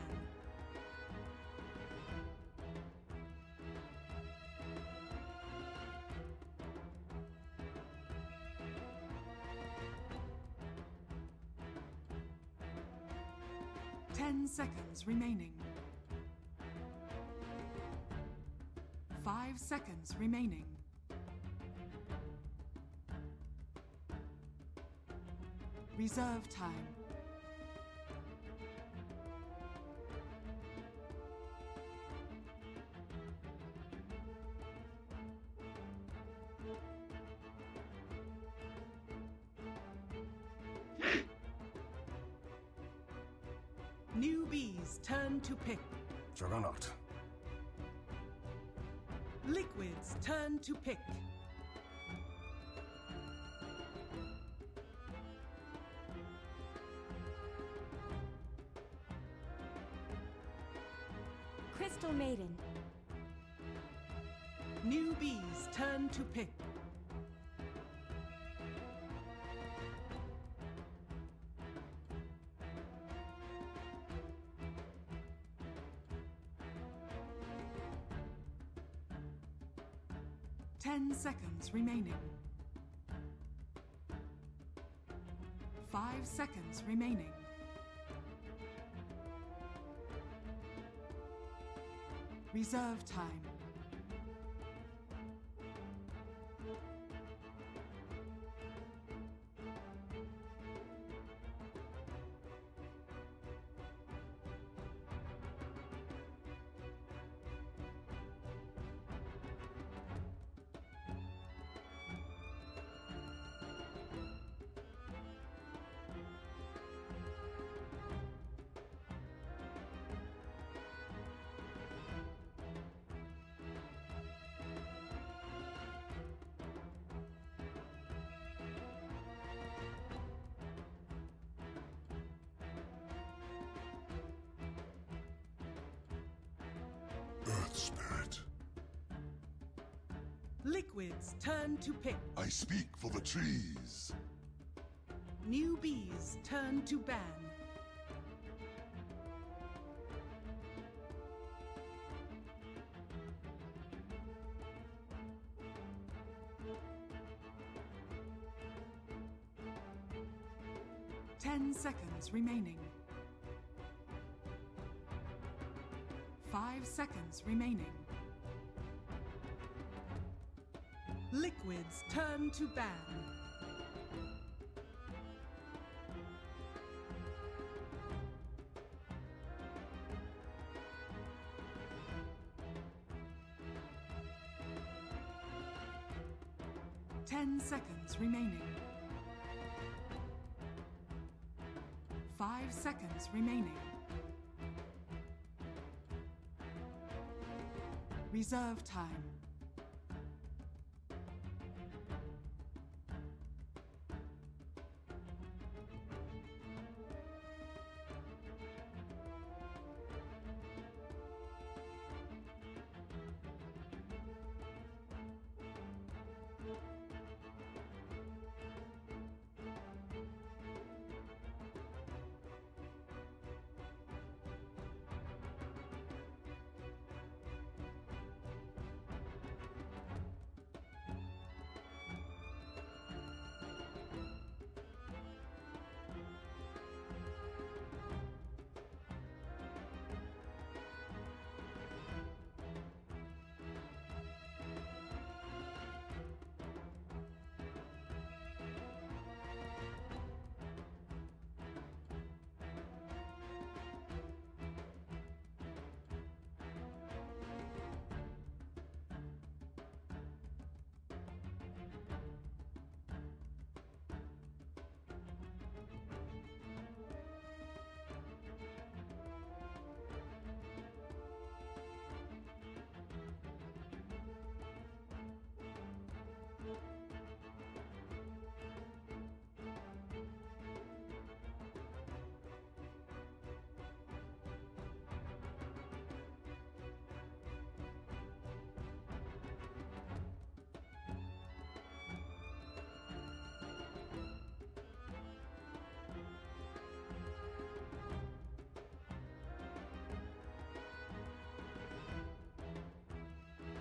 Ten seconds remaining. 5 seconds remaining. Reserve time. Newbies turn to pick. Juggernaut. Liquids turn to pick. Crystal Maiden. Newbies turn to pick. Ten seconds remaining. 5 seconds remaining. Reserve time. Earth Spirit. Liquids turn to pick. I speak for the trees. Newbies turn to ban. Ten seconds remaining. 5 seconds remaining. Liquids turn to ban. Ten seconds remaining. 5 seconds remaining. Reserve time.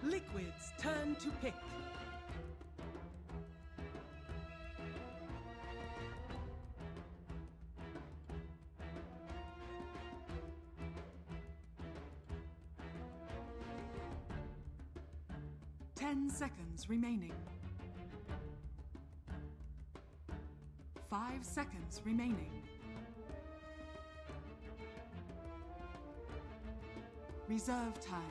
Liquids turn to pick. Ten seconds remaining. 5 seconds remaining. Reserve time.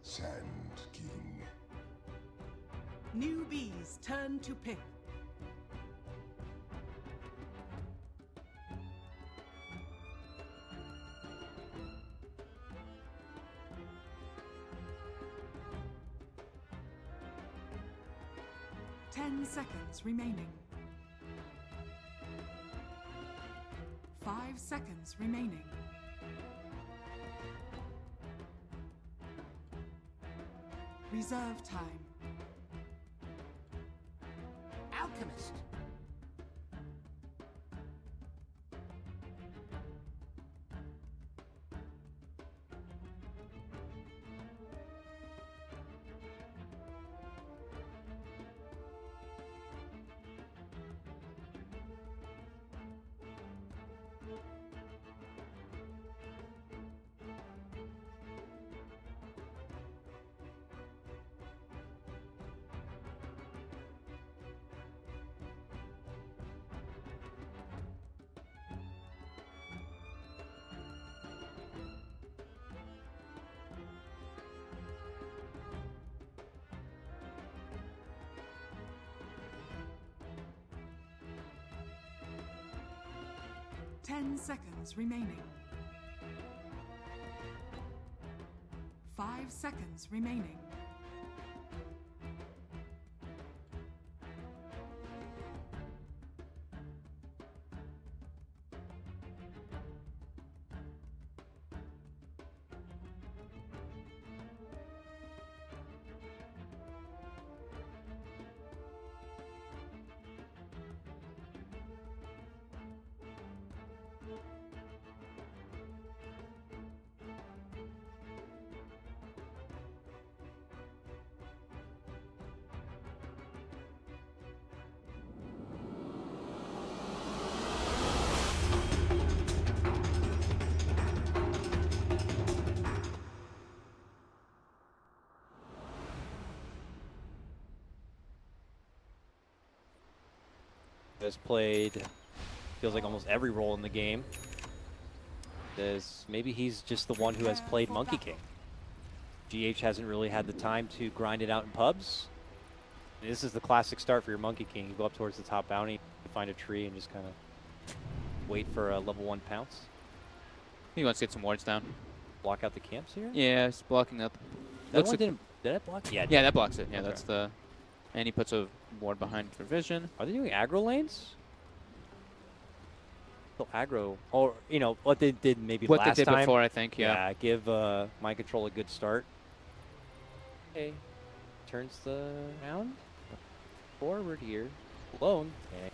Sand King. Newbies turn to pick. Ten seconds remaining. 5 seconds remaining. Reserve time. Alchemist. Ten seconds remaining. 5 seconds remaining. has played, feels like almost every role in the game. Maybe he's just the one who has played Monkey King. GH hasn't really had the time to grind it out in pubs. And this is the classic start for your Monkey King. You go up towards the top bounty, find a tree, and just kind of wait for a level 1 pounce. He wants to get some wards down. Block out the camps here? Yeah, it's blocking up. That one did it block? Yeah, yeah, that blocks it. Yeah, okay. That's the... And he puts a ward behind for vision. Are they doing aggro lanes? So aggro, or, you know, what they did maybe what last they did time. before, I think, yeah. Yeah, give Mind Control a good start. Okay, turns the round forward here, alone. Okay.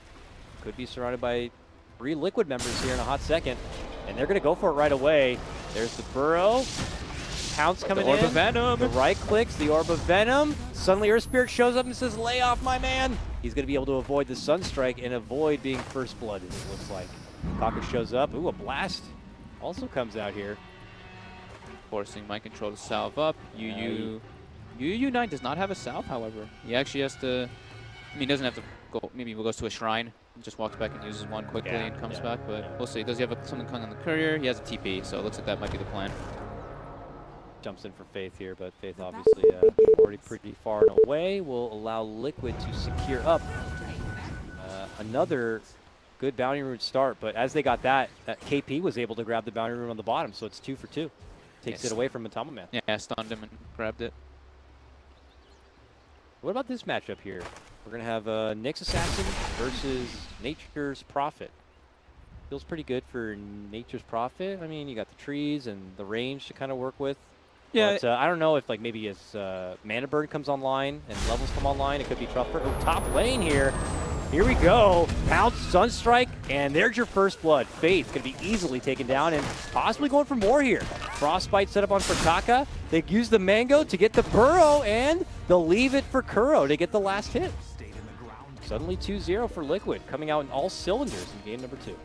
Could be surrounded by 3 Liquid members here in a hot second, and they're gonna go for it right away. There's the burrow, Pounce coming in. The Orb of Venom. The right clicks, the Orb of Venom. Suddenly Earth Spirit shows up and says, "Lay off, my man." He's gonna be able to avoid the Sunstrike and avoid being first blood, it looks like. Kaka shows up. Ooh, a blast also comes out here. Forcing Mind Control to salve up. UU9 does not have a salve, however. He actually has to... I mean, he doesn't have to go... Maybe he goes to a shrine and just walks back and uses one quickly and comes back. But we'll see. Does he have something coming on the courier? He has a TP, so it looks like that might be the plan. Jumps in for Faith here, but Faith obviously already pretty far and away. Will allow Liquid to secure up another good bounty rune start, but as they got that, KP was able to grab the bounty rune on the bottom, so it's 2 for 2. Takes it away from Matama Man. Yeah, stunned him and grabbed it. What about this matchup here? We're going to have Nyx Assassin versus Nature's Prophet. Feels pretty good for Nature's Prophet. I mean, you got the trees and the range to kind of work with. Yeah. But I don't know if like maybe as Mana Burn comes online and levels come online, it could be tougher. Oh, top lane here. Here we go. Pounce, Sunstrike, and there's your first blood. Faith going to be easily taken down and possibly going for more here. Frostbite set up on for Kaka. They use the Mango to get the Burrow, and they'll leave it for Kuro to get the last hit. Suddenly 2-0 for Liquid, coming out in all cylinders in game number 2.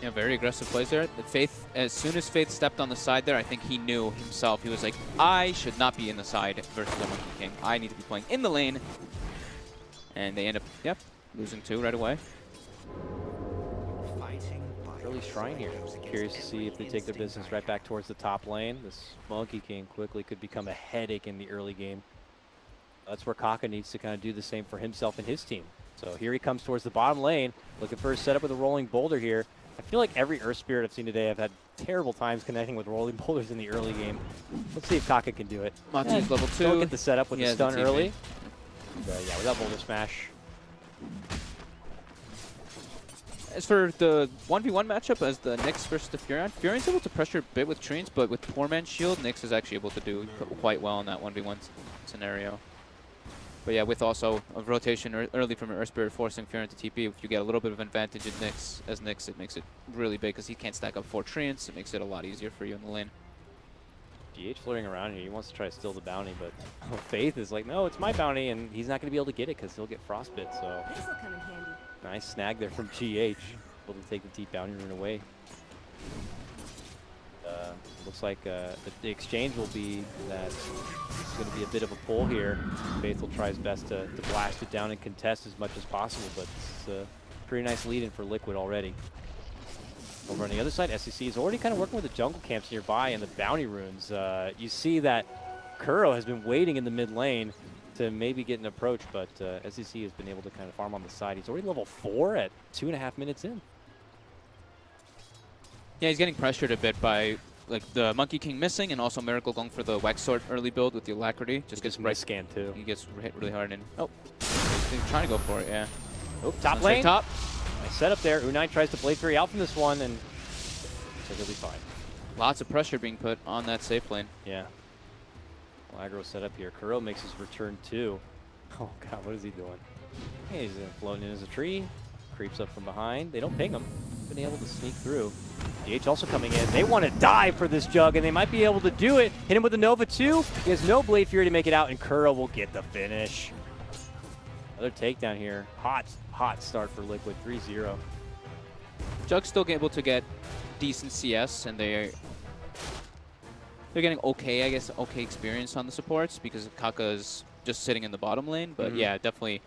Yeah, very aggressive plays there. The Faith, as soon as Faith stepped on the side there, I think he knew himself. He was like, I should not be in the side versus the Monkey King. I need to be playing in the lane. And they end up, losing 2 right away. Early Shrine here. Curious to see if they take their business right back towards the top lane. This Monkey King quickly could become a headache in the early game. That's where Kaka needs to kind of do the same for himself and his team. So here he comes towards the bottom lane, looking for a setup with a rolling boulder here. I feel like every Earth Spirit I've seen today, I've had terrible times connecting with rolling boulders in the early game. Let's see if Kaka can do it. Mati's level 2. Don't get the setup with the stun early. Yeah, without Boulder Smash. As for the 1v1 matchup, as the Nyx versus the Furion, Furion's able to pressure a bit with Treants, but with Poor Man's Shield, Nyx is actually able to do quite well in that 1v1 scenario. But yeah, with also a rotation early from an Earth Spirit forcing Furion to TP, if you get a little bit of advantage in Nyx, it makes it really big because he can't stack up 4 Treants. It makes it a lot easier for you in the lane. GH flirting around here. He wants to try to steal the bounty, but Faith is like, no, it's my bounty, and he's not going to be able to get it because he'll get frostbit. So This'll come in handy. nice snag there from GH. Able to take the deep bounty rune away. Looks like the exchange will be that it's going to be a bit of a pull here. Faith will try his best to blast it down and contest as much as possible, but it's a pretty nice lead-in for Liquid already. Over on the other side, SEC is already kind of working with the jungle camps nearby and the bounty runes. You see that Kuro has been waiting in the mid lane to maybe get an approach, but SEC has been able to kind of farm on the side. He's already level 4 at 2.5 minutes in. Yeah, he's getting pressured a bit by like the Monkey King missing and also Miracle going for the Wax Sword early build with the Alacrity. Just gets right scan too. He gets hit really hard and he's trying to go for it, yeah. Oh, top lane. Top. Nice setup there. U9 tries to Blade Fury out from this one, and so he'll be fine. Lots of pressure being put on that safe lane. Yeah. Well, aggro set up here. Kuro makes his return too. Oh god, what is he doing? Hey, he's floating in as a tree. Creeps up from behind. They don't ping him. Been able to sneak through. DH also coming in. They want to dive for this Jug, and they might be able to do it. Hit him with a Nova 2. He has no Blade Fury to make it out, and Kuro will get the finish. Another takedown here. Hot start for Liquid. 3-0. Jug's still able to get decent CS, and they're getting okay, I guess, okay experience on the supports because Kaka is just sitting in the bottom lane. But yeah, definitely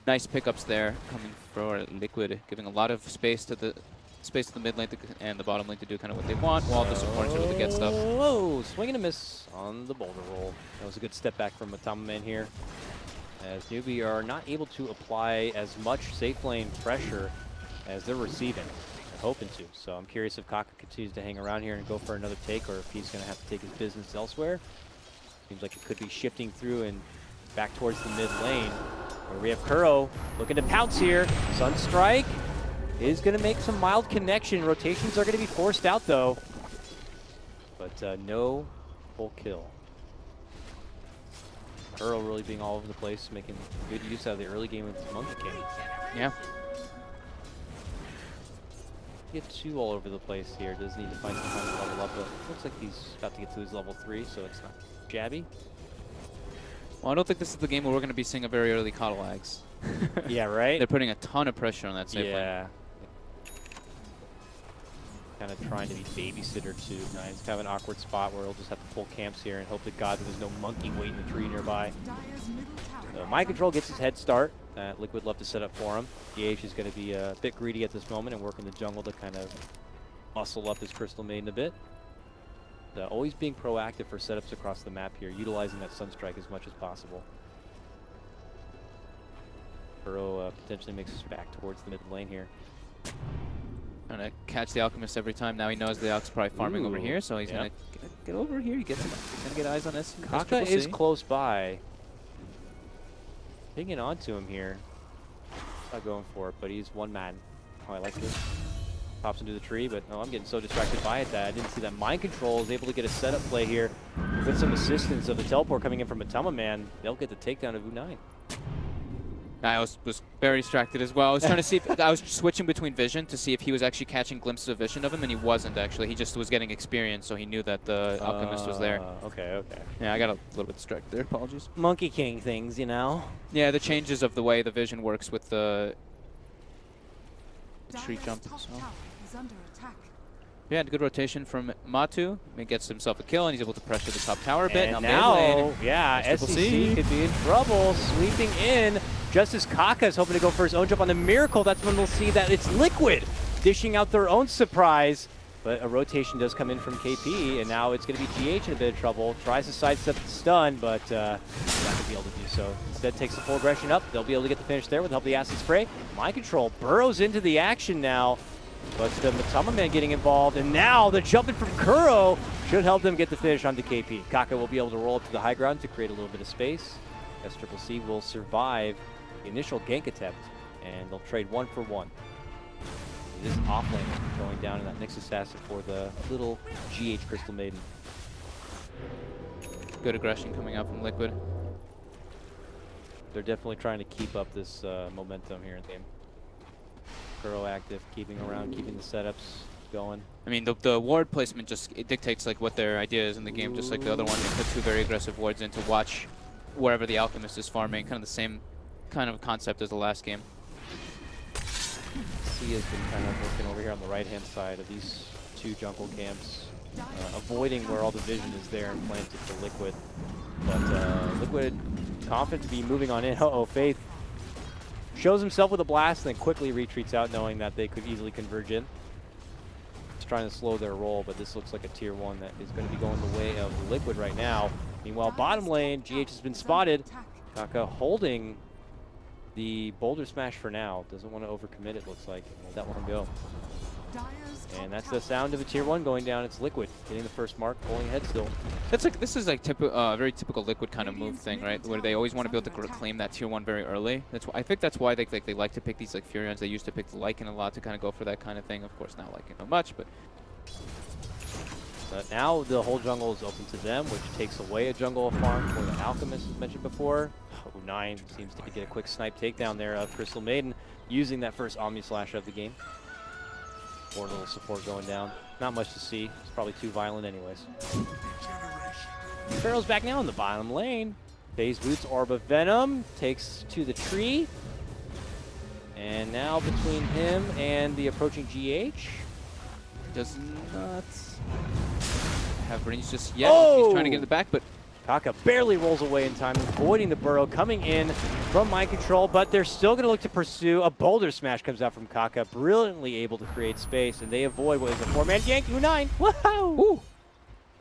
Nice pickups there coming for Liquid, giving a lot of space to the mid lane and the bottom lane to do kind of what they want, while the support's able to get stuff. Whoa, swing and a miss on the boulder roll. That was a good step back from Matamaman here, as Newbie are not able to apply as much safe lane pressure as they're receiving. They're hoping to. So I'm curious if Kaka continues to hang around here and go for another take, or if he's going to have to take his business elsewhere. Seems like it could be shifting through and back towards the mid lane, where we have Kuro looking to pounce here. Sunstrike is going to make some mild connection. Rotations are going to be forced out, though. But no full kill. Kuro really being all over the place, making good use out of the early game with his Monkey King. Yeah. Get 2 all over the place here. Does need to find some time to level up, but looks like he's about to get to his level 3, so it's not shabby. Well, I don't think this is the game where we're going to be seeing a very early Cottleags. Yeah, right? They're putting a ton of pressure on that safe lane. Yeah. Kind of trying to be babysitter too. Now, it's kind of an awkward spot where he'll just have to pull camps here and hope to God that there's no monkey waiting in the tree nearby. So Mind Control gets his head start. Liquid love to set up for him. DH is going to be a bit greedy at this moment and work in the jungle to kind of muscle up his Crystal Maiden a bit. Always being proactive for setups across the map here, utilizing that Sunstrike as much as possible. Kuro potentially makes us back towards the mid lane here. Trying to catch the Alchemist every time. Now he knows the Alch's probably farming over here, so he's gonna get over here. He gets gonna get eyes on this. Kaka is close by. Hanging on to him here. Not going for it, but he's one man. Oh, I like this. Pops into the tree, but no, I'm getting so distracted by it that I didn't see that Mind Control is able to get a setup play here with some assistance of the teleport coming in from Matamaman. They'll get the takedown of U9. I was very distracted as well. I was trying to see if I was switching between vision to see if he was actually catching glimpses of vision of him, and he wasn't actually. He just was getting experience, so he knew that the Alchemist was there. Okay. Yeah, I got a little bit distracted there. Apologies. Monkey King things, you know? Yeah, the changes of the way the vision works with the tree jump. So. Yeah, good rotation from Matu. He gets himself a kill, and he's able to pressure the top tower a bit. And now yeah, SCC could be in trouble, sweeping in. Just as Kaka is hoping to go for his own jump on the Miracle, that's when we'll see that it's Liquid dishing out their own surprise. But a rotation does come in from KP, and now it's going to be GH in a bit of trouble. Tries to sidestep the stun, but not going to be able to do so. Instead takes the full aggression up. They'll be able to get the finish there with the help of the Acid Spray. Mind Control burrows into the action now. But the Matamaman getting involved, and now the jumping from Kuro should help them get the finish onto KP. Kaka will be able to roll up to the high ground to create a little bit of space. SCCC will survive the initial gank attempt, and they'll trade 1 for 1. It is off lane going down in that Nyx Assassin for the little GH Crystal Maiden. Good aggression coming out from Liquid. They're definitely trying to keep up this momentum here in the game. Kuro active, keeping around, keeping the setups going. I mean, the ward placement just dictates like what their idea is in the game, just like the other one. They put 2 very aggressive wards in to watch wherever the Alchemist is farming. Kind of the same kind of concept as the last game. C has been kind of working over here on the right-hand side of these 2 jungle camps, avoiding where all the vision is there and planted for Liquid. But Liquid confident to be moving on in. Uh-oh, Faith shows himself with a blast and then quickly retreats out, knowing that they could easily converge in. It's trying to slow their roll, but this looks like a tier 1 that is going to be going the way of Liquid right now. Meanwhile, bottom lane, GH has been spotted. Kaka holding the boulder smash for now. Doesn't want to overcommit, it looks like. Let that one go. And that's the sound of a tier 1 going down. It's Liquid getting the first mark, pulling ahead still. That's like, this is like very typical Liquid kind of move thing, right? Where they always want to be able to claim that tier 1 very early. That's why I think that's why they like to pick these like Furions. They used to pick the Lycan a lot to kind of go for that kind of thing. Of course, not Lycan so much, but now the whole jungle is open to them, which takes away a jungle farm for the Alchemist, as mentioned before. U9 seems to get a quick snipe takedown there of Crystal Maiden, using that first Omni Slash of the game. 4 little support going down. Not much to see. It's probably too violent anyways. Pharaoh's back now in the bottom lane. Phase boots Orb of Venom, takes to the tree. And now between him and the approaching GH. Does not have range just yet. Oh! He's trying to get in the back, but Kaka barely rolls away in time, avoiding the burrow, coming in from Mind Control, but they're still going to look to pursue. A boulder smash comes out from Kaka, brilliantly able to create space, and they avoid what is a 4-man gank. U9, woohoo! Ooh.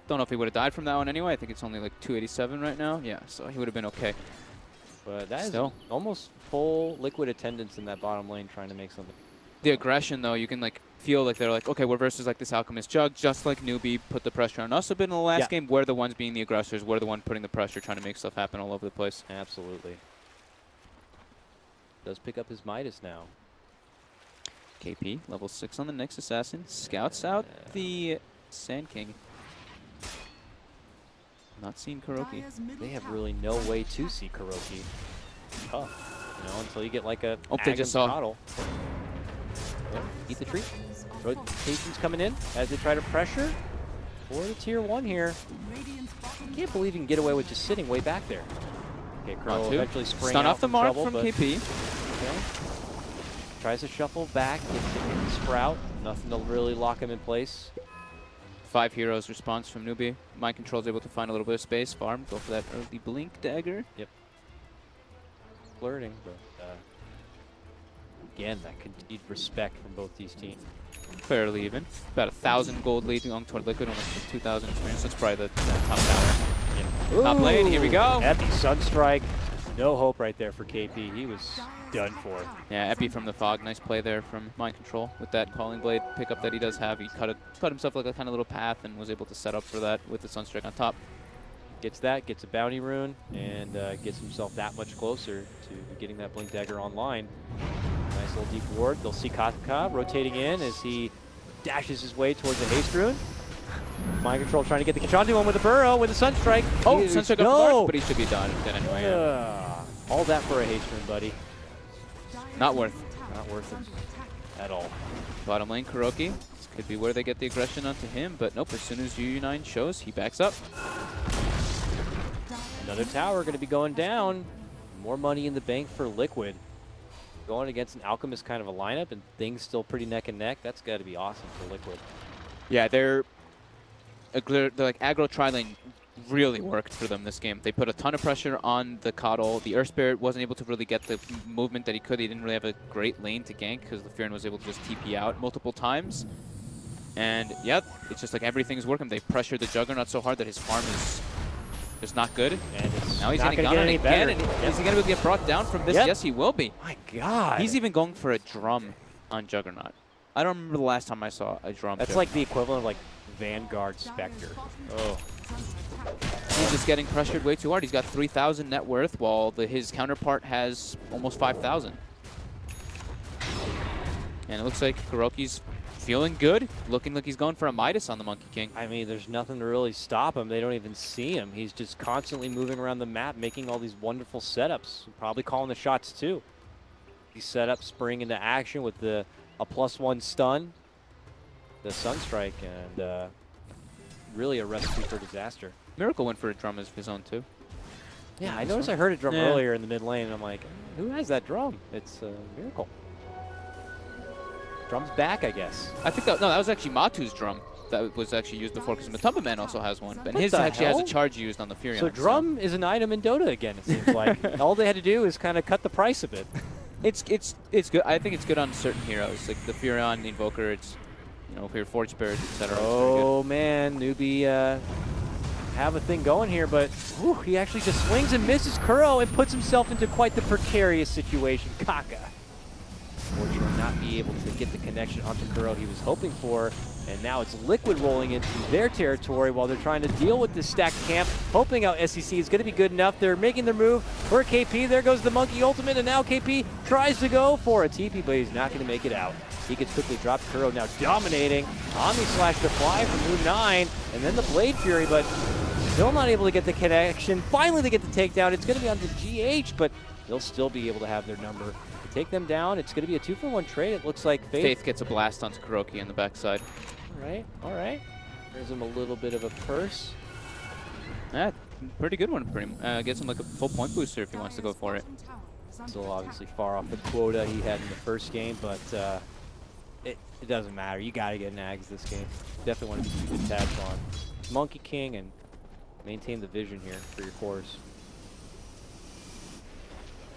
Don't know if he would have died from that one anyway. I think it's only like 287 right now. Yeah, so he would have been okay. But that Still. is almost full Liquid attendance in that bottom lane trying to make something. The aggression, though, you can like feel like they're like, okay, we're versus like this Alchemist Jug, just like Newbie put the pressure on us a bit in the last game. We're the ones being the aggressors. We're the one putting the pressure, trying to make stuff happen all over the place. Absolutely. Does pick up his Midas now. KP, level 6 on the next Assassin, scouts out the Sand King. Not seen Kuroki. They have really no way to see Kuroki. Tough, you know, until you get like a they just saw. Throttle. Yep, eat the tree. Rotation's coming in as they try to pressure for the tier 1 here. Can't believe you can get away with just sitting way back there. Okay, Crow eventually spraying Stun out off the from mark trouble, from but, KP. okay. Tries to shuffle back, gets the Sprout. Nothing to really lock him in place. 5 heroes response from Newbie. Mind Control's able to find a little bit of space. Farm, go for that early blink dagger. Yep. Flirting, but again, that continued respect from both these teams. Fairly even. About 1,000 gold lead going toward Liquid, almost 2,000 experience. That's probably the top tower. Ooh, top lane, here we go. Epi Sunstrike. No hope right there for KP. He was done for. Yeah, Epi from the fog. Nice play there from Mind Control with that Calling Blade pickup that he does have. He cut himself like a kind of little path and was able to set up for that with the Sunstrike on top. Gets that, gets a bounty rune, and gets himself that much closer to getting that Blink Dagger online. Nice little deep ward. They'll see Kaka rotating in as he dashes his way towards the haste rune. Mind Control trying to get the KingCharlie one with a burrow with a Sunstrike. Oh, Sunstrike no! off the mark, but he should be done anyway. All that for a haste rune, buddy. Not worth. Not worth it at all. Bottom lane, Kuroki. This could be where they get the aggression onto him, but nope, as soon as U9 shows, he backs up. Another tower going to be going down. More money in the bank for Liquid. Going against an Alchemist kind of a lineup, and things still pretty neck and neck. That's got to be awesome for Liquid. Yeah, they're like aggro tri-lane really worked for them this game. They put a ton of pressure on the Coddle. The Earth Spirit wasn't able to really get the movement that he could. He didn't really have a great lane to gank because the Furin was able to just TP out multiple times. And yeah, it's just like everything's working. They pressured the Juggernaut so hard that his farm is just not good. And it's now he's not getting going to get any better. And is he going to get brought down from this? Yep. Yes, he will be. My God. He's even going for a drum on Juggernaut. I don't remember the last time I saw a drum. That's like the equivalent of like Vanguard Spectre. Oh. He's just getting pressured way too hard. He's got 3,000 net worth, while his counterpart has almost 5,000. And it looks like Kuroki's feeling good, looking like he's going for a Midas on the Monkey King. I mean, there's nothing to really stop him. They don't even see him. He's just constantly moving around the map, making all these wonderful setups. Probably calling the shots too. These setups spring into action with a +1 stun, the Sunstrike, and really a recipe for disaster. Miracle went for a drum as his own too. Yeah, I noticed I heard a drum earlier in the mid lane, and I'm like, who has that drum? It's Miracle. Drum's back, I guess. I think that was actually Matu's drum that was actually used before, because Matumba Man also has one. And What his the actually has hell? a charge used on the Furion. So drum is an item in Dota again, it seems like. All they had to do is kind of cut the price a bit. It's good. I think it's good on certain heroes, like the Furion, the Invoker. It's, you know, for your Forge Spirit, etc. Oh man, Newbie have a thing going here, but he actually just swings and misses Kuro and puts himself into quite the precarious situation. Kaka, fortunately, not be able to get the connection onto Kuro he was hoping for, and now it's Liquid rolling into their territory while they're trying to deal with this stacked camp, hoping out SEC is going to be good enough. They're making their move for KP. There goes the Monkey Ultimate, and now KP tries to go for a TP, but he's not going to make it out. He gets quickly dropped. Kuro now dominating. Omni Slash to fly from Moon 9, and then the Blade Fury, but still not able to get the connection. Finally, they get the takedown. It's going to be on the GH, but they'll still be able to have their number. To take them down, it's going to be a 2-for-1 trade. It looks like Faith gets a blast onto Kuroki in the backside. All right. There's him a little bit of a purse. Yeah, pretty good one for him. Gets him like a full point booster if he wants to go for it. Still obviously far off the quota he had in the first game, but it doesn't matter. You got to get Nags this game. Definitely want to be keeping tabs on Monkey King, and maintain the vision here for your cores.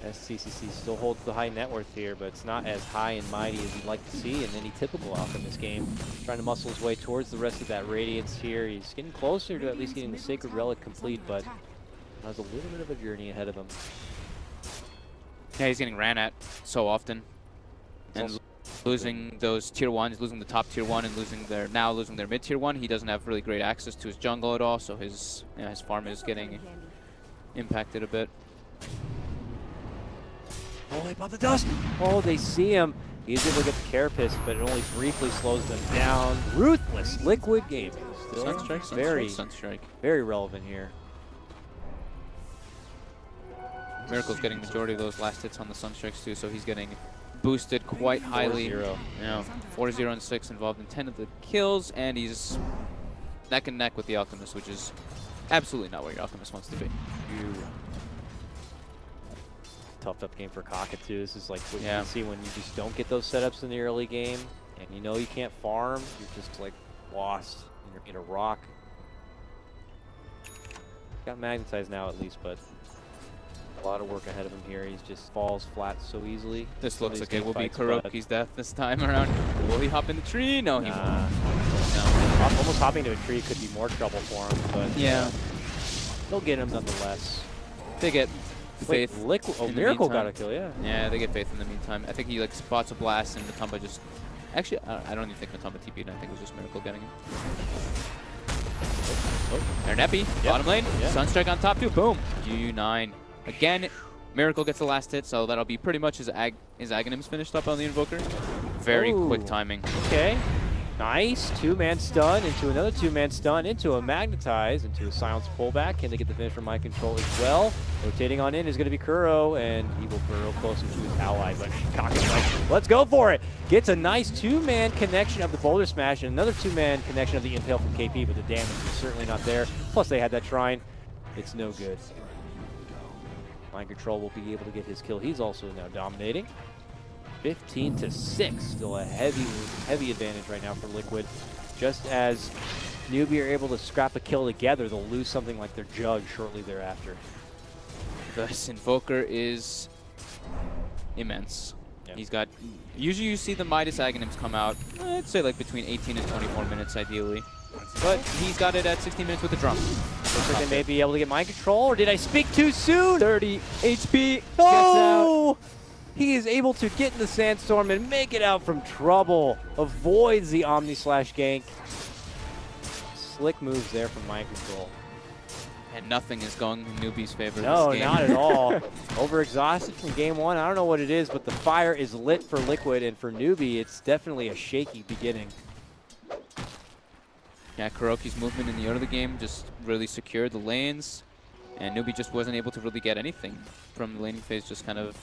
SCCC still holds the high net worth here, but it's not as high and mighty as you'd like to see in any typical Alchemist game. Trying to muscle his way towards the rest of that Radiance here. He's getting closer to at least getting the Sacred Relic complete, but has a little bit of a journey ahead of him. Yeah, he's getting ran at so often. And losing those tier 1s, losing the top tier 1 and losing their mid tier 1. He doesn't have really great access to his jungle at all, so his farm is getting impacted a bit. Oh, they pop the dust! Oh, they see him. He's able to get the Carapace, but it only briefly slows them down. Ruthless Liquid Gaming. Still Sunstrike. Very relevant here. Miracle's getting majority of those last hits on the Sunstrikes too, so he's getting boosted quite highly. 4-0. Yeah, 4-0 and 6 involved in 10 of the kills, and he's neck and neck with the Alchemist, which is absolutely not where your Alchemist wants to be. Toughed up game for Cockatoo. This is like what you can see when you just don't get those setups in the early game, and you know you can't farm. You're just like lost. You're in a rock. Got magnetized now at least, but a lot of work ahead of him here. He just falls flat so easily. This looks like it will be Kuroki's death this time around. Will he hop in the tree? No, he won't. No. Almost hopping to a tree could be more trouble for him, but yeah, they'll get him nonetheless. They get Faith. Miracle got a kill, yeah. Yeah, they get Faith in the meantime. I think he like spots a blast and Matumba just... Actually, I don't even think Matumba TP'd. I think it was just Miracle getting him. There, Neppy, bottom lane. Sunstrike on top too. Boom. U9. Again, Miracle gets the last hit, so that'll be pretty much his Aghanims finished up on the Invoker. Very quick timing. Okay. Nice. 2-man stun into another 2-man stun into a magnetize into a silence pullback. Can they get the finish from Mind Control as well? Rotating on in is going to be Kuro, and he will burrow closer to his ally, but Cockatoo's like, let's go for it. Gets a nice 2-man connection of the Boulder Smash and another 2-man connection of the Impale from KP, but the damage is certainly not there. Plus they had that Shrine. It's no good. Mind Control will be able to get his kill. He's also now dominating. 15-6, still a heavy advantage right now for Liquid. Just as Newbie are able to scrap a kill together, they'll lose something like their Jug shortly thereafter. This Invoker is immense. Yep. He's got, usually you see the Midas Aghanims come out, I'd say like between 18 and 24 minutes ideally. But he's got it at 16 minutes with the drum. Looks like they may be able to get Mind Control, or did I speak too soon? 30 HP. Oh! He is able to get in the Sandstorm and make it out from trouble. Avoids the Omni Slash gank. Slick moves there from Mind Control. And nothing is going in Newbie's favor No, this game. not at all. Overexhausted from game one. I don't know what it is, but the fire is lit for Liquid, and for Newbie, it's definitely a shaky beginning. Yeah, Kuroki's movement in the early game just really secured the lanes, and Newbie just wasn't able to really get anything from the laning phase, just kind of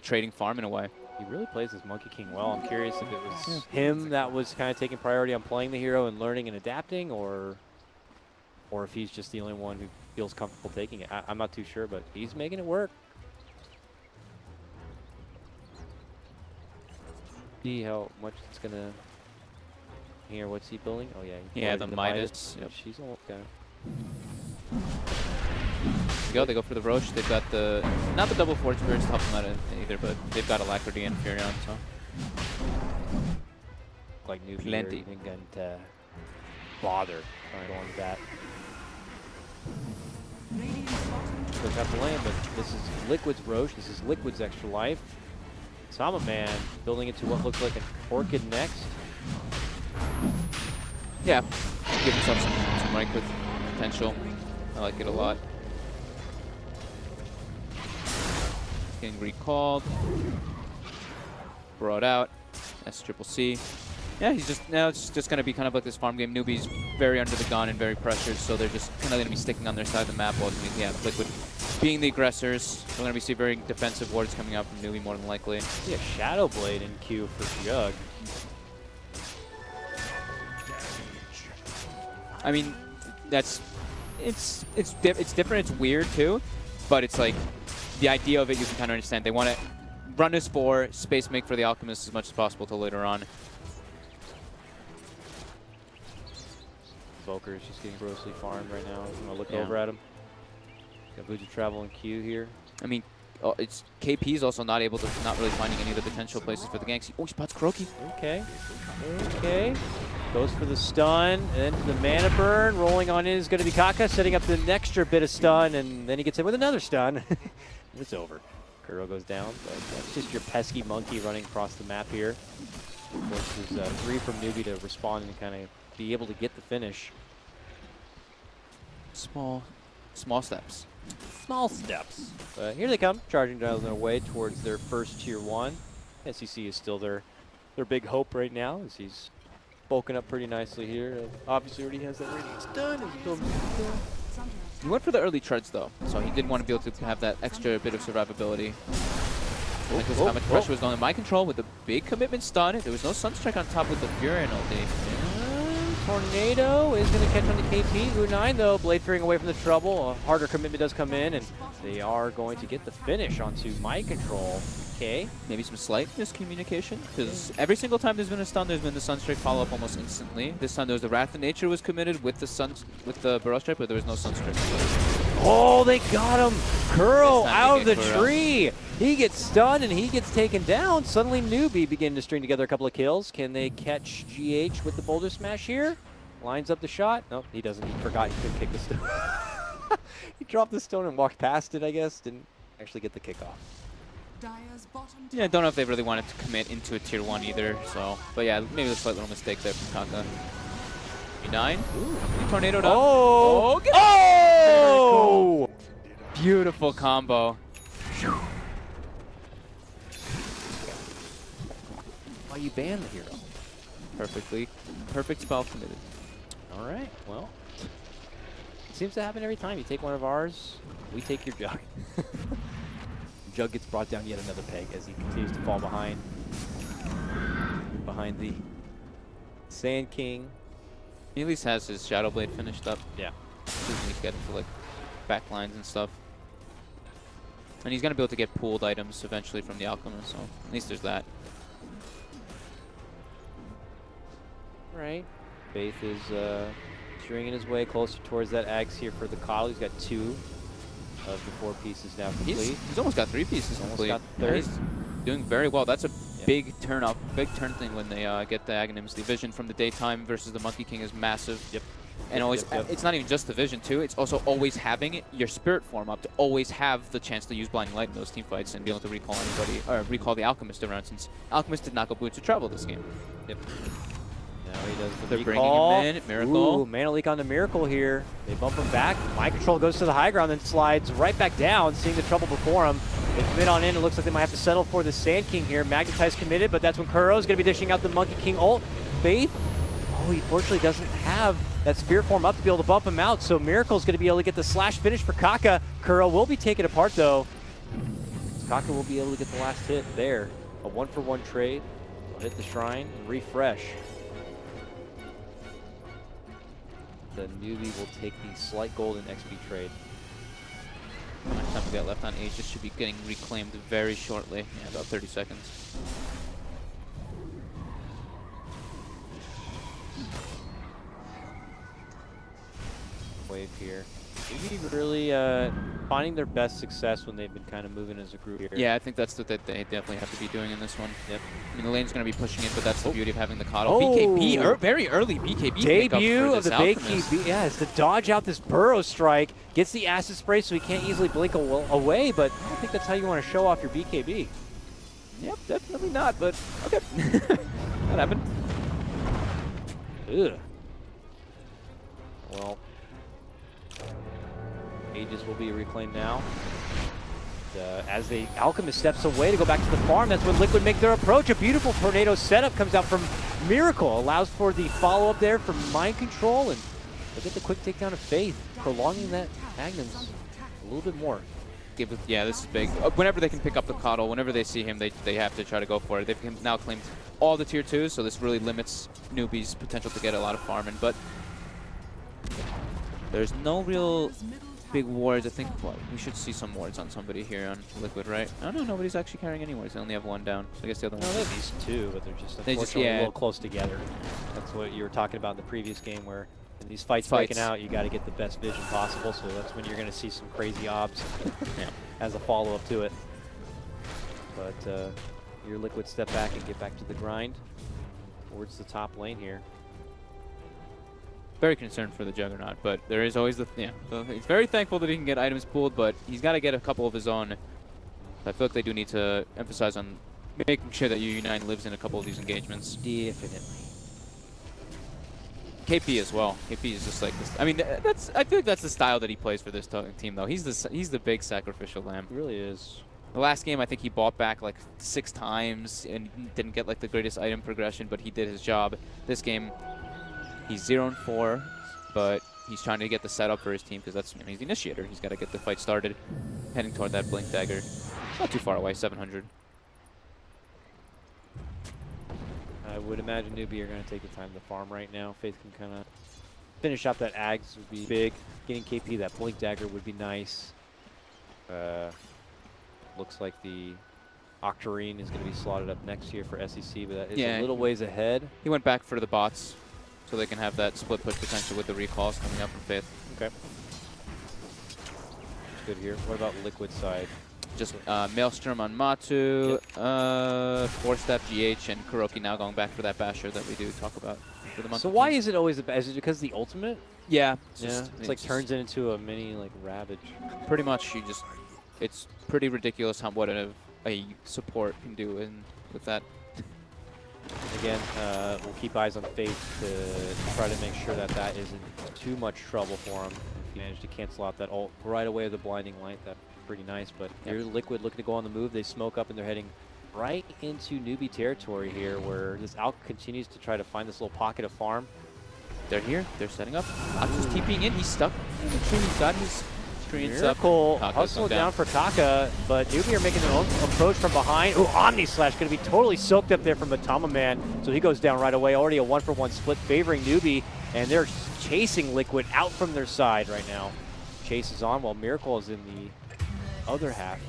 trading farm in a way. He really plays this Monkey King well. I'm curious if it was him that was kind of taking priority on playing the hero and learning and adapting, or if he's just the only one who feels comfortable taking it. I'm not too sure, but he's making it work. See how much it's going to... Here, what's he building? Oh, yeah. Yeah, the Midas. Yep. She's all okay. They go for the Roche. They've got the, not the double Forge Spirits to help them out either, but they've got Alacrity and Furion, so. Like Newbie Plenty. even going to bother going to that. Look at the lane, but this is Liquid's Roche. This is Liquid's extra life. Sama Man building into what looks like an Orchid next. Yeah, give himself some right click potential. I like it a lot. Getting recalled. Brought out. SCCC. Yeah, he's just, now it's just going to be kind of like this farm game. Newbie's very under the gun and very pressured, so they're just kind of going to be sticking on their side of the map while Liquid being the aggressors. We're going to be seeing very defensive wards coming out from Newbie more than likely. See a Shadow Blade in queue for Jug. I mean, it's different. It's weird too, but it's like the idea of it you can kind of understand. They want to run this for space make for the Alchemist as much as possible till later on. Invoker is just getting grossly farmed right now. I'm gonna look Yeah. over at him. Got Boots of Travel and Q here. I mean, it's KP's also not really finding any of the potential places for the ganks. Oh, he spots Kuroki. Okay. Okay. Goes for the stun, and the mana burn. Rolling on in is going to be Kaka, setting up the extra bit of stun, and then he gets hit with another stun. It's over. Kuro goes down, but that's just your pesky monkey running across the map here. Of course, there's 3 from Newbie to respond and kind of be able to get the finish. Small steps. Small steps. But here they come, charging down their way towards their first tier 1. SEC is still their big hope right now, as he's bulking up pretty nicely here. Obviously already has that radiant stun. He's building He went for the early treads though, so he did want to be able to have that extra bit of survivability. Like this, how much pressure was going on. Mind control with the big commitment stun. There was no Sunstrike on top with the Fury ulti. Tornado is going to catch on the KP. U9 though, Blade fearing away from the trouble. A harder commitment does come in, and they are going to get the finish onto Mind Control. Okay. Maybe some slight miscommunication, because every single time there's been a stun, there's been the Sunstrike follow-up almost instantly. This time there was the Wrath of Nature was committed with the Burrow Strike, but there was no Sunstrike. Oh, they got him! Kuro out of the Kuro. tree! He gets stunned and he gets taken down. Suddenly Newbie begin to string together a couple of kills. Can they catch GH with the Boulder Smash here? Lines up the shot. Nope, he doesn't. He forgot he couldn't kick the stone. He dropped the stone and walked past it, I guess. Didn't actually get the kickoff. Dire's bottom Yeah, I don't know if they really wanted to commit into a tier 1 either, so. But yeah, maybe a slight little mistake there from Kaka. E9. Ooh, tornadoed up. Oh! Get Oh! Beautiful combo. Why you banned the hero? Perfect spell committed. All right, well. It seems to happen every time. You take one of ours, we take your Jug. Jug gets brought down yet another peg as he continues to fall behind the Sand King. He at least has his Shadow Blade finished up. Yeah. So he can get into like backlines and stuff. And he's gonna be able to get pooled items eventually from the Alchemist, so at least there's that. Right. Faith is stringing his way closer towards that Axe here for the Coddle. He's got 2 of the 4 pieces now complete. He's almost got 3 pieces complete. Got the 3rd. He's doing very well. That's a big turn thing when they get the Aghanims. The vision from the daytime versus the Monkey King is massive. Yep. And always, it's not even just the vision too. It's also always having your spirit form up to always have the chance to use Blinding Light in those team fights and be able to recall anybody or recall the Alchemist around, since Alchemist did not go Boots of Travel this game. Yep. Now he does the They're recall. bringing him in. Miracle. Ooh, Mana Leak onto Miracle here. They bump him back. Mind Control goes to the high ground, then slides right back down, seeing the trouble before him. They commit on in. It looks like they might have to settle for the Sand King here. Magnetize committed, but that's when Kuro's going to be dishing out the Monkey King ult. Faith. Oh, he fortunately doesn't have that Spirit Form up to be able to bump him out, so Miracle's going to be able to get the slash finish for Kaka. Kuro will be taken apart, though. Kaka will be able to get the last hit there. A 1-for-1 trade. He'll hit the shrine and refresh. The Newbie will take the slight golden XP trade. How much time we got left on Aegis should be getting reclaimed very shortly. Yeah, about 30 seconds. Wave here. Maybe really finding their best success when they've been kind of moving as a group here. Yeah, I think that's what they definitely have to be doing in this one. Yep. I mean, the lane's going to be pushing it, but that's the beauty of having the Coddle. Oh. BKB, very early BKB Debut for of the this Alchemist. BKB. Yeah, it's to dodge out this Burrow Strike. Gets the Acid Spray so he can't easily blink away, but I don't think that's how you want to show off your BKB. Yep, definitely not, but okay. That happened. Ugh. Well, Aegis will be reclaimed now. As the Alchemist steps away to go back to the farm, that's when Liquid make their approach. A beautiful tornado setup comes out from Miracle. Allows for the follow-up there from Mind Control, and they'll get the quick takedown of Faith, prolonging that Magnum's a little bit more. Yeah, this is big. Whenever they can pick up the Coddle, whenever they see him, they have to try to go for it. They've now claimed all the tier 2s, so this really limits Newbie's potential to get a lot of farming, but there's no real big wards. I think we should see some wards on somebody here on Liquid, right? Oh no, nobody's actually carrying any wards. They only have 1 down, so I guess the other one. No, they have these 2, but they're just unfortunately a little close together. That's what you were talking about in the previous game, where In these fights breaking out, you got to get the best vision possible, so that's when you're going to see some crazy obs as a follow-up to it. But your Liquid step back and get back to the grind towards the top lane here. Very concerned for the Juggernaut, but there is always he's very thankful that he can get items pooled, but he's got to get a couple of his own. I feel like they do need to emphasize on making sure that U9 lives in a couple of these engagements. Definitely. KP as well. KP is just like this. I mean, I feel like that's the style that he plays for this team, though. He's the big sacrificial lamb. He really is. The last game, I think he bought back like 6 times and didn't get like the greatest item progression, but he did his job. This game, he's 0-4, but he's trying to get the setup for his team because that's he's the initiator. He's got to get the fight started, heading toward that Blink Dagger. Not too far away, 700. I would imagine Newbie are going to take the time to farm right now. Faith can kind of finish up that Ags would be big. Getting KP that Blink Dagger would be nice. Looks like the Octarine is going to be slotted up next year for SEC, but that is a little ways ahead. He went back for the bots so they can have that split push potential with the recalls coming up from Faith. Okay. Good here. What about Liquid side? Just Maelstrom on Matu, 4-step GH, and Kuroki now going back for that basher that we do talk about for the month. So why is it always is it because of the ultimate? Yeah. It's like turns it into a mini like Ravage. Pretty much, it's pretty ridiculous what a support can do with that. Again, we'll keep eyes on Faith to try to make sure that isn't too much trouble for him. If he managed to cancel out that ult right away with the blinding light, that'd be pretty nice. But here's Liquid looking to go on the move. They smoke up and they're heading right into newbie territory here, where this Alk continues to try to find this little pocket of farm. They're here. They're setting up. Alk's just TPing in. He's stuck in the tree. He's got his screens up. Miracle hustling down for Kaka, but Newbie are making their own approach from behind. Ooh, Omni Slash going to be totally soaked up there from the Tama Man, so he goes down right away. Already a 1-for-1 split favoring Newbie, and they're chasing Liquid out from their side right now. Chase is on while Miracle is in the other half.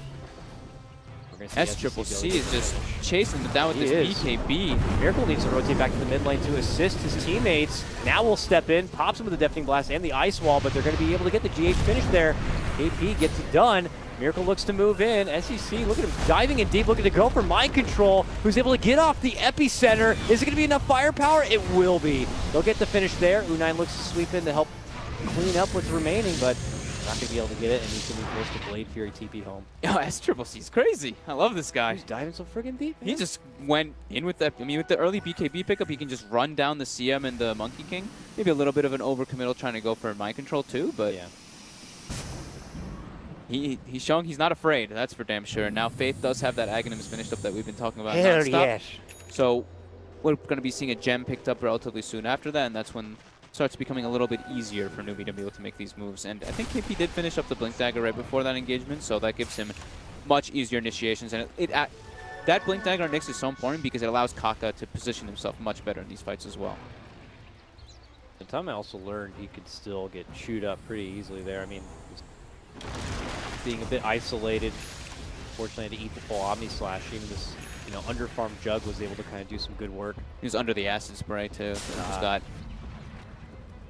SCCC is just chasing it down with this BKB. Miracle needs to rotate back to the mid lane to assist his teammates. Now will step in, pops him with the Deafening Blast and the Ice Wall, but they're going to be able to get the GH finish there. KP gets it done. Miracle looks to move in. SEC, look at him diving in deep, looking to go for Mind Control, who's able to get off the epicenter. Is it going to be enough firepower? It will be. They'll get the finish there. U9 looks to sweep in to help clean up what's remaining, but not going to be able to get it, and he's going to be forced to Blade Fury TP home. Oh, SCCC's crazy. I love this guy. He's diving so friggin' deep, man. He just went in with that. I mean, with the early BKB pickup, he can just run down the CM and the Monkey King. Maybe a little bit of an overcommittal trying to go for Mind Control too, but yeah. He's showing he's not afraid. That's for damn sure. Now Faith does have that Aghanims finished up that we've been talking about Hell nonstop. yes. So we're going to be seeing a gem picked up relatively soon after that, and that's when it starts becoming a little bit easier for Newbie to be able to make these moves. And I think KP did finish up the Blink Dagger right before that engagement, so that gives him much easier initiations. And that Blink Dagger on Nyx is so important because it allows Kaka to position himself much better in these fights as well. And Tama also learned he could still get chewed up pretty easily there. I mean, being a bit isolated, fortunately to eat the full Omni Slash, even this underfarmed Jug was able to kind of do some good work. He was under the acid spray too, so just got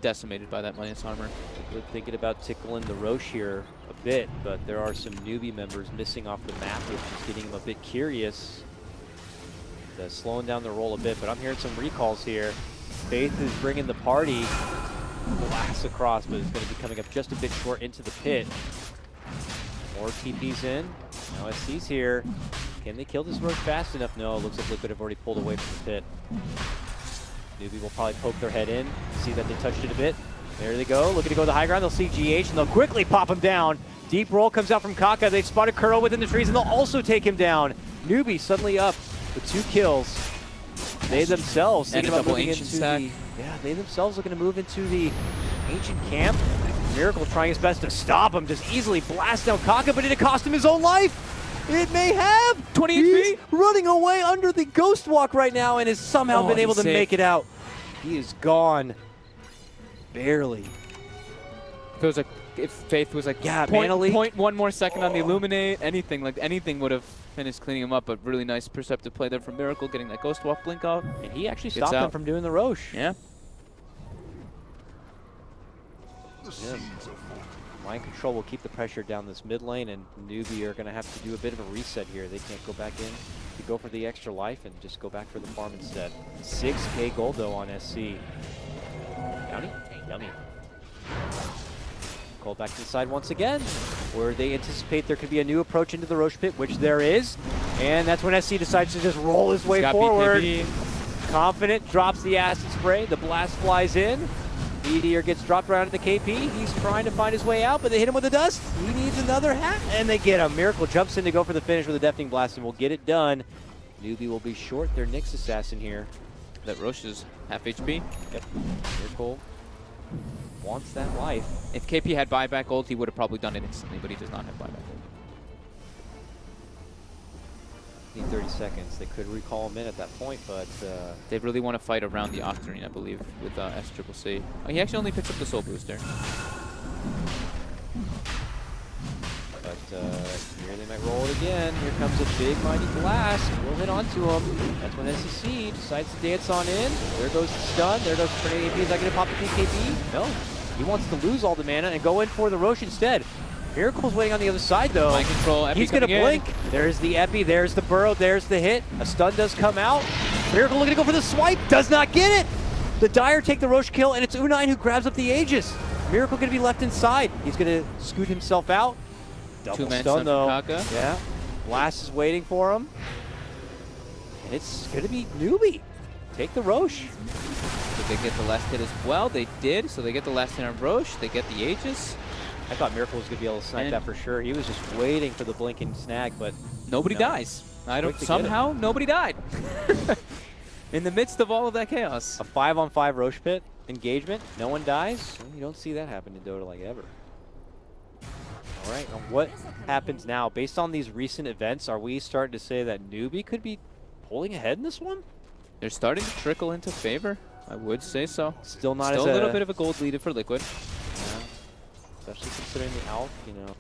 decimated by that minus armor. We're thinking about tickling the Roche here a bit, but there are some newbie members missing off the map, which is getting him a bit curious. Slowing down the roll a bit, but I'm hearing some recalls here. Faith is bringing the party. Blasts across, but it's going to be coming up just a bit short into the pit. More TP's in. Now SC's here. Can they kill this Roche fast enough? No, it looks like Liquid have already pulled away from the pit. Newbie will probably poke their head in, see that they touched it a bit. There they go, looking to go to the high ground. They'll see GH, and they'll quickly pop him down. Deep roll comes out from Kaka. They've spotted Kuro within the trees, and they'll also take him down. Newbie suddenly up with 2 kills. They themselves and a double ancient stack. They themselves looking to move into the ancient camp. Miracle trying his best to stop him, just easily blast down Kaka, but did it cost him his own life? It may have. 20 HP running away under the Ghost Walk right now and has somehow been able to make it out. He is gone. Barely. Feels like if Faith was like, point one more second on the Illuminate, anything would have finished cleaning him up, but really nice perceptive play there from Miracle, getting that Ghost Walk blink out. And he actually stopped him from doing the Roche. Yeah. the seeds are falling. Mind control will keep the pressure down this mid lane, and Newbie are going to have to do a bit of a reset here. They can't go back in to go for the extra life and just go back for the farm instead. 6k gold though on SC. Bounty? Yummy. Called back to the side once again, where they anticipate there could be a new approach into the Roche pit, which there is. And that's when SC decides to just roll his way forward. Confident, drops the acid spray, the blast flies in. Meteor gets dropped around at the KP. He's trying to find his way out, but they hit him with the dust. He needs another hat, and they get him. Miracle jumps in to go for the finish with a deafening blast, and will get it done. Newbie will be short their Nyx assassin here. That Roche is half HP. Yep. Miracle wants that life. If KP had buyback ult, he would have probably done it instantly, but he does not have buyback ult. Need 30 seconds. They could recall him in at that point, but they really want to fight around the Octarine, I believe, with SCCC. Oh, he actually only picks up the soul booster. But here they might roll it again. Here comes a big mighty blast. We'll hit onto him. That's when SCC decides to dance on in. There goes the stun. There goes the tornado AP. Is that going to pop the PKB? No. He wants to lose all the mana and go in for the Roche instead. Miracle's waiting on the other side, though. Mind control, Epi. He's going to blink. There's the Epi. There's the burrow. There's the hit. A stun does come out. Miracle looking to go for the swipe. Does not get it. The Dire take the Roche kill, and it's U9 who grabs up the Aegis. Miracle going to be left inside. He's going to scoot himself out. Double stun, though. Yeah. Blast is waiting for him. And it's going to be Newbie. Take the Roche. Did they get the last hit as well? They did. So they get the last hit on Roche. They get the Aegis. I thought Miracle was going to be able to snipe that for sure. He was just waiting for the blinking snag, but nobody dies. Somehow nobody died. In the midst of all of that chaos. A 5-on-5 Roche pit engagement. No one dies. You don't see that happen in Dota like ever. All right, what happens now? Based on these recent events, are we starting to say that Newbie could be pulling ahead in this one? They're starting to trickle into favor. I would say so. Still not Still as a little bit of a gold lead for Liquid. Yeah. Especially considering the ALF, you know.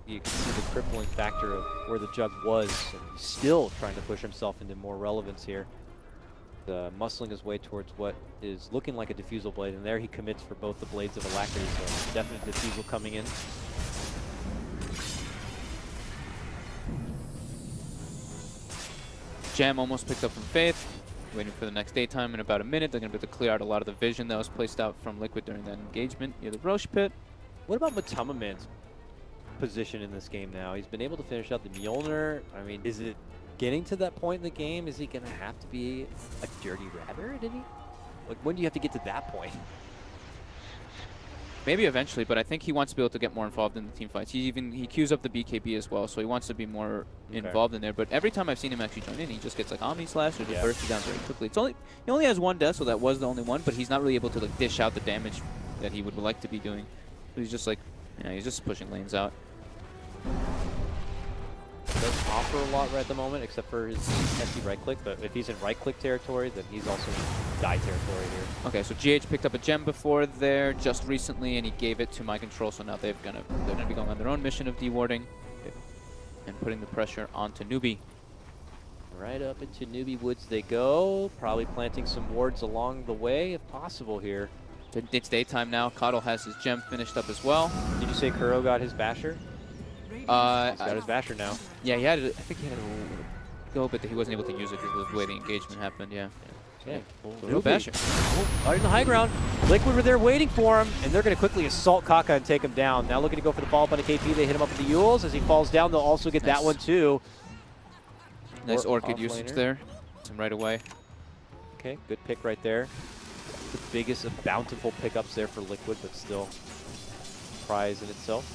You can see the crippling factor of where the Jug was, and he's still trying to push himself into more relevance here. Muscling his way towards what is looking like a Diffusal Blade, and there he commits for both the Blades of Alacrity, so definite Diffusal coming in. Jam almost picked up from Faith. Waiting for the next daytime in about a minute. They're going to be able to clear out a lot of the vision that was placed out from Liquid during that engagement near the Roche pit. What about Matamaman's position in this game now? He's been able to finish out the Mjolnir. I mean, is it getting to that point in the game? Is he going to have to be a dirty ratter, did he? Like, when do you have to get to that point? Maybe eventually, but I think he wants to be able to get more involved in the team fights. He queues up the BKB as well, so he wants to be more involved in there. But every time I've seen him actually join in, he just gets like Omni Slash or just bursts down very quickly. He only has one death, so that was the only one, but he's not really able to like dish out the damage that he would like to be doing. So he's just like, he's just pushing lanes out. He doesn't offer a lot right at the moment, except for his hefty right click, but if he's in right click territory, then he's also in die territory here. Okay, so GH picked up a gem before there just recently, and he gave it to My Control, so now they're gonna be going on their own mission of dewarding and putting the pressure onto Newbie. Right up into Newbie Woods they go, probably planting some wards along the way if possible here. It's daytime now. Coddle has his gem finished up as well. Did you say Kuro got his basher? He's got his basher now. Yeah, I think he had a go, but he wasn't able to use it because of the way the engagement happened, yeah. Yeah. No basher. Out in the high ground. Liquid were there waiting for him, and they're going to quickly assault Kaka and take him down. Now looking to go for the follow-up on the KP. They hit him up with the Yules. As he falls down, they'll also get that one too. Nice Orchid usage there. Right away. Okay, good pick right there. The biggest of bountiful pickups there for Liquid, but still prize in itself.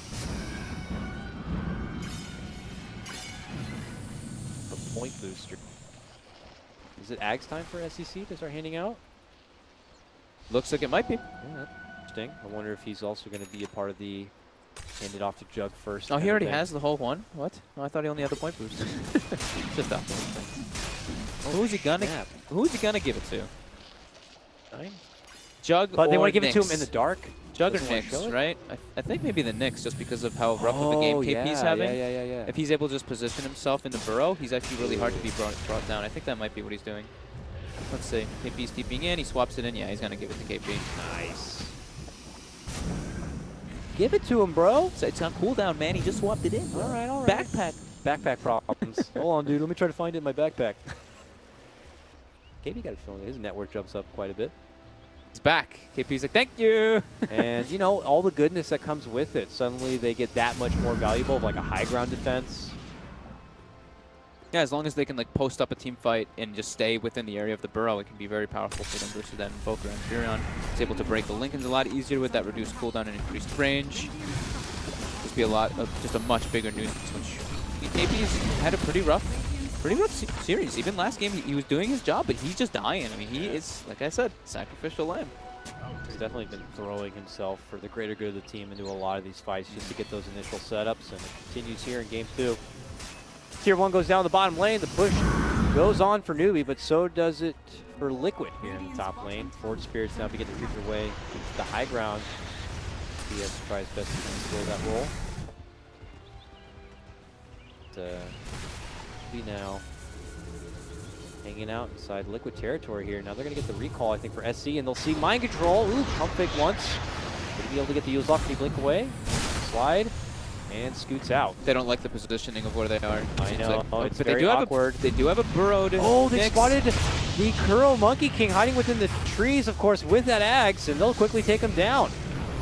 The point booster. Is it Ags time for SEC to start handing out? Looks like it might be. Yeah, that's interesting. I wonder if he's also going to be a part of the hand it off to Jug first. Oh, he already has the whole one? What? Oh, I thought he only had the point boost. Just that. Who's he gonna give it to? Jug, but they want to give Nyx. it to him in the dark. Jug or Nyx, right? I think maybe the Nyx, just because of how rough of a game KP's having. Yeah. If he's able to just position himself in the burrow, he's actually really hard to be brought down. I think that might be what he's doing. Let's see. KP's TPing in, he swaps it in. Yeah, he's gonna give it to KP. Nice. Give it to him, bro. So it's on cooldown, man. He just swapped it in. All right, all right. Backpack. Backpack problems. Hold on, dude. Let me try to find it in my backpack. KP got a feeling his net worth jumps up quite a bit. It's back. KP's like, thank you. And, you know, all the goodness that comes with it. Suddenly they get that much more valuable of like a high ground defense. Yeah, as long as they can like post up a team fight and just stay within the area of the burrow, it can be very powerful for them versus that Invoker. And Furion is able to break the Lincolns a lot easier with that reduced cooldown and increased range. Just be a lot of just a much bigger nuisance, which KP's had a pretty rough series. Even last game, he was doing his job, but he's just dying. I mean, he is, like I said, sacrificial lamb. He's definitely been throwing himself for the greater good of the team into a lot of these fights just to get those initial setups, and it continues here in game 2. Tier 1 goes down the bottom lane. The push goes on for Newbie, but so does it for Liquid here in the top lane. Forge Spirits now begin to creep their way into the high ground. PS tries best to slow that roll. Newbie now hanging out inside Liquid territory here. Now they're going to get the recall, I think, for SC, and they'll see Mind Control. Ooh, pump fake once. Will he be able to get the use off? Can he blink away? Slide. And scoots out. They don't like the positioning of where they are. I know. Like, it's but very awkward. They do have a burrowed. Oh, they Nyx. spotted the Kuro Monkey King hiding within the trees, of course, with that axe, and they'll quickly take him down.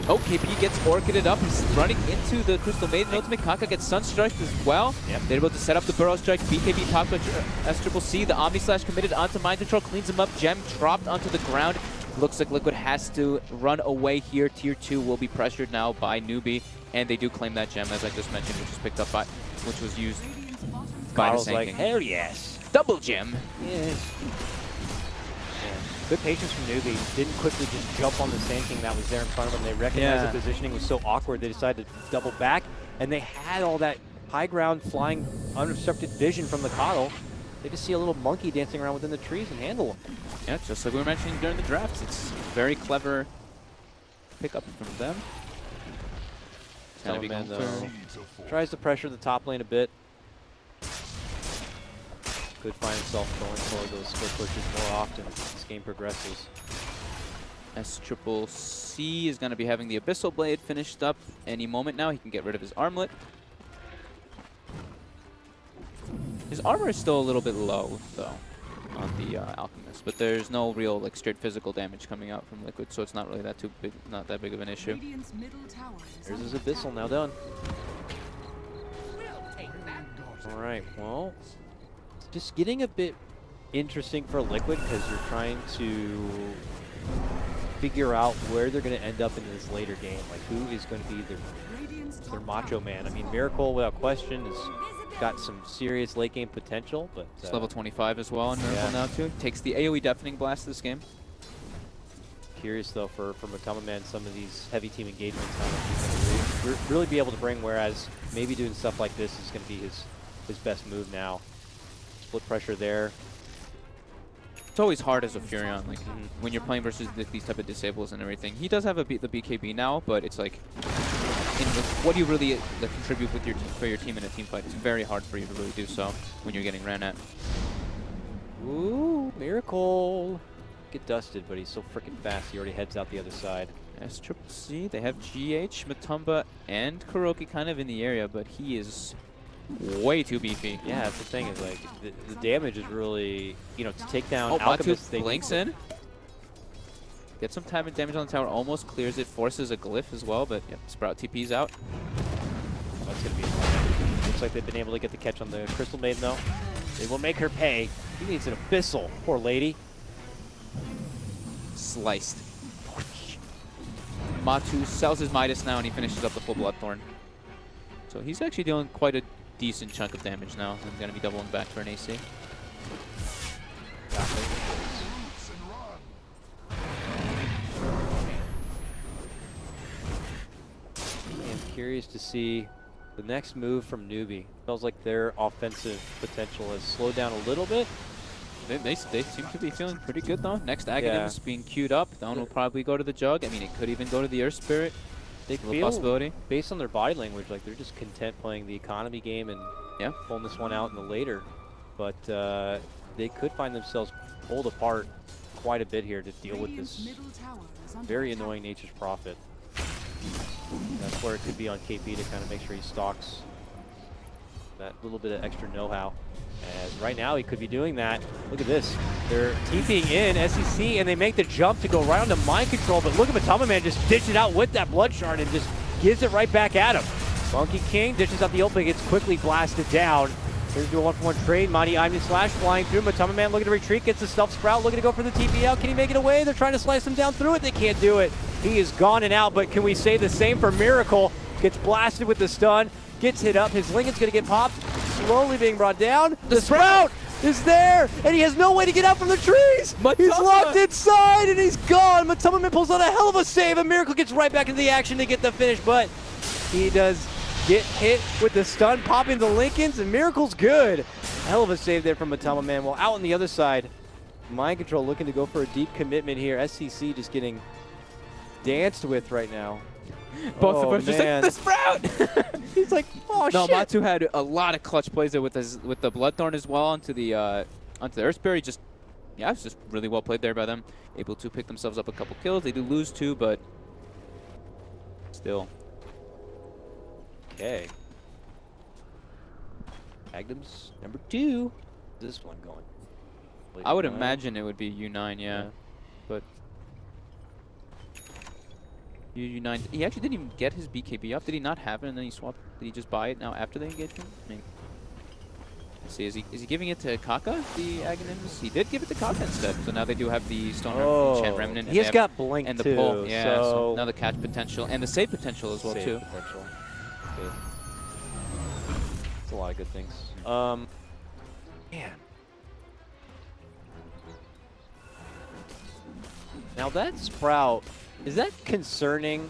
Oh, KP gets orchided up. He's running into the Crystal Maiden. Ultimate Kaka gets Sunstriked as well. Yep. They're able to set up the Burrow Strike. BKB talked about SCCC. The Omni Slash committed onto Mind Control. Cleans him up. Gem dropped onto the ground. Looks like Liquid has to run away here. Tier 2 will be pressured now by Newbie. And they do claim that gem, as I just mentioned, which was picked up by, which was used by the Carl's Sand like, King. hell yes. Double gem. Yes. Good patience from Newbie. Didn't quickly just jump on the Sand King that was there in front of them. They recognized the positioning was so awkward, they decided to double back. And they had all that high ground flying unobstructed vision from the Coddle. They just see a little monkey dancing around within the trees and handle him. Yeah, just like we were mentioning during the drafts. It's very clever pickup from them. Man, tries to pressure the top lane a bit. Could find himself going for those split pushes more often as this game progresses. SCCC is going to be having the Abyssal Blade finished up any moment now. He can get rid of his armlet. His armor is still a little bit low, though, on the Alchemist, but there's no real like straight physical damage coming out from Liquid, so it's not really not that big of an issue. There's his Abyssal now done. All right, well, it's just getting a bit interesting for Liquid because you're trying to figure out where they're going to end up in this later game. Like, who is going to be their macho man? I mean, Miracle, without question, has got some serious late game potential, but it's level 25 as well on Miracle now too. Takes the AoE Deafening Blast this game. Curious though for Matama Man, some of these heavy team engagements, how much he's going to really be able to bring, whereas maybe doing stuff like this is going to be his best move now. Split pressure there. It's always hard as a Furion, like when you're playing versus these type of disables and everything. He does have the BKB now, but it's like, what do you really contribute with for your team in a team fight? It's very hard for you to really do so when you're getting ran at. Ooh, Miracle. Get dusted, but he's so freaking fast, he already heads out the other side. SCCC, they have GH, Matumba, and Kuroki kind of in the area, but he is way too beefy. Yeah, that's the thing, is like, the damage is really, you know, to take down Alchemist. Blinks in. Get some time and damage on the tower, almost clears it, forces a glyph as well, but yep, Sprout TP's out. Oh, that's going to be annoying. Looks like they've been able to get the catch on the Crystal Maiden, though. They will make her pay. He needs an Abyssal. Poor lady. Sliced. Matu sells his Midas now, and he finishes up the full Bloodthorn. So he's actually dealing quite a decent chunk of damage now. I'm going to be doubling back for an AC. I'm curious to see the next move from Newbie. Feels like their offensive potential has slowed down a little bit. They seem to be feeling pretty good though. Next Aghanim's being queued up. That one will probably go to the Jug. I mean, it could even go to the Earth Spirit. They feel, possibility. Based on their body language, like they're just content playing the economy game and pulling this one out in the later. But they could find themselves pulled apart quite a bit here to deal with this very annoying Nature's Prophet. That's where it could be on KP to kind of make sure he stalks that little bit of extra know-how. As right now he could be doing that. Look at this. They're TPing in SEC and they make the jump to go right onto mind control, but look at Matama Man just dish it out with that blood shard and just gives it right back at him. Monkey King dishes out the opening, gets quickly blasted down. Here's the 1-for-1 trade. Mighty Ivan Slash flying through. Matama Man looking to retreat, gets the Stealth Sprout, looking to go for the TP out. Can he make it away? They're trying to slice him down through it. They can't do it. He is gone and out, but can we say the same for Miracle? Gets blasted with the stun, gets hit up. His Lincoln's going to get popped, slowly being brought down. The Sprout is there, and he has no way to get out from the trees. He's locked inside, and he's gone. Matama Man pulls out a hell of a save, and Miracle gets right back into the action to get the finish, but he does get hit with the stun, popping the Lincolns, and Miracle's good. Hell of a save there from Matama Man. Well, out on the other side, Mind Control looking to go for a deep commitment here. SCC just getting danced with right now. Both of us just like, the Sprout! He's like, oh no, shit. Matu had a lot of clutch plays there with the Bloodthorn as well onto the Earthberry. Just, yeah, it's just really well played there by them. Able to pick themselves up a couple kills. They do lose 2, but still. Okay. Magnum's number 2. This one going. I would imagine it would be U9, yeah. But U9, he actually didn't even get his BKB up. Did he not have it and then he swapped? Did he just buy it now after the engagement? Maybe. Let's see, is he giving it to Kaka, the Aghanims? He did give it to Kaka instead. So now they do have the Stone Enchant Remnant. He has got Blink and the too, pull. Yeah, so now the catch potential and the save potential as well save too. Potential. Good. That's a lot of good things. Man. Now that Sprout, is that concerning?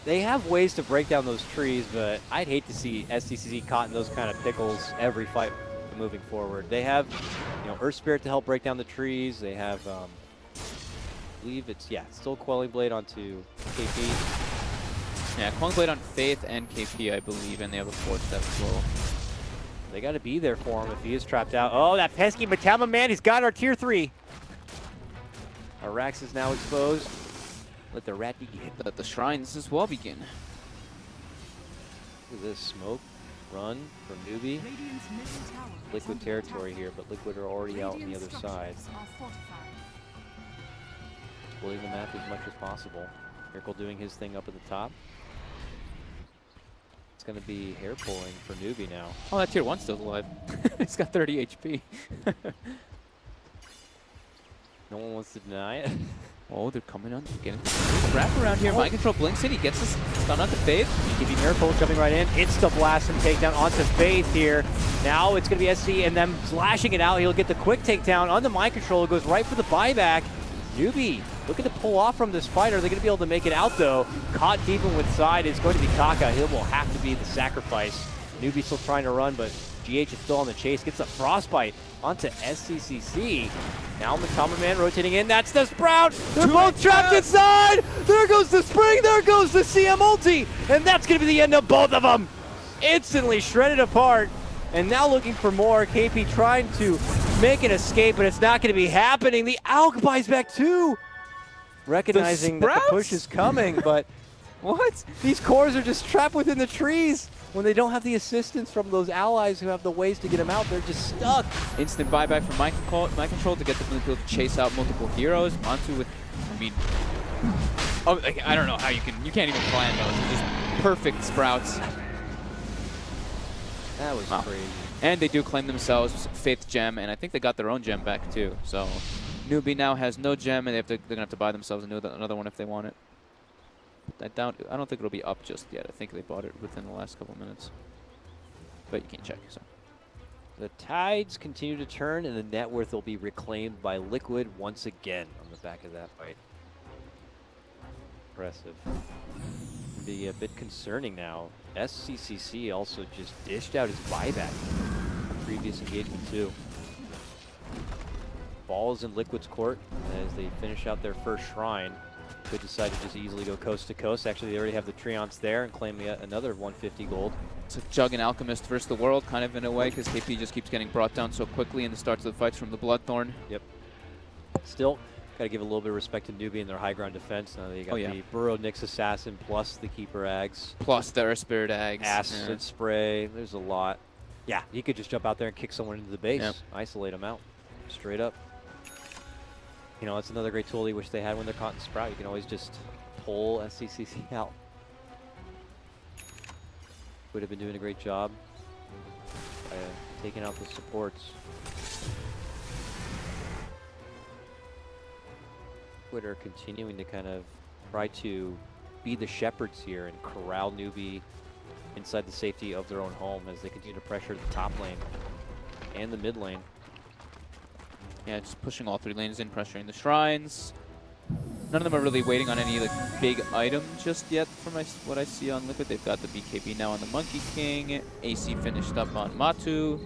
They have ways to break down those trees, but I'd hate to see SDCC caught in those kind of pickles every fight moving forward. They have, you know, Earth Spirit to help break down the trees. They have, I believe it's, yeah, still Quelling Blade onto KP. Yeah, Quelling Blade on Faith and KP, I believe, and they have a 4-step as well. They got to be there for him if he is trapped out. Oh, that pesky Matama Man, he's got our tier 3. Our Rax is now exposed. Let the rat begin. Let the shrines as well begin. Look at this smoke run from Newbie. Liquid territory here, but Liquid are already out on the other side. Splitting the map as much as possible. Miracle doing his thing up at the top. It's going to be hair pulling for Newbie now. Oh, that tier 1's still alive. He's got 30 HP. No one wants to deny it. Oh, they're coming on. Getting wrap around here. Mind Control blinks in. He gets this stun onto Faith. BKB Miracle jumping right in. Insta blast and takedown onto Faith here. Now it's going to be SC and them slashing it out. He'll get the quick takedown on the Mind Control. It goes right for the buyback. Newbie looking to pull off from this fight. Are they going to be able to make it out though? Caught deep in with side is going to be Kaka. He will have to be the sacrifice. Newbie still trying to run, but GH is still on the chase. Gets a Frostbite onto SCCC. Now Matama Man rotating in. That's the Sprout. They're both trapped inside. There goes the Spring. There goes the CM ulti. And that's going to be the end of both of them. Instantly shredded apart. And now looking for more. KP trying to make an escape, but it's not going to be happening. The Alk buys back too. Recognizing that the push is coming, but what? These cores are just trapped within the trees. When they don't have the assistance from those allies who have the ways to get them out, they're just stuck. Instant buyback from Mind Control to get the blue pill to chase out multiple heroes. Mantu with, I mean, oh, like, I don't know how you can't even plan those. They're just perfect sprouts. That was crazy. And they do claim themselves Faith Gem, and I think they got their own gem back too. So Newbie now has no gem, and they're gonna have to buy themselves another one if they want it. I don't think it'll be up just yet. I think they bought it within the last couple minutes. But you can't check, so. The tides continue to turn, and the net worth will be reclaimed by Liquid once again on the back of that fight. Impressive. It'll be a bit concerning now. SCCC also just dished out his buyback from previous engagement too. Ball's in Liquid's court as they finish out their first shrine. Could decide to just easily go coast to coast. Actually, they already have the Treants there and claim yet another 150 gold. It's a Jug and Alchemist versus the world, kind of in a way, because KP just keeps getting brought down so quickly in the starts of the fights from the Bloodthorn. Yep. Still, Gotta give a little bit of respect to Newbie and their high ground defense. Now they got Oh, yeah. the Burrow Nyx Assassin plus the Keeper Ags. Plus the Earth Spirit Eggs. Acid Spray. There's a lot. Yeah, he could just jump out there and kick someone into the base. Yep. Isolate them out. Straight up. You know, that's another great tool they wish they had when they're caught in Sprout. You can always just pull SCCC out. Would have been doing a great job by taking out the supports. Are continuing to kind of try to be the shepherds here and corral Newbie inside the safety of their own home as they continue to pressure the top lane and the mid lane. Yeah, just pushing all 3 lanes in, pressuring the shrines. None of them are really waiting on any like big item just yet from what I see on Liquid. They've got the BKB now on the Monkey King. AC finished up on Matu.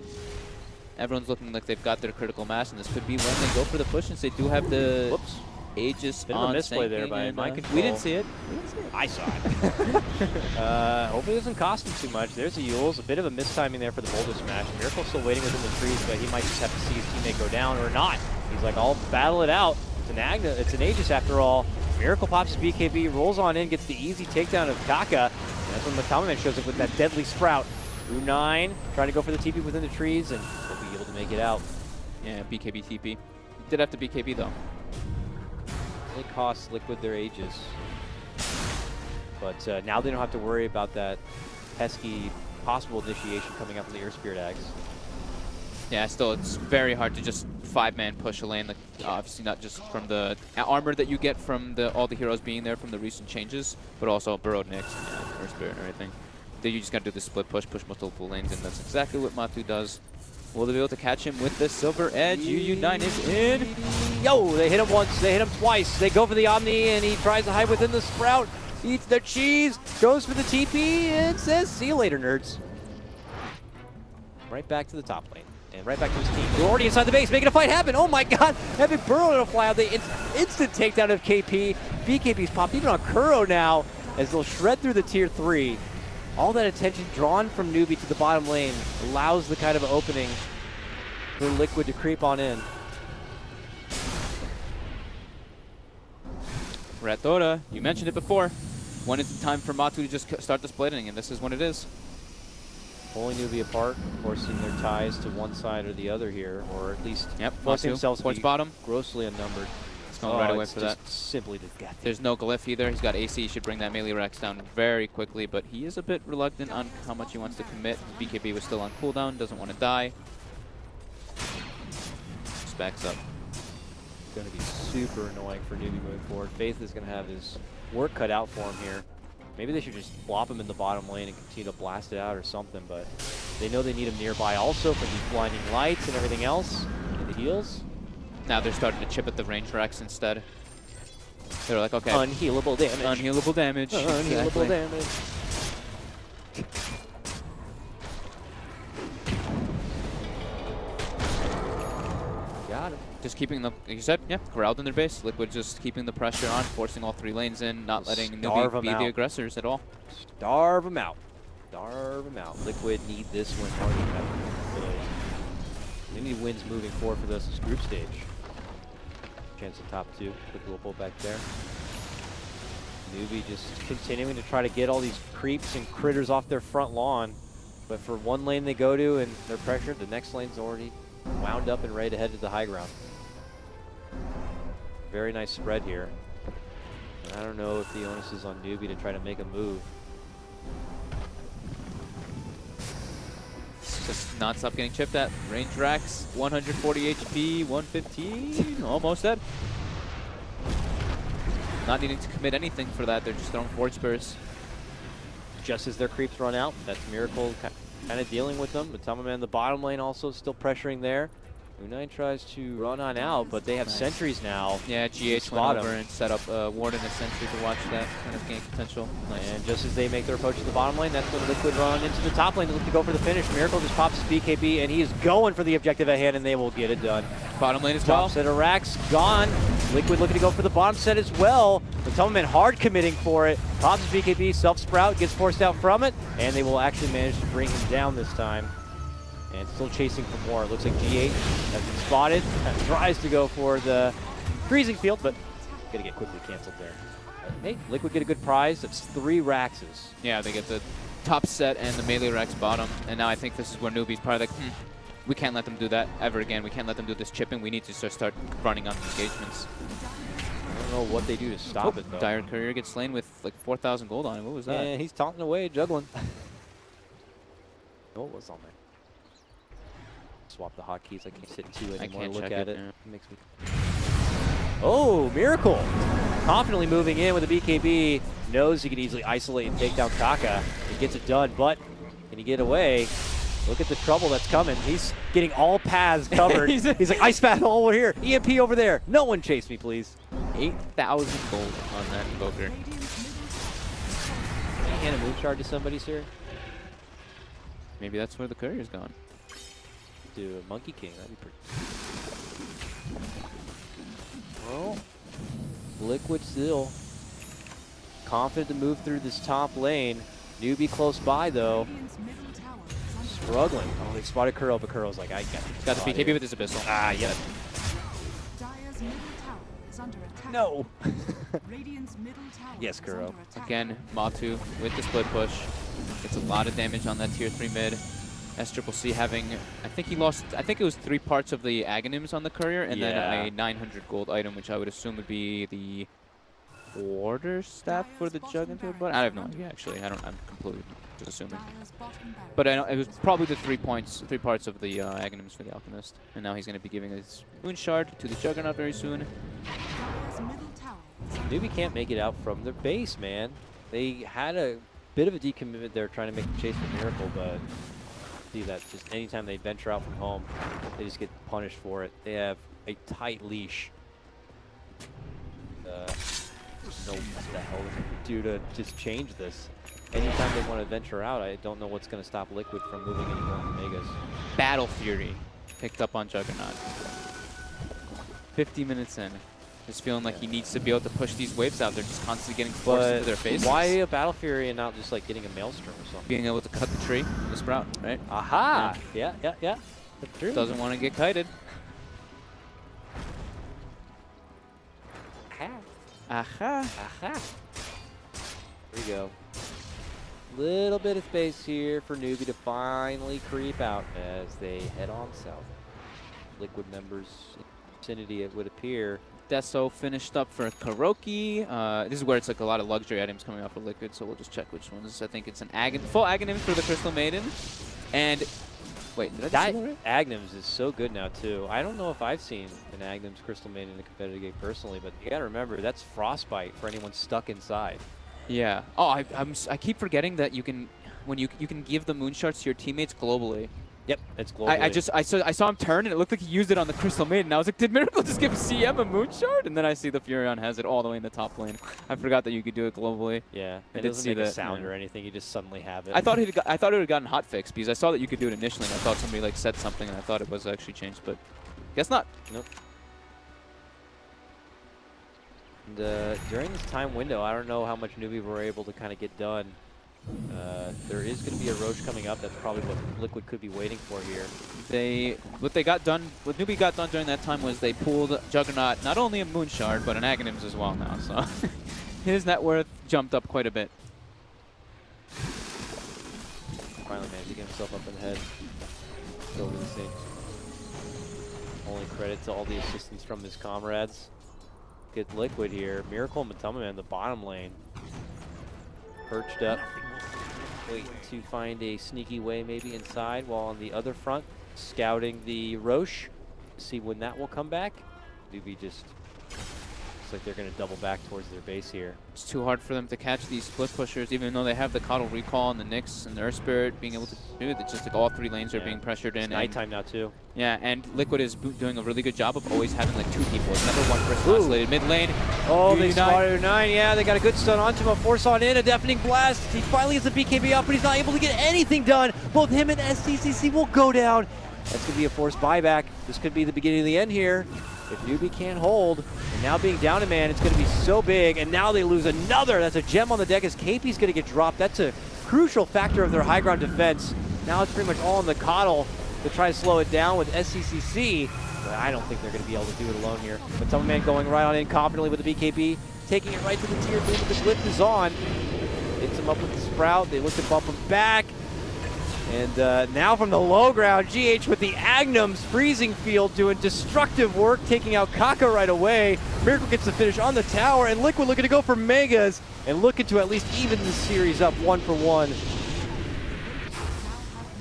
Everyone's looking like they've got their critical mass, and this could be when they go for the push since they do have the Whoops. Aegis Bit of a on misplay there Sanking by and, my control. We didn't see it. I saw it. Hopefully it doesn't cost him too much. There's a Yules. A bit of a mistiming there for the Boulder Smash. Miracle's still waiting within the trees, but he might just have to see his teammate go down or not. He's like, I'll battle it out. It's an Aegis after all. Miracle pops his BKB, rolls on in, gets the easy takedown of Kaka. And that's when the Tamaman shows up with that deadly Sprout. U9 trying to go for the TP within the trees, and he'll be able to make it out. Yeah, BKB TP. He did have to BKB though. It costs Liquid their Aegis. But now they don't have to worry about that pesky possible initiation coming up from the Earth Spirit Ags. Yeah, still, it's very hard to just 5-man push a lane. Like, obviously not just from the armor that you get from all the heroes being there from the recent changes, but also Burrow Nyx and Earth Spirit and everything. Then you just gotta do the split push multiple lanes, and that's exactly what Matu does. Will they be able to catch him with the Silver Edge? UU9 is in. Yo, they hit him once, they hit him twice. They go for the Omni, and he tries to hide within the Sprout. Eats the cheese, goes for the TP, and says, see you later, nerds. Right back to the top lane. And right back to his team. We're already inside the base, making a fight happen. Oh my god, Epic Burrow to fly out. The instant takedown of KP. BKB's popped even on Kuro now as they'll shred through the tier 3. All that attention drawn from Newbie to the bottom lane allows the kind of opening for Liquid to creep on in. We're at Dota. You mentioned it before. When it's time for Matu to just start the splitting, and this is when it is. Pulling Newbie apart, forcing their ties to one side or the other here, or at least forcing themselves to be bottom. Grossly unnumbered. It's going right away for that. Simply to death. There's no glyph either. He's got AC. He should bring that melee Rex down very quickly, but he is a bit reluctant on how much he wants to commit. His BKB was still on cooldown. Doesn't want to die. Just backs up. Going to be super annoying for Newbie moving forward. Faith is going to have his work cut out for him here. Maybe they should just flop him in the bottom lane and continue to blast it out or something, but they know they need him nearby also for the blinding lights and everything else, and the heals. Now they're starting to chip at the range Rex instead. They're like, okay. Unhealable damage. Unhealable damage. Unhealable damage. Got it. Just keeping them, like you said, yeah, corralled in their base. Liquid just keeping the pressure on, forcing all 3 lanes in, not letting Newbie be the aggressors at all. Starve them out. Starve them out. Liquid need this win more than ever. They need wins moving forward for this group stage. Chance of top 2. Quick little pull back there. Newbie just continuing to try to get all these creeps and critters off their front lawn. But for one lane they go to and they're pressured, the next lane's already wound up and ready to head to the high ground. Very nice spread here. And I don't know if the onus is on Newbie to try to make a move. Just non-stop getting chipped at. Range Rex, 140 HP, 115, almost dead. Not needing to commit anything for that, they're just throwing forward spurs. Just as their creeps run out, that's Miracle kind of dealing with them. But Tamaman in the bottom lane also still pressuring there. U9 tries to run on out, but they have sentries now. Yeah, GH went over and set up Warden and Sentry to watch that kind of gank potential. Nice. And just as they make their approach to the bottom lane, that's when Liquid run into the top lane to look to go for the finish. Miracle just pops his BKB, and he is going for the objective at hand, and they will get it done. Bottom lane as well. Top set of racks gone. Liquid looking to go for the bottom set as well. But Tamaman hard committing for it. Pops his BKB, self-sprout, gets forced out from it, and they will actually manage to bring him down this time. And still chasing for more. It looks like G8 has been spotted. Tries to go for the Freezing field, but gonna get quickly canceled there. Hey, Liquid get a good prize. That's 3 Raxes. Yeah, they get the top set and the melee Rex bottom. And now I think this is where Newbie's probably like, we can't let them do that ever again. We can't let them do this chipping. We need to start running on engagements. I don't know what they do to stop it, though. Dire Courier gets slain with like 4,000 gold on him. What was that? Yeah, he's taunting away, juggling. What was on there? Swap the hotkeys. I can't sit 2 anymore. can't Look check at it, it. yeah. It makes me. Oh, Miracle! Confidently moving in with a BKB. Knows he can easily isolate and take down Kaka. He gets it done, but can he get away? Look at the trouble that's coming. He's getting all paths covered. He's like, Ice Path all over here. EMP over there. No one chase me, please. 8,000 gold on that Invoker. Radiant's middle Can I hand a move shard to somebody, sir? Maybe that's where the Courier's gone. Do a Monkey King. That'd be pretty. Well, Liquid still confident to move through this top lane. Newbie close by, though. Radiant's middle tower is under Struggling. Oh, they spotted Kuro, but Kuro's like, I got it. Got the BKB with his Abyssal. Ah, yeah. Dire's middle tower is under attack. No. Radiant's middle tower Yes, is Kuro. under attack. Again, Matu with the split push. Gets a lot of damage on that tier 3 mid. SCCC having, I think he lost, I think it was 3 parts of the Aghanims on the Courier, and then a 900 gold item, which I would assume would be the Order Staff for the Juggernaut. But I have no idea, actually. I'm completely just assuming. Dire's bottom barracks. But I know it was probably the 3 parts of the Aghanims for the Alchemist. And now he's going to be giving his Moon Shard to the Juggernaut very soon. Dire's middle tower is under Newbie can't make it out from their base, man. They had a bit of a decommitment there trying to make the chase for Miracle, but see that just anytime they venture out from home, they just get punished for it. They have a tight leash. No, what the hell do to just change this? Anytime they want to venture out, I don't know what's going to stop Liquid from moving any more on the Megas. Battle Fury picked up on Juggernaut. 50 minutes in. Just feeling like he needs to be able to push these waves out. They're just constantly getting forced into their faces. Why a Battle Fury and not just like getting a Maelstrom or something? Being able to cut the tree, the sprout, right? Aha! Yeah. That's true. Doesn't want to get kited. Aha. Aha. There we go. Little bit of space here for Newbie to finally creep out as they head on south. Liquid members in vicinity, it would appear. Deso finished up for Karoki. This is where it's like a lot of luxury items coming off of Liquid, so we'll just check which ones. I think it's an full Aghanim for the Crystal Maiden. And wait, did I just say that right? Aghanims is so good now too. I don't know if I've seen an Aghanims Crystal Maiden in a competitive game personally, but you gotta remember that's frostbite for anyone stuck inside. Yeah. Oh, I keep forgetting that you can, when you can give the moon shards to your teammates globally. Yep, it's globally. I saw him turn and it looked like he used it on the Crystal Maiden. I was like, did Miracle just give CM a moon shard? And then I see the Furion has it all the way in the top lane. I forgot that you could do it globally. Yeah, I it did doesn't see make a that, sound yeah. or anything. You just suddenly have it. I thought it had gotten hotfixed because I saw that you could do it initially, and I thought somebody like said something, and I thought it was actually changed, but guess not. Nope. And during this time window, I don't know how much Newbie were able to kind of get done. There is going to be a Roche coming up. That's probably what Liquid could be waiting for here. What Newbie got done during that time was they pulled Juggernaut not only a Moon Shard, but an Aghanims as well now. So his net worth jumped up quite a bit. Finally managed to get himself up in the head. Go over the scene. Only credit to all the assistance from his comrades. Good Liquid here. Miracle and Matama in the bottom lane. Perched up. Wait to find a sneaky way maybe inside, while on the other front, scouting the Roche. See when that will come back. Newbie just looks like they're going to double back towards their base here. It's too hard for them to catch these split pushers, even though they have the Coddle Recall and the Nyx and the Earth Spirit being able to do it. It's just like all 3 lanes are being pressured in. It's nighttime now too. Yeah, and Liquid is doing a really good job of always having like 2 people. It's never one person isolated mid lane. Oh, they spotted 9. Yeah, they got a good stun onto him. A force on in, a deafening blast. He finally gets a BKB up, but he's not able to get anything done. Both him and SCCC will go down. That's going to be a forced buyback. This could be the beginning of the end here. If Newbie can't hold, and now being down a man, it's going to be so big. And now they lose another. That's a gem on the deck as KP's going to get dropped. That's a crucial factor of their high ground defense. Now it's pretty much all on the Coddle to try to slow it down with SCCC. but I don't think they're going to be able to do it alone here. But Tumbleman going right on in confidently with the BKB, taking it right to the tier 3, but the Glyph is on. Hits him up with the Sprout. They look to bump him back. And now from the low ground, GH with the Agnums, Freezing Field doing destructive work, taking out Kaka right away. Miracle gets the finish on the tower, and Liquid looking to go for Megas and looking to at least even the series up 1-for-1.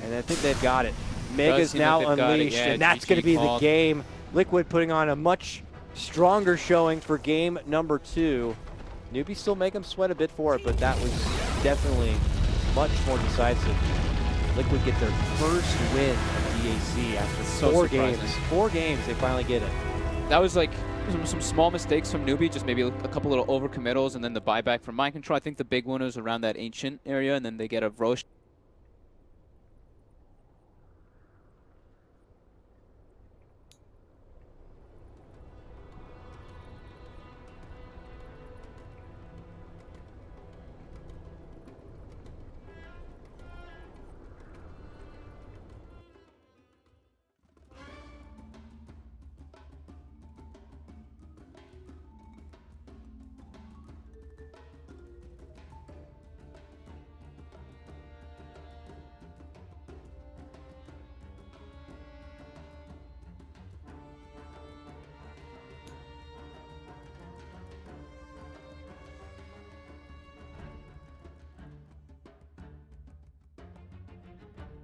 And I think they've got it. Megas now unleashed, and that's going to be the game. Liquid putting on a much stronger showing for game number 2. Newbies still make them sweat a bit for it, but that was definitely much more decisive. Liquid get their first win of DAC after 4 games. 4 games, they finally get it. That was like some small mistakes from Newbie, just maybe a couple little overcommittals, and then the buyback from Mind Control. I think the big one was around that Ancient area, and then they get a Roche.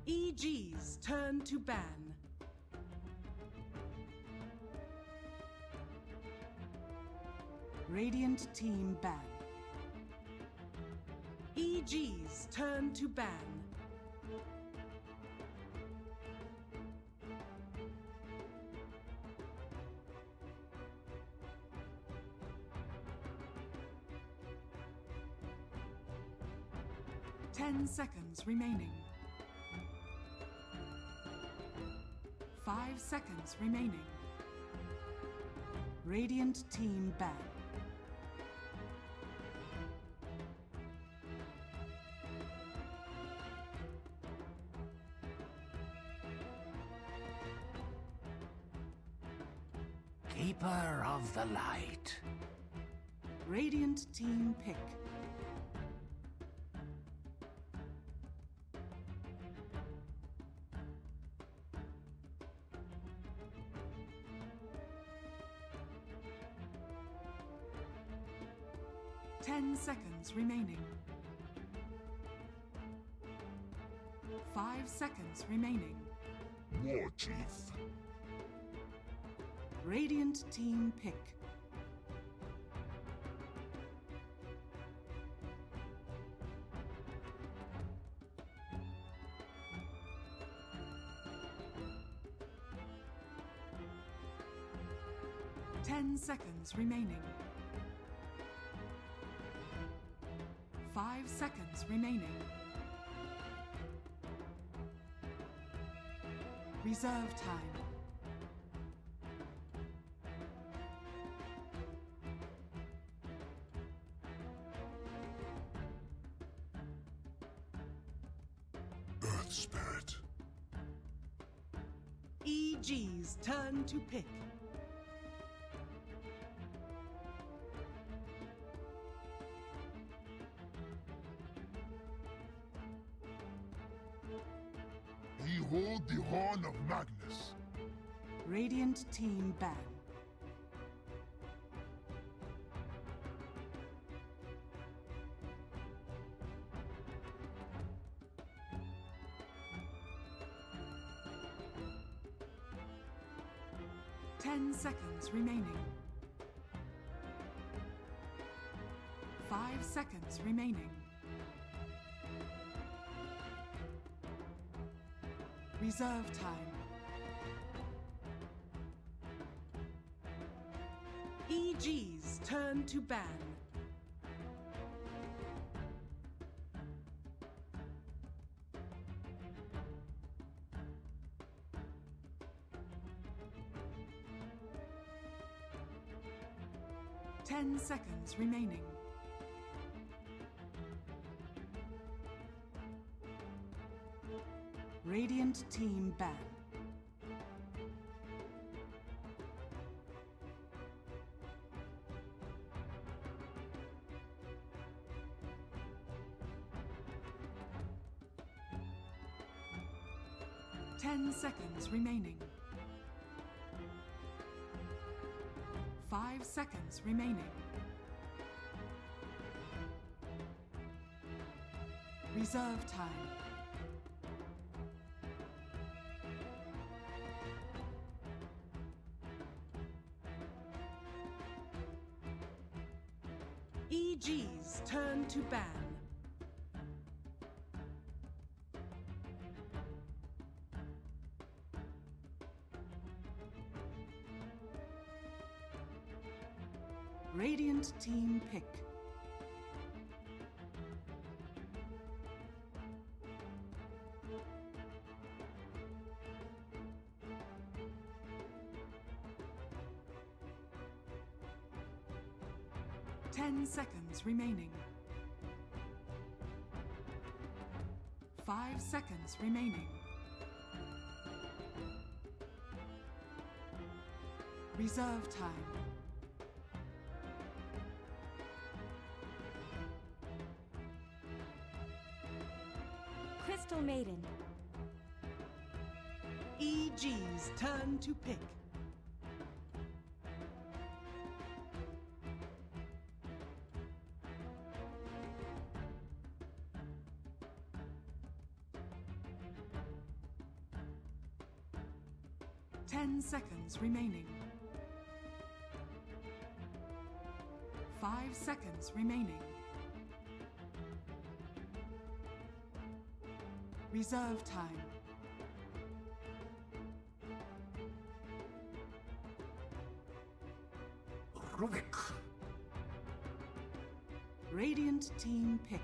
EG's turn to ban. Radiant team ban. EG's turn to ban. Ten seconds remaining. 5 seconds remaining. Radiant team ban. Keeper of the light. Radiant team pick. Ten seconds remaining. 5 seconds remaining. War Chief. Radiant team pick. Ten seconds remaining. 5 seconds remaining. Reserve time. Earth Spirit. EG's turn to pick. Behold the Horn of Magnus. Radiant team ban. Ten seconds remaining. 5 seconds remaining. Reserve time. EG's turn to ban. Ten seconds remaining. Radiant team ban. 10 seconds remaining. 5 seconds remaining. Reserve time. EG's turn to ban. Radiant team pick. Ten seconds remaining. 5 seconds remaining. Reserve time. Crystal Maiden. EG's turn to pick. Ten seconds remaining. 5 seconds remaining. Reserve time. Rubik. Radiant team pick.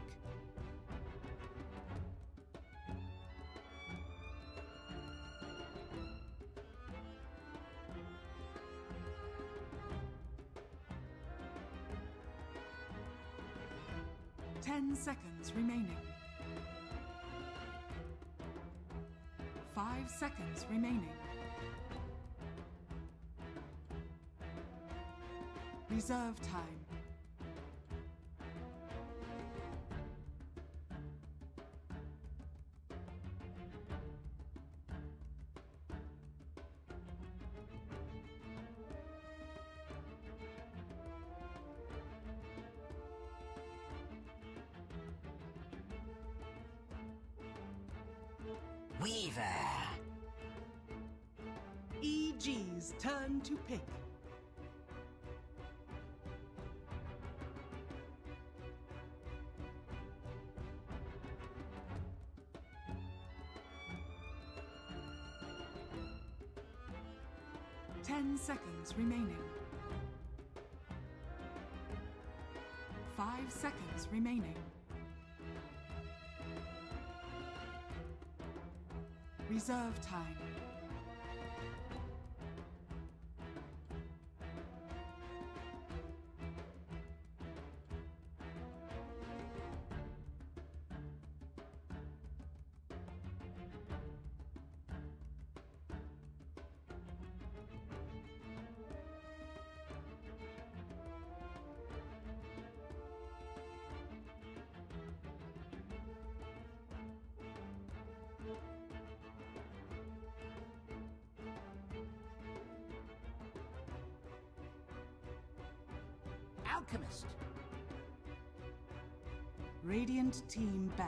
Ten seconds remaining. 5 seconds remaining. Reserve time. Weaver. EG's turn to pick. Ten seconds remaining. 5 seconds remaining. Reserve time. Alchemist. Radiant team ban.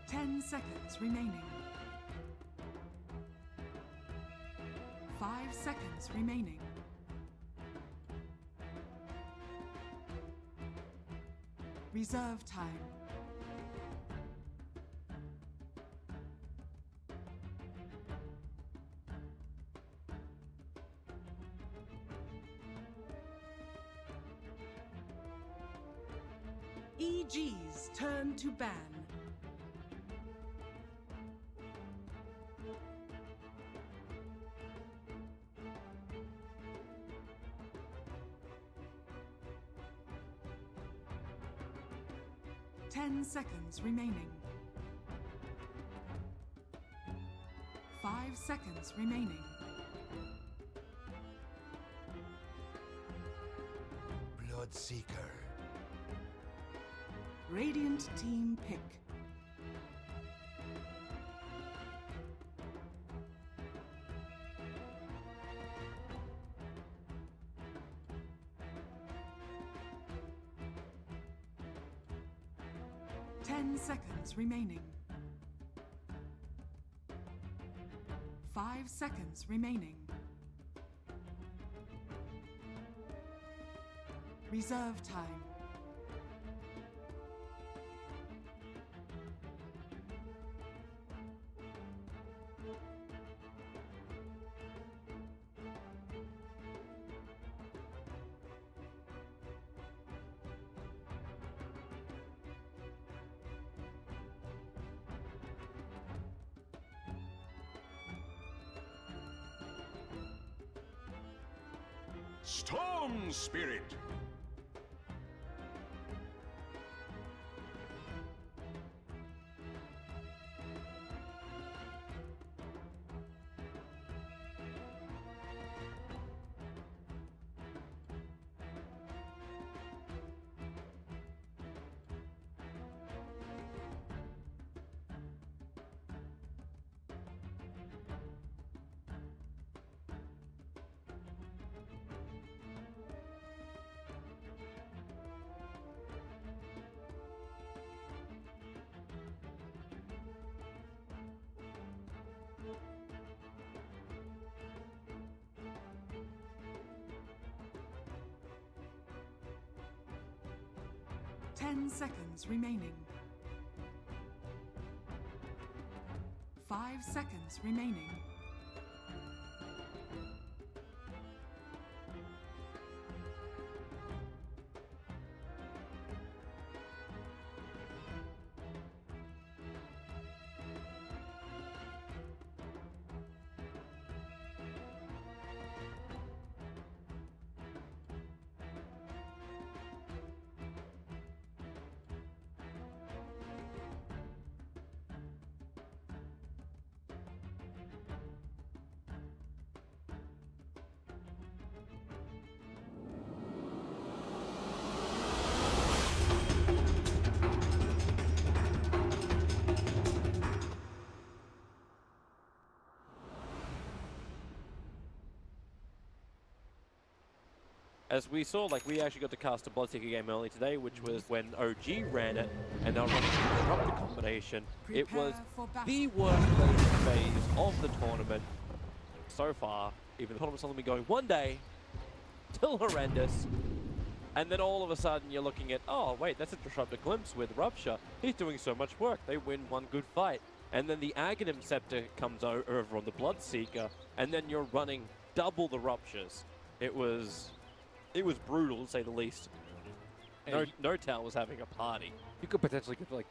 Ten seconds remaining. 5 seconds remaining. Reserve time. EG's turn to ban. Ten seconds remaining. 5 seconds remaining. Bloodseeker. Radiant team pick. Seconds remaining. 5 seconds remaining. Reserve time. Storm Spirit. Ten seconds remaining. 5 seconds remaining. As we saw, like, we actually got to cast a Bloodseeker game early today, which was when OG ran it, and they were running the Disruptor combination. It was the worst late phase of the tournament so far. Even the tournament's only been going one day, still horrendous. And then all of a sudden you're looking at, oh wait, that's a Disruptor glimpse with Rupture. He's doing so much work. They win one good fight. And then the Aghanim Scepter comes over on the Bloodseeker, and then you're running double the Ruptures. It was brutal, to say the least. No Town was having a party. You could potentially get like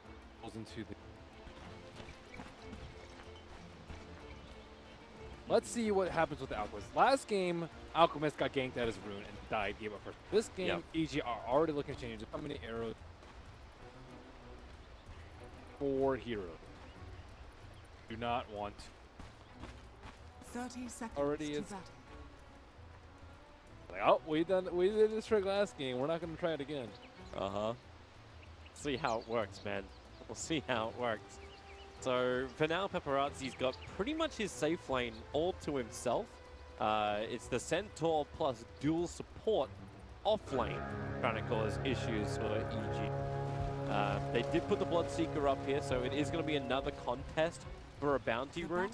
into the. Let's see what happens with the Alchemist. Last game, Alchemist got ganked at his rune and died, gave up first. This game, EG are already looking to change. How many arrows? 4 heroes. Do not want. 30 seconds Already to is. battle. Like, oh, we did this trick last game. We're not going to try it again. See how it works, man. We'll see how it works. So for now, Paparazzi's got pretty much his safe lane all to himself. It's the Centaur plus dual support off lane trying to cause issues for EG. They did put the Bloodseeker up here, so it is going to be another contest for a bounty rune.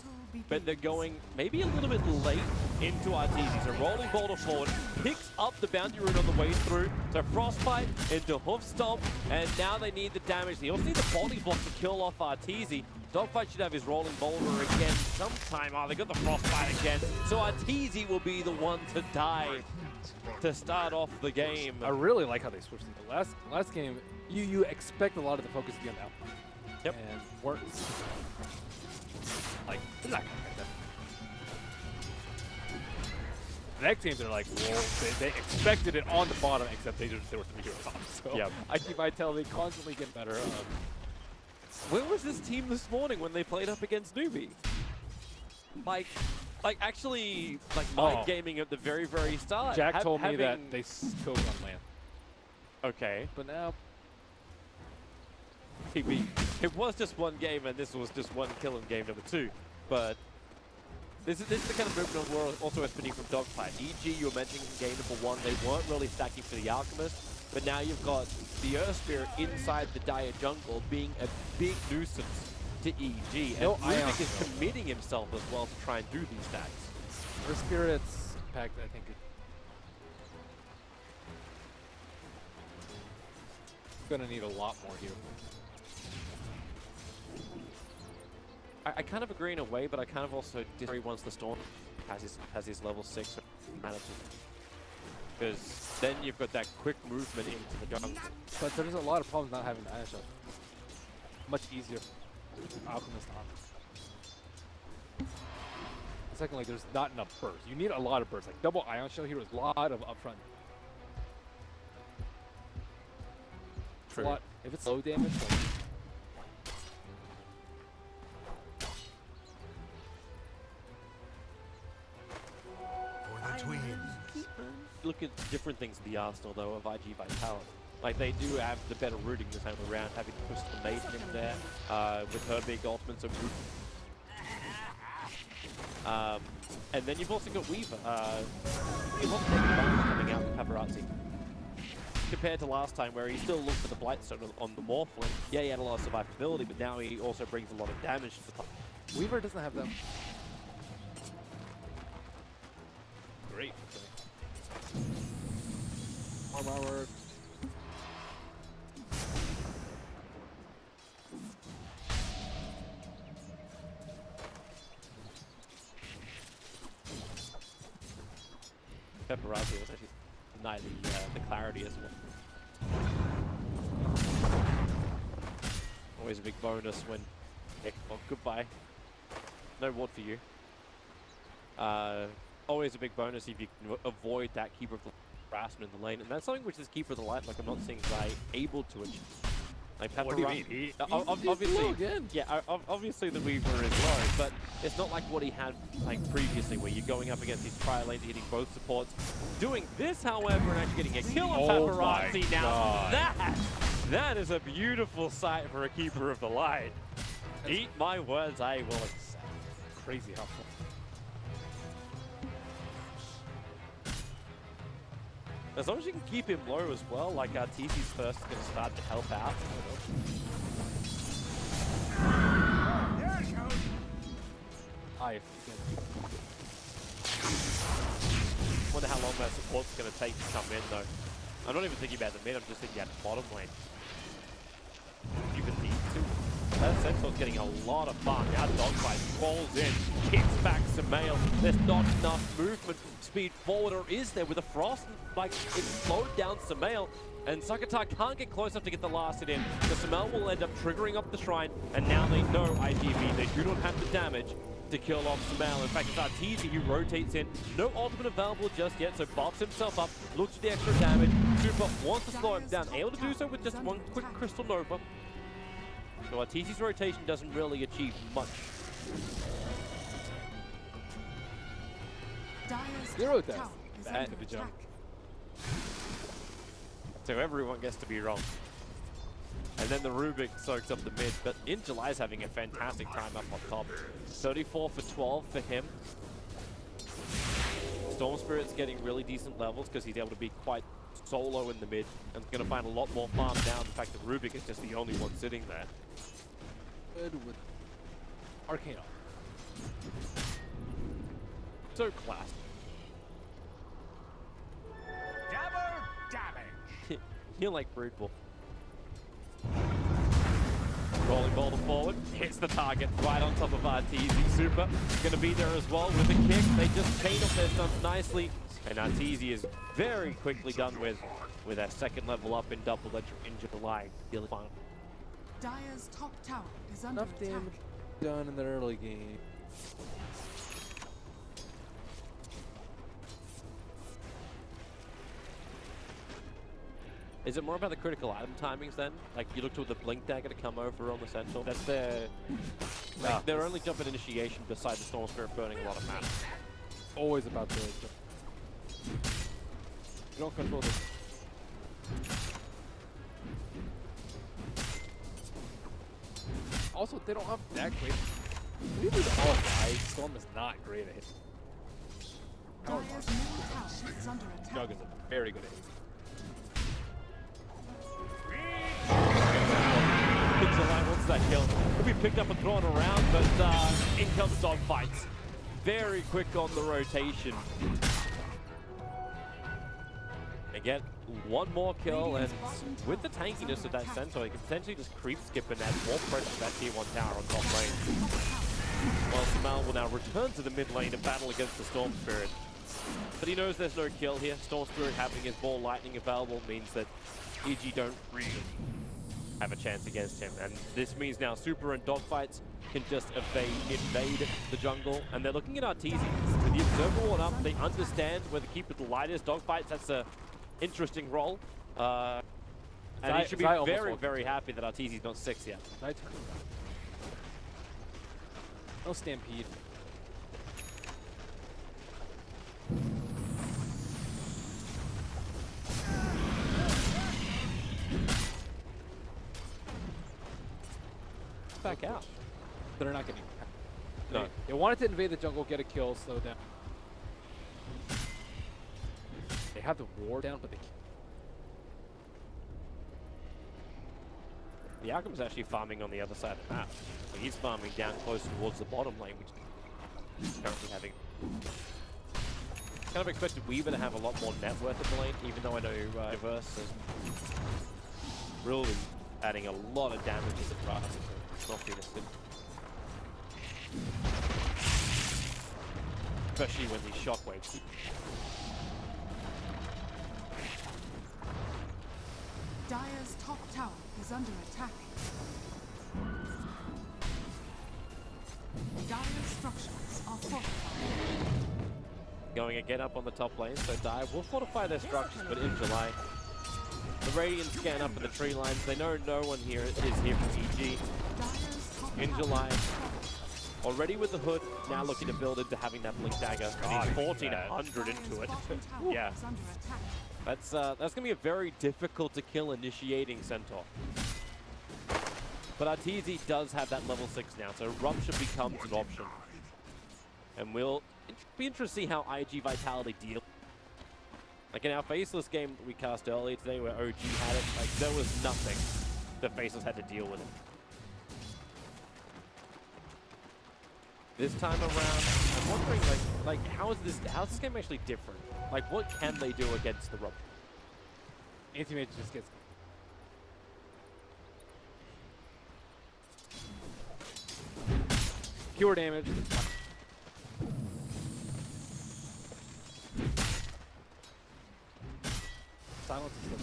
But they're going maybe a little bit late into Arteezy. So rolling boulder forward, picks up the bounty rune on the way through. So Frostbite into Hoof Stomp, and now they need the damage. They also need the body block to kill off Arteezy. Dogfight should have his rolling boulder again sometime. Oh, they got the Frostbite again. So Arteezy will be the one to die to start off the game. I really like how they switched it. The last game, you expect a lot of the focus to be on Alpha. Yep. And works. Like, they're not gonna get that. The next game, they're like, well, they expected it on the bottom, except there were 3 heroes on. So Yep. I keep they constantly get better. Where was this team this morning when they played up against Newbie? like actually mind gaming at the very start. Jack told me that they killed on land. Okay. But now it was just one game, and this was just one kill in game number 2. But this is the kind of movement we're also expecting from Dogfight. EG, you were mentioning in game number 1, they weren't really stacking for the Alchemist, but now you've got the Earth Spirit inside the Dire jungle being a big nuisance to EG, and Rubik is committing himself as well to try and do these stacks. Earth Spirit's impact, I think, gonna need a lot more here. I kind of agree in a way, but I kind of also disagree once the Storm has his level 6 manages. Because then you've got that quick movement into the jungle. But there's a lot of problems not having the Ion Shell. Much easier Alchemist on. Secondly, there's not enough burst. You need a lot of burst. Like double Ion Shell here is a lot of upfront. True. A lot. If it's low damage, like, look at different things in the arsenal though of IG Vitality. Like they do have the better rooting this time around, having Crystal Maiden in there with her big ultimate, so and then you've also got Weaver. You've also got Weaver coming out with Paparazzi. Compared to last time where he still looked for the Blightstone on the Morphling. Yeah, he had a lot of survivability, but now he also brings a lot of damage to the top. Weaver doesn't have them. Great. Armor. Paparazzi was actually denied the clarity as well. Always a big bonus when... well, goodbye. No ward for you. Always a big bonus if you can avoid that Keeper of the harassment in the lane, and that's something which is Keeper of the Light, like I'm not seeing Zai able to achieve. Like Pepper, what do you mean? He's obviously, low again. Yeah, obviously the Weaver is low, but it's not like what he had like previously, where you're going up against these tri lanes, hitting both supports. Doing this, however, and actually getting a kill on Paparazzi now. That is a beautiful sight for a Keeper of the Light. Eat my words, I will accept. Crazy helpful. As long as you can keep him low as well, like TC's first is going to start to help out. Wonder how long that support's going to take to come in though. I'm not even thinking about the mid, I'm just thinking about the bottom lane. You can need to. That Sentinel's getting a lot of fun. Now Dogfight falls in, kicks back Samael. There's not enough movement speed forward, or is there with a Frost? Like, it slowed down Samael, and Sakatar can't get close enough to get the last hit in. So Samael will end up triggering up the Shrine, and now they know ITV, they do not have the damage to kill off Samael. In fact, it's Arteezy who rotates in. No ultimate available just yet, so buffs himself up, looks for the extra damage. Super wants to slow him down, able to do so with just one quick Crystal Nova. So Arteezy's rotation doesn't really achieve much. Zero death. Back to the jump. So everyone gets to be wrong. And then the Rubik soaks up the mid, but InJuly's having a fantastic time up on top. 34 for 12 for him. Storm Spirit's getting really decent levels because he's able to be quite solo in the mid and going to find a lot more farm now. In fact, the Rubik is just the only one sitting there. Good with Arcana. So classy. Double damage. You're like Broodbull. Rolling boulder forward, hits the target right on top of Arteezy. Super gonna be there as well with the kick. They just chain up their stunts nicely, and Arteezy is very quickly done with a second level up in double ledger in July. Final. Dire's top tower is under Enough attack. damage done in the early game. Is it more about the critical item timings then? Like you look toward the blink dagger to come over on the Sentinel? That's their... Like, their only jump at initiation beside the Storm Spirit burning a lot of mana. Always about the... You don't control this. Also, they don't have that great... We do all right. Storm is not great at hitting. Dire's middle tower is under attack. Jug is a very good at hitting. KingCharlie wants that kill. Could be picked up and thrown around, but in comes Dogfights. Very quick on the rotation. Again, one more kill, and with the tankiness of that Centaur, he can potentially just creep skip and add more pressure to that tier 1 tower on top lane. While Samal will now return to the mid lane to battle against the Storm Spirit. But he knows there's no kill here. Storm Spirit having his ball lightning available means that EG don't really have a chance against him. And this means now Super and Dogfights can just invade the jungle. And they're looking at Arteezy. With the Observer Ward up, they understand where the keep with the light is. Dogfights, that's a interesting role. And he should be very, very happy that Arteezy's not 6 yet. No stampede. Back out. They're not getting. No. They wanted to invade the jungle, get a kill, slow down. They have the ward down, but they can't. The Alchemist is actually farming on the other side of the map. So he's farming down close towards the bottom lane, which is currently having... Kind of expected Weaver to have a lot more net worth in the lane, even though I know Diverse is really adding a lot of damage to the grass. So it's not been a sim. Especially when these shockwaves. Dire's top tower is under attack. Dire's structures are fortified. Going again up on the top lane, so Dire will fortify their structures, but in July, the Radiant scan up in the tree lines. They know no one here is here from EG. In July, already with the hood, now looking to build into having that Blink Dagger. And he's 1400 into it. Yeah. That's gonna be a very difficult to kill initiating Centaur. But Arteezy does have that level 6 now, so Rupture becomes an option. And we'll be interested to see how IG Vitality deal. Like in our Faceless game we cast earlier today where OG had it, like there was nothing that Faceless had to deal with it. This time around, I'm wondering like how's this game actually different? Like what can they do against the Rupture? Anti-Mage just gets... pure damage. Silence is good.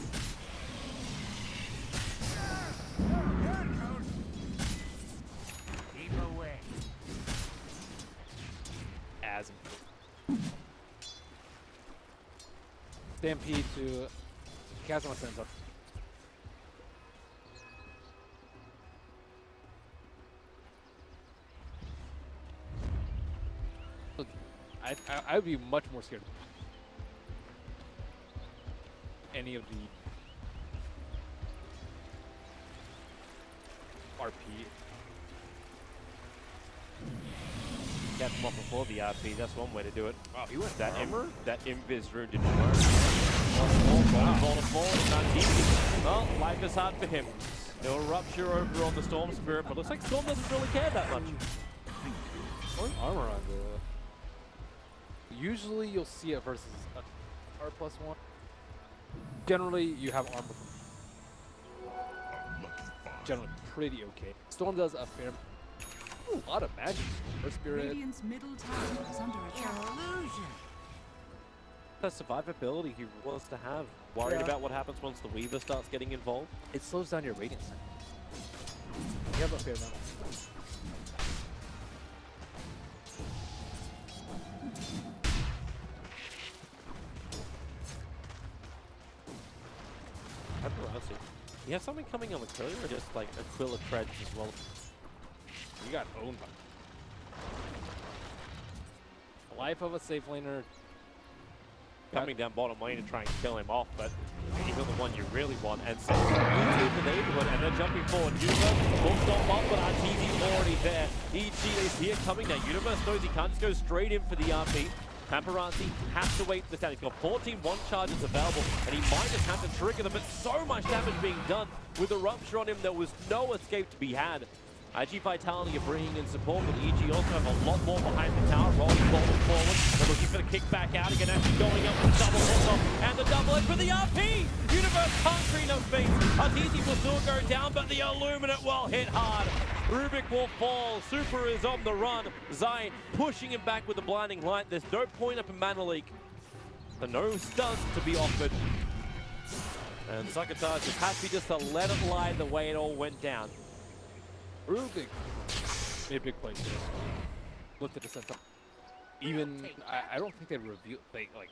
Keep away. As Stampede to Kazuma sends up. I would be much more scared of any of the RP. Catch him off before the RP, that's one way to do it. Wow, he went that armor? That Invis rune didn't work. Not easy. Well, life is hard for him. He'll Rupture over on the Storm Spirit, but looks like Storm doesn't really care that much. Armor on the... Usually you'll see it versus R+1. Generally you have armor. Generally pretty okay. Storm does a fair... Ooh, a lot of magic. First Spirit. Radiant's middle tower is under attack. The survivability he wants to have. Worried about what happens once the Weaver starts getting involved. It slows down your Radiant cycle. You have a fair amount. You have something coming on the Aquila or just like Aquila treads as well? We got owned by the life of a safe laner. Coming down bottom lane to try and kill him off, but he's not the one you really want. And so into the neighborhood, and they're jumping forward. Universe will stop up, but Arteezy's already there. EG is here coming now. Universe knows he can't just go straight in for the RP. Paparazzi has to wait for this out. He's got 14 one charges available, and he might just have to trigger them, but so much damage being done. With a rupture on him, there was no escape to be had. IG Vitality are bringing in support, but EG also have a lot more behind the tower, rolling forward. They're looking for the kick back out again, actually going up with the double hit and the double hit for the RP! Universe can't create no space. Arteezy will still go down, but the Illuminate will hit hard. Rubik will fall. Super is on the run. Zai pushing him back with the blinding light. There's no point up in Mana Leak. But no stuns to be offered. And Succotash is happy just to let it lie the way it all went down. Rubik made a big play too. Looked at the center. Even I don't think they revealed like.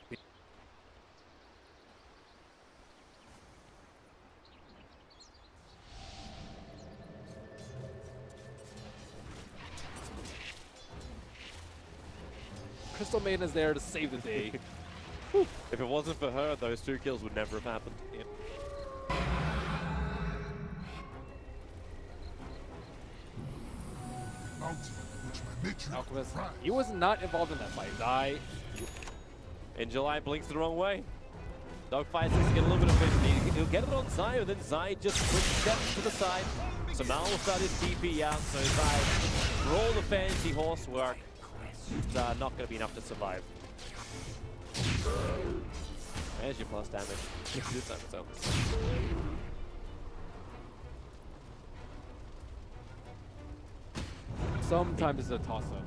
Crystal Maiden is there to save the day. If it wasn't for her, those 2 kills would never have happened. Yeah. Alchemist, he was not involved in that fight. Zai. In July blinks the wrong way. Dogfights is to get a little bit of vision. He'll get it on Zai, and then Zai just quick steps to the side. So Mal will start his TP out, so Zai, for all the fancy horse work, it's not going to be enough to survive. There's your plus damage. This time it's over. Sometimes it's a toss-up.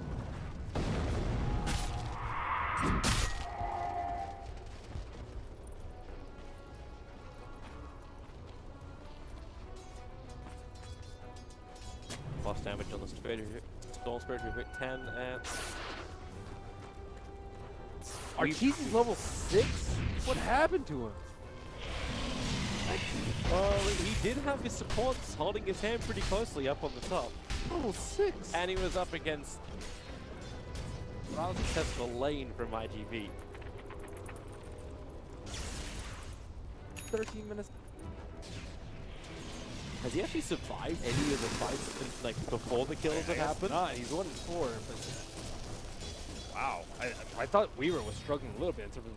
Plus damage on the Storm Spirit. We've hit 10 and... Arteezy's level 6? What happened to him? He did have his supports holding his hand pretty closely up on the top. Level 6? And he was up against rather successful lane from IGV. 13 minutes. Has he actually survived any of the fights like before the kills have happened? Not. He's 1 in 4. But wow. I thought Weaver was struggling a little bit in terms of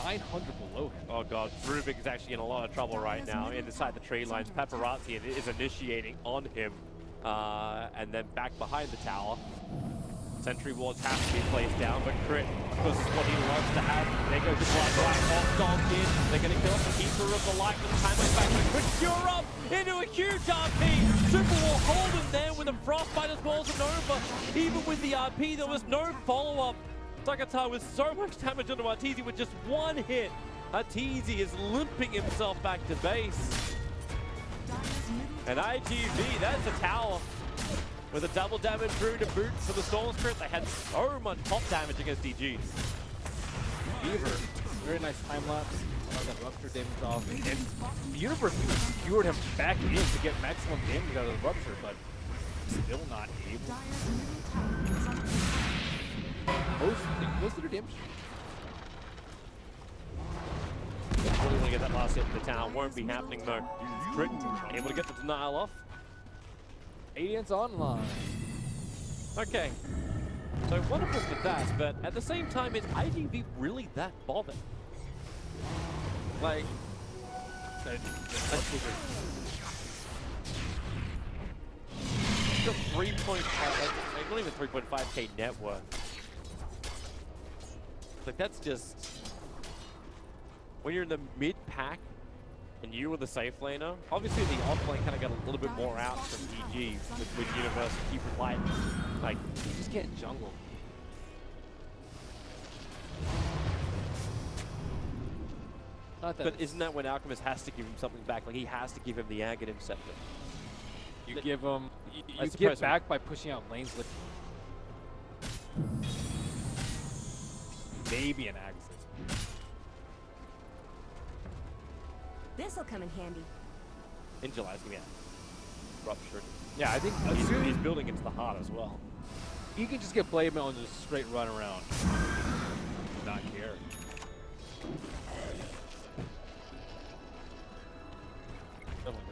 900 below him. Oh god, Rubik is actually in a lot of trouble right now inside the tree lines. Paparazzi is initiating on him. And then back behind the tower. Sentry wards have to be placed down, but Crit was what he loves to have. There goes the Black off dogged in. They're going to kill off the Keeper of the Light, but the time goes back to Crit. Cure up into a huge RP. Super will hold him there with a Frostbite as well as a Nova. Even with the RP, there was no follow-up. Succotash with so much damage onto Arteezy with just 1 hit. Arteezy is limping himself back to base. And IGV, that's a tower. With a double damage through to boot for the Storm Spirit, they had so much pop damage against EG. Beaver, very nice time lapse. That rupture damage off. And the Universe even secured him back in to get maximum damage out of the rupture, but still not able. Most of their damage. Really want to get that last hit in the tower. Won't be happening though. Crit able to get the denial off. Radiant's online. Okay. So wonderful for that, but at the same time, is IGV really that bothered? Like, it's a 3.5, like not even 3.5k net worth. Like that's just when you're in the mid pack and you were the safe laner. Obviously the off lane kind of got a little bit more out from EG with Universe and Keeper Light. Like just getting jungle. But isn't that when Alchemist has to give him something back? Like he has to give him the Aghanim Scepter. You give him, you get back by pushing out lanes with maybe an Axis. This'll come in handy. In July, it's going to be ruptured. Yeah, I think He's building into the heart as well. he can just get Blade Mail and just straight run around. Not care. Definitely doesn't need.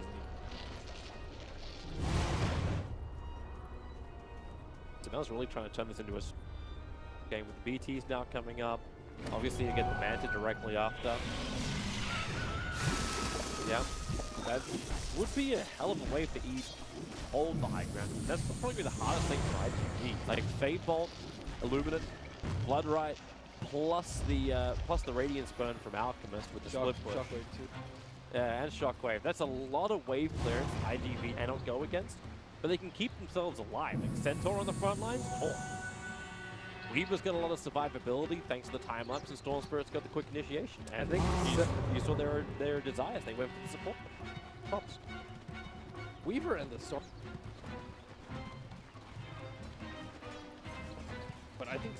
Samel's really trying to turn this into a game with the BTs now coming up. Obviously, you get the Manta directly after. Yeah, that would be a hell of a way for E to hold the high ground. That's probably be the hardest thing for IGV. Like Fade Bolt, Illuminate, Blood Right, plus the Radiance Burn from Alchemist with the split push. Shockwave too. Yeah, and Shockwave. That's a lot of wave clearance IGV cannot go against, but they can keep themselves alive. Like Centaur on the front lines, Weaver's got a lot of survivability thanks to the time lapse, and Storm Spirit's got the quick initiation. And I think you saw their desires. They went for the support. Props. Weaver and the Storm. But I think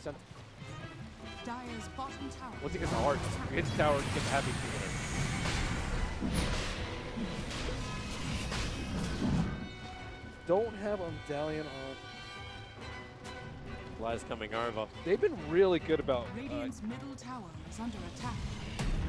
Dire's bottom tower. once he gets the heart, he hits the tower, he gets happy feeling. Don't have Medallion on. Fly's coming over. They've been really good about. Radiant's middle tower is under attack.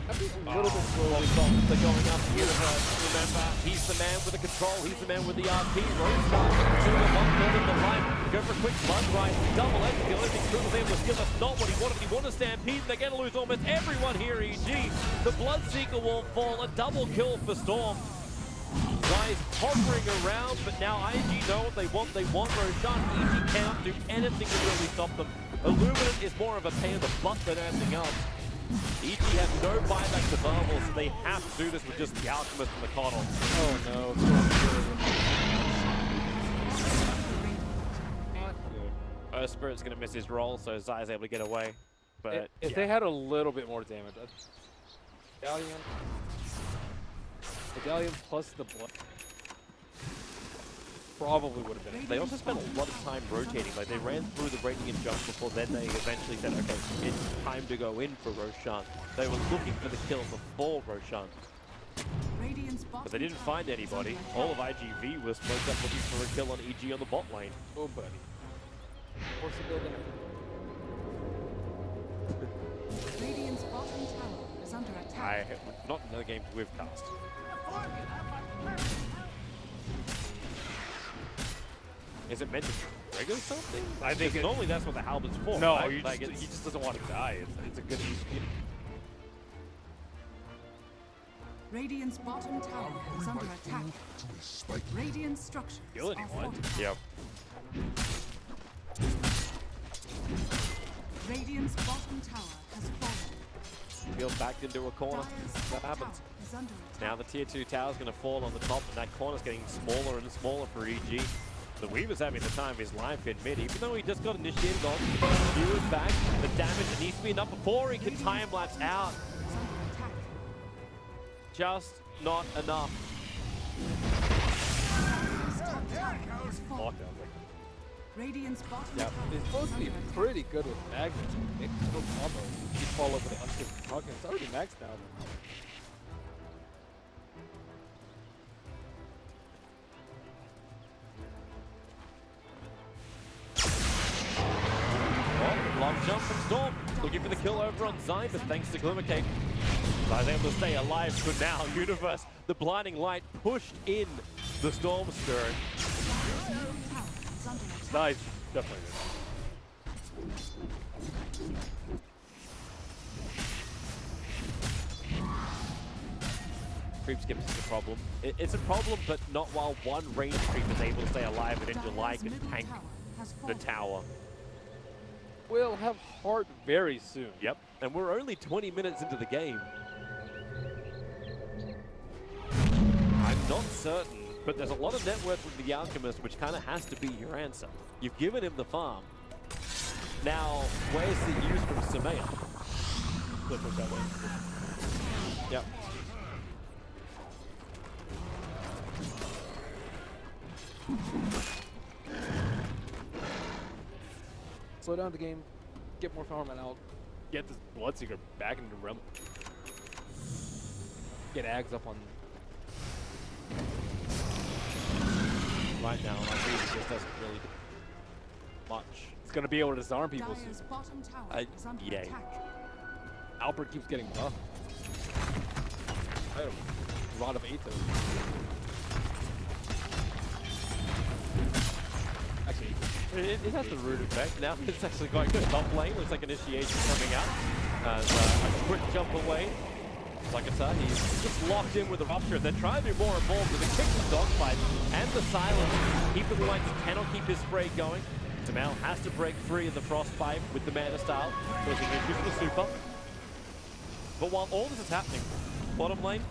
I think a little bit slowly. They're going up the universe. Remember, he's the man with the control. He's the man with the RP. Roshan to the one of the line. Go for a quick blood right. Double edge kill. I think Cruz was able to kill us. Not what he wanted. He wanted to stampede. They're going to lose almost everyone here, EG. The Bloodseeker will fall. A double kill for Storm. Guys hovering around, but now IG know what they want. They want Roshan. EG cannot do anything to really stop them. Illuminate is more of a pain in the butt than anything else. EG have no buyback available, so they have to do this with just the Alchemist and the Coddle. Oh no. Earth Spirit's going to miss his roll, so Zai's able to get away. But if they had a little bit more damage, Medallion plus the blood probably would have been. They also spent a lot of time rotating. Like they ran through the Radiant jump before then they eventually said, okay, it's time to go in for Roshan. They were looking for the kill before Roshan. But they didn't find anybody. All of IGV was smoked up looking for a kill on EG on the bot lane. Oh, buddy. Force the building. Radiant's bottom tower is under attack. Not in the games we've cast. Is it meant to trigger something? I think normally that's what the halbert's for. No, right? he just doesn't want to die. It's a good easy. Radiant's bottom tower is under attack. Radiant structures Kill are anyone. fortified. Yep. Radiant's bottom tower has fallen. Field backed into a corner. Dire's That top happens. tower is under attack. Now the tier 2 tower's going to fall on the top, and that corner's getting smaller and smaller for EG. The Weaver's having the time of his life in mid, even though he just got initiated on. He was back. The damage that needs to be enough before he can time-lapse out. Is under attack. Just not enough. Dire's top tower has fallen. Lockdown. Radiant's bottom Yeah, tower they're supposed to is be under attack. pretty good with magnets. It's no combo. You fall over the unskipped rocket. It's already maxed out. Long jump from Storm. Looking for the kill over on Zai, but thanks to Glimmercake, Zai's able to stay alive for now. Universe, the blinding light pushed in the Storm Spirit. Nice. Definitely Creep skip is a problem. It's a problem, but not while one range creep is able to stay alive and in July can tank the tower. We'll have heart very soon. Yep, and we're only 20 minutes into the game. I'm not certain, but there's a lot of net worth with the Alchemist, which kind of has to be your answer. You've given him the farm. Now, where's the use from Samaya? Flip push that way. Yep. Slow down the game, get more farm, and I'll get this Bloodseeker back into Realm. Get Ags up on right now. Like, really just doesn't really do much. It's going to be able to disarm people soon. Dire's bottom tower is under yay. attack. Albert keeps getting buffed. I have a lot of 8 though. Actually, It has the root effect. Now it's actually going good. Top lane looks like initiation coming out. As a quick jump away. Sakata, he's just locked in with the rupture. They're trying to be more involved with the kick, the dogfight, and the silence. Keeper the lights cannot keep his spray going. Tamel has to break free of the frostbite with the mana style, causing issues with the super. But while all this is happening, bottom lane,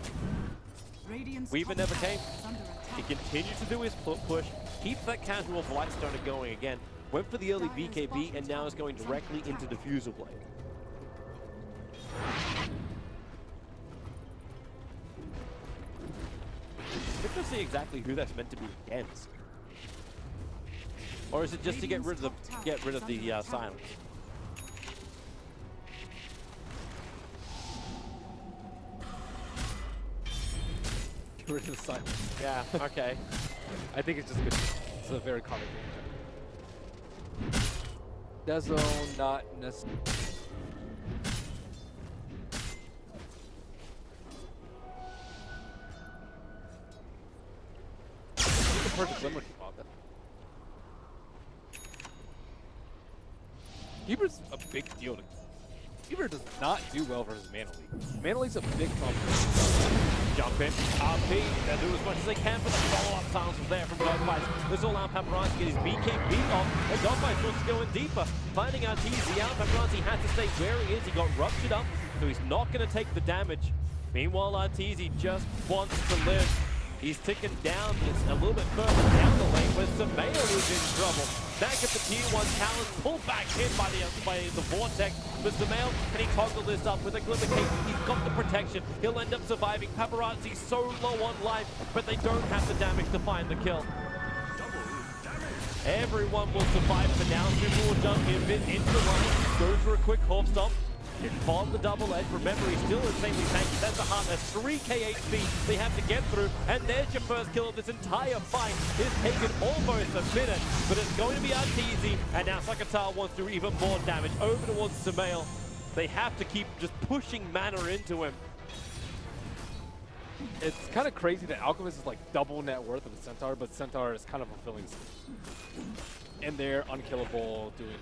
Radiant's Weaver top never tower came. is under attack. He continues to do his push, keeps that casual Blightstoner going again, went for the early BKB, and now is going directly into Diffuser Blade. I think to see exactly who that's meant to be against. Or is it just to get rid of the silence? get rid of the silence. Yeah, okay. I think it's just good. It's a very common thing. Dezo, not necessarily. The perfect glimmer keep off that. Keeper's a big deal to Keeper does not do well versus Mana League. Mana League's a big competition. Jump in, RP, they'll do as much as they can, but the follow-up silence was there from Dogfight. This all out Paparazzi get his BKB off, and Dogfight wants to go in deeper. Finding out he's out, Paparazzi has to stay where he is. He got ruptured up, so he's not going to take the damage. Meanwhile, Arteezy just wants to live. He's ticking down just a little bit further down the lane, where Sumail is in trouble. Back at the tier 1 talent, pulled back in by the vortex for Sumail, and he toggled this up with a glimmer cape. He's got the protection. He'll end up surviving. Paparazzi so low on life, but they don't have the damage to find the kill. Everyone will survive for now. Super will jump in bit into the line, goes for a quick half stomp. It followed the double edge. Remember, he's still insanely tanky. That's a heart. That's 3k HP they have to get through. And there's your first kill of this entire fight. It's taken almost a minute, but it's going to be Arteezy. And now Sakata wants to do even more damage over towards Sumail. They have to keep just pushing mana into him. It's kind of crazy that Alchemist is like double net worth of the Centaur, but Centaur is kind of fulfilling this. And they're unkillable doing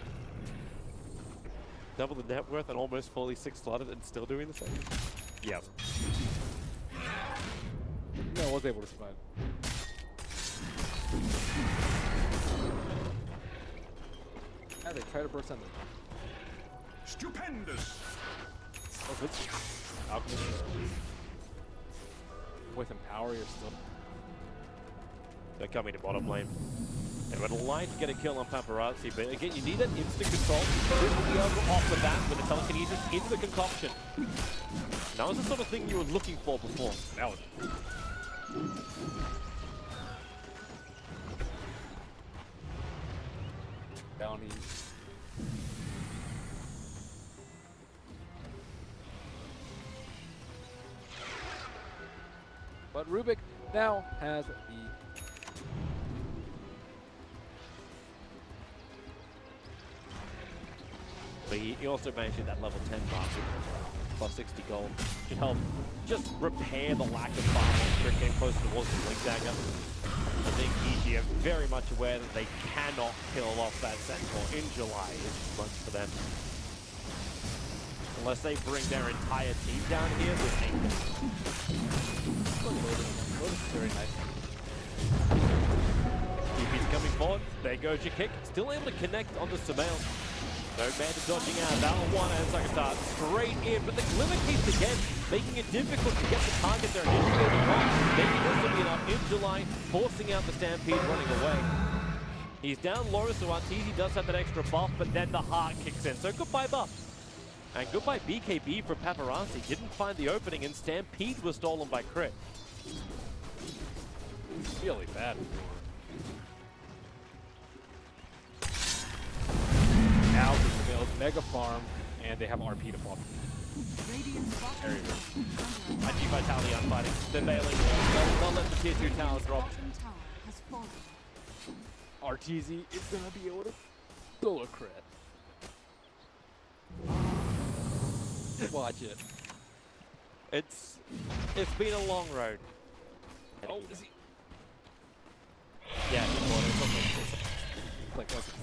Double the net worth and almost fully 6-slotted and still doing the same. Yep. No, I was able to survive. Yeah, they try to burst on them. Stupendous! Oh, good. Alchemist. With Empower, you're still. They're coming to bottom lane. And would like to get a kill on Paparazzi, but again, you need that instant control. This will be able to offer that with the telekinesis into the concoction. That was the sort of thing you were looking for before. Now it. Bounties. But Rubik now has the. But he also managed at that level 10 mark with plus 60 gold. Should help just repair the lack of farming getting closer towards the Blink Dagger. I think EG are very much aware that they cannot kill off that Centaur in July. It's much for them. Unless they bring their entire team down here with Lotus is very nice. TP's coming forward. There goes your kick. Still able to connect onto Sumail. No man dodging out. Battle 1 and Sakata straight in, but the glimmer keeps again, making it difficult to get the target there initially on. Making this to be enough in July, forcing out the Stampede running away. He's down low, so Arteezy does have that extra buff, but then the heart kicks in. So goodbye buff. And goodbye BKB for Paparazzi. Didn't find the opening, and Stampede was stolen by Crit. It's really bad. Now the build Mega Farm, and they have RP to fall. Very good. I need Vitality on fighting. They're bailing. They'll let the tier 2 tower drop. Bottom tower has fallen. RTZ is gonna be able to solo crit. Watch it. It's been a long road. Oh, is he? Yeah, it's almost Like, what's it?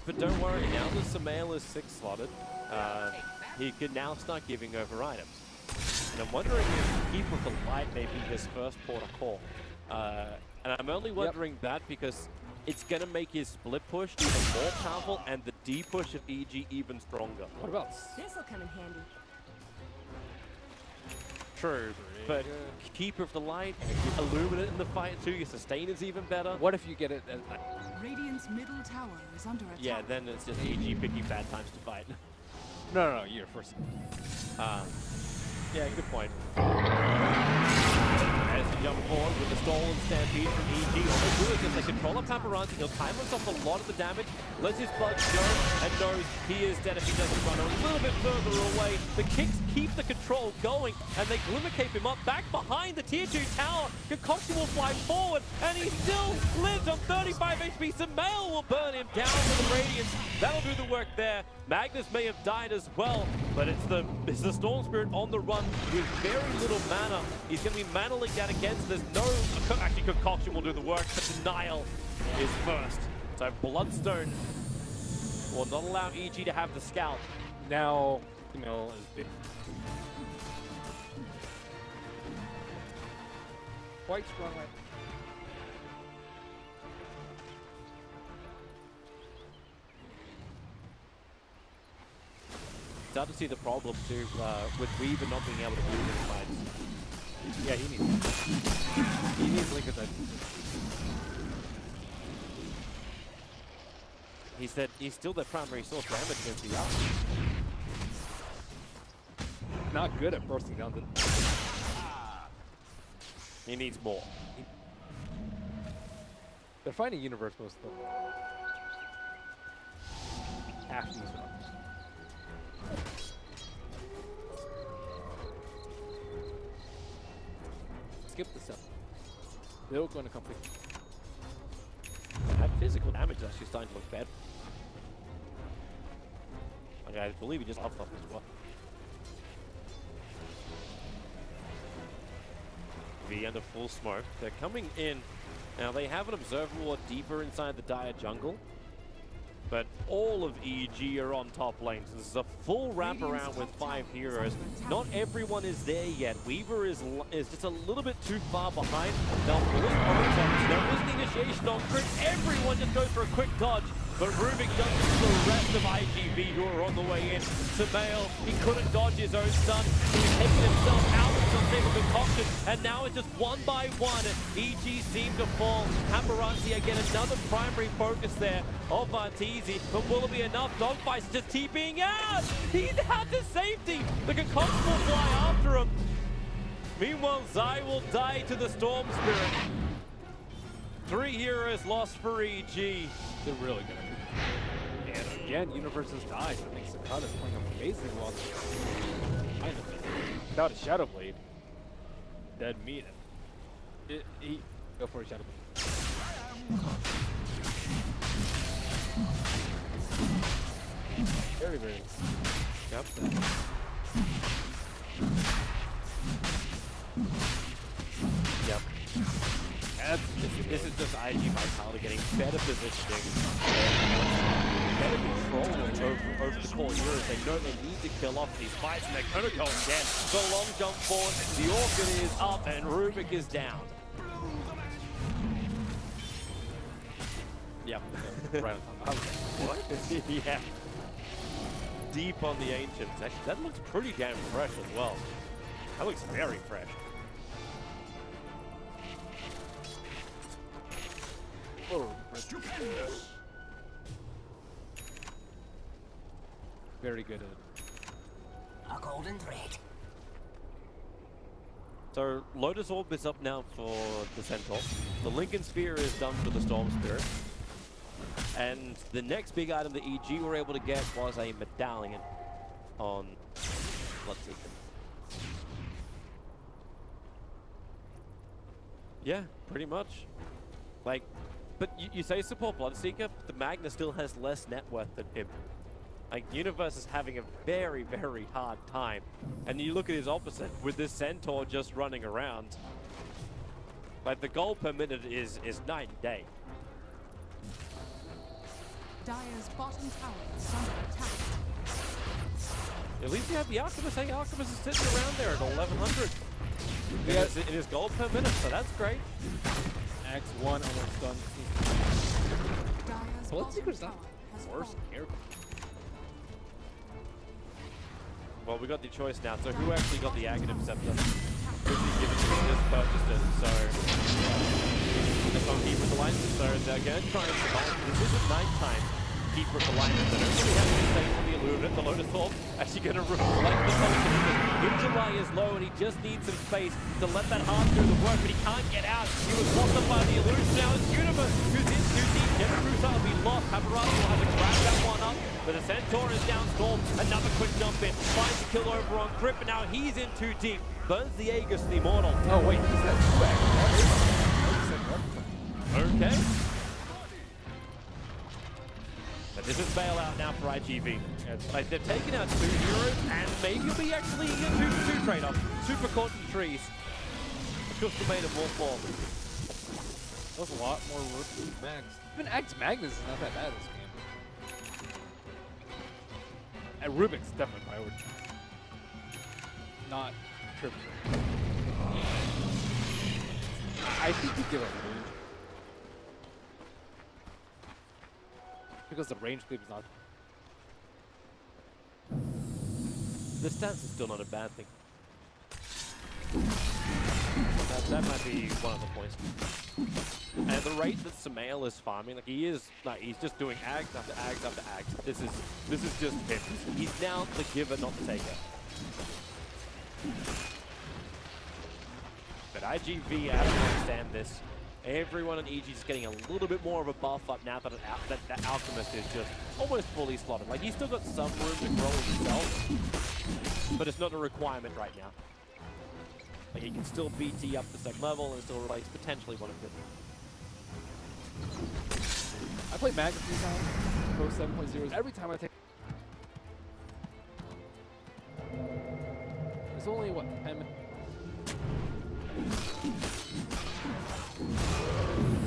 But don't worry, now that Samael is 6 slotted, he can now start giving over items. And I'm wondering if Keeper of the Light may be his first port of call. And I'm only wondering that because it's going to make his split push even more powerful and the D push of EG even stronger. What about? This'll come in handy. True, but Keeper of the Light, Illuminate in the fight too, your sustain is even better. What if you get it? Radiant's middle tower is under attack. Yeah, then it's just EG picking bad times to fight. No, you're first. Yeah, good point. As he jump forward with the stolen stampede from EG, all they do is if they control up Paparazzi, he'll time himself a lot of the damage, lets his bugs go, and knows he is dead if he doesn't run a little bit further away. The kicks keep the control going, and they glimmer cape him up back behind the tier 2 tower. Concoction will fly forward, and he still lives on 35 HP. Samael will burn him down with the Radiance. That'll do the work there. Magnus may have died as well, but it's the Storm Spirit on the run with very little mana. He's going to be mana linked out against. There's no... Actually, Concoction will do the work, but Denial is first. So Bloodstone will not allow EG to have the scout. Now, Camille is big. Quite strong right. Start to see the problem too with Weaver not being able to move in fights. Yeah, he needs Link of that. He's still their primary source damage against the arm. Not good at bursting down the. He needs more. They're fighting Universe most of them. Half these runs. Skip the 7. They're going to complete. That physical damage is actually starting to look bad. Okay, I believe he just off as well. V under full smoke. They're coming in. Now they have an observable deeper inside the Dire jungle. But all of EG are on top lane. So this is a full wraparound with 5 heroes. Not everyone is there yet. Weaver is just a little bit too far behind. Now, there was the initiation on Crit. Everyone just goes for a quick dodge. But Rubik does it to the rest of IGV who are on the way in. Samael, he couldn't dodge his own stun. He's taking himself out with some type of concoction. And now it's just one by one. EG seem to fall. Paparazzi again, another primary focus there of Arteezy. But will it be enough? Dogfight's just TPing out. He's out to safety. The concoction will fly after him. Meanwhile, Zai will die to the Storm Spirit. 3 heroes lost for EG. They're really good. And again, Universe has died. I think Sakata's playing amazing while without a Shadow Blade. Dead meat. He go for a Shadow Blade. Very, very. Yep. Yep. This is just IG Vitality getting better positioning, better control over the core heroes. They know they need to kill off these fights, and they're going to go again. The long jump forward, the Orchid is up, and Rubik is down. Yep. Right on top. What? Yeah. Deep on the Ancients. Actually, that looks pretty damn fresh as well. That looks very fresh. Stupendous. Very good at it. A golden thread. So Lotus Orb is up now for the Centaur. The Lincoln Sphere is done for the Storm Spirit. And the next big item that EG were able to get was a medallion on Bloodseeker. Yeah, pretty much. Like, but you say support Bloodseeker, but the Magna still has less net worth than him. Like, Universe is having a very, very hard time. And you look at his opposite, with this Centaur just running around. Like, the goal per minute is night and day. Dire's bottom tower is under attack. At least you have the Alchemist. Hey, Alchemist is sitting around there at 1100. Yeah. It is gold per minute, so that's great. X1 almost done. Dire's Bloodseeker's bottom not tower has worse. fallen. Well, we got the choice now. So who actually got the Aghanim Scepter? Who's he given to? He just purchased it. So that's on Keeper's Alignment. So they're going to try and survive. This isn't nighttime. Keeper's Alignment. They don't really have any safe on the Illuminate. The Lotus Orb actually going to reflect the focus. In July is low and he just needs some space to let that heart do the work, but he can't get out. He was locked up by the illusion. Now it's Universe who's in too deep. Generarusa will be lost. Habarata will have to grab that one up. But the Centaur is down Storm. Another quick jump in. Finds the kill over on Crip, and now he's in too deep. Burns the Aegis, the Immortal. Oh wait, he's got 2 X. Okay. But this is bailout now for IGV. Like, they've taken out 2 heroes, and maybe it'll be actually a 2-2 trade-off. Super caught in trees. Crystal Maiden will fall. That's a lot more work than Max. Even X Magnus is not that bad this game. And Rubik's definitely priority. Not triple. I think you give up range. Because the range creep is not. The stance is still not a bad thing. That might be one of the points. And the rate that Samael is farming, like he's just doing ags after ags after ags. This is just him. He's now the giver, not the taker. But IGV have to understand this. Everyone in EG is getting a little bit more of a buff up now that that Alchemist is just almost fully slotted. Like, he's still got some room to grow himself, but it's not a requirement right now. Like, he can still BT up the second level and still replace potentially one of them. I played Magnus 3 times, Pro 7.0. Every time I take. It's only, what, 10 minutes?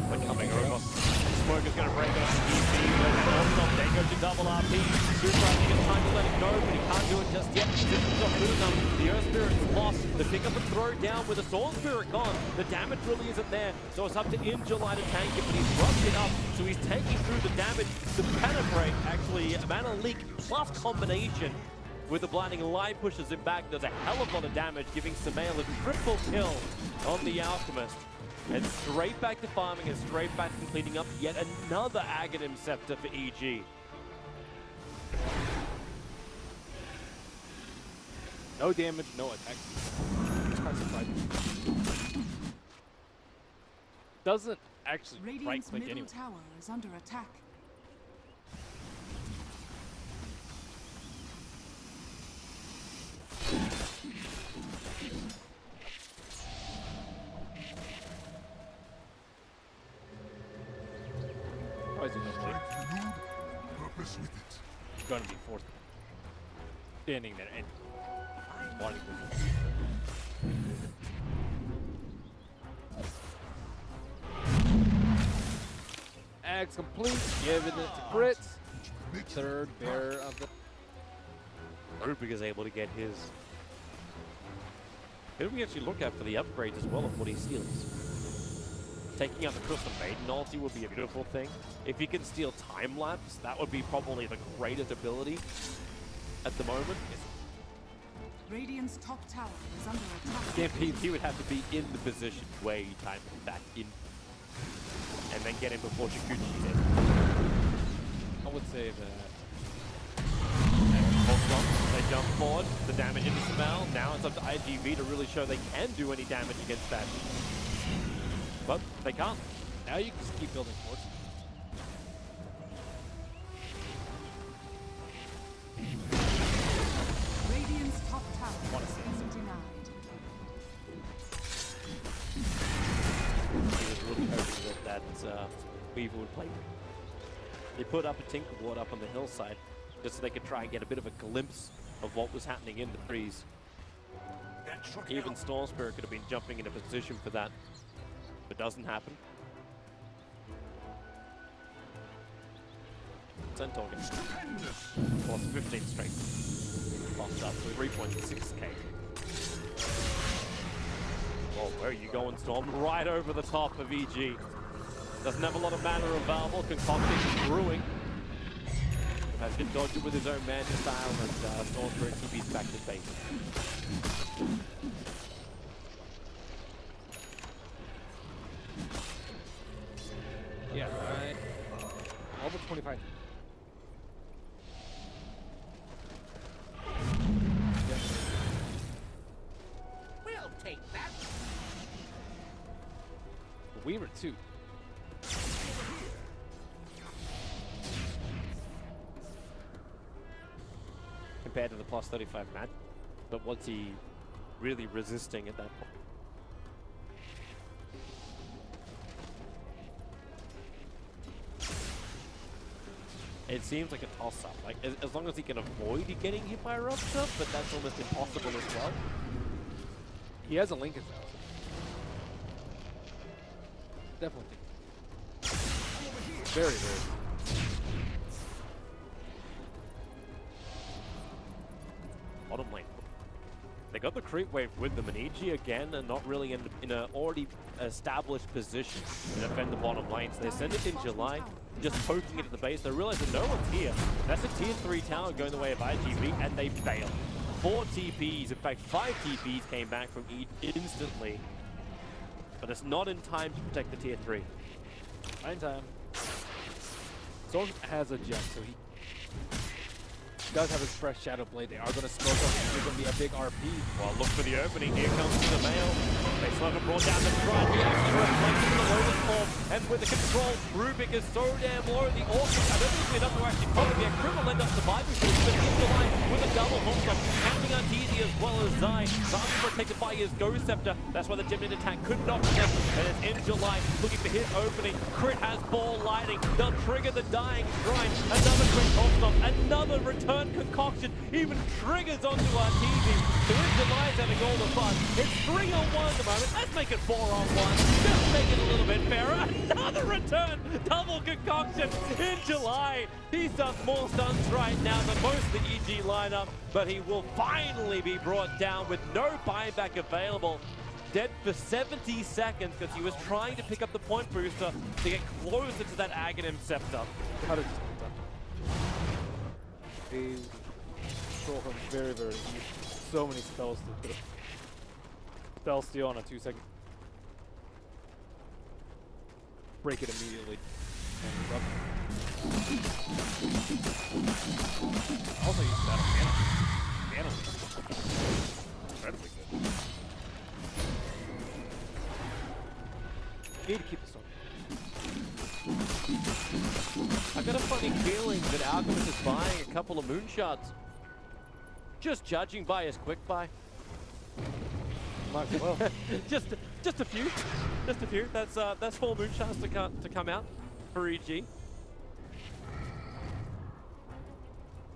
They're coming over. Smoke is going to break it up. They go to double RP. Super RP gets time to let it go, but he can't do it just yet. Systems not good enough. The Earth Spirit's lost. The pick up and throw down with the Sword Spirit gone. The damage really isn't there. So it's up to July to tank it, but he's rushed it up. So he's taking through the damage. The Penetrate, actually, Mana Leak plus combination with the Blinding Light pushes him back. Does a hell of a lot of damage, giving Samael a triple kill on the Alchemist. And straight back to farming and straight back to cleaning up yet another Aghanim Scepter for EG. No damage, no attack. It's quite surprising. Doesn't actually Radiant's right-click middle anyway. tower is under attack. Why is he no play? Purpose with it. He's gonna be forced. Standing there and wanting to. Axe complete, giving it to Crit. Third bearer of the. Rubik is able to get his. Who do we actually look at for the upgrades as well of what he steals? Taking out the Crystal Maiden ulti would be a beautiful thing. If he can steal time lapse, that would be probably the greatest ability at the moment. Radiant's top tower is under attack. Yeah, he would have to be in the position where you time him back in. And then get him before Shikuchi's in. I would say that. They jump forward, the damage into Samael. Now it's up to IGV to really show they can do any damage against that. But they can't. Now you can just keep building force. Radiant's top tower Wanna is see being denied. Weaver would play. They put up a Tinker Ward up on the hillside just so they could try and get a bit of a glimpse of what was happening in the trees. Even Storm Spirit could have been jumping into position for that. But it doesn't happen. Centaur gets lost 15 straight. Lost up to 3.6k. Oh, where are you going, Storm? Right over the top of EG. Doesn't have a lot of mana available. Concoction brewing. Has to dodge it with his own Manta style, and Storm Spirit TP's back to base. Yeah, right. All but 25. We'll take that. Weaver too. Compared to the plus 35 match, but what's he really resisting at that point? It seems like a toss-up. Like as long as he can avoid getting hit by a rupture, but that's almost impossible as well. He has a Lincoln though. Definitely. Very, very. Bottom lane. They got the creep wave with them, and EG again are not really in an already established position to defend the bottom lane. So they send it in July, just poking it at the base. They realize that no one's here. That's a tier 3 tower going the way of IGV, and they fail. 4 TPs, in fact 5 TPs came back from EG instantly. But it's not in time to protect the tier 3. Not in time. Storm has a gem, so he does have his fresh Shadow Blade. They are going to smoke up. There's going to be a big RP. Well, look for the opening. Here comes the mail. They still haven't brought down the stride. He actually reflects in the lowest form. And with the control, Rubik is so damn low. The Orchid, I don't think it's enough to actually pop it. The Crim will end up surviving for it. But in the line with a double hostile. Counting on Teasy as well as Zai. Zai protected by his Ghost Scepter. That's why the Gemini attack could not connect. And it's in July, looking for his opening. Crit has ball lighting. They'll trigger the dying shrine. Another quick hostile. Another return concoction. Even triggers onto Arteezy. So in July's having all the fun. It's 3-on-1 at the moment. Let's make it 4-on-1. Just make it a little bit fairer. Another return. Double concoction in July. He's done more stunts right now than most of the EG lineup, but he will finally be brought down with no buyback available. Dead for 70 seconds because he was trying to pick up the point booster to get closer to that Aghanim Scepter. How did they control him very, very easy. So many spells to put a spell steal on a 2-second. Break it immediately. Also use that mana. Incredibly good. Need to keep this on. I got a funny feeling that Alchemist is buying a couple of moonshots. Just judging by his quick buy. Might as well. just a few. Just a few. That's 4 moonshots to come out for EG. You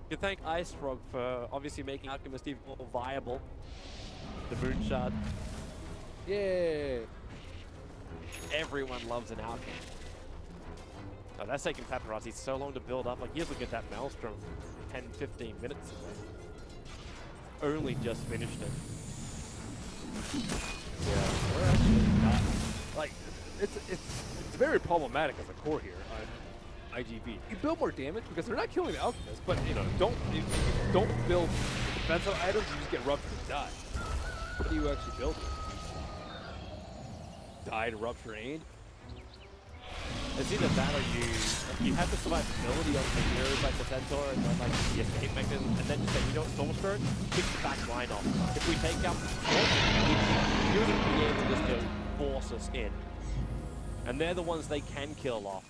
can thank Ice Frog for obviously making Alchemist even more viable. The moonshot. Yeah. Everyone loves an Alchemist. Oh, that's taking Paparazzi so long to build up. Like, here's look at that Maelstrom 10-15 minutes ago. Only just finished it. Yeah, we're actually not. Like, it's very problematic as a core here on IGV. You build more damage because they're not killing the Alchemist, but you know, if you don't build defensive items, you just get ruptured and die. What do you actually build? Die to rupture aid? It's either that or you have the survivability on the heroes like the Centaur and then like the escape mechanism, and then just say, you know what, Storm Spirit, kick the back line off. If we take out you're going to be able just to force us in. And they're the ones they can kill off.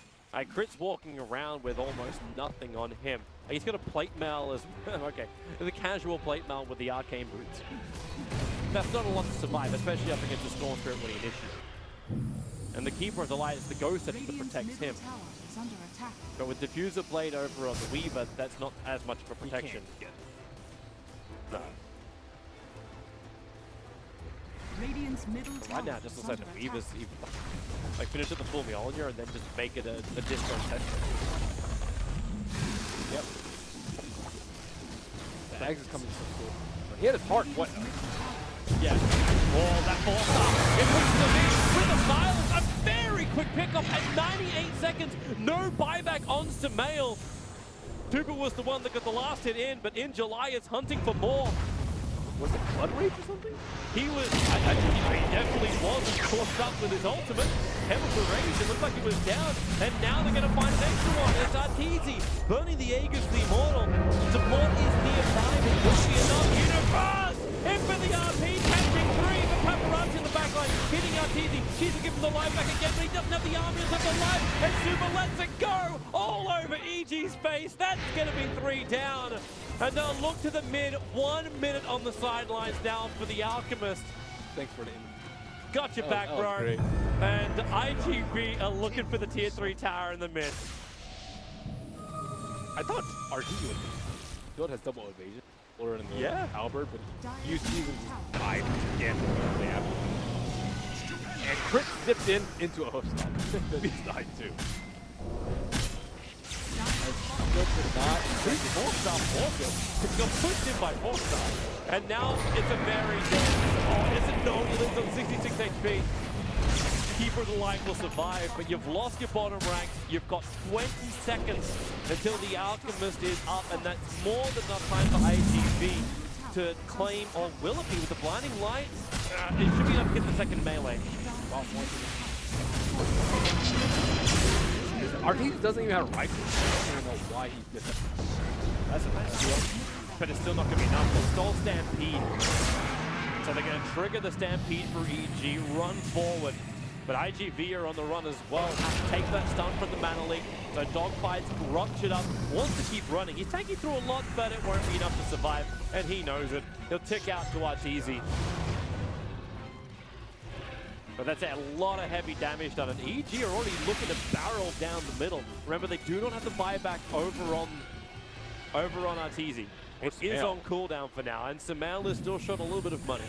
Crit's walking around with almost nothing on him. He's got a plate mail as well. Okay, the casual plate mail with the arcane boots. That's not a lot to survive, especially up against the Storm Spirit when he initiates. And the Keeper of the Light is the ghost that Radiant's protects middle him. tower is under attack. But with Diffuser Blade over on the Weaver, that's not as much of a protection. No. Radiant's middle tower Right now, it just is looks like under the Weaver's attack. like finish at the full Mjolnir and then just make it a disco test. Yep. The Axe is coming so cool. He had his heart. What? Yeah. Oh, that ball stop. It puts the lead with a silence. A very quick pickup at 98 seconds. No buyback on Samael. Tuba was the one that got the last hit in, but in July is hunting for more. Was it Blood Rage or something? He was, he definitely wasn't caught up with his ultimate. Chemical Rage, it looked like he was down, and now they're going to find an extra one. It's Arteezy, burning the Aegis, the Immortal. Support is nearby, but will be enough. Universe! In for the RP, catching three, but Paparazzi in the backline, hitting Arteezy. She's giving the life back again, but he doesn't have the army of the life, and Super lets it go all over EG's face. That's going to be 3 down. And they'll look to the mid, 1 minute on the sidelines now for the Alchemist. Thanks for the Got your back, bro. Great. And IGB are looking for the tier 3 tower in the mid. I thought RG would Build has double evasion. Or in the halberd, but you see them died again. And Crit zipped into a hoof stop. He's died too. Got pushed in by Forkstar. And now it's a very it's a no, he lives on 66 HP. Keeper of the Light will survive, but you've lost your bottom ranks. You've got 20 seconds until the Alchemist is up, and that's more than enough time for IGV to claim, or will it be with the blinding light? It should be enough to get the second melee. Arteezy doesn't even have a rifle. I don't even know why he did that. That's a nice deal. But it's still not going to be enough. They'll stall Stampede. So they're going to trigger the Stampede for EG, run forward. But IGV are on the run as well. Have to take that stun from the Mana Leak. So Dogfight's ruptured up, wants to keep running. He's taking through a lot, but it won't be enough to survive. And he knows it. He'll tick out to Arteezy. But that's a lot of heavy damage done. And EG are already looking to barrel down the middle. Remember, they do not have the buyback over on Arteezy. It is on cooldown for now, and Samael is still short a little bit of money.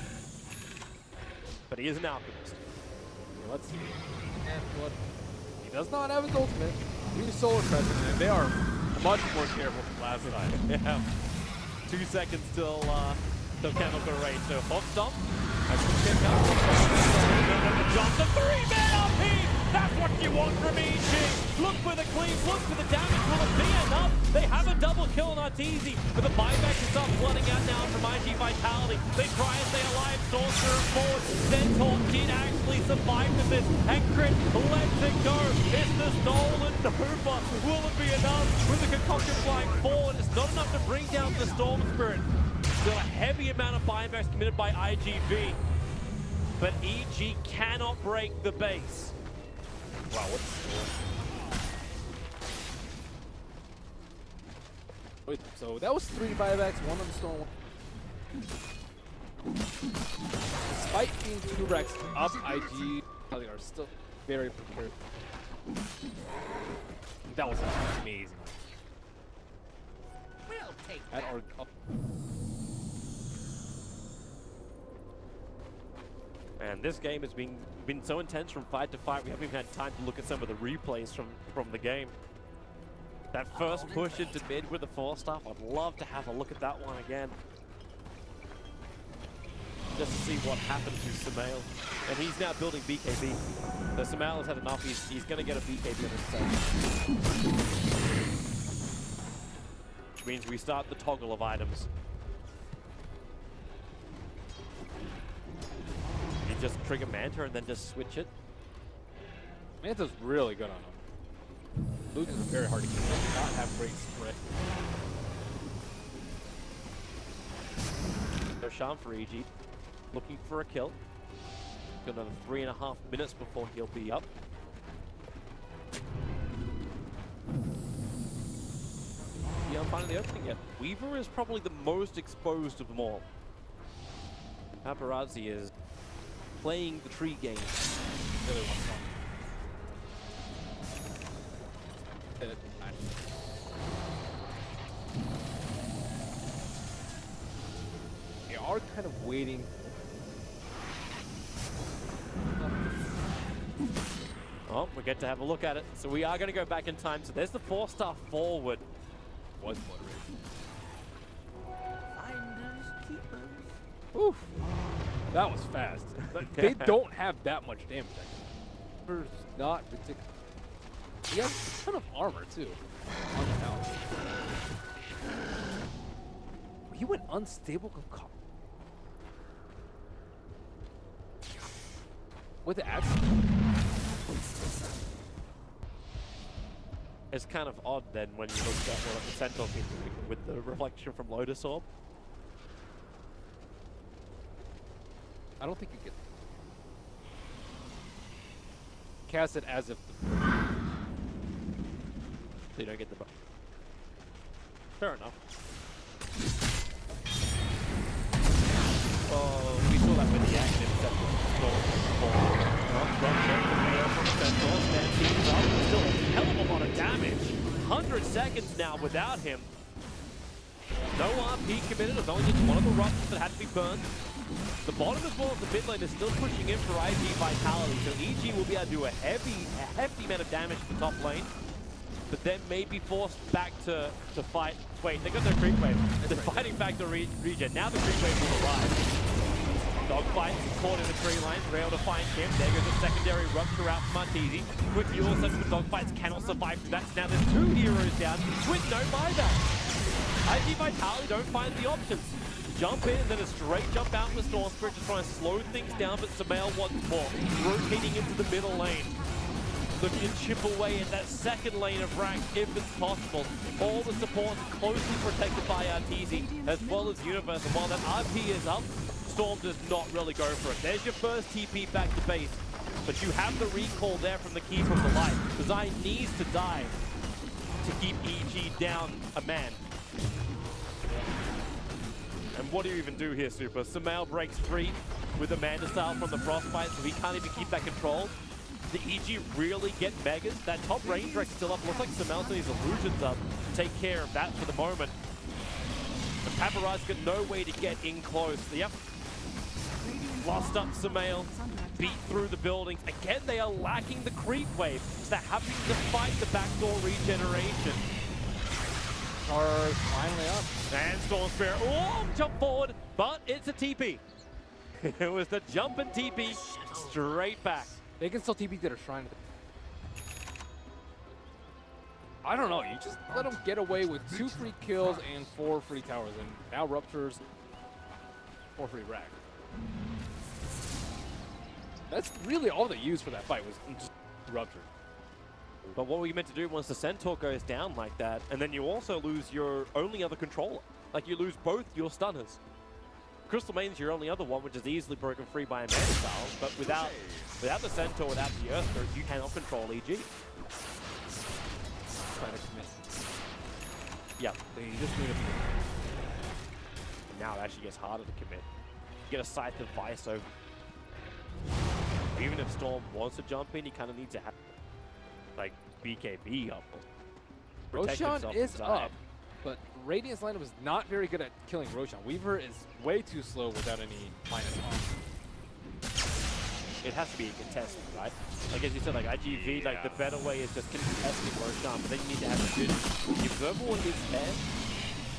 But he is an Alchemist. Yeah, let's see. And he does not have his ultimate. He's Solar Crescent, and they are much more careful than last time. Yeah. 2 seconds till Chemical Rage. So Hot Stomp. That's the kick out. Jump the 3-man RP! That's what you want from EG! Look for the cleave, look for the damage. Will it be enough? They have a double kill on Arteezy, but the buyback is up flooding out now from IG Vitality. They try and stay alive, Sorcerer forward. Centaur did actually survive to this, and Crit lets it go. It's the stolen Nova. Will it be enough? With the concoction flying forward, it's not enough to bring down the Storm Spirit. Still a heavy amount of buybacks committed by IGV. But EG cannot break the base. Wow, what's... Wait, so that was 3 buybacks, 1 on the Storm, 1. Despite being 2 racks up, IG are still very prepared. That was amazing. We'll take That that. And this game has been so intense from fight to fight, we haven't even had time to look at some of the replays from the game. That first push into mid with the 4-star, I'd love to have a look at that one again. Just to see what happened to Samael. And he's now building BKB. So Samael has had enough, he's going to get a BKB on himself. Which means we start the toggle of items. You just trigger Manta and then just switch it. Manta's really good on him. Lucian's very hard to kill. He does not have great spread. There's Sham for EG, looking for a kill. Got another 3.5 minutes before he'll be up. Yeah, I'm finding the opening yet. Weaver is probably the most exposed of them all. Paparazzi is playing the tree game. Really wants They are kind of waiting. Oh, we get to have a look at it. So we are going to go back in time. So there's the 4-star forward. Was blood rage. Oof. That was fast. But they don't have that much damage. There's not particular. He has a ton of armor too on the house. He went unstable with the axe. It's kind of odd then when you look at what the Centaur can do with the reflection from Lotus Orb. I don't think you can cast it as if So you don't get the buff. Fair enough. Oh, we saw that with the active Still a hell of a lot of damage. 100 seconds now without him. No RP committed. It was only just one of the ruptures that had to be burned. The bottom as well as the mid lane is still pushing in for IG Vitality, so EG will be able to do a hefty amount of damage to the top lane, but then may be forced back to fight. Wait, they got their creep wave. They're fighting back the regen. Now the creep wave will arrive. Dogfight caught in the tree line, they're able to find him. There goes a secondary rupture out from Arteezy. Quick heal sets for Dogfights cannot survive through that. So now there's 2 heroes down. Twin don't buy that. IG Vitality don't find the options. Jump in and then a straight jump out from the Storm Spirit, just trying to slow things down, but Samael wants more. Rotating into the middle lane. Looking to chip away at that second lane of rank if it's possible. All the supports closely protected by Arteezy, as well as Universe. And while that RP is up, Storm does not really go for it. There's your first TP back to base. But you have the recall there from the Key from the Light. Design needs to die to keep EG down a man. And what do you even do here, Super? Samael breaks free with Amanda style from the Frostbite, so he can't even keep that control. The EG really get Megas. That top range wreck still up. Looks like Samael's got his illusions up to take care of that for the moment. And Paparazzi's got no way to get in close. Yep. Lost up Samael. Beat through the buildings. Again, they are lacking the creep wave. So they're having to fight the backdoor regeneration. Cars finally up. And Storm Spirit, oh, jump forward, but it's a TP. It was the jump and TP straight back. They can still TP to their shrine. I don't know, you just let them get away with 2 free kills and 4 free towers, and now Ruptures 4 free rack. That's really all they used for that fight was just Rupture. But what were you meant to do once the Centaur goes down like that? And then you also lose your only other controller. Like you lose both your stunners. Crystal Main's your only other one, which is easily broken free by Amanda style. But without the Centaur, without the Earthquake, you cannot control EG. Try to commit. Yeah. They just need to commit. Now it actually gets harder to commit. You get a Scythe of Vice over. Even if Storm wants to jump in, he kind of needs to have like BKB up. Roshan is up, but Radiant's lineup is not very good at killing Roshan. Weaver is way too slow without any minus on. It has to be a contestant, right? Like as you said, like IGV, like the better way is just contesting Roshan, but then you need to have a good. The Observable is there,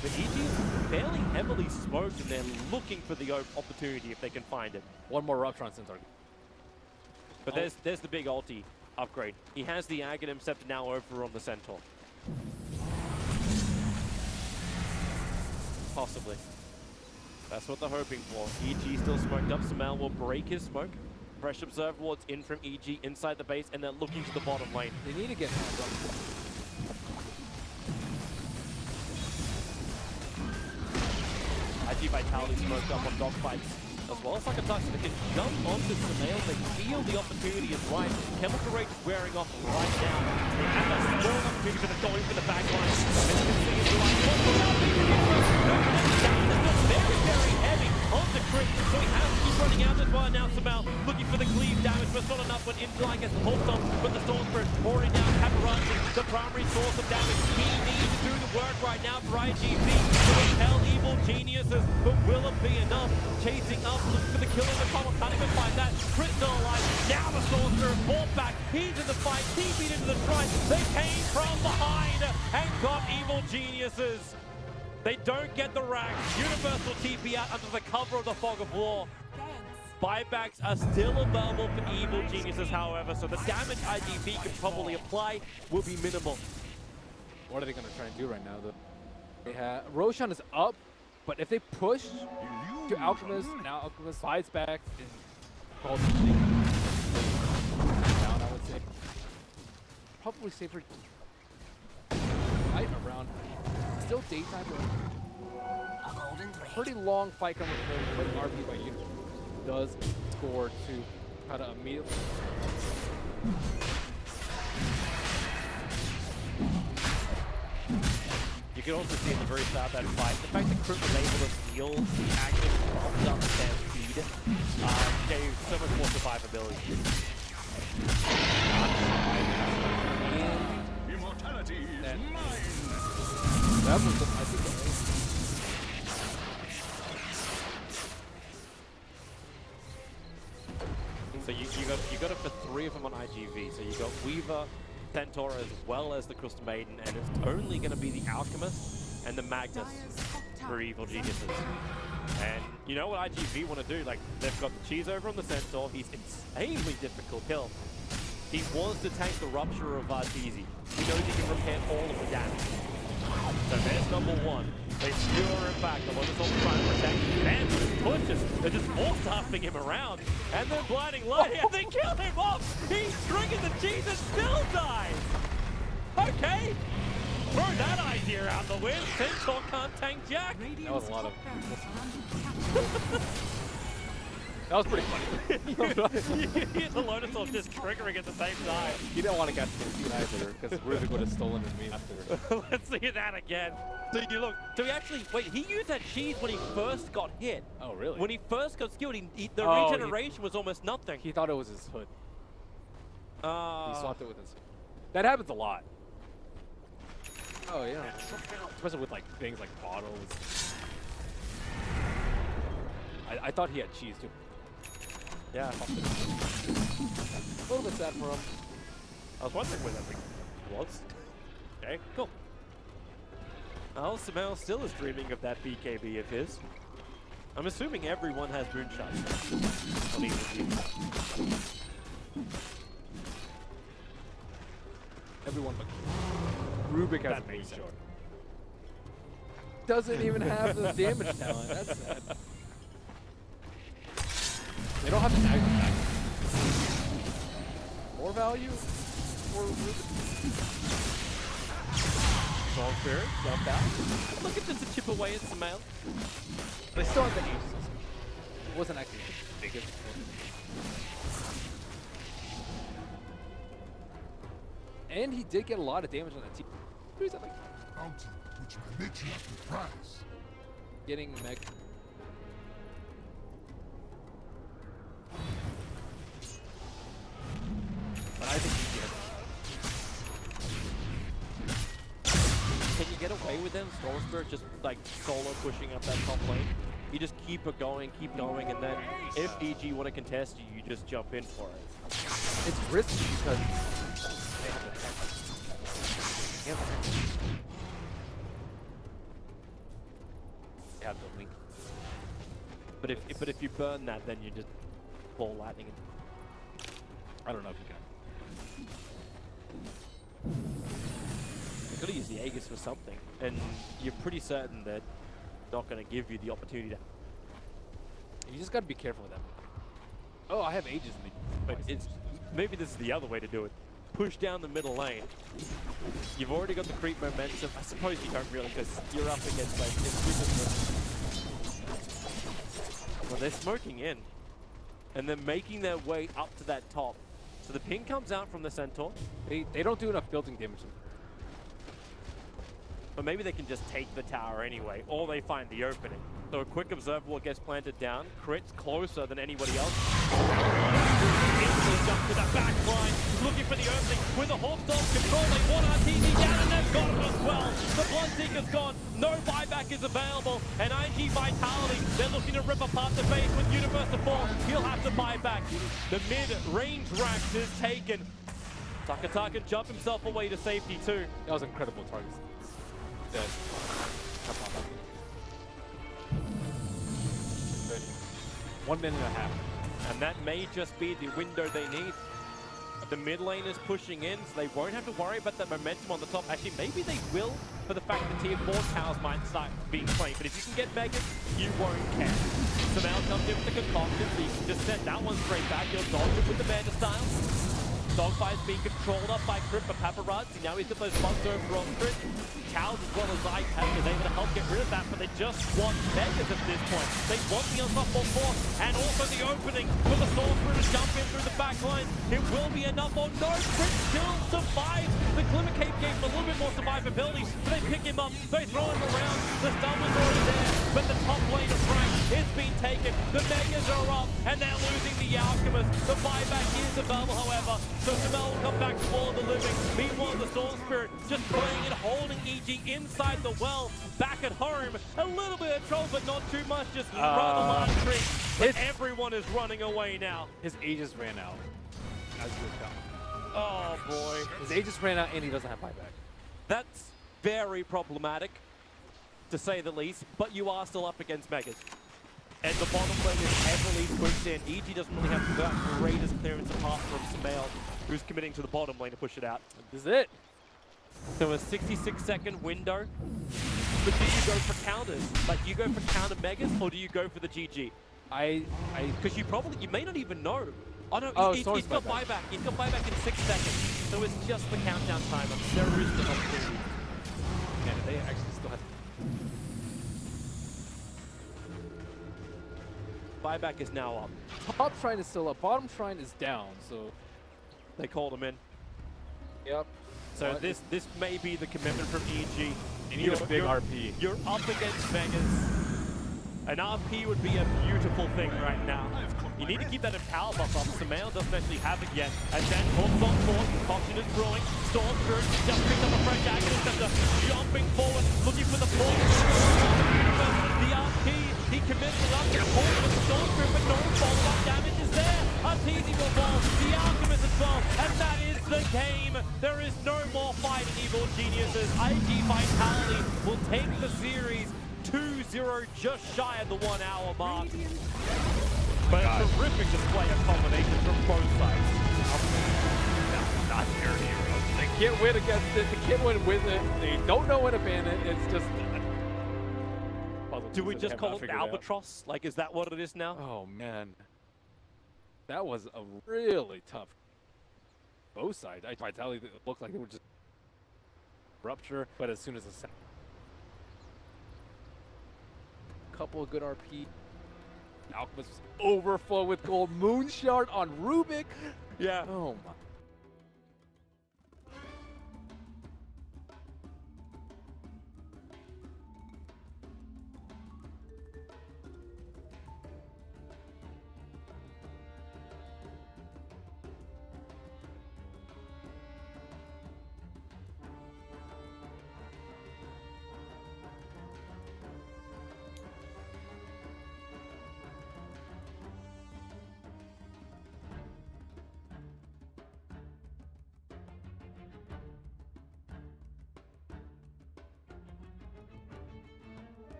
but EG is fairly heavily smoked, and they're looking for the opportunity if they can find it. One more Rupture on Centaur. But there's the big ulti upgrade. He has the Aghanim Scepter now over on the Centaur. Possibly. That's what they're hoping for. EG still smoked up. Samael will break his smoke. Fresh Observer Wards in from EG inside the base, and they're looking to the bottom lane. They need to get IG Vitality smoked up on Dogfights as well as like a touch. They can jump onto Samael. They feel the opportunity is right. Chemical Rage is wearing off right now. They have that small opportunity for the going for the back line. And you can see it's like, very, very heavy. on the crit, so he has to keep running out as well. Now Samal looking for the cleave damage, but it's not enough when Inline gets the hold on. But the Storm Spirit already down Paparazzi, the primary source of damage. He needs to do the work right now for IGV to repel evil geniuses, but will it be enough? Chasing up, looking for the kill in the tunnel, can't even find that. Crit still alive. Now the Storm Spirit fought back. He's in the fight, he beat into the strike. They came from behind and got evil geniuses. They don't get the rack. Universal TP out under the cover of the Fog of War. Buybacks are still available for evil geniuses, however, so the damage IGV can probably apply will be minimal. What are they going to try and do right now, though? They have Roshan is up, but if they push to Alchemist, now Alchemist fights back and calls it down, I would say. Probably safer fight around. Still daytime, but pretty long fight coming from quick RP by Unit. Does score to kind of immediately. You can also see at the very start of that fight, the fact that Crit was able to steal the active propped up Stampede gave so much more survivability. Immortality is mine. That was, I think, so you got it for 3 of them on IGV. So you got Weaver, Centaur, as well as the Crystal Maiden, and it's only going to be the Alchemist and the Magnus for evil geniuses. And you know what IGV want to do? Like, they've got the cheese over on the Centaur. He's insanely difficult kill. He wants to tank the Rupture of Arteezy. He knows he can repair all of the damage. So there's number 1. They skewer him back. The Lotus Orb trying to protect him. And just pushes. They're just force-huffing him around. And then blinding light, and they kill him off. He's drinking the cheese and still dies. Okay. Throw that idea out the wind. Centaur can't tank Jack. that was a lot of. That was pretty funny. You hear the Lotus Orb just triggering at the same time. You don't want to get to either, because Ruby would have stolen his meat after. Let's see that again. So you look. So he actually he used that cheese when he first got hit. Oh really? When he first got skilled, the regeneration was almost nothing. He thought it was his hood. He Uh, swapped it with his. That happens a lot. Oh yeah. Especially with like things like bottles. I thought he had cheese too. yeah. A little bit sad for him. I was wondering where that thing was. Okay, cool. Al Samel still is dreaming of that BKB of his. I'm assuming everyone has moonshots on either team. Everyone but Rubik has a makes moonshot. Doesn't even have the damage talent. That's sad. They don't have the tag back. More value for Rubik. Storm Spirit, jump out. Look at just to chip away at Samel. They still have the aces. It wasn't actually the biggest one. And he did get a lot of damage on that team. Who's that like? Bounty, which my matriarch prize. Getting mech. But I think he gets. Can you get away with them? Storm Spirit just like solo pushing up that top lane. You just keep it going, and then if EG want to contest you, you just jump in for it. It's risky because they have the tech. They have the link. But if you burn that, then you just ball lightning. I don't know if you can. You gotta use the Aegis for something, and you're pretty certain that not gonna give you the opportunity to. You just gotta be careful with them. Oh, I have ages in me. But maybe this is the other way to do it. Push down the middle lane. You've already got the creep momentum. I suppose you don't really, because you're up against like well, they're smoking in, and they're making their way up to that top. So the ping comes out from the Centaur. They don't do enough building damage. But maybe they can just take the tower anyway, or they find the opening. So a quick observable gets planted down. Crit's closer than anybody else. Instantly jump to the back line, looking for the opening with the Hawkdog control. They want RTV down and they've got it as well. The Bloodseeker's gone, no buyback is available, and ENG Vitality, they're looking to rip apart the base with Universe to fall. He'll have to buy back. The mid-range rack is taken. Taka can jump himself away to safety too. That was incredible targets. Dead. 1 minute and a half. And that may just be the window they need. The mid lane is pushing in, so they won't have to worry about that momentum on the top. Actually, maybe they will for the fact that tier 4 towers might start being claimed. But if you can get Megan, you won't care. Samel comes in with the concoction, so you can just send that one straight back. You'll dodge it with the Manta style. Dogfight's being controlled up by Crit for Paparazzi. Now he's got those bugs over on Crit. Cows as well as Zytec is able to help get rid of that, but they just want Megas at this point. They want the unstoppable force and also the opening for the Sorcerer to jump in through the back line. It will be enough. Oh no, Crit still survives. The Glimmer Cape gave him a little bit more survivability, so they pick him up, they throw him around. The stun was already there, but the top lane of Frank is being taken. The Megas are up, and they're losing the Alchemist. The buyback is available, however. So Samel will come back to Wall of the Living. Meanwhile, the Storm Spirit just playing and holding EG inside the well. Back at home, a little bit of trouble, but not too much. Just rather large tree. But everyone is running away now. His Aegis ran out. As good count. Oh boy. His Aegis ran out and he doesn't have buyback. That's very problematic, to say the least. But you are still up against Megas. And the bottom lane is heavily pushed in. EG doesn't really have the greatest clearance apart from Samel, who's committing to the bottom lane to push it out. This is it. So a 66-second window. But do you go for counters? Like, do you go for counter Megas, or do you go for the GG? Because you may not even know. Oh no, he's got buyback. He's got buyback in 6 seconds. So it's just the countdown timer. There is an opportunity. Yeah, they actually still have. Buyback is now up. Top shrine is still up. Bottom shrine is down. So they called him in. Yep. So this may be the commitment from ENG. You need a big RP. You're up against Vegas. An RP would be a beautiful thing right now. You need to keep that in power buff up. Samel doesn't actually have it yet. And then Hawk's on court. Concoction is brewing. Storm Spirit just picked up a fresh Aghanim Scepter. Jumping forward, looking for the ball. The RP, he committed it up to the ball with the Storm Spirit, but no follow-up damage is there. Arteezy will fall. The Alchemist as well. And that is the game. There is no more fighting, evil geniuses. ENG Vitality will take the series 2-0, just shy of the 1 hour mark. But a terrific display of combination from both sides. Not their hero. They can't win against it. They can't win with it. They don't know when to ban it. It's just... Do we just call it Albatross? Like, is that what it is now? Oh, man. That was a really tough... Both sides. Vitality looked like they would just... rupture, but as soon as the... Couple of good RP. Alchemist was overflow with gold. Moonshard on Rubik. Yeah. Oh my.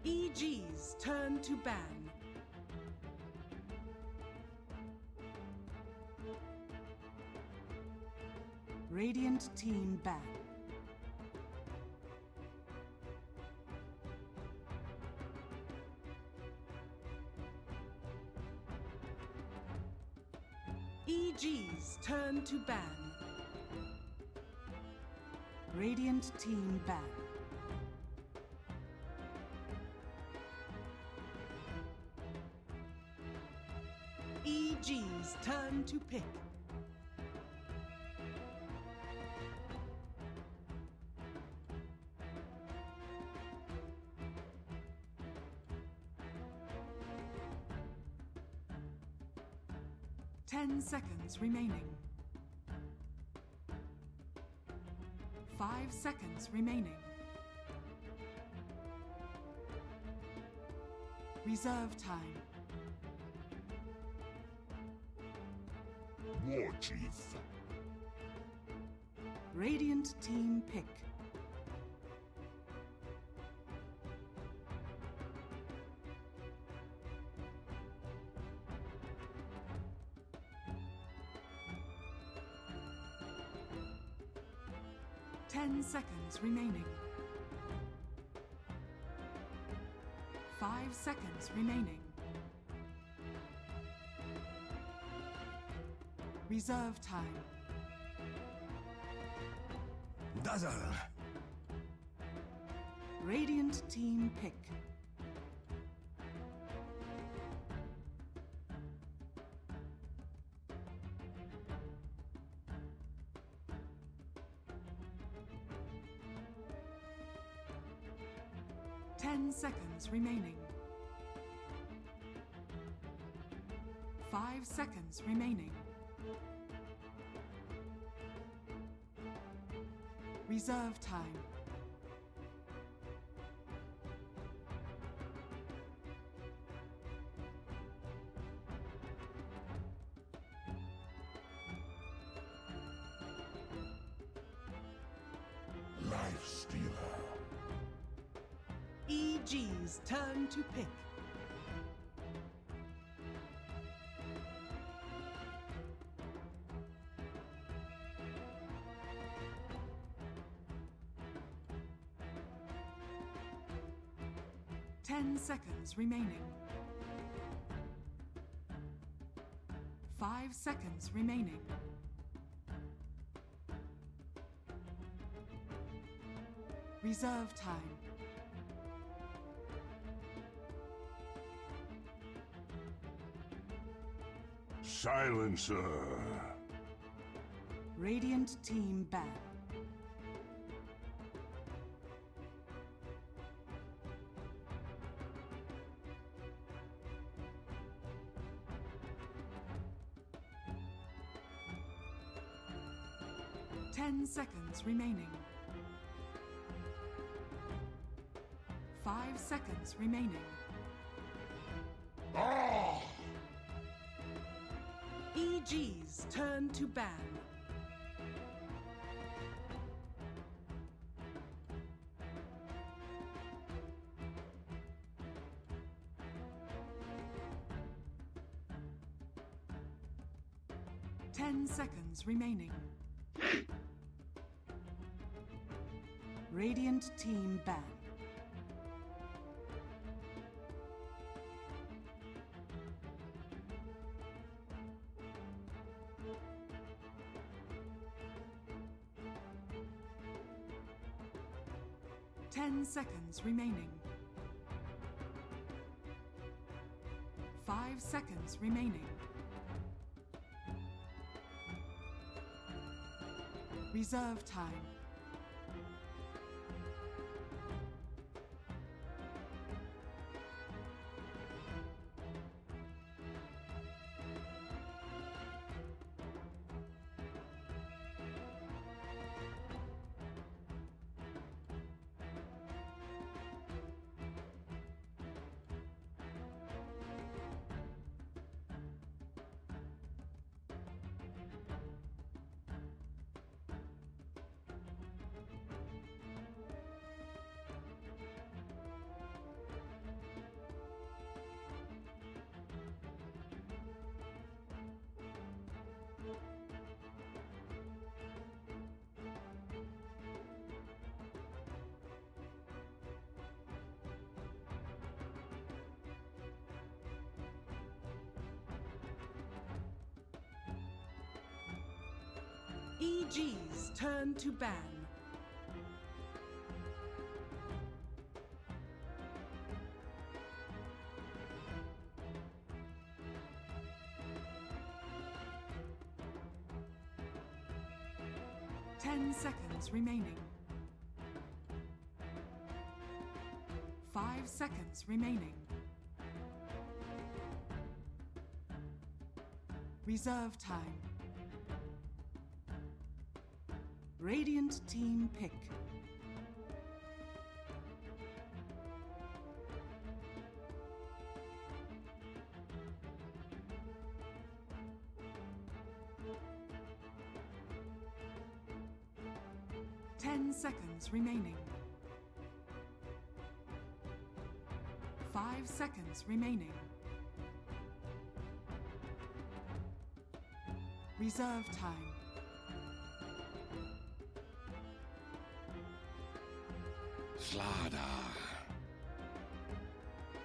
EG's turn to ban. Radiant team ban. EG's turn to ban. Radiant team ban. EG's turn to pick. 10 seconds remaining. 5 seconds remaining. Reserve time. War Chief. Radiant team pick. Ten seconds remaining. 5 seconds remaining. Reserve time. Dazzle. Radiant team pick. Ten seconds remaining. 5 seconds remaining. Reserve time. Life Stealer. EG's turn to pick. Ten seconds remaining. 5 seconds remaining. Reserve time. Silencer. Radiant team ban. Ten seconds remaining. 5 seconds remaining. Ah! EG's turn to ban. Ten seconds remaining. Radiant team ban. Ten seconds remaining. 5 seconds remaining. Reserve time. EG's turn to ban. Ten seconds remaining. 5 seconds remaining. Reserve time. Radiant team pick. Seconds remaining. 5 seconds remaining. Reserve time. Slaughter.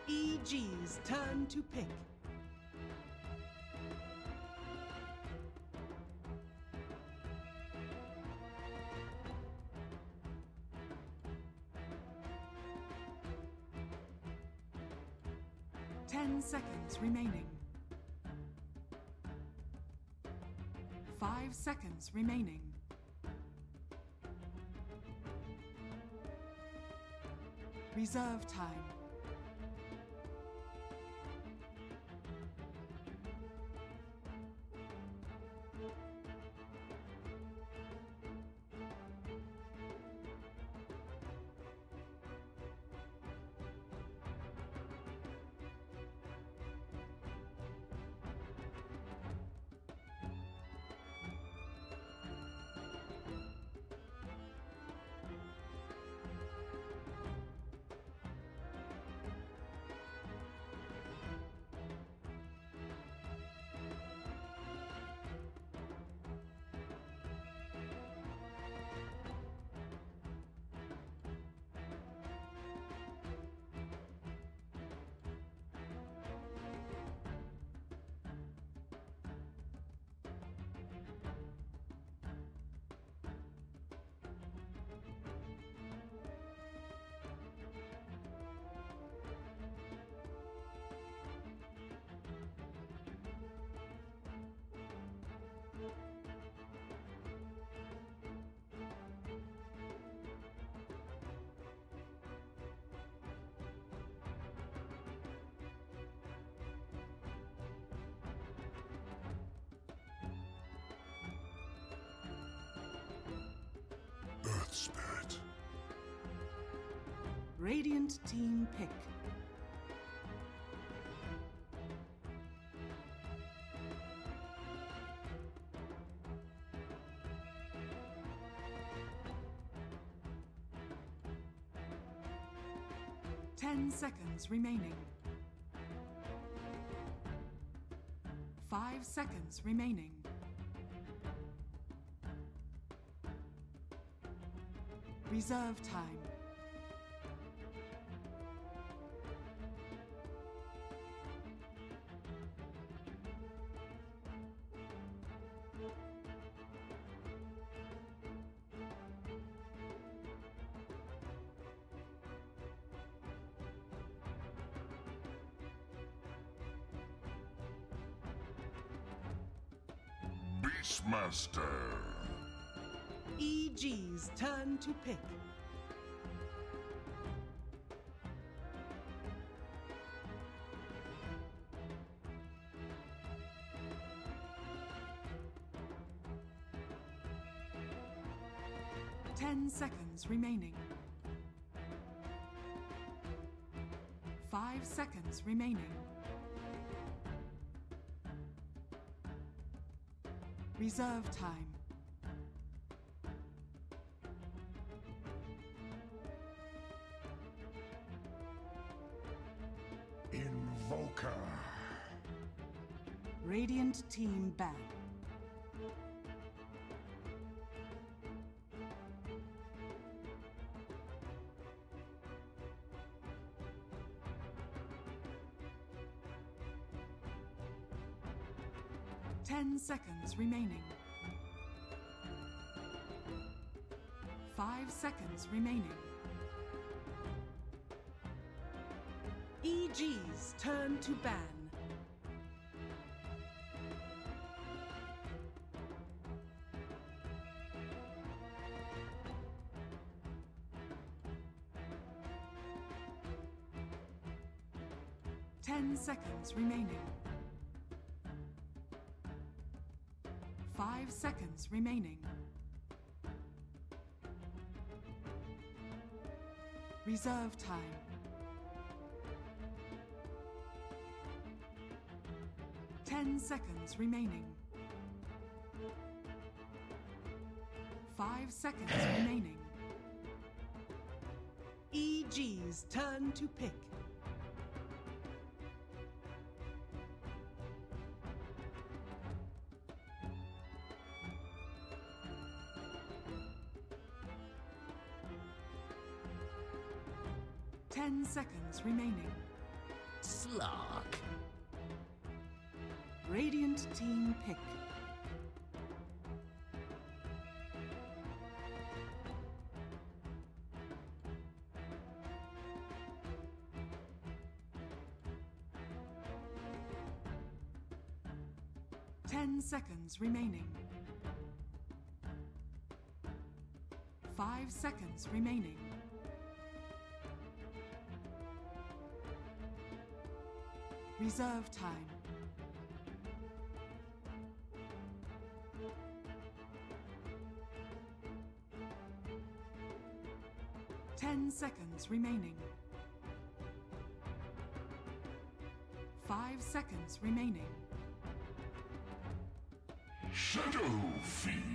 EG's turn to pick. Seconds remaining. 5 seconds remaining. Reserve time. Earth Spirit. Radiant team pick. Seconds remaining. 5 seconds remaining. Reserve time. Beastmaster. EG's turn to pick. Seconds remaining. 5 seconds remaining. Reserve time. Invoker. Radiant team ban. Seconds remaining. 5 seconds remaining. EG's turn to ban. Seconds remaining. 5 seconds remaining. Reserve time. Ten seconds remaining. 5 seconds remaining. EG's turn to pick. Ten seconds remaining. Slog. Radiant team pick. Ten seconds remaining. 5 seconds remaining. Reserve time. Ten seconds remaining. 5 seconds remaining. Shadow Fiend.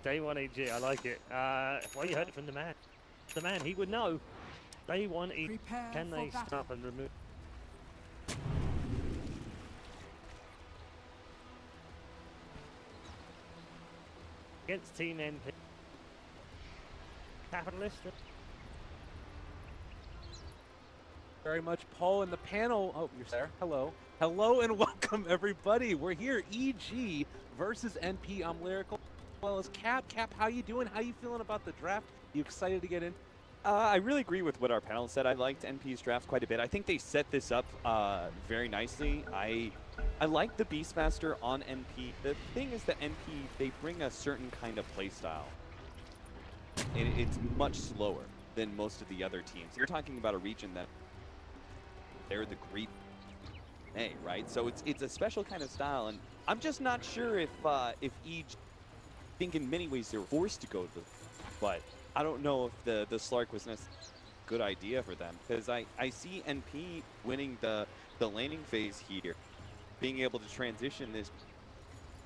Day 1 EG, I like it. Well, you heard it from the man. The man, he would know. Day 1 EG, Prepare can for they battle. stop and remove? Against Team NP. Capitalist. Very much, Paul, and the panel. Oh, you're there. Hello. Hello and welcome, everybody. We're here, EG versus NP. I'm Lyrical, as well as Cap. Cap, how you doing? How you feeling about the draft? You excited to get in? I really agree with what our panel said. I liked NP's draft quite a bit. I think they set this up very nicely. I like the Beastmaster on NP. The thing is that NP, they bring a certain kind of play style. And it's much slower than most of the other teams. You're talking about a region that they're the great A, right? So it's a special kind of style, and I'm just not sure if EG, I think in many ways they were forced to go to the, but I don't know if the Slark was necessarily a good idea for them, because I see NP winning the laning phase here, being able to transition this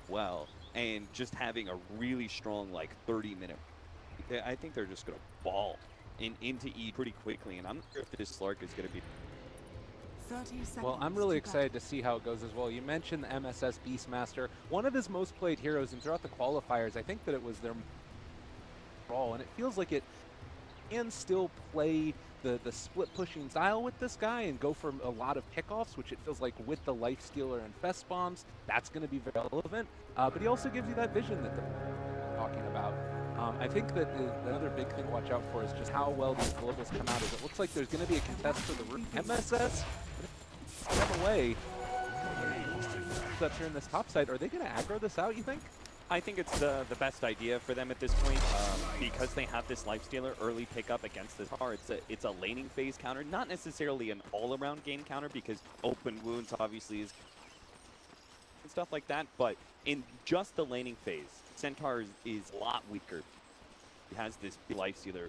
well, and just having a really strong like 30-minute. I think they're just gonna ball into E pretty quickly, and I'm not sure if this Slark is gonna be. 30 seconds. Well, I'm really excited to see how it goes as well. You mentioned the MSS Beastmaster, one of his most played heroes, and throughout the qualifiers, I think that it was their role, and it feels like it can still play the split pushing style with this guy and go for a lot of pickoffs, which it feels like with the Lifestealer and Fest bombs, that's going to be very relevant. But he also gives you that vision that they're talking about. I think that the other big thing to watch out for is just how well these globals come out. As it looks like there's going to be a contest for the root. MSS, step away. Up here in this top side, are they going to aggro this out, you think? I think it's the best idea for them at this point, because they have this Lifestealer early pickup against this car. It's a laning phase counter, not necessarily an all-around game counter, because open wounds obviously is and stuff like that, but in just the laning phase, Centaur is a lot weaker. He has this big Lifestealer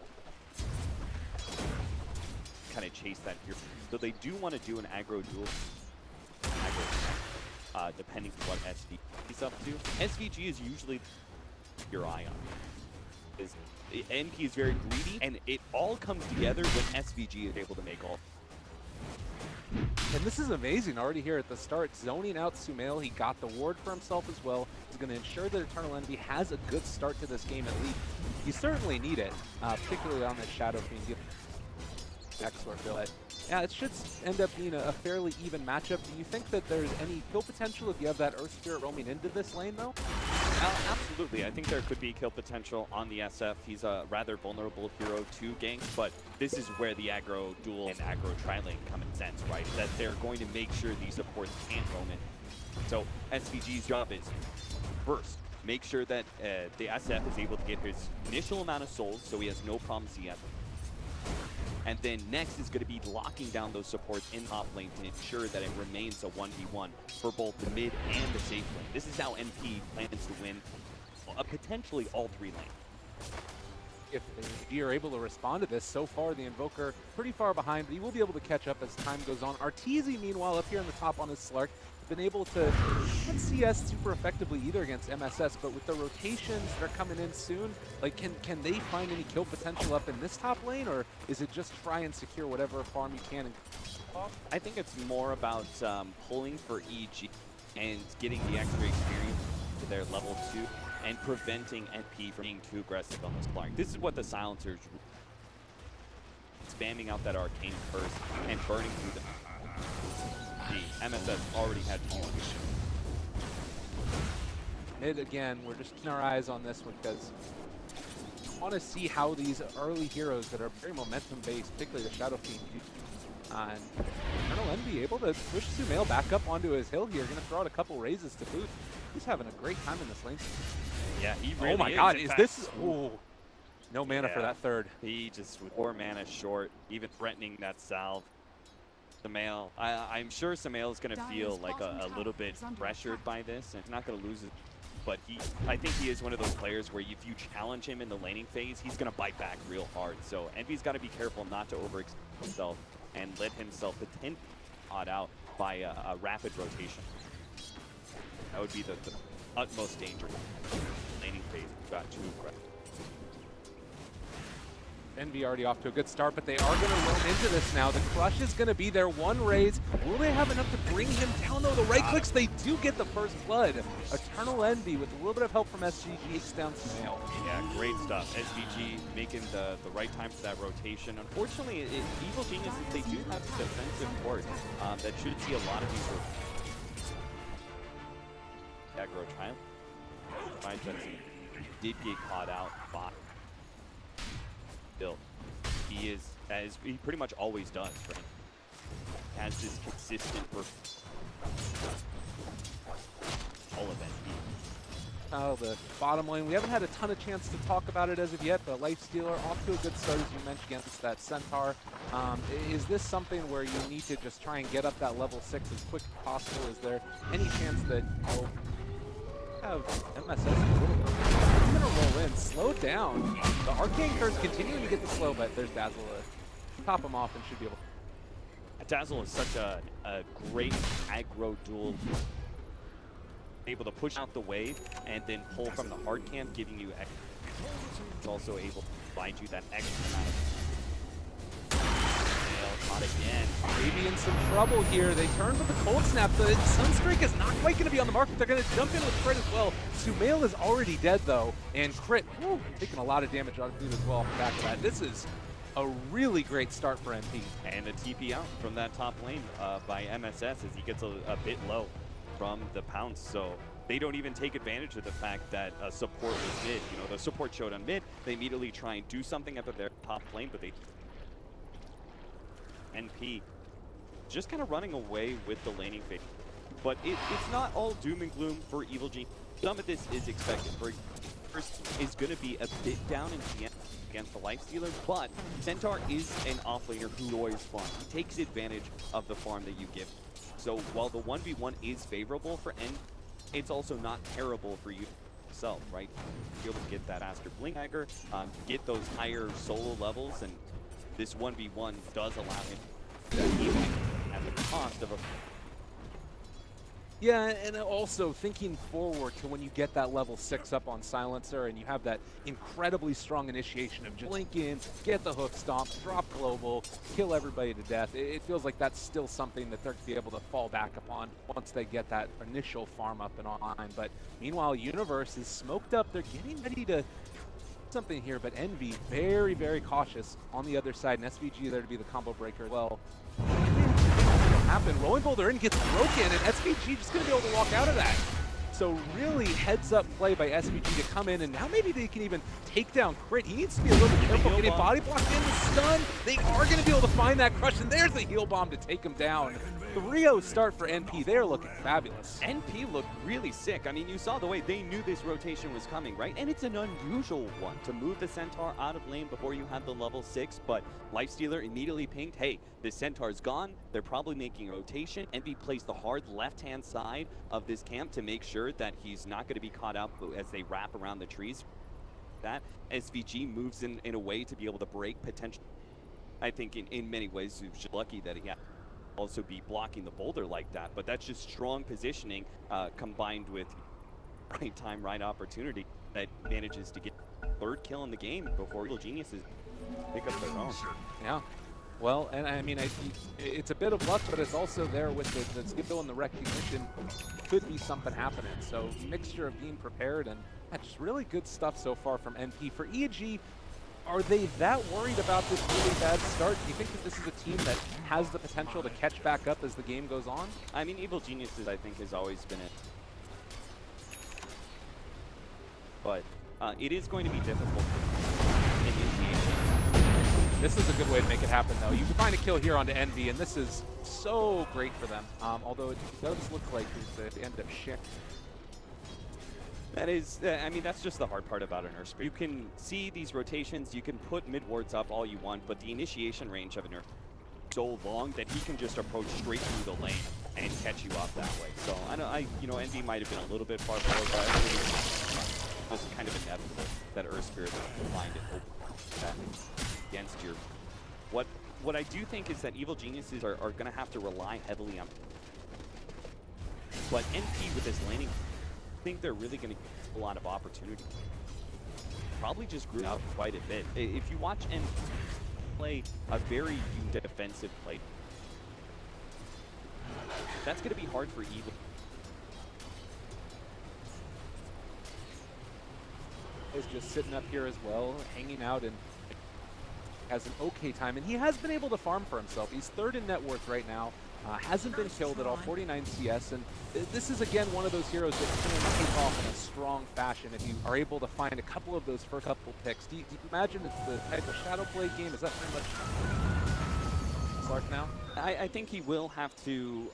kind of chase that here. So they do want to do an aggro duel. Depending on what SVG is up to. SVG is usually your Ion. is NP is very greedy, and it all comes together when SVG is able to make all. And this is amazing already here at the start, zoning out Sumail. He got the ward for himself as well. He's going to ensure that Eternal Envy has a good start to this game at least. You certainly need it, particularly on this Shadow Fiend. Excellent build. But yeah, it should end up being a fairly even matchup. Do you think that there's any kill potential if you have that Earth Spirit roaming into this lane, though? Absolutely. I think there could be kill potential on the SF. He's a rather vulnerable hero to gank, but this is where the aggro duel and aggro tri-lane come in sense, right? That they're going to make sure these supports can't roam in. So SVG's job is, first, make sure that the SF is able to get his initial amount of souls, so he has no problems yet. And then next is going to be locking down those supports in top lane to ensure that it remains a 1v1 for both the mid and the safe lane. This is how NP plans to win potentially all 3 lanes. If you're able to respond to this, so far the Invoker pretty far behind, but he will be able to catch up as time goes on. Arteezy, meanwhile, up here on the top on his Slark, been able to not CS super effectively either against MSS, but with the rotations that are coming in soon, like can they find any kill potential up in this top lane, or is it just try and secure whatever farm you can? I think it's more about pulling for EG and getting the extra experience to their level 2 and preventing NP from being too aggressive on this Clark. This is what the silencers spamming out that arcane curse and burning through them. The MSS already had to use Mid again, we're just keeping our eyes on this one because I want to see how these early heroes that are very momentum based, particularly the Shadow Fiend, and Eternal Envy able to push Sumail back up onto his hill here. Going to throw out a couple raises to boot. He's having a great time in this lane. Yeah, he really oh my god, is this... Ooh. No mana for that third. He just, with 4 mana short, even threatening that salve. Sumail, I'm sure Sumail is going to feel like a little bit pressured by this, and not going to lose it. But I think he is one of those players where if you challenge him in the laning phase, he's going to bite back real hard. So Envy's got to be careful not to overextend himself and let himself potentially odd out by a rapid rotation. That would be the utmost danger. Laning phase got too aggressive. Envy already off to a good start, but they are going to roam into this now. The crush is going to be their one raise. Will they have enough to bring him down, though? The right clicks, they do get the first blood. Eternal Envy, with a little bit of help from SVG, takes down Sumail. Yeah, great stuff. SVG making the right time for that rotation. Unfortunately, Evil Geniuses, they do have a defensive port that should see a lot of these aggro triumph. Finds that he did get caught out by build. He is, as he pretty much always does, right? Has this consistent all of NP. The bottom lane, we haven't had a ton of chance to talk about it as of yet, but Lifestealer off to a good start, as you mentioned, against that Centaur. Is this something where you need to just try and get up that level 6 as quick as possible? Is there any chance that you'll have MSS a little bit? It's going to roll in, slow down. The Arcane Curse continuing to get the slow, but there's Dazzle to top him off and should be able to. Dazzle is such a great aggro duel. Able to push out the wave and then pull from the hard camp, giving you extra. It's also able to provide you that extra amount of. Caught again. Maybe in some trouble here. They turn with the Cold Snap. The Sunstreak is not quite going to be on the mark, but they're going to jump in with Crit as well. Sumail is already dead, though, and Crit, taking a lot of damage on food as well off the back of that. This is a really great start for MP. And a TP out from that top lane by MSS as he gets a bit low from the pounce. So they don't even take advantage of the fact that support was mid. You know, the support showed on mid. They immediately try and do something at their top lane, but they... NP just kind of running away with the laning phase. But it's not all doom and gloom for Evil Genius. Some of this is expected. First is going to be a bit down in TN against the Lifestealer, but Centaur is an offlaner who always farms. He takes advantage of the farm that you give. So while the 1v1 is favorable for N, it's also not terrible for you yourself, right? You're able to get that Aster Blink Dagger, get those higher solo levels, and this 1v1 does allow him to even at the cost of a... Yeah, and also thinking forward to when you get that level 6 up on Silencer and you have that incredibly strong initiation of just blink in, get the hook stomp, drop global, kill everybody to death. It feels like that's still something that they're going to be able to fall back upon once they get that initial farm up and online. But meanwhile, Universe is smoked up. They're getting ready to something here, but Envy very, very cautious on the other side, and SVG there to be the combo breaker as well. Happen. Rolling Boulder in gets broken, and SVG just going to be able to walk out of that. So really heads up play by SVG to come in, and now maybe they can even take down Crit. He needs to be a little bit careful getting body blocked in the stun. They are going to be able to find that crush, and there's the heal bomb to take him down. 3-0 start for NP. They're looking fabulous. NP looked really sick. I mean, you saw the way they knew this rotation was coming, right? And it's an unusual one to move the Centaur out of lane before you have the level 6, but Lifestealer immediately pinged, hey, the Centaur's gone. They're probably making a rotation. NP plays the hard left-hand side of this camp to make sure that he's not going to be caught out as they wrap around the trees. That SVG moves in a way to be able to break potential. I think in many ways he was just lucky that he had also be blocking the boulder like that, but that's just strong positioning combined with right time, right opportunity that manages to get third kill in the game before Evil Geniuses pick up their own. Yeah. Well, and I mean, it's a bit of luck, but it's also there with the skill and the recognition. Could be something happening. So mixture of being prepared and just really good stuff so far from NP. For ENG, are they that worried about this really bad start? Do you think that this is a team that has the potential to catch back up as the game goes on? I mean, Evil Geniuses, I think, has always been it. But it is going to be difficult for initiation. This is a good way to make it happen, though. You can find a kill here onto Envy, and this is so great for them. Although it does look like they ended up sharing. That is, I mean, that's just the hard part about an Earth Spirit. You can see these rotations, you can put mid wards up all you want, but the initiation range of an Earth is so long that he can just approach straight through the lane and catch you off that way. So you know, Envy might have been a little bit far forward, but I think it was kind of inevitable that Earth Spirit would find it open against your. What I do think is that Evil Geniuses are going to have to rely heavily on. But NP with this laning, I think they're really going to get a lot of opportunity. Probably just grew out quite a bit. If you watch NP play a very defensive play, that's going to be hard for Evil. Is just sitting up here as well, hanging out, and has an okay time, and he has been able to farm for himself. He's third in net worth right now, hasn't been killed at all, 49 CS, and this is again one of those heroes that can take off in a strong fashion if you are able to find a couple of those first couple picks. Do you imagine it's the type of Shadow Blade game? Is that pretty much Clark now? I think he will have to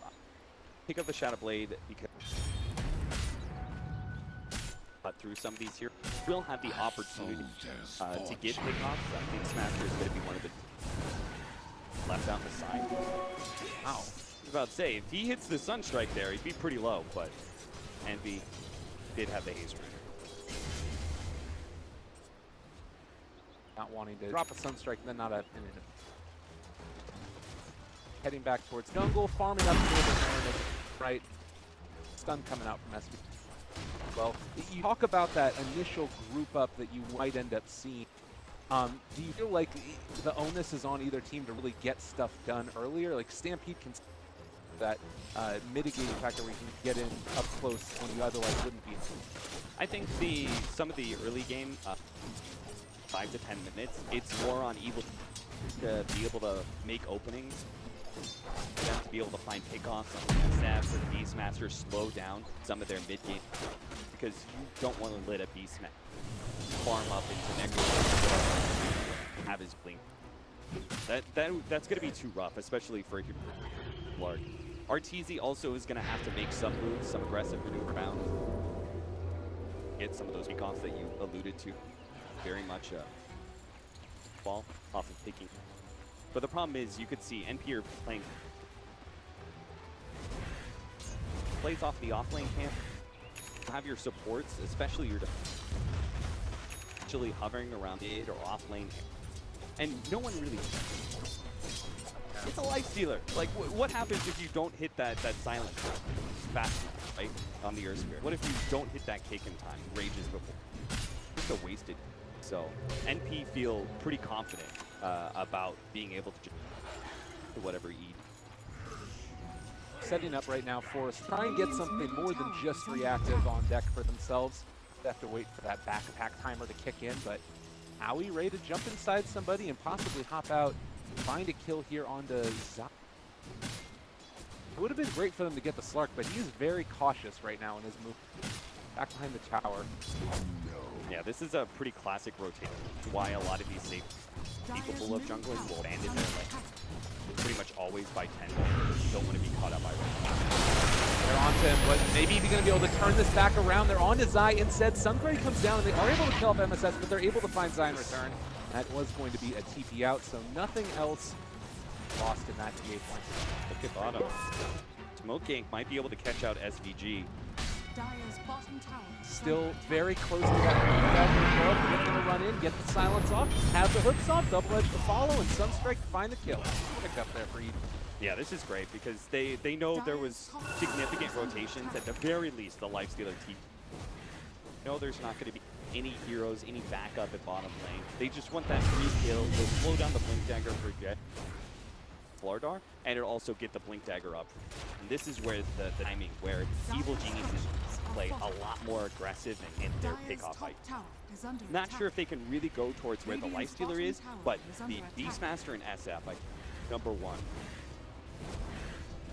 pick up the Shadow Blade because through some of these here, will have the opportunity to get pickoffs. I think Smasher is going to be one of the left out the side. Wow. I was about to say, if he hits the Sunstrike there, he'd be pretty low, but Envy did have the haze runner. Not wanting to drop a Sunstrike and then not a heading back towards jungle, farming up a little bit more, right? Stun coming out from SB. Well, you talk about that initial group up that you might end up seeing. Do you feel like the onus is on either team to really get stuff done earlier? Like Stampede can that mitigating factor where you can get in up close when you otherwise wouldn't be. I think some of the early game, 5 to 10 minutes, it's more on Evil to be able to make openings. For them to be able to find pickoffs on the SF or the Beastmaster, slow down some of their mid-game. Because you don't want to let a Beastmaster farm up into next and have his blink. That's going to be too rough, especially for a Lark. Arteezy also is going to have to make some moves, some aggressive maneuver bound. Get some of those pickoffs that you alluded to. Very much a ball off of picking. But the problem is, you could see NP are plays off the offlane camp. You have your supports, especially your actually hovering around mid or offlane, and no one really. It's a life stealer. Like, what happens if you don't hit that silence fast enough? right, on the Earth Spirit. What if you don't hit that kick in time? Rages before. Just a wasted. So NP feel pretty confident about being able to do whatever E. Setting up right now for us, try and get something more than just reactive on deck for themselves. They have to wait for that back attack timer to kick in, but Howie ready to jump inside somebody and possibly hop out, find a kill here onto Zai. It would have been great for them to get the Slark, but he is very cautious right now in his move. Back behind the tower. Yeah, this is a pretty classic rotation. That's why a lot of these safe capable of jungling will abandon their lane pretty much always by 10. Don't want to be caught up by They're onto him, but maybe he's going to be able to turn this back around. They're on to Zai instead. Sungrade comes down, and they are able to kill off MSS, but they're able to find Zai in return. That was going to be a TP out, so nothing else lost in that TA point. Look at bottom. Smoke Gank might be able to catch out SVG. Dire's bottom tower. Still very close to that. Get them to run in, get the silence off, have the hooks off, double edge to follow, and Sunstrike to find the kill. Pick up there for Eden. Yeah, this is great because they know there was significant rotations. At the very least, the Lifestealer team. No, there's not going to be any heroes, any backup at bottom lane. They just want that free kill. They'll slow down the Blink Dagger for Jet. Slardar, and it'll also get the Blink Dagger up. And this is where the timing, where Evil Geniuses play a lot more aggressive in their pickoff fight. Not sure if they can really go towards where the Lifestealer is, but the Beastmaster and SF, like, #1.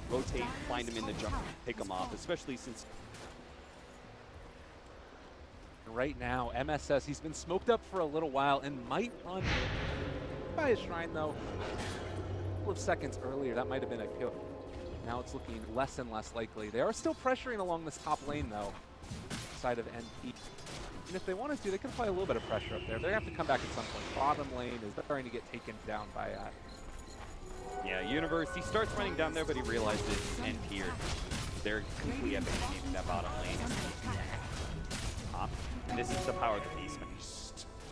Rotate, find him in the jump, pick him off, especially since... Right now, MSS, he's been smoked up for a little while and might run by his shrine, though. Of seconds earlier, that might have been a kill. Now it's looking less and less likely. They are still pressuring along this top lane, though, side of NP. And if they wanted to, they could apply a little bit of pressure up there. They're going to have to come back at some point. Bottom lane is starting to get taken down by... Yeah, Universe, he starts running down there, but he realizes NP they're completely abandoning that bottom lane. And this is the power of the Beastman.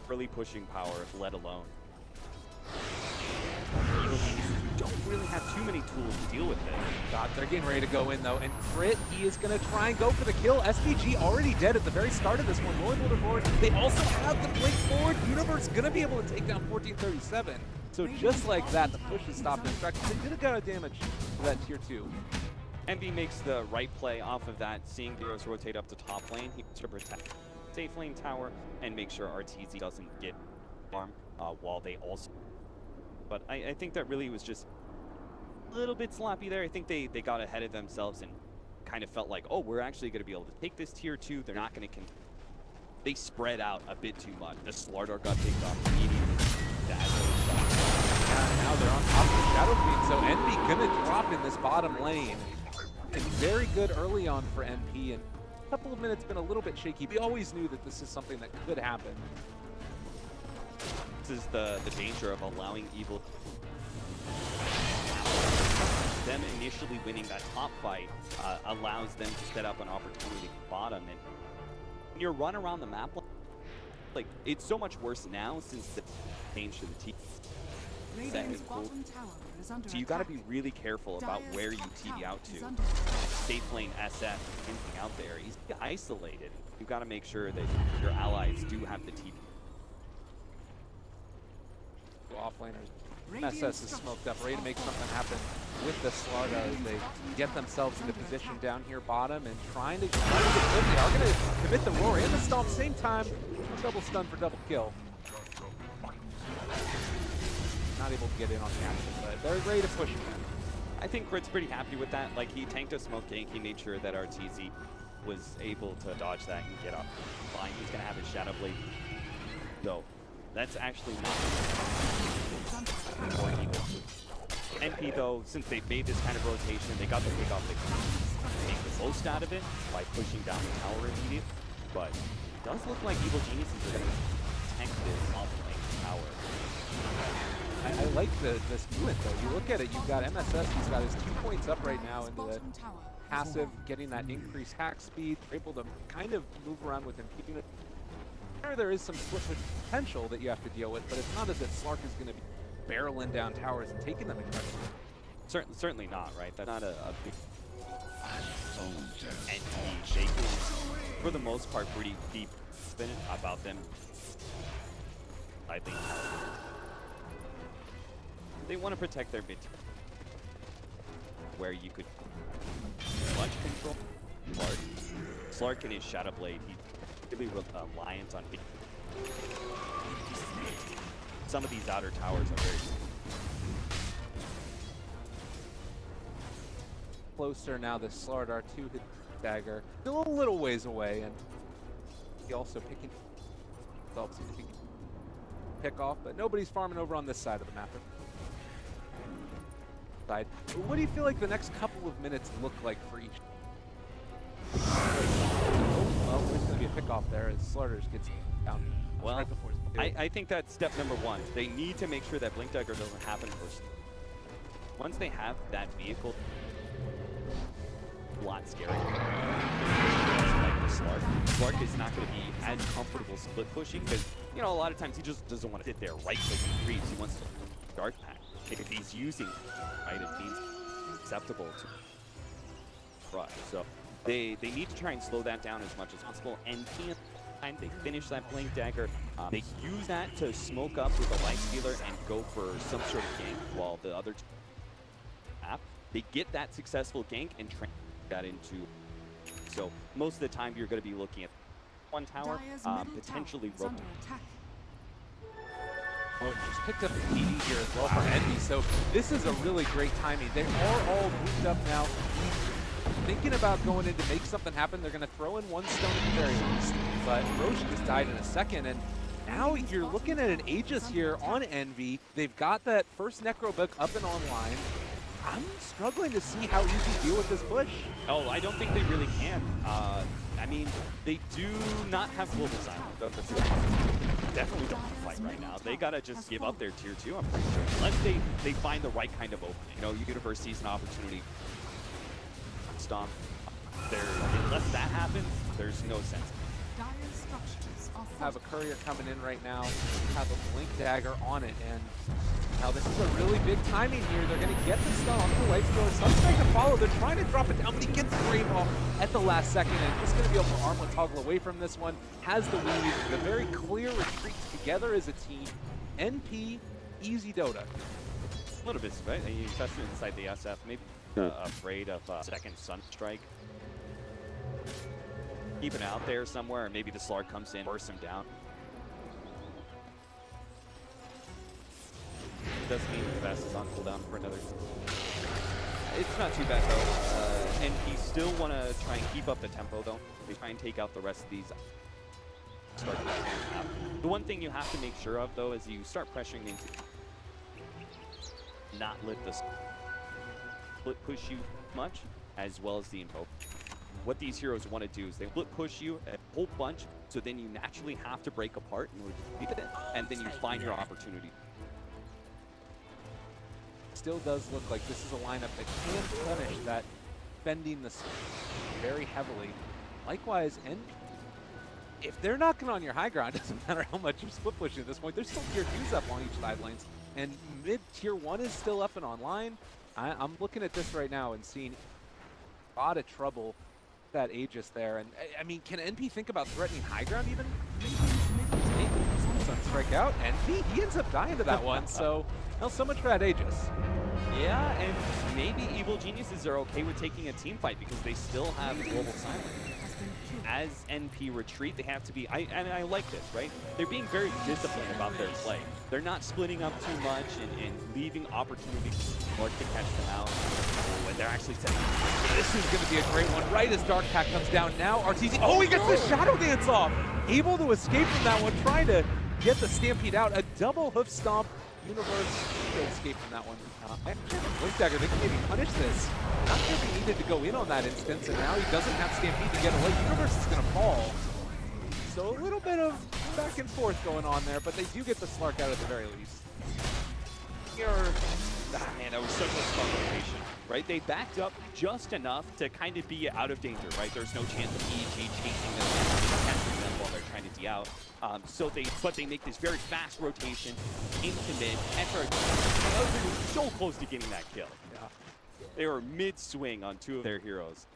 Really pushing power, let alone. Don't really have too many tools to deal with this. God, they're getting ready to go in, though. And Crit, he is going to try and go for the kill. SVG already dead at the very start of this one. Rolling order forward. They also have the blink forward. Universe going to be able to take down 1437. So just like that, the push is stopped in track. They did a lot of damage to that tier 2. Envy makes the right play off of that, seeing heroes rotate up to top lane. He wants to protect safe lane tower and make sure RTZ doesn't get harmed while they also... But I think that really was just a little bit sloppy there. I think they got ahead of themselves and kind of felt like, oh, we're actually going to be able to take this tier 2. They're not going to... They spread out a bit too much. The Slardar got picked off immediately. Now they're on top of the Shadow Queen, so NP going to drop in this bottom lane. And very good early on for NP, and a couple of minutes been a little bit shaky. We always knew that this is something that could happen. This is the danger of allowing Evil. Them initially winning that top fight allows them to set up an opportunity at bottom. And when you run around the map, like, it's so much worse now since the change to the team. So you got to be really careful about where you TD out to. Safe lane SF, anything out there, he's isolated. You got to make sure that your allies do have the TD. Offlaners. MSS is smoked up, ready to make something happen with the Slardar as they get themselves into position down here bottom and trying to get good. They are going to commit the roar and the stomp at the same time. Double stun for double kill. Not able to get in on the action, but they're ready to push again. I think Crit's pretty happy with that. Like, he tanked a smoke gank. He made sure that RTZ was able to dodge that and get up. Fine, he's going to have his Shadow Blade. So, that's actually not more evil. NP, though, since they made this kind of rotation, they got the pick off. They can make the most out of it by pushing down the tower immediately. But it does look like Evil Geniuses are going to tank this off the lane tower. I like this movement, though. You look at it, you've got MSS, he's got his 2 points up right now into the passive, getting that increased hack speed, able to kind of move around with impeding. There is some split potential that you have to deal with, but it's not as if Slark is going to be barreling down towers and taking them aggressively. Certainly not, right? That's not a big... And they can, for the most part, pretty deep spin about them. I think they want to protect their mid, where you could much control Slark. Slark in his Shadow Blade, he really reliant on big. Some of these outer towers are very closer now. The Slard R2 hit dagger, still a little ways away, and he also picking pick off, but nobody's farming over on this side of the map. What do you feel like the next couple of minutes look like for each? Well, there's going to be a pick off there as Slarders gets down. Well, right before I think that's step number one. They need to make sure that Blink Dagger doesn't happen first. Once they have that vehicle, a lot scary. Like the Slark. Slark is not going to be as comfortable split pushing because, you know, a lot of times he just doesn't want to sit there right-clicking creeps. He wants to Dark Pack. If he's using right, it means acceptable to rush. So they need to try and slow that down as much as possible. And time they finish that Blink Dagger, they use that to smoke up with a Light Stealer and go for some sort of gank while the other they get that successful gank and train that into. So most of the time you're going to be looking at one tower, potentially rope. Oh, just picked up the TD here as well for Envy, so this is a really great timing. They are all moved up now, thinking about going in to make something happen. They're going to throw in one stone at the very least, but Roche just died in a second, and now you're looking at an Aegis here on Envy. They've got that first Necro book up and online. I'm struggling to see how easy to deal with this push. Oh, I don't think they really can. I mean, they do not have global silence. Definitely don't want to fight right now. They gotta just give up their tier 2, I'm pretty sure. Unless they find the right kind of opening. You know, Universe sees an opportunity. Stomp. Unless that happens, there's no sense. Have a courier coming in right now, have a Blink Dagger on it, and now this is a really big timing here. They're going to get the stun on the Light Stealer. Sunstrike to follow. They're trying to drop it down, but he gets the Brave off at the last second, and just going to be able to armlet toggle away from this one. Has the weave, the very clear retreat together as a team. NP, easy Dota. A little bit, right? And you tested inside the SF, maybe afraid of second Sunstrike. Keep it out there somewhere, and maybe the Slark comes in, bursts him down. Doesn't mean the best is on cooldown for another. It's not too bad though, and he still want to try and keep up the tempo though. They try and take out the rest of these. The one thing you have to make sure of though is you start pressuring into not let the split push you much, as well as the invoke. What these heroes want to do is they split push you a whole bunch, so then you naturally have to break apart in order to beat it, and then you find your opportunity. Still does look like this is a lineup that can punish that bending the very heavily. Likewise, and if they're knocking on your high ground, it doesn't matter how much you're split pushing at this point. There's still tier 2s up on each side lanes, and mid tier 1 is still up and online. I'm looking at this right now and seeing a lot of trouble with that Aegis there. And I mean, can NP think about threatening high ground even? Sunstrike out, NP, he ends up dying to that one. So, well, so much for that Aegis. Yeah, and maybe Evil Geniuses are okay with taking a team fight because they still have global silence. As NP retreat, they have to be, and I like this, right? They're being very disciplined about their play. They're not splitting up too much and leaving opportunities or to catch them out when they're actually setting up. This is going to be a great one, right as Dark Pack comes down. Now RTZ, oh, he gets the Shadow Dance off! Able to escape from that one, trying to get the Stampede out. A double hoof stomp. Universe to escape from that one. Blink Dagger, they can maybe punish this. Not sure if he needed to go in on that instance, and now he doesn't have Stampede to get away. Universe is going to fall. So a little bit of back and forth going on there, but they do get the Slark out at the very least. Man, that was such a smart rotation, right? They backed up just enough to kind of be out of danger, right? There's no chance of ENG chasing them and catching them while they're trying to D-out. But they make this very fast rotation into mid. And they were so close to getting that kill. Yeah. They were mid-swing on two of their heroes.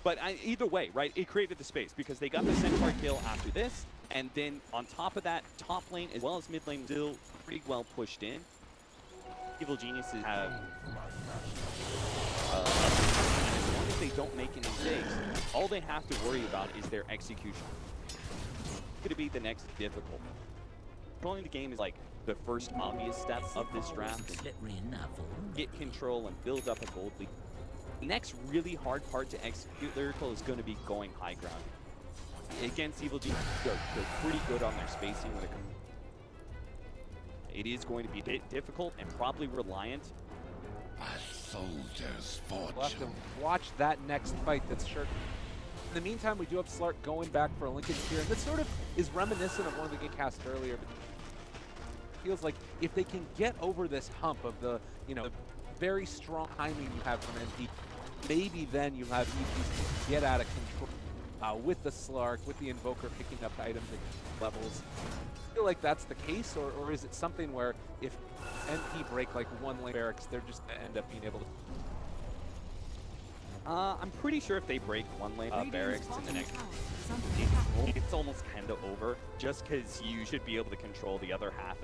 But either way, right, it created the space because they got the Centaur kill after this, and then on top of that, top lane as well as mid lane still pretty well pushed in. Evil Geniuses have, as long as they don't make any mistakes, all they have to worry about is their execution. It's going to be the next difficult. Controlling the game is like the first obvious step of this draft. Get control and build up a gold lead. The next really hard part to execute Lyrical is going to be going high ground. Against Evil Geniuses, they're pretty good on their spacing when it comes. It is going to be a bit difficult and probably reliant. A soldier's fortune. We'll have to watch that next fight that's sure. In the meantime, we do have Slark going back for a Lincoln Spear, and this sort of is reminiscent of one that get cast earlier. But it feels like if they can get over this hump of the, the very strong timing you have from NP, maybe then you have EPs get out of control with the Slark, with the Invoker picking up items at levels. I feel like that's the case, or is it something where if NP break like one lane barracks, they're just going to end up being able to... I'm pretty sure if they break one lane barracks in the next, it's almost kind of over, just because you should be able to control the other half.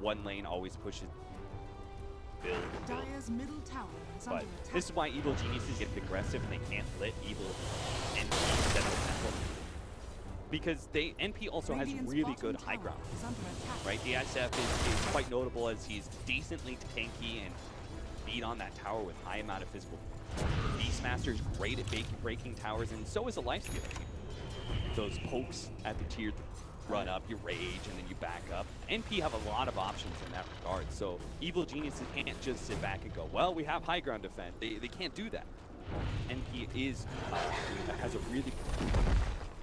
One lane always pushes build. But this is why Evil Geniuses get aggressive and they can't let Evil NP instead of the temple. Because NP also has really good high ground, right? The SF is quite notable as he's decently tanky and beat on that tower with high amount of physical. Beastmaster's great at breaking towers, and so is a lifestealer. Those pokes at the tier 3 run up, you rage, and then you back up. NP have a lot of options in that regard, so Evil Geniuses can't just sit back and go, well, we have high ground defense. They can't do that. NP has a really...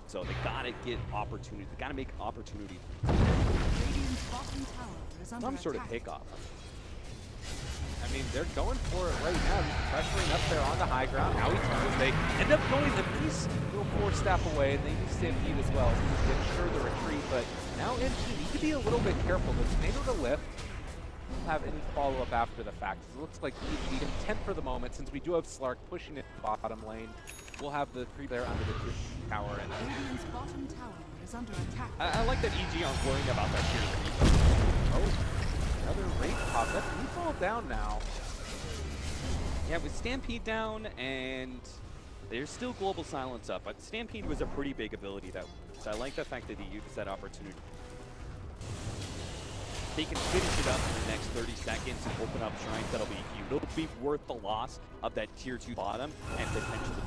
So they gotta get opportunity. They gotta make opportunity. Some sort of pickoff. I mean, they're going for it right now. Pressuring up there on the high ground. Now he turns. They end up going a piece, little 4-step away, and they use Stampede as well to ensure the retreat. But now NP need to be a little bit careful. The tornado to lift. Don't have any follow-up after the fact. It looks like EG content for the moment, since we do have Slark pushing it bottom lane. We'll have the creep there under the tower. And bottom tower is under attack. I like that EG aren't worrying about that tier 3. Oh, another rate pop. That's all down now. Yeah, with Stampede down, and there's still Global Silence up, but Stampede was a pretty big ability that. So I like the fact that he used that opportunity. They can finish it up in the next 30 seconds and open up shrines that'll be huge. It'll be worth the loss of that tier 2 bottom and potentially.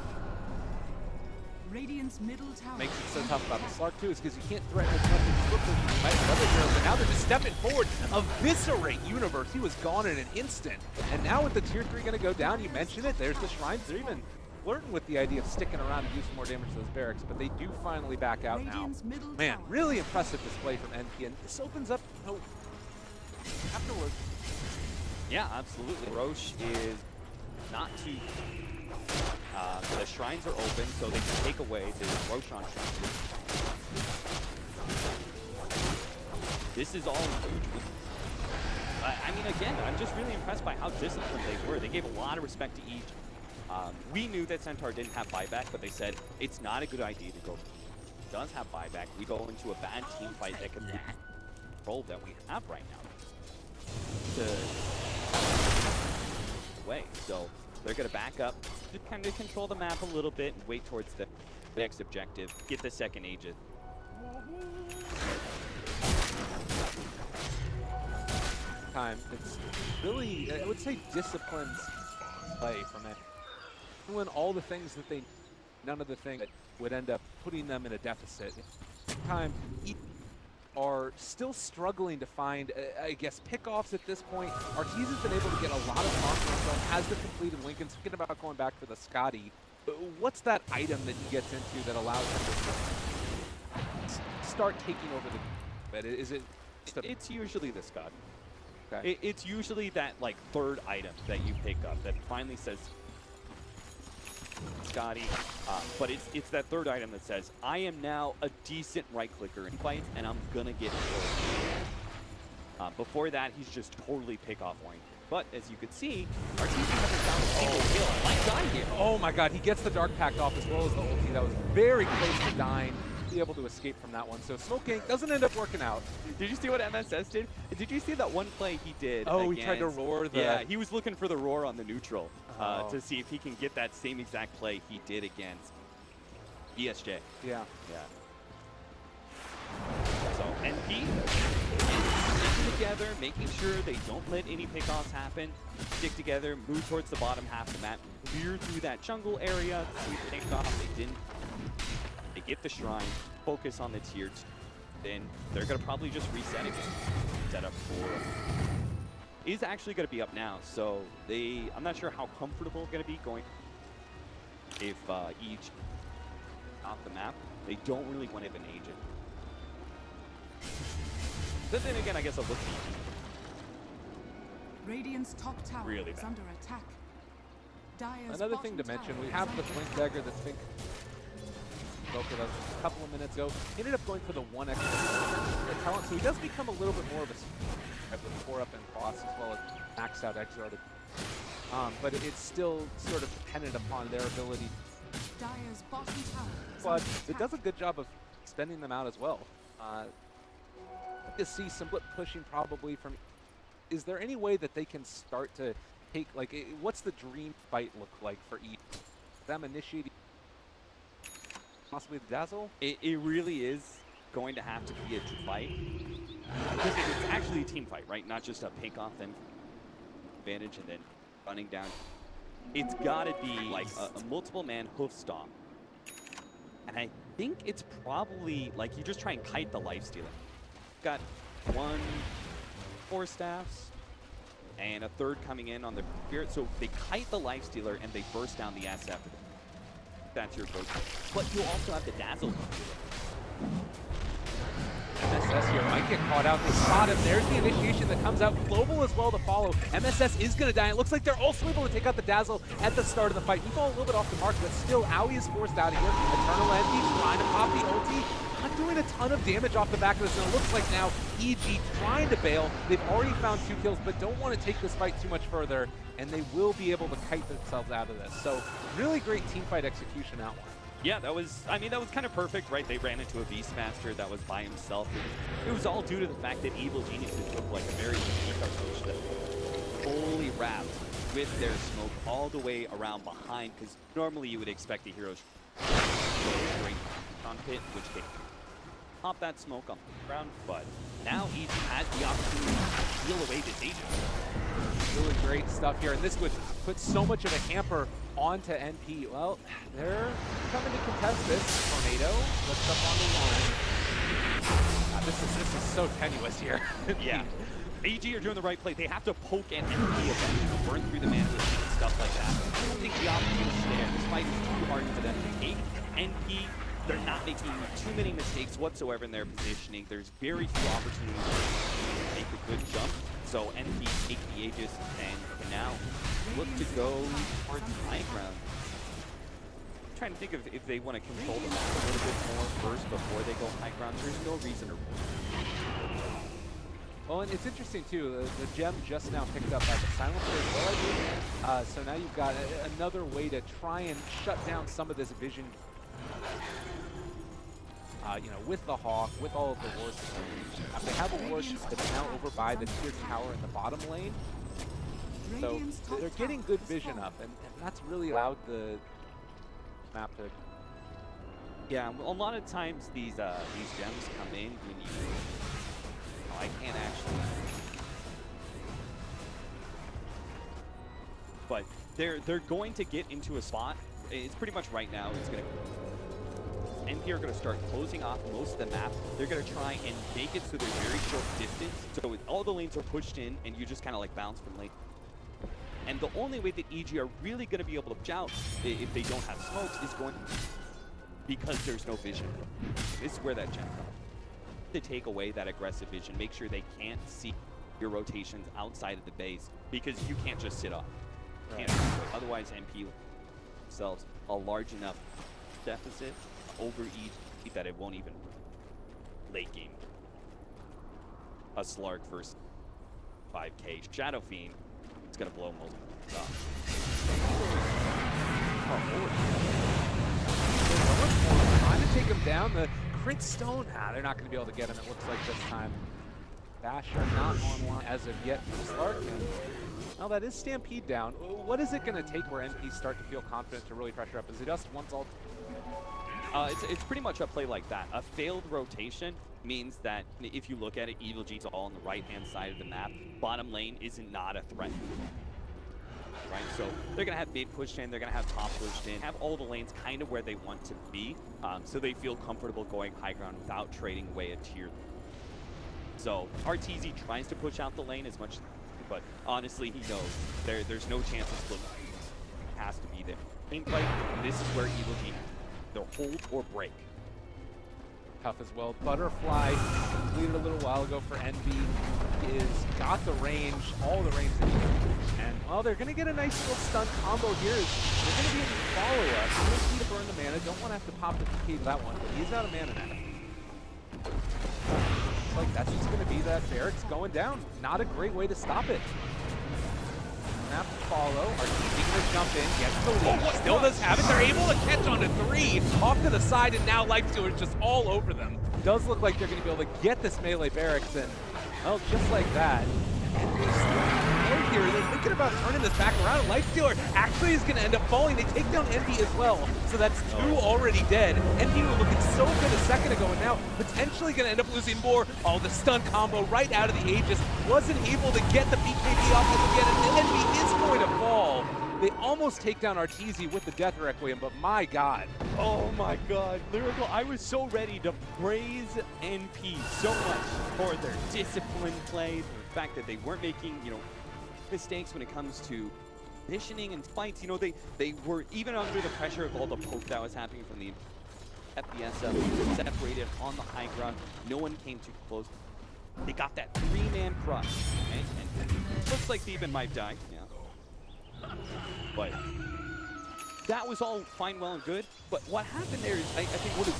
Radiant's middle tower. Makes it so tough about the Slark too, is because you can't threaten as much as quickly as you might with other heroes, but now they're just stepping forward. Eviscerate Universe. He was gone in an instant. And now with the tier 3 going to go down, you mentioned it, there's the shrines. They're even flirting with the idea of sticking around and do some more damage to those barracks, but they do finally back out now. Man, really impressive display from NP, and this opens up hope afterwards. Yeah, absolutely. Roche is not too... the shrines are open, so they can take away the Roshan shrine. This is all huge. I mean, again, I'm just really impressed by how disciplined they were. They gave a lot of respect to each. We knew that Centaur didn't have buyback, but they said it's not a good idea to go. It does have buyback. We go into a bad team fight that could be the role that we have right now. So they're going to back up, just kind of control the map a little bit and wait towards the next objective, get the second Aegis. It's really, I would say, disciplined play from it. Doing all the things that they, none of the things that would end up putting them in a deficit. Time are still struggling to find, I guess, pickoffs at this point. Arteez has been able to get a lot of marks on himself, has the completed Lincoln, thinking about going back for the Scotty. What's that item that he gets into that allows him to start taking over the... Is it... It's usually the Scotty. Okay. It's usually that like third item that you pick up that finally says Scotty, but it's that third item that says, I am now a decent right-clicker in fights, and I'm gonna get killed. Before that, he's just totally pick-off oriented. But as you can see, Arteez has found a single kill. Might die here. Oh my god, he gets the Dark Pact off as well as the ulti. That was very close to dying. Be able to escape from that one. So Smoke Gang doesn't end up working out. Did you see what MSS did? Did you see that one play he did? Oh, he tried to against- roar the... Yeah, he was looking for the roar on the neutral Oh. to see if he can get that same exact play he did against BSJ. Yeah. Yeah. So NP sticking together, making sure they don't let any pickoffs happen. Stick together, move towards the bottom half of the map, clear through that jungle area. Sweep the pickoff. They didn't. They get the shrine, focus on the tier 2. Then they're gonna probably just reset again. Set up for is actually gonna be up now. So I'm not sure how comfortable gonna be going if each off the map. They don't really want to have an agent. But then again, I guess I'll look at Radiant's top tower Really is bad. under attack. Dire's Another bottom thing to mention, tower we is have the under Blink attack. Dagger that's been spoke about a couple of minutes ago. He ended up going for the 1 extra talent, so he does become a little bit more of a with 4-up and boss as well as maxed out Exar. But it's still sort of dependent upon their ability. Dire's bottom tower is But under it attack. does a good job of extending them out as well. To see some pushing probably from. Is there any way that they can start to take what's the dream fight look like for each? Them initiating possibly the Dazzle? It really is going to have to be a fight. Because it's actually a team fight, right? Not just a pick off them advantage and then running down. It's got to be like a multiple man hoof stomp. And I think it's probably like you just try and kite the lifestealer. Got 1 4 staffs and a 3rd coming in on the spirit. So they kite the lifestealer and they burst down the SF. That's your go. But you also have the dazzle. MSS here might get caught out. They spot him. There's the initiation that comes out. Global as well to follow. MSS is going to die. It looks like they're also able to take out the Dazzle at the start of the fight. He fell a little bit off the mark, but still, Aoi is forced out of here. Eternal Envy trying to pop the ulti. Not doing a ton of damage off the back of this, and it looks like now EG trying to bail. They've already found 2 kills, but don't want to take this fight too much further, and they will be able to kite themselves out of this. So, really great team fight execution out one. Yeah, that was kind of perfect, right? They ran into a Beastmaster that was by himself. It was all due to the fact that Evil Geniuses took like a very unique approach that fully wrapped with their smoke all the way around behind, because normally you would expect the heroes to go straight on pit, which they pop that smoke on the ground, but now EG has the opportunity to steal away this agent. Really great stuff here, and this would put so much of a hamper onto NP. Well, they're coming to contest this. Tornado, lifts up on the line. This is so tenuous here. Yeah. EG are doing the right play. They have to poke at NP eventually, burn through the mana and stuff like that. I don't think the opportunity is there. This fight is too hard for them to take. NP, they're not making too many mistakes whatsoever in their positioning. There's very few opportunities to make a good jump. So NP take the Aegis and can now look to go towards high ground. I'm trying to think if they want to control the map a little bit more first before they go high ground. There's no reason to. Well, and it's interesting too, the gem just now picked up by the Silencer as well, I believe. So now you've got another way to try and shut down some of this vision. You know, with the Hawk, with all of the wars. They have a war that's now over by the tier tower in the bottom lane. So they're getting good vision up, and that's really allowed the map to. Yeah, a lot of times these gems come in when you. Oh, I can't actually. But they're going to get into a spot. It's pretty much right now. It's gonna. NP are going to start closing off most of the map. They're going to try and make it so they're very short distance. So all the lanes are pushed in, and you just kind of like bounce from lane. And the only way that EG are really going to be able to push out if they don't have smokes is going because there's no vision. This is where that gem comes. To take away that aggressive vision, make sure they can't see your rotations outside of the base, because you can't just sit up. Right. Otherwise, NP themselves a large enough deficit over EG that it won't even late game a Slark versus 5k. Shadow Fiend is going to blow most of it up. Trying to take him down. The crit stone. They're not going to be able to get him, it looks like this time. Basher not online as of yet from Slarkin. Well, that is Stampede down. What is it going to take where NPs start to feel confident to really pressure up? Is it just once all? It's pretty much a play like that. A failed rotation means that if you look at it, Evil G's all on the right-hand side of the map. Bottom lane is not a threat. Right, so they're going to have mid pushed in, they're going to have top pushed in, have all the lanes kind of where they want to be, so they feel comfortable going high ground without trading away a tier. So RTZ tries to push out the lane as much, but honestly he knows there's no chance of split. Has to be there. Gameplay, this is where Evil G, they'll hold or break. Tough as well. Butterfly completed a little while ago for Envy. Is got the range, all the range that he needs. And well, they're gonna get a nice little stun combo here. They're gonna be able to follow up. Don't need to burn the mana. Don't want to have to pop the PK to that one, but he's out of mana now. Looks like that's just gonna be that Barracks going down. Not a great way to stop it. Gonna have to follow. RTZ gonna jump in, gets the lead. Still does have it. They're able to catch on to 3 off to the side, and now Lifestealer is just all over them. Does look like they're gonna be able to get this melee Barracks in. Well, just like that. And here, they're thinking about turning this back around. Lifestealer actually is gonna end up falling. They take down Envy as well. So that's 2 already dead. Envy were looking so good a second ago, and now potentially gonna end up losing more. Oh, the stun combo right out of the Aegis. Wasn't able to get the BKB off him again, and Envy is going to fall. They almost take down Arteezy with the Death Requiem, but my God. Oh my God, Lyrical, I was so ready to praise NP so much for their disciplined play, the fact that they weren't making, mistakes when it comes to positioning and fights. They were, even under the pressure of all the poke that was happening from the FBSF, separated on the high ground. No one came too close. They got that 3-man crush, right? And it looks like Theben might die, yeah. But that was all fine, well, and good. But what happened there is, I think what is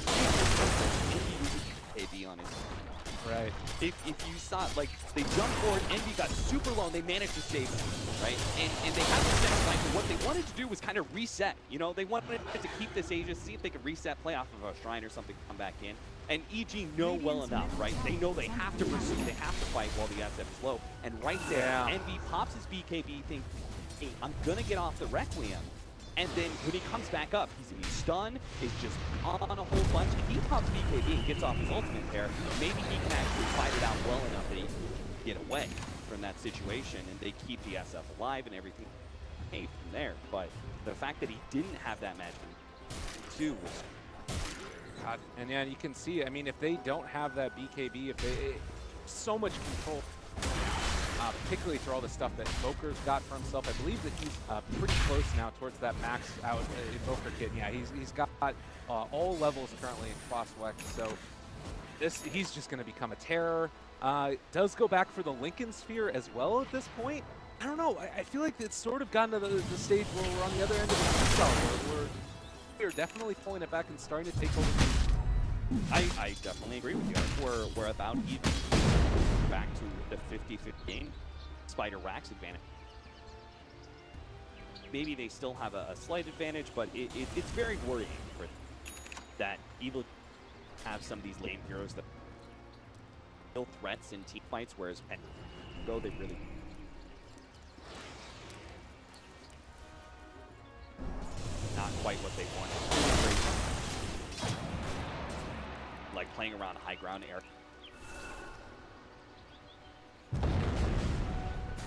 KB on his. Right. If you saw, like, they jumped forward, Envy got super low, and they managed to save him, right? And they had the second line, so what they wanted to do was kind of reset. They wanted to keep this Aegis, see if they could reset, play off of a Shrine or something, come back in. And EG know well enough, right? They know they have to pursue, they have to fight while the SF is low. And right there, Envy pops his BKB, thinks, hey, I'm gonna get off the Requiem. And then when he comes back up, he's gonna be stunned, is just on a whole bunch. If he pops BKB and gets off his ultimate pair, maybe he can actually fight it out well enough that he can get away from that situation, and they keep the SF alive and everything from there. But the fact that he didn't have that magic too was God. And yeah, you can see, I mean, if they don't have that BKB, if they so much control, particularly for all the stuff that Invoker's got for himself. I believe that he's pretty close now towards that max out Invoker kit. Yeah, he's got all levels currently in Crosswex, so he's just going to become a terror. Does go back for the Lincoln Sphere as well at this point. I don't know. I feel like it's sort of gotten to the stage where we're on the other end of the seesaw, where we're definitely pulling it back and starting to take over. I definitely agree with you. We're about even back to the 50-50 game. Spider Rack's advantage. Maybe they still have a slight advantage, but it's very worrying for that Evil have some of these lane heroes that kill threats in team fights, whereas go they really not quite what they wanted. Like playing around high ground air.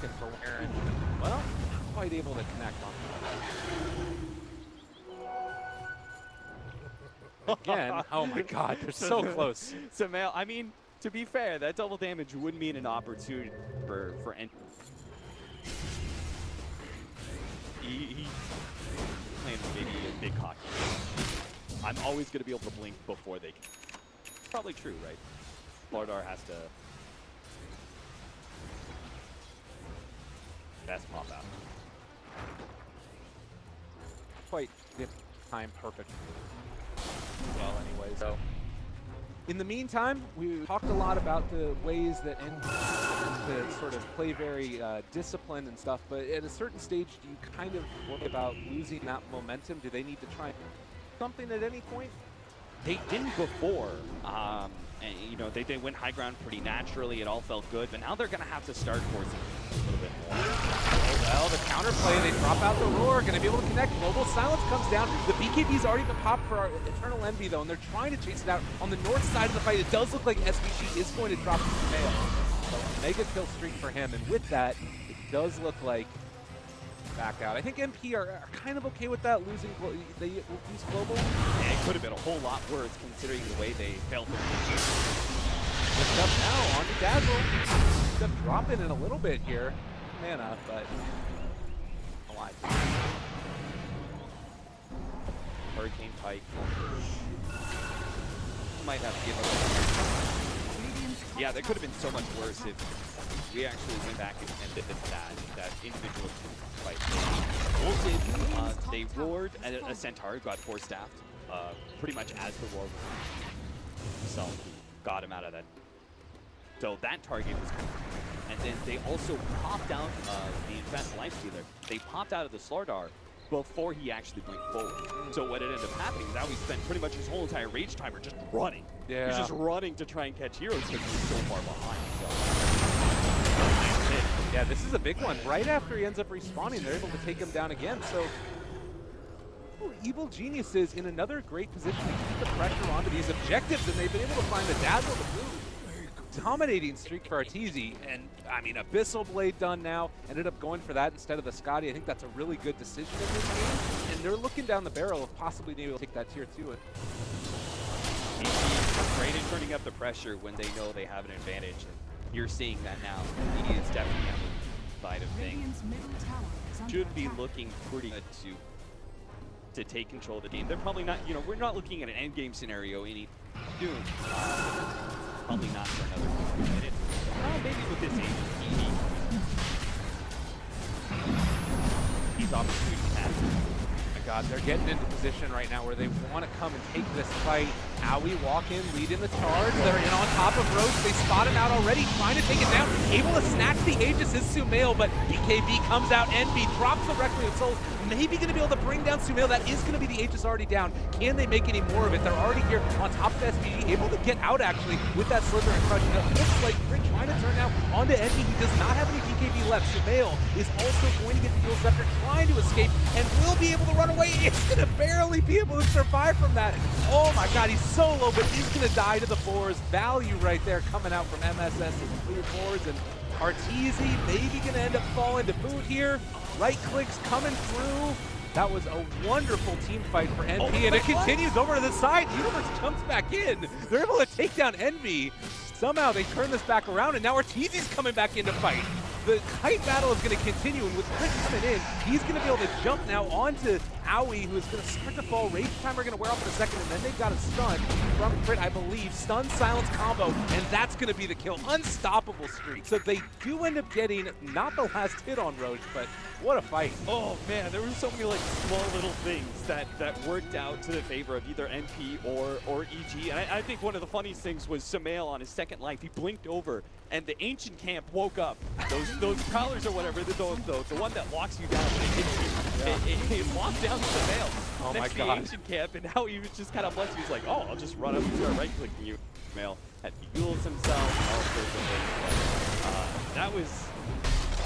Looking for Aaron. Well, not quite able to connect on. Again, oh my God, they're so close. So, Mel, I mean, to be fair, that double damage would mean an opportunity for he playing maybe a big hockey. I'm always going to be able to blink before they can. Probably true, right? Lardar has to best pop out. Quite good time, perfect. Well, anyway, so in the meantime, we talked a lot about the ways that to sort of play very disciplined and stuff, but at a certain stage, do you kind of worry about losing that momentum? Do they need to try something at any point? They didn't before. And, you know, they went high ground pretty naturally. It all felt good, but now they're going to have to start forcing a little bit more. Oh, well, the counterplay, they drop out the roar, going to be able to connect. Global Silence comes down. The BKB's already been popped for our Eternal Envy, though, and they're trying to chase it out. On the north side of the fight, it does look like SVG is going to drop to Sumail. So a mega kill streak for him, and with that, it does look like back out. I think MP are kind of okay with that, losing, they lose Global. Yeah, it could have been a whole lot worse considering the way they failed to Lift up now, on to Dazzle. End up dropping in a little bit here. Mana, but alive. Hurricane Pike. Might have to give up. Yeah, that could have been so much worse if we actually went back and ended that individual fight. They roared, and a Centaur got force-staffed, pretty much as the roar himself got him out of that. So that target was kind of, and then they also popped out the Infest Lifestealer. They popped out of the Slardar before he actually went forward. So what ended up happening is now he spent pretty much his whole entire rage timer just running. Yeah. He's just running to try and catch heroes because he was so far behind. So. Yeah, this is a big one. Right after he ends up respawning, they're able to take him down again. So Evil Geniuses in another great position to keep the pressure onto these objectives, and they've been able to find the Dazzle to move. Dominating streak for Arteezy, and I mean, Abyssal Blade done now, ended up going for that instead of the Scotty. I think that's a really good decision in this game, and they're looking down the barrel of possibly being able to take that tier 2. He's great at turning up the pressure when they know they have an advantage, and you're seeing that now. He is definitely on the side of things. Should be looking pretty good to take control of the game. They're probably not, you know, we're not looking at an end game scenario any soon. Probably not for another few minutes. Maybe with this age of TV. He's opportunity pass. Oh my god, they're getting into position right now where they want to come and take this fight. Howie walk in, lead in the charge. They're in on top of Roach. They spot him out already, trying to take it down. Able to snatch the Aegis is Sumail, but BKB comes out. Envy drops the Requiem Souls. Maybe going to be able to bring down Sumail. That is going to be the Aegis already down. Can they make any more of it? They're already here on top of SVG, able to get out actually with that Slither and crushing it. Looks like Frick trying to turn now onto Envy. He does not have any BKB left. Sumail is also going to get the Dual Scepter, trying to escape, and will be able to run away. It's going to barely be able to survive from that. Oh my god, he's so low, but he's going to die to the boars. Value right there coming out from MSS and clear boards, and Arteezy maybe going to end up falling to boot here. Right clicks coming through. That was a wonderful team fight for Envy, and it continues over to the side. Universe jumps back in. They're able to take down Envy. Somehow they turn this back around, and now Arteezy's coming back into fight. The kite battle is going to continue, and with Crit coming in, he's going to be able to jump now onto Owie, who is going to start to fall. Rage Timer going to wear off in a second, and then they've got a stun from Crit, I believe. Stun Silence combo, and that's going to be the kill. Unstoppable streak. So they do end up getting not the last hit on Roach, but what a fight. Oh man, there were so many like small little things that worked out to the favor of either NP or EG. And I think one of the funniest things was Sumail on his second life. He blinked over, and the Ancient Camp woke up. Those prowlers or whatever, the one that locks you down when it hits you, it locked down Sumail. Oh my god. The Ancient Camp, and now he was just kind of blessed. He was like, oh, I'll just run up and start right-clicking you. Sumail had fuels himself, all sorts of things. That was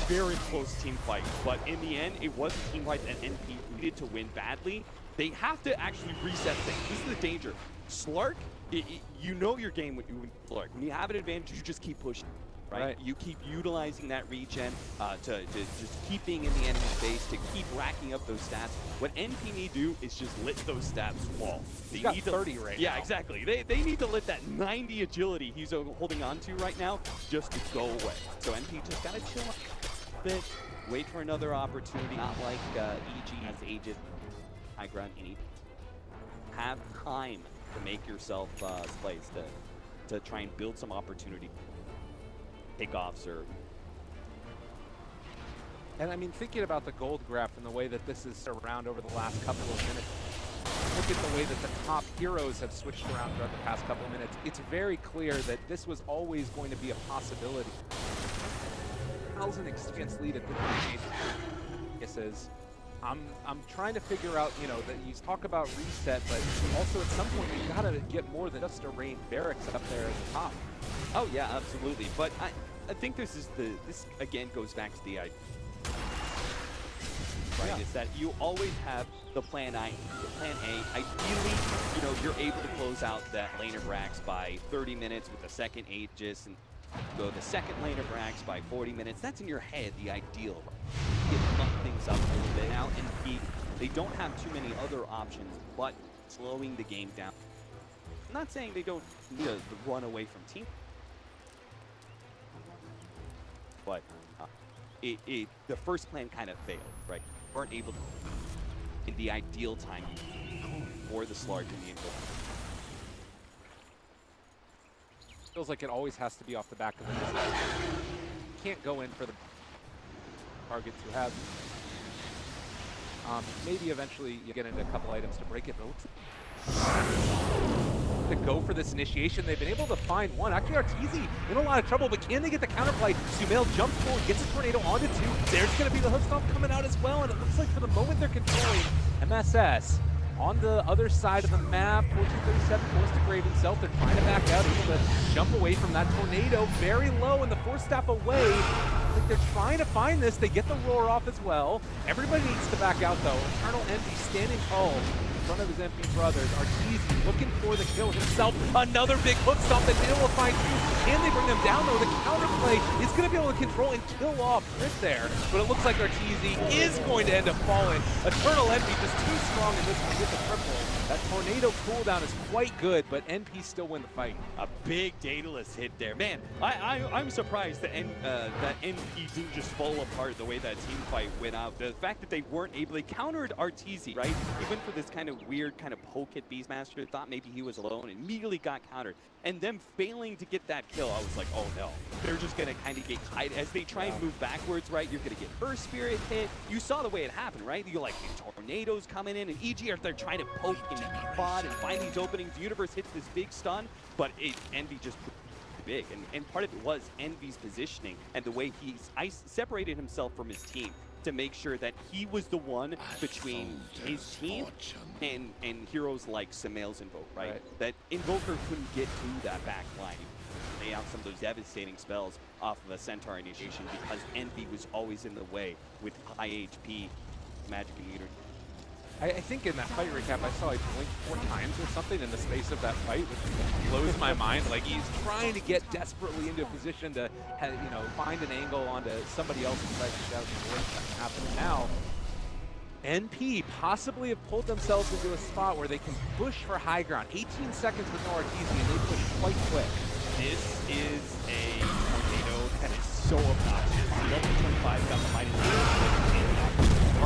very close team fight, but in the end, it was a team fight that NP needed to win badly. They have to actually reset things. This is the danger. Slark, you know your game with Slark. When you have an advantage, you just keep pushing. Right? You keep utilizing that regen to just keep being in the enemy space, to keep racking up those stats. What NP need to do is just let those stats fall. He's got 30 right now. Yeah, exactly. They need to let that 90 agility he's holding on to right now just to go away. So NP just gotta chill a bit, wait for another opportunity, not like EG has Aegis, high ground, you need to have time to make yourself plays, to try and build some opportunity. Takeoffs or... And I mean, thinking about the gold graph and the way that this is around over the last couple of minutes, look at the way that the top heroes have switched around throughout the past couple of minutes, it's very clear that this was always going to be a possibility. 1,000 experience lead at this point. This is. I'm trying to figure out, you know, that you talk about reset, but also at some point you've got to get more than just a rain barracks up there at the top. Oh yeah, absolutely. But I think this again goes back to the idea, right? Yeah. Is that you always have the plan A. Ideally, you know, you're able to close out that laner Brax by 30 minutes with the second Aegis and go the second laner Brax by 40 minutes. That's in your head, the ideal. Get things up a little bit now, and they don't have too many other options but slowing the game down. I'm not saying they don't need to run away from team, but the first plan kind of failed, right? Weren't able to in the ideal time for the Slark and the Invoker. Feels like it always has to be off the back of the business. Can't go in for the targets you have. Maybe eventually you get into a couple items to break it, but it looks to go for this initiation. They've been able to find one. Actually, Arteezy in a lot of trouble, but can they get the counterplay? Sumail jumps forward, gets a tornado onto two. There's going to be the hook stomp coming out as well, and it looks like for the moment they're controlling MSS. On the other side of the map, 1437 forced to grave himself. They're trying to back out, able to jump away from that tornado. Very low and the force staff away. I think they're trying to find this. They get the roar off as well. Everybody needs to back out though. Eternal Envy standing tall in front of his MP brothers. Arteezy looking for the kill himself. Another big hook stomp that they will find too. Can they bring them down though? The counterplay is going to be able to control and kill off Crit there. But it looks like Arteezy is going to end up falling. Eternal Envy just too strong in this one with the triple. That tornado cooldown is quite good, but NP still win the fight. A big Daedalus hit there. Man, I'm surprised that NP didn't just fall apart the way that team fight went out. The fact that they weren't able, they countered Arteezy, right? He went for this kind of weird kind of poke at Beastmaster, thought maybe he was alone, and immediately got countered. And them failing to get that kill, I was like, oh no. They're just gonna kind of get hide as they try and move backwards, right? You're gonna get Burst Spirit hit. You saw the way it happened, right? You're like, tornadoes coming in, and EG are they're trying to poke and pod and find these openings. Universe hits this big stun, but Envy just big, and part of it was Envy's positioning and the way he's separated himself from his team to make sure that he was the one between his team and heroes like Sumail's Invoke, right? That Invoker couldn't get to that back line. Lay out some of those devastating spells off of a Centaur initiation because Envy was always in the way with high HP magic immunity. I think in that fight recap, I saw he blinked 4 times or something in the space of that fight, which blows my mind. Like, he's trying to get desperately into a position to, you know, find an angle onto somebody else inside the Shadows of War that happen now. NP possibly have pulled themselves into a spot where they can push for high ground. 18 seconds with no Arteezy, and they push quite quick. This is a tornado that is so obnoxious. Level 25 got the mighty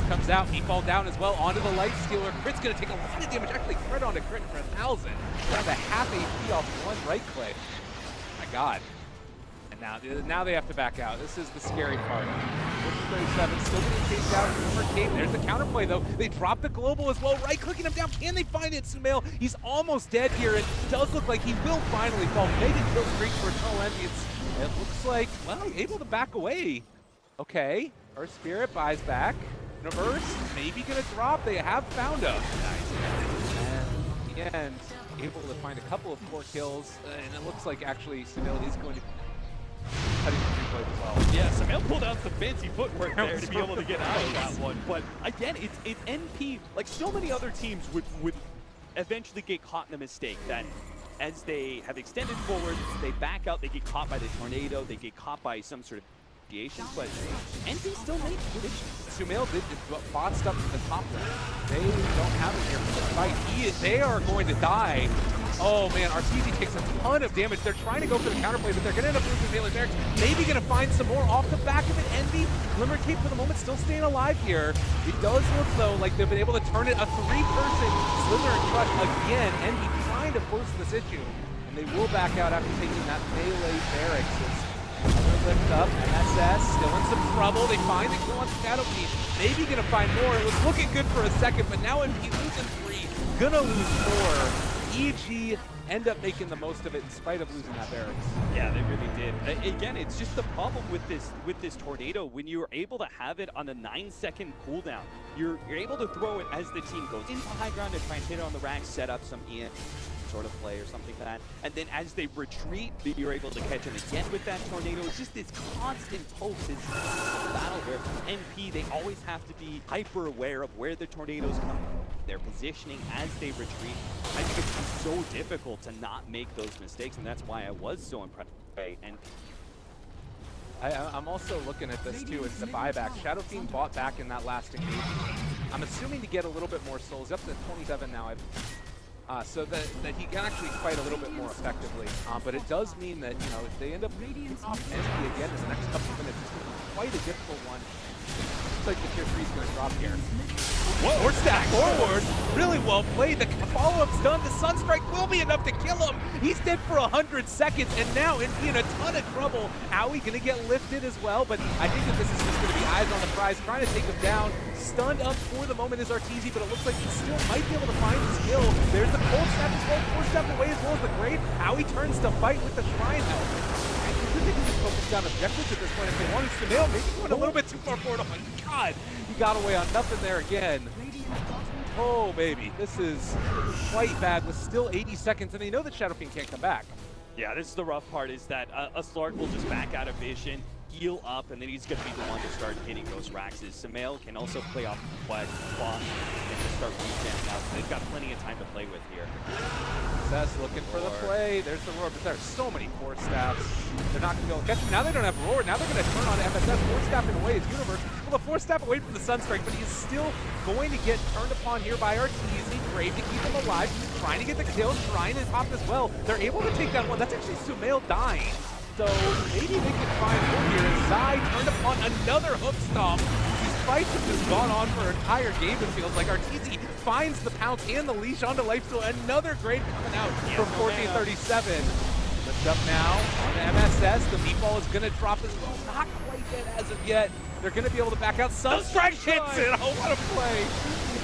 comes out, he falls down as well onto the Light Stealer. Crit's gonna take a lot of damage, actually Crit onto Crit for 1,000. Got the half HP off one right click. My God. And now they have to back out. This is the scary part. 37 still getting chased out. Remember Kate, there's the counterplay though. They drop the global as well, right clicking him down. Can they find it, Sumail? He's almost dead here. It does look like he will finally fall. Mega kill streak for Eternal Envy. It looks like, well, able to back away. Okay, our Spirit buys back. Universe, maybe gonna drop. They have found him. And in the end, able to find a couple of 4 kills, and it looks like actually Sumail is going to cutting the replay as well. Yeah, Sumail pulled out some fancy footwork there to be able to get out of that one. But again, it's NP. Like so many other teams would eventually get caught in the mistake that as they have extended forward, they back out, they get caught by the tornado, they get caught by some sort of but NP still makes predictions. Sumail did bot stuff to the top there. They don't have it here for the fight. They are going to die. Oh man, Arteezy takes a ton of damage. They're trying to go for the counterplay, but they're going to end up losing Baylor Barracks. Maybe going to find some more off the back of it. Envy, Glimmer Cape for the moment still staying alive here. It does look though like they've been able to turn it a 3-person Slither and Crush again. Envy trying to force this issue, and they will back out after taking that melee Barracks. Another lift up, MSS still in some trouble. They find the kill on Shadow Piece. Maybe gonna find more. It was looking good for a second, but now NP losing 3, gonna lose 4. EG end up making the most of it in spite of losing that barracks. Yeah, they really did. Again, it's just the problem with this tornado. When you're able to have it on a 9-second cooldown, you're able to throw it as the team goes into high ground and try and hit it on the rack, set up some ENG sort of play or something like that. And then as they retreat, you're able to catch them again with that tornado. It's just this constant pulse, this battle where NP, they always have to be hyper aware of where the tornadoes come, their positioning as they retreat. I think it's just so difficult to not make those mistakes, and that's why I was so impressed with NP. I'm also looking at this too. It's the buyback. Shadow Fiend bought back in that last engagement. I'm assuming to get a little bit more souls. Up to 27 now. So that he can actually fight a little bit more effectively. But it does mean that, you know, if they end up beating off NP again in the next couple of minutes, it's going to be quite a difficult one. Looks like the tier 3 is going to drop here. Whoa, or stack forward. Really well played. The follow-up's done. The Sunstrike will be enough to kill him. He's dead for 100 seconds, and now NP in a ton of trouble. Owie going to get lifted as well, but I think that this is just going to be eyes on the prize, trying to take him down. Stunned up for the moment is Arteezy, but it looks like he still might be able to find his kill. There's the cold snap as well, 4-step away as well as the grave. Owie turns to fight with the Shrine Help. I think they can just focus down objectives at this point if they wanted to nail. Maybe going a little bit too far forward. Oh my god, he got away on nothing there again. Oh baby, this is quite bad with still 80 seconds, and they know that Shadow Fiend can't come back. Yeah, this is the rough part, is that a Slark will just back out of vision, heal up, and then he's going to be the one to start hitting those Raxes. Sumail can also play off flag spot and just start rejamming out. They've got plenty of time to play with here. Cess looking for the play. There's the roar, but there's so many force staffs. They're not going to be able to catch him. Now they don't have roar. Now they're going to turn on MSS. Force staffing away is Universe. Well, the force staff away from the Sunstrike, but he's still going to get turned upon here by Arteezy. Brave to keep him alive. Trying to get the kill. Shrine is popped as well. They're able to take down one. That's actually Sumail dying. So maybe they can find one here. Zai turned upon another hook stomp. These fights have just gone on for an entire game, it feels like. Arteezy finds the pounce and the leash onto Lifesteal. Another grade coming out from 1437. Lift up now on the MSS. The meatball is going to drop as well. Not quite dead as of yet. They're going to be able to back out. Sunstrike hits it. Oh, what a play.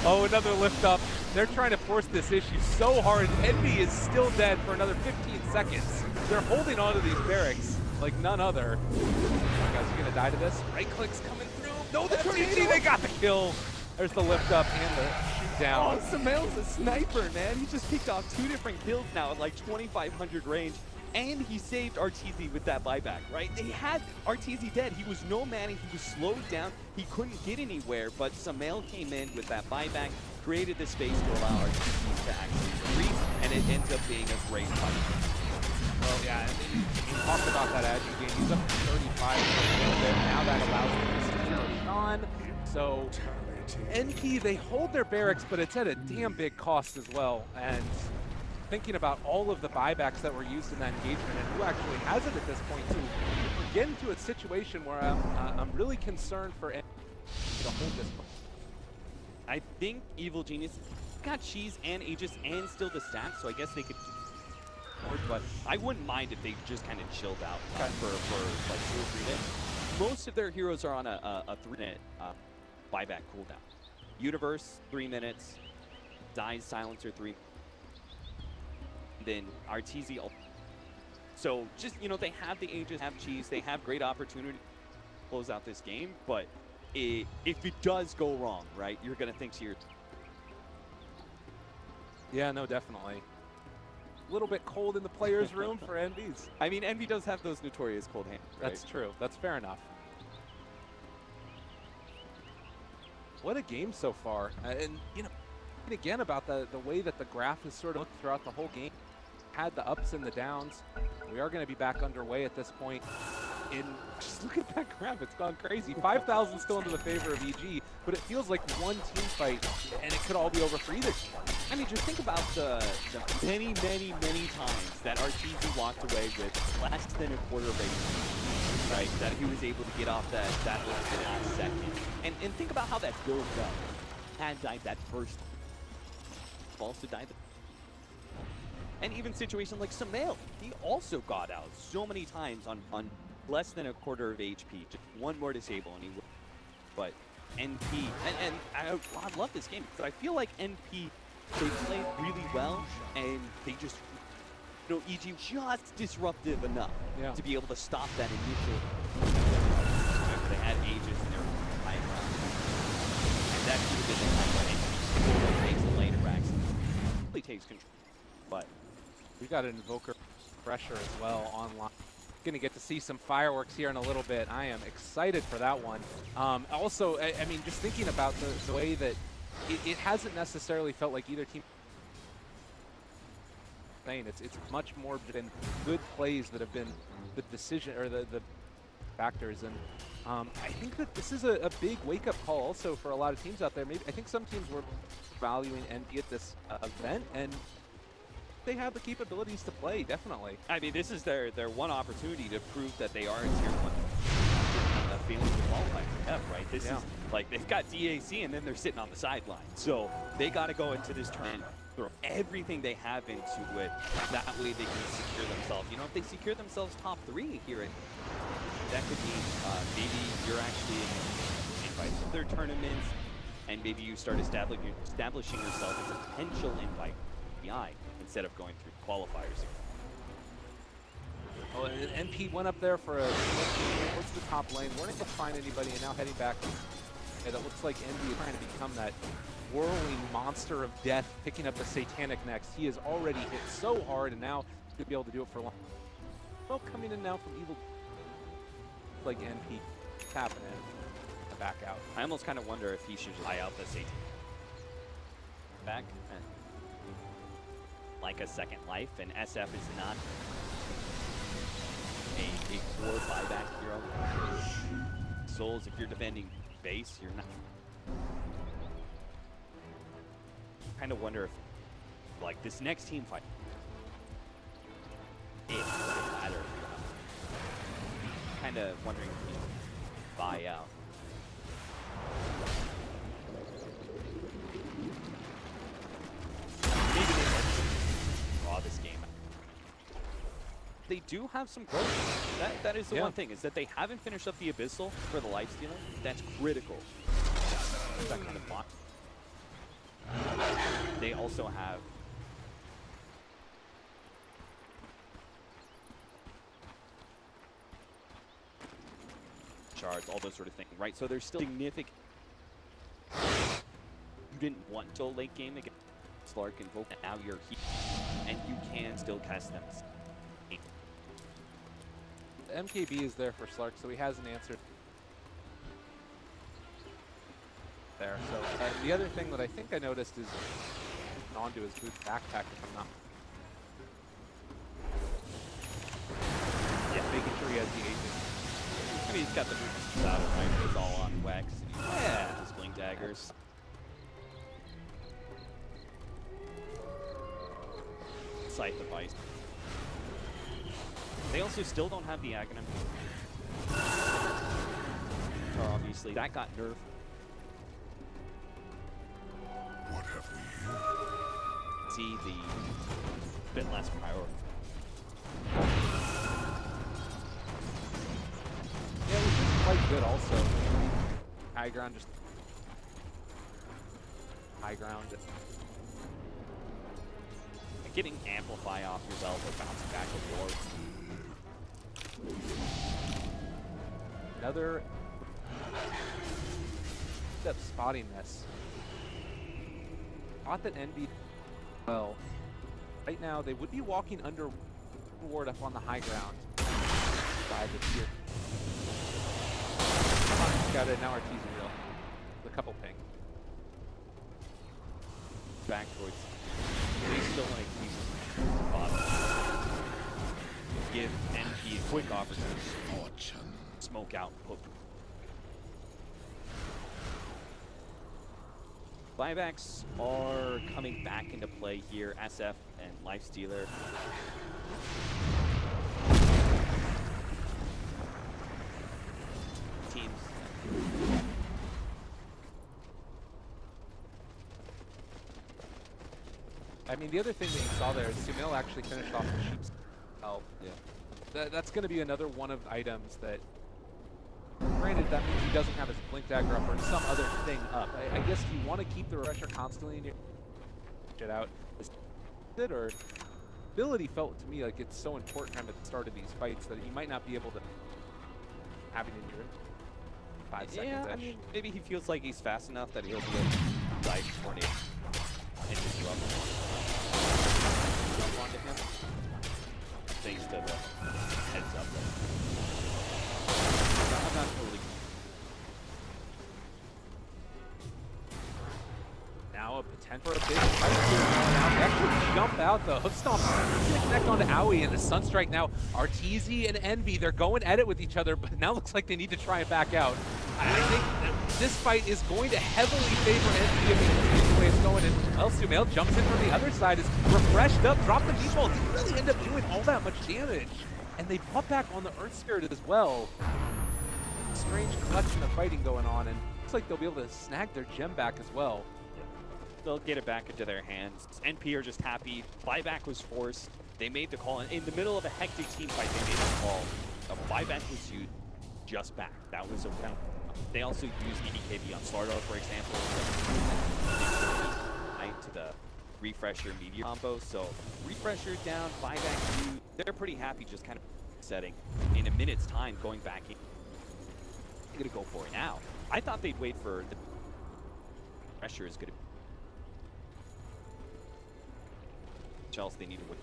Oh, another lift up. They're trying to force this issue so hard. Envy is still dead for another 15 seconds. They're holding on to these barracks like none other. Oh my guys, you going to die to this? Right click's coming through. No, the tornado. They got the kill. There's the lift up and the shoot down. Oh, Sumail's a sniper, man. He just picked off 2 different kills now at like 2,500 range. And he saved Arteezy with that buyback, right? They had Arteezy dead. He was no mana. He was slowed down. He couldn't get anywhere, but Sumail came in with that buyback, created the space to allow Arteezy to actually retreat, and it ends up being a great fight. Well, yeah, we talked about that as you game. He's up to 35 for a little bit. Now that allows him to secure early on. So NP, they hold their barracks, but it's at a damn big cost as well. And thinking about all of the buybacks that were used in that engagement and who actually has it at this point too, we're getting to a situation where I'm really concerned for NP to hold this. I think Evil Genius got Cheese and Aegis and still the stack, so I guess they could. But I wouldn't mind if they just kind of chilled out for like 2 or 3 minutes. Most of their heroes are on a 3-minute buyback cooldown. Universe, 3 minutes. Dies Silencer, 3. Then Arteezy. So just, you know, they have the Aegis, have Cheese, they have great opportunity to close out this game, but if it does go wrong, right, you're going to think to your... Yeah, no, definitely. A little bit cold in the players' room for Envy's. I mean, Envy does have those notorious cold hands, right? That's true. That's fair enough. What a game so far. And, you know, again about the way that the graph has sort of looked throughout the whole game. Had the ups and the downs. We are going to be back underway at this point. Just look at that graph, it's gone crazy. 5,000 still into the favor of EG, but it feels like one team fight, and it could all be over for either team. I mean, just think about the many times that Arteezy walked away with less than a quarter of HP, right? That he was able to get off that ult in the last second. And think about how that builds up. Had died that first. Also died. And even situations like Sumail, he also got out so many times on less than a quarter of HP. Just one more disable and he would. But NP, and I love this game because I feel like NP they played really well, and they just, you know, EG just disruptive enough to be able to stop that initial. They had ages in their high ground, and that could have been the time when it takes the later racks, really takes control. But we got an Invoker pressure as well online. Gonna get to see some fireworks here in a little bit. I am excited for that one. Also, I mean, just thinking about the way that it hasn't necessarily felt like either team playing. It's much more been good plays that have been the decision or the factors. And I think that this is a big wake-up call also for a lot of teams out there. Maybe I think some teams were valuing NB at this event, and they have the capabilities to play, definitely. I mean, this is their one opportunity to prove that they are in tier 1. Feeling the qualify for F, right? This is like they've got DAC and then they're sitting on the sideline. So they got to go into this tournament, throw everything they have into it. That way they can secure themselves. You know, if they secure themselves top 3 here, that could mean maybe you're actually invited to their tournaments, and maybe you start establishing yourself as a potential invite to BI instead of going through qualifiers. Oh, and NP went up there for a what's the top lane? Weren't able to find anybody, and now heading back. And it looks like NB is trying to become that whirling monster of death, picking up the Satanic next. He has already hit so hard, and now he'll be able to do it for long. Well, coming in now from Evil, like NP tapping in, back out. I almost kind of wonder if he should just buy out the Satanic back and like a second life, and SF is not a core buyback hero. Souls, if you're defending base, you're not. Kind of wonder if, like, this next team fight, it doesn't matter. Kind of wondering if you buy out. Maybe they draw this game. They do have some growth. That is the one thing, is that they haven't finished up the Abyssal for the Lifestealer. That's critical. That kind of bot. They also have shards, all those sort of things, right? So there's still significant. You didn't want to late game against Slark and Vogue, and now you're here, and you can still cast them. MKB is there for Slark, so he has an answer there. So the other thing that I think I noticed is onto his boot backpack, if I'm not. Yeah, making sure he has the agent. I mean, he's got the boots out, right? It's all on wax. Yeah, his blink daggers. Sight device. They also still don't have the Aghanim. Obviously, that got nerfed. What have we here? See the bit less priority. Yeah, which is quite good also. High ground, just high ground. Getting Amplify off your belt or bouncing back and forth. Another step spotting this. Thought that NB well. Right now they would be walking under ward up on the high ground. By the tier. Got it, now our T's real. The couple ping. Back towards. They still want to keep bottom. Give NP a quick opportunity. Smoke out. Hook. Buybacks are coming back into play here. SF and Lifestealer. Teams. I mean, the other thing that you saw there is Sumail actually finished off the sheep's help. Yeah. That's going to be another one of the items that, granted, that means he doesn't have his blink dagger up or some other thing up. I guess you want to keep the refresher constantly in your it out. Is it, or ability felt to me like it's so important at the start of these fights that he might not be able to have it in your 5 seconds. Yeah, I mean, maybe he feels like he's fast enough that he'll be able to dive tornado and just jump onto him. Thanks to the heads up. I'm not totally. Now a potential for a big fight here going out. They actually jump out the hook stomp. He's gonna connect onto Owie and the Sunstrike now. Arteezy and Envy, they're going at it with each other, but now looks like they need to try and back out. I think that this fight is going to heavily favor Envy if it's the way it's going. And well, Sumail jumps in from the other side, is refreshed up, dropped the meatball. Didn't really end up doing all that much damage. And they brought back on the Earth Spirit as well. Strange clutch in the fighting going on, and looks like they'll be able to snag their gem back as well. They'll get it back into their hands. NP are just happy. Buyback was forced. They made the call. In the middle of a hectic team fight, they made the call. A buyback was used just back. That was okay. They also used EKB on Slardar, for example. To the refresher meteor combo. So refresher down, buyback 2. They're pretty happy just kind of setting. In a minute's time, going back in. They're going to go for it now. I thought they'd wait for the pressure is going to be. Else they need to win.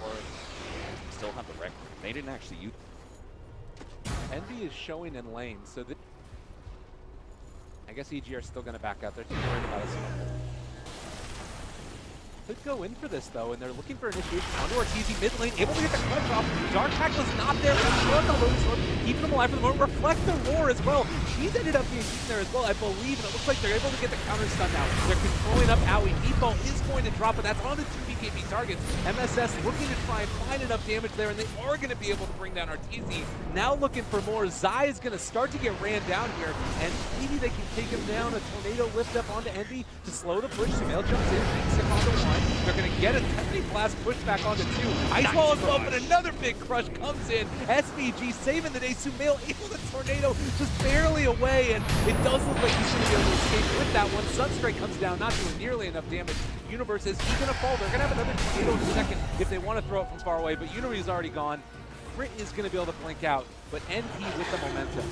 Or still have the record. They didn't actually use. Envy is showing in lane, so I guess EG are still going to back out. They're too worried about us. Could go in for this though, and they're looking for initiation onto Arteezy mid lane, able to get the clutch off. Dark Tackle is not there, keeping them alive for the moment. Reflect the roar as well. She's ended up being beaten there as well, I believe, and it looks like they're able to get the counter stun now. They're controlling up Owie. Meatball is going to drop, but that's on the 2 BKB targets. MSS looking to try and find enough damage there, and they are going to be able to bring down Arteezy. Now looking for more. Zai is going to start to get ran down here, and maybe they can take him down. A tornado lift up onto Envy to slow the push. Sumail jumps in, takes him onto 1. They're going to get a Tempting Blast push back onto 2. Ice Wall as well, but another big crush comes in. SVG saving the day. Sumail able to tornado just barely away, and it does look like he's going to be able to escape with that one. Sunstrike comes down, not doing nearly enough damage. Universe is he's going to fall. They're going to have another tornado in a second if they want to throw it from far away, but Universe is already gone. Crit is going to be able to blink out, but NP with the momentum.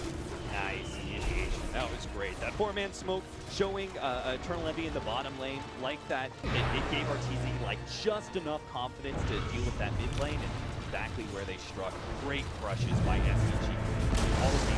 Nice initiation. That was great. That 4-man smoke showing Eternal Envy in the bottom lane like that. It gave Arteezy like just enough confidence to deal with that mid lane, and exactly where they struck. Great crushes by SCG. All the team.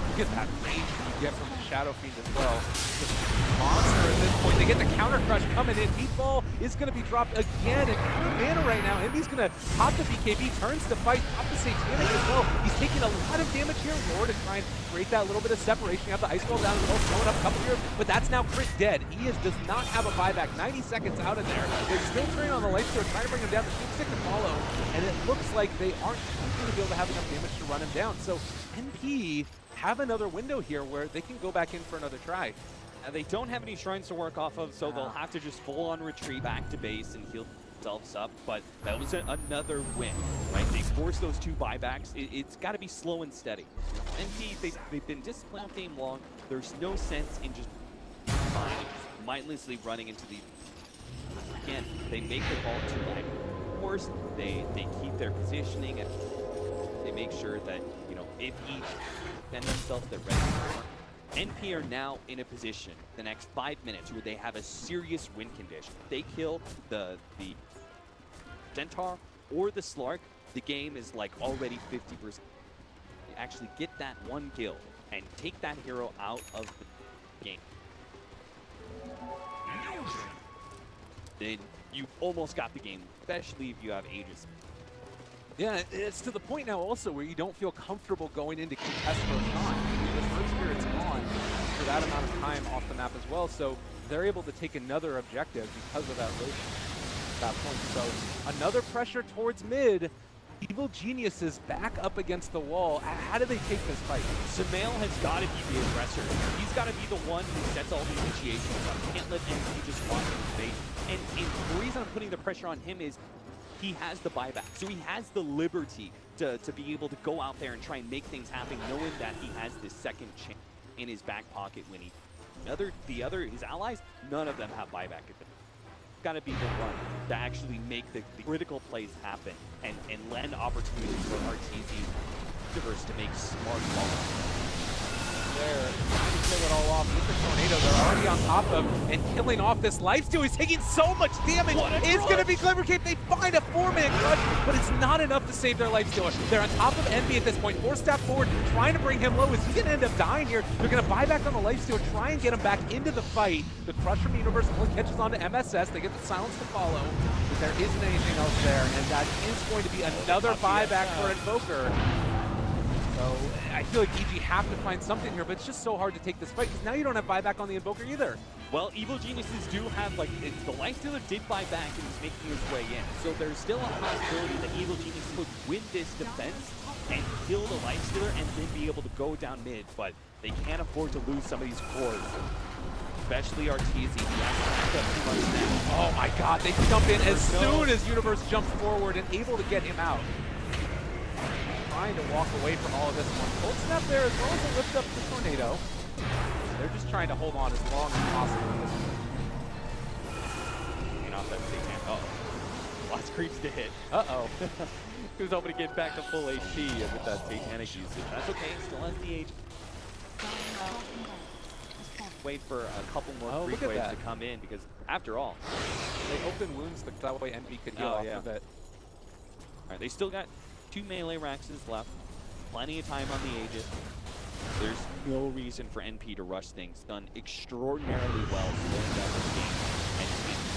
Look at that range you get from the Shadow Fiend as well. Just monster at this point. They get the counter crush coming in. Meatball is going to be dropped again, and mana right now. Envy's going to pop the BKB, turns to fight, pop the Satanic as well. He's taking a lot of damage here. Roar to try and create that little bit of separation. You have the Ice Wall down as well, throwing up a couple here, but that's now Crit dead. He does not have a buyback. 90 seconds out of there. They're still turning on the light sword, trying to bring him down. The Stick to follow, and it looks like they aren't going to be able to have enough damage to run him down. So NP have another window here where they can go back in for another try. They don't have any shrines to work off of, so they'll have to just full-on retreat back to base and heal themselves up, but that was another win, right? They forced those 2 buybacks. It's got to be slow and steady. NP, they've been disciplined all game long. There's no sense in just mindlessly running into the... Again, they make the ball too late. Of course, they keep their positioning, and they make sure that, you know, if each defend themselves, they're ready for more. NP are now in a position the next 5 minutes where they have a serious win condition. If they kill the Centaur or the Slark, the game is like already 50%. They actually get that 1 kill and take that hero out of the game. Then you almost got the game, especially if you have Aegis. Yeah, it's to the point now also where you don't feel comfortable going into contest for a time. The Earth Spirit's gone for that amount of time off the map as well, so they're able to take another objective because of that rotation at that point. So another pressure towards mid. Evil Geniuses back up against the wall. How do they take this fight? Sumail has got to be the aggressor. He's got to be the one who sets all the initiations up. Can't let NP just walk in his face. And the reason I'm putting the pressure on him is he has the buyback. So he has the liberty to be able to go out there and try and make things happen, knowing that he has this second chance in his back pocket when he His allies, none of them have buyback. It's got to be the one to actually make the critical plays happen and lend opportunities for RTZ Universe to make smart calls. There, trying to kill it all off with the tornado. They're already on top of and killing off this lifesteal. He's taking so much damage. It's going to be Clever Cape. They find a 4-man clutch, but it's not enough to save their lifestealer. They're on top of NB at this point. 4-step forward, trying to bring him low. Is he going to end up dying here? They're going to buy back on the lifestealer, try and get him back into the fight. The crush from Universe only catches on to MSS. They get the silence to follow, but there isn't anything else there, and that is going to be another buyback for Invoker. So I feel like EG have to find something here, but it's just so hard to take this fight because now you don't have buyback on the Invoker either. Well, Evil Geniuses do have, like, the Lifestealer did buy back and is making his way in. So there's still a possibility that Evil Geniuses could win this defense and kill the Lifestealer and then be able to go down mid, but they can't afford to lose some of these cores. Especially RTZ, Oh my god, they jump in as soon as Universe jumps forward and able to get him out. Trying to walk away from all of this one. Cold snap there as well as a lift up the tornado. They're just trying to hold on as long as possible. Off that Satan. Uh-oh. Lots of creeps to hit. Uh-oh. He was hoping to get back to full HP with that Satanic usage. That's okay, still has the age. Wait for a couple more free waves to come in because, after all, they open wounds that way NB could heal off of it. Alright, they still got 2 melee Raxes left. Plenty of time on the Aegis. There's no reason for NP to rush things. Done extraordinarily well slowing down this game and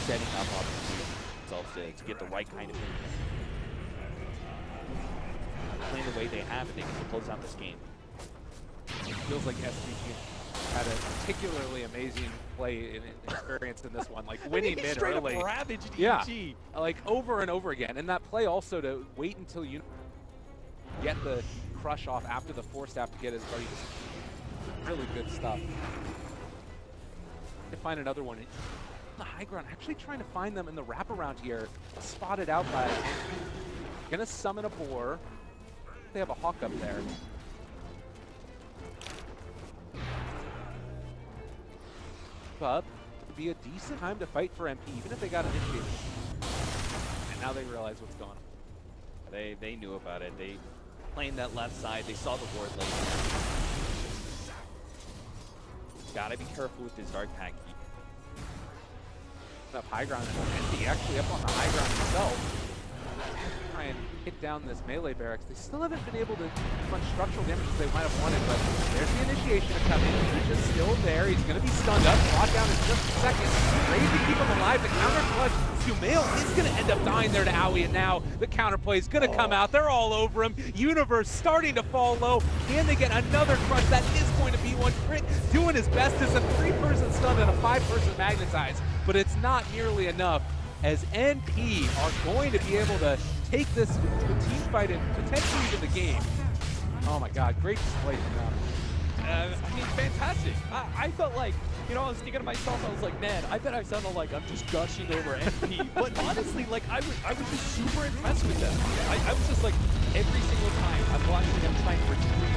setting up opportunities themselves to get the right kind of thing. Playing the way they have, and they can close out this game. It feels like SVG had a particularly amazing play and experience in this one, like winning mid early. Ravaged ENG. Yeah, like over and over again. And that play also to wait until you get the crush off after the 4-staff to get his buddy. Really good stuff. To find another one. The high ground, actually trying to find them in the wraparound here. Spotted out by. Gonna summon a boar. They have a hawk up there. Up would be a decent time to fight for MP, even if they got initiated. And now they realize what's going on. They knew about it. They playing that left side. They saw the ward late. Gotta be careful with this Dark Pack. Up high ground and MP actually up on the high ground himself. Try and hit down this melee barracks. They still haven't been able to do as much structural damage as they might have wanted, but there's the initiation to come in. He's just still there. He's going to be stunned up. Brought down in just a second. Ready to keep him alive. The counter clutch. Sumail is going to end up dying there to Owie, and now the counterplay is going to come out. They're all over him. Universe starting to fall low. Can they get another crush? That is going to be one. Crit doing his best as a 3-person stun and a 5-person magnetize, but it's not nearly enough, as NP are going to be able to take this to a team fight and potentially even the game. Oh my god, great display from them. I mean, fantastic. I felt like, you know, I was thinking to myself, I was like, man, I bet I sounded like I'm just gushing over NP. But honestly, like, I was just super impressed with them. I was just like, every single time I'm watching them trying to retrieve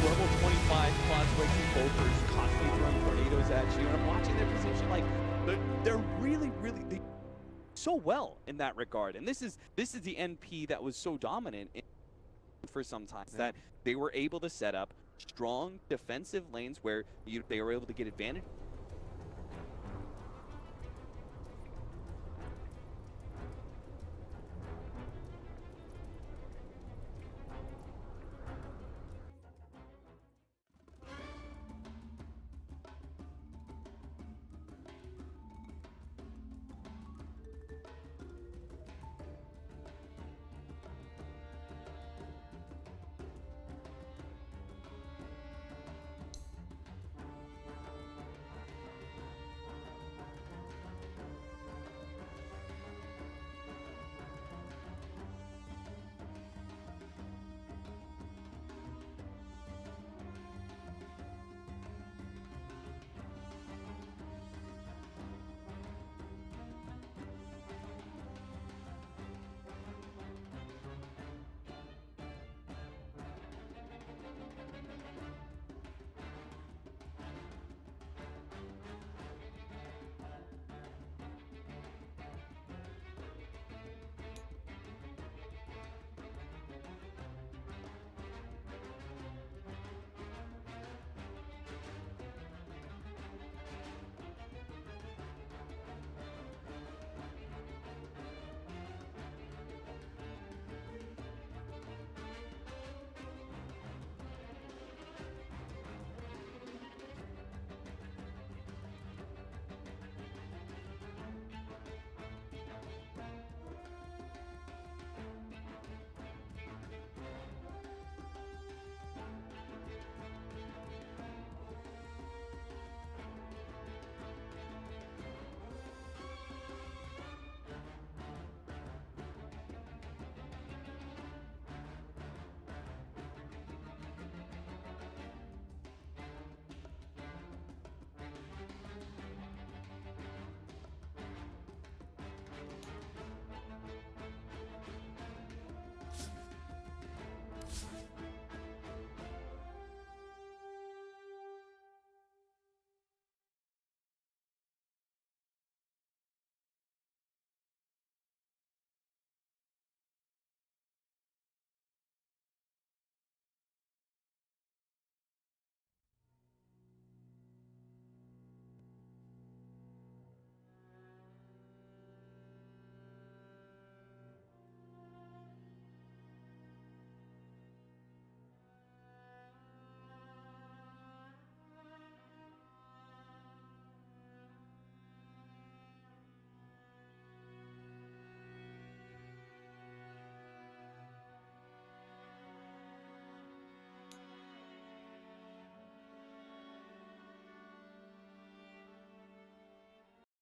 level 25 class breaking bolters, constantly throwing tornadoes at you, and I'm watching their position like, they're really they so well in that regard. And this is the NP that was so dominant for some time, that they were able to set up strong defensive lanes where they were able to get advantage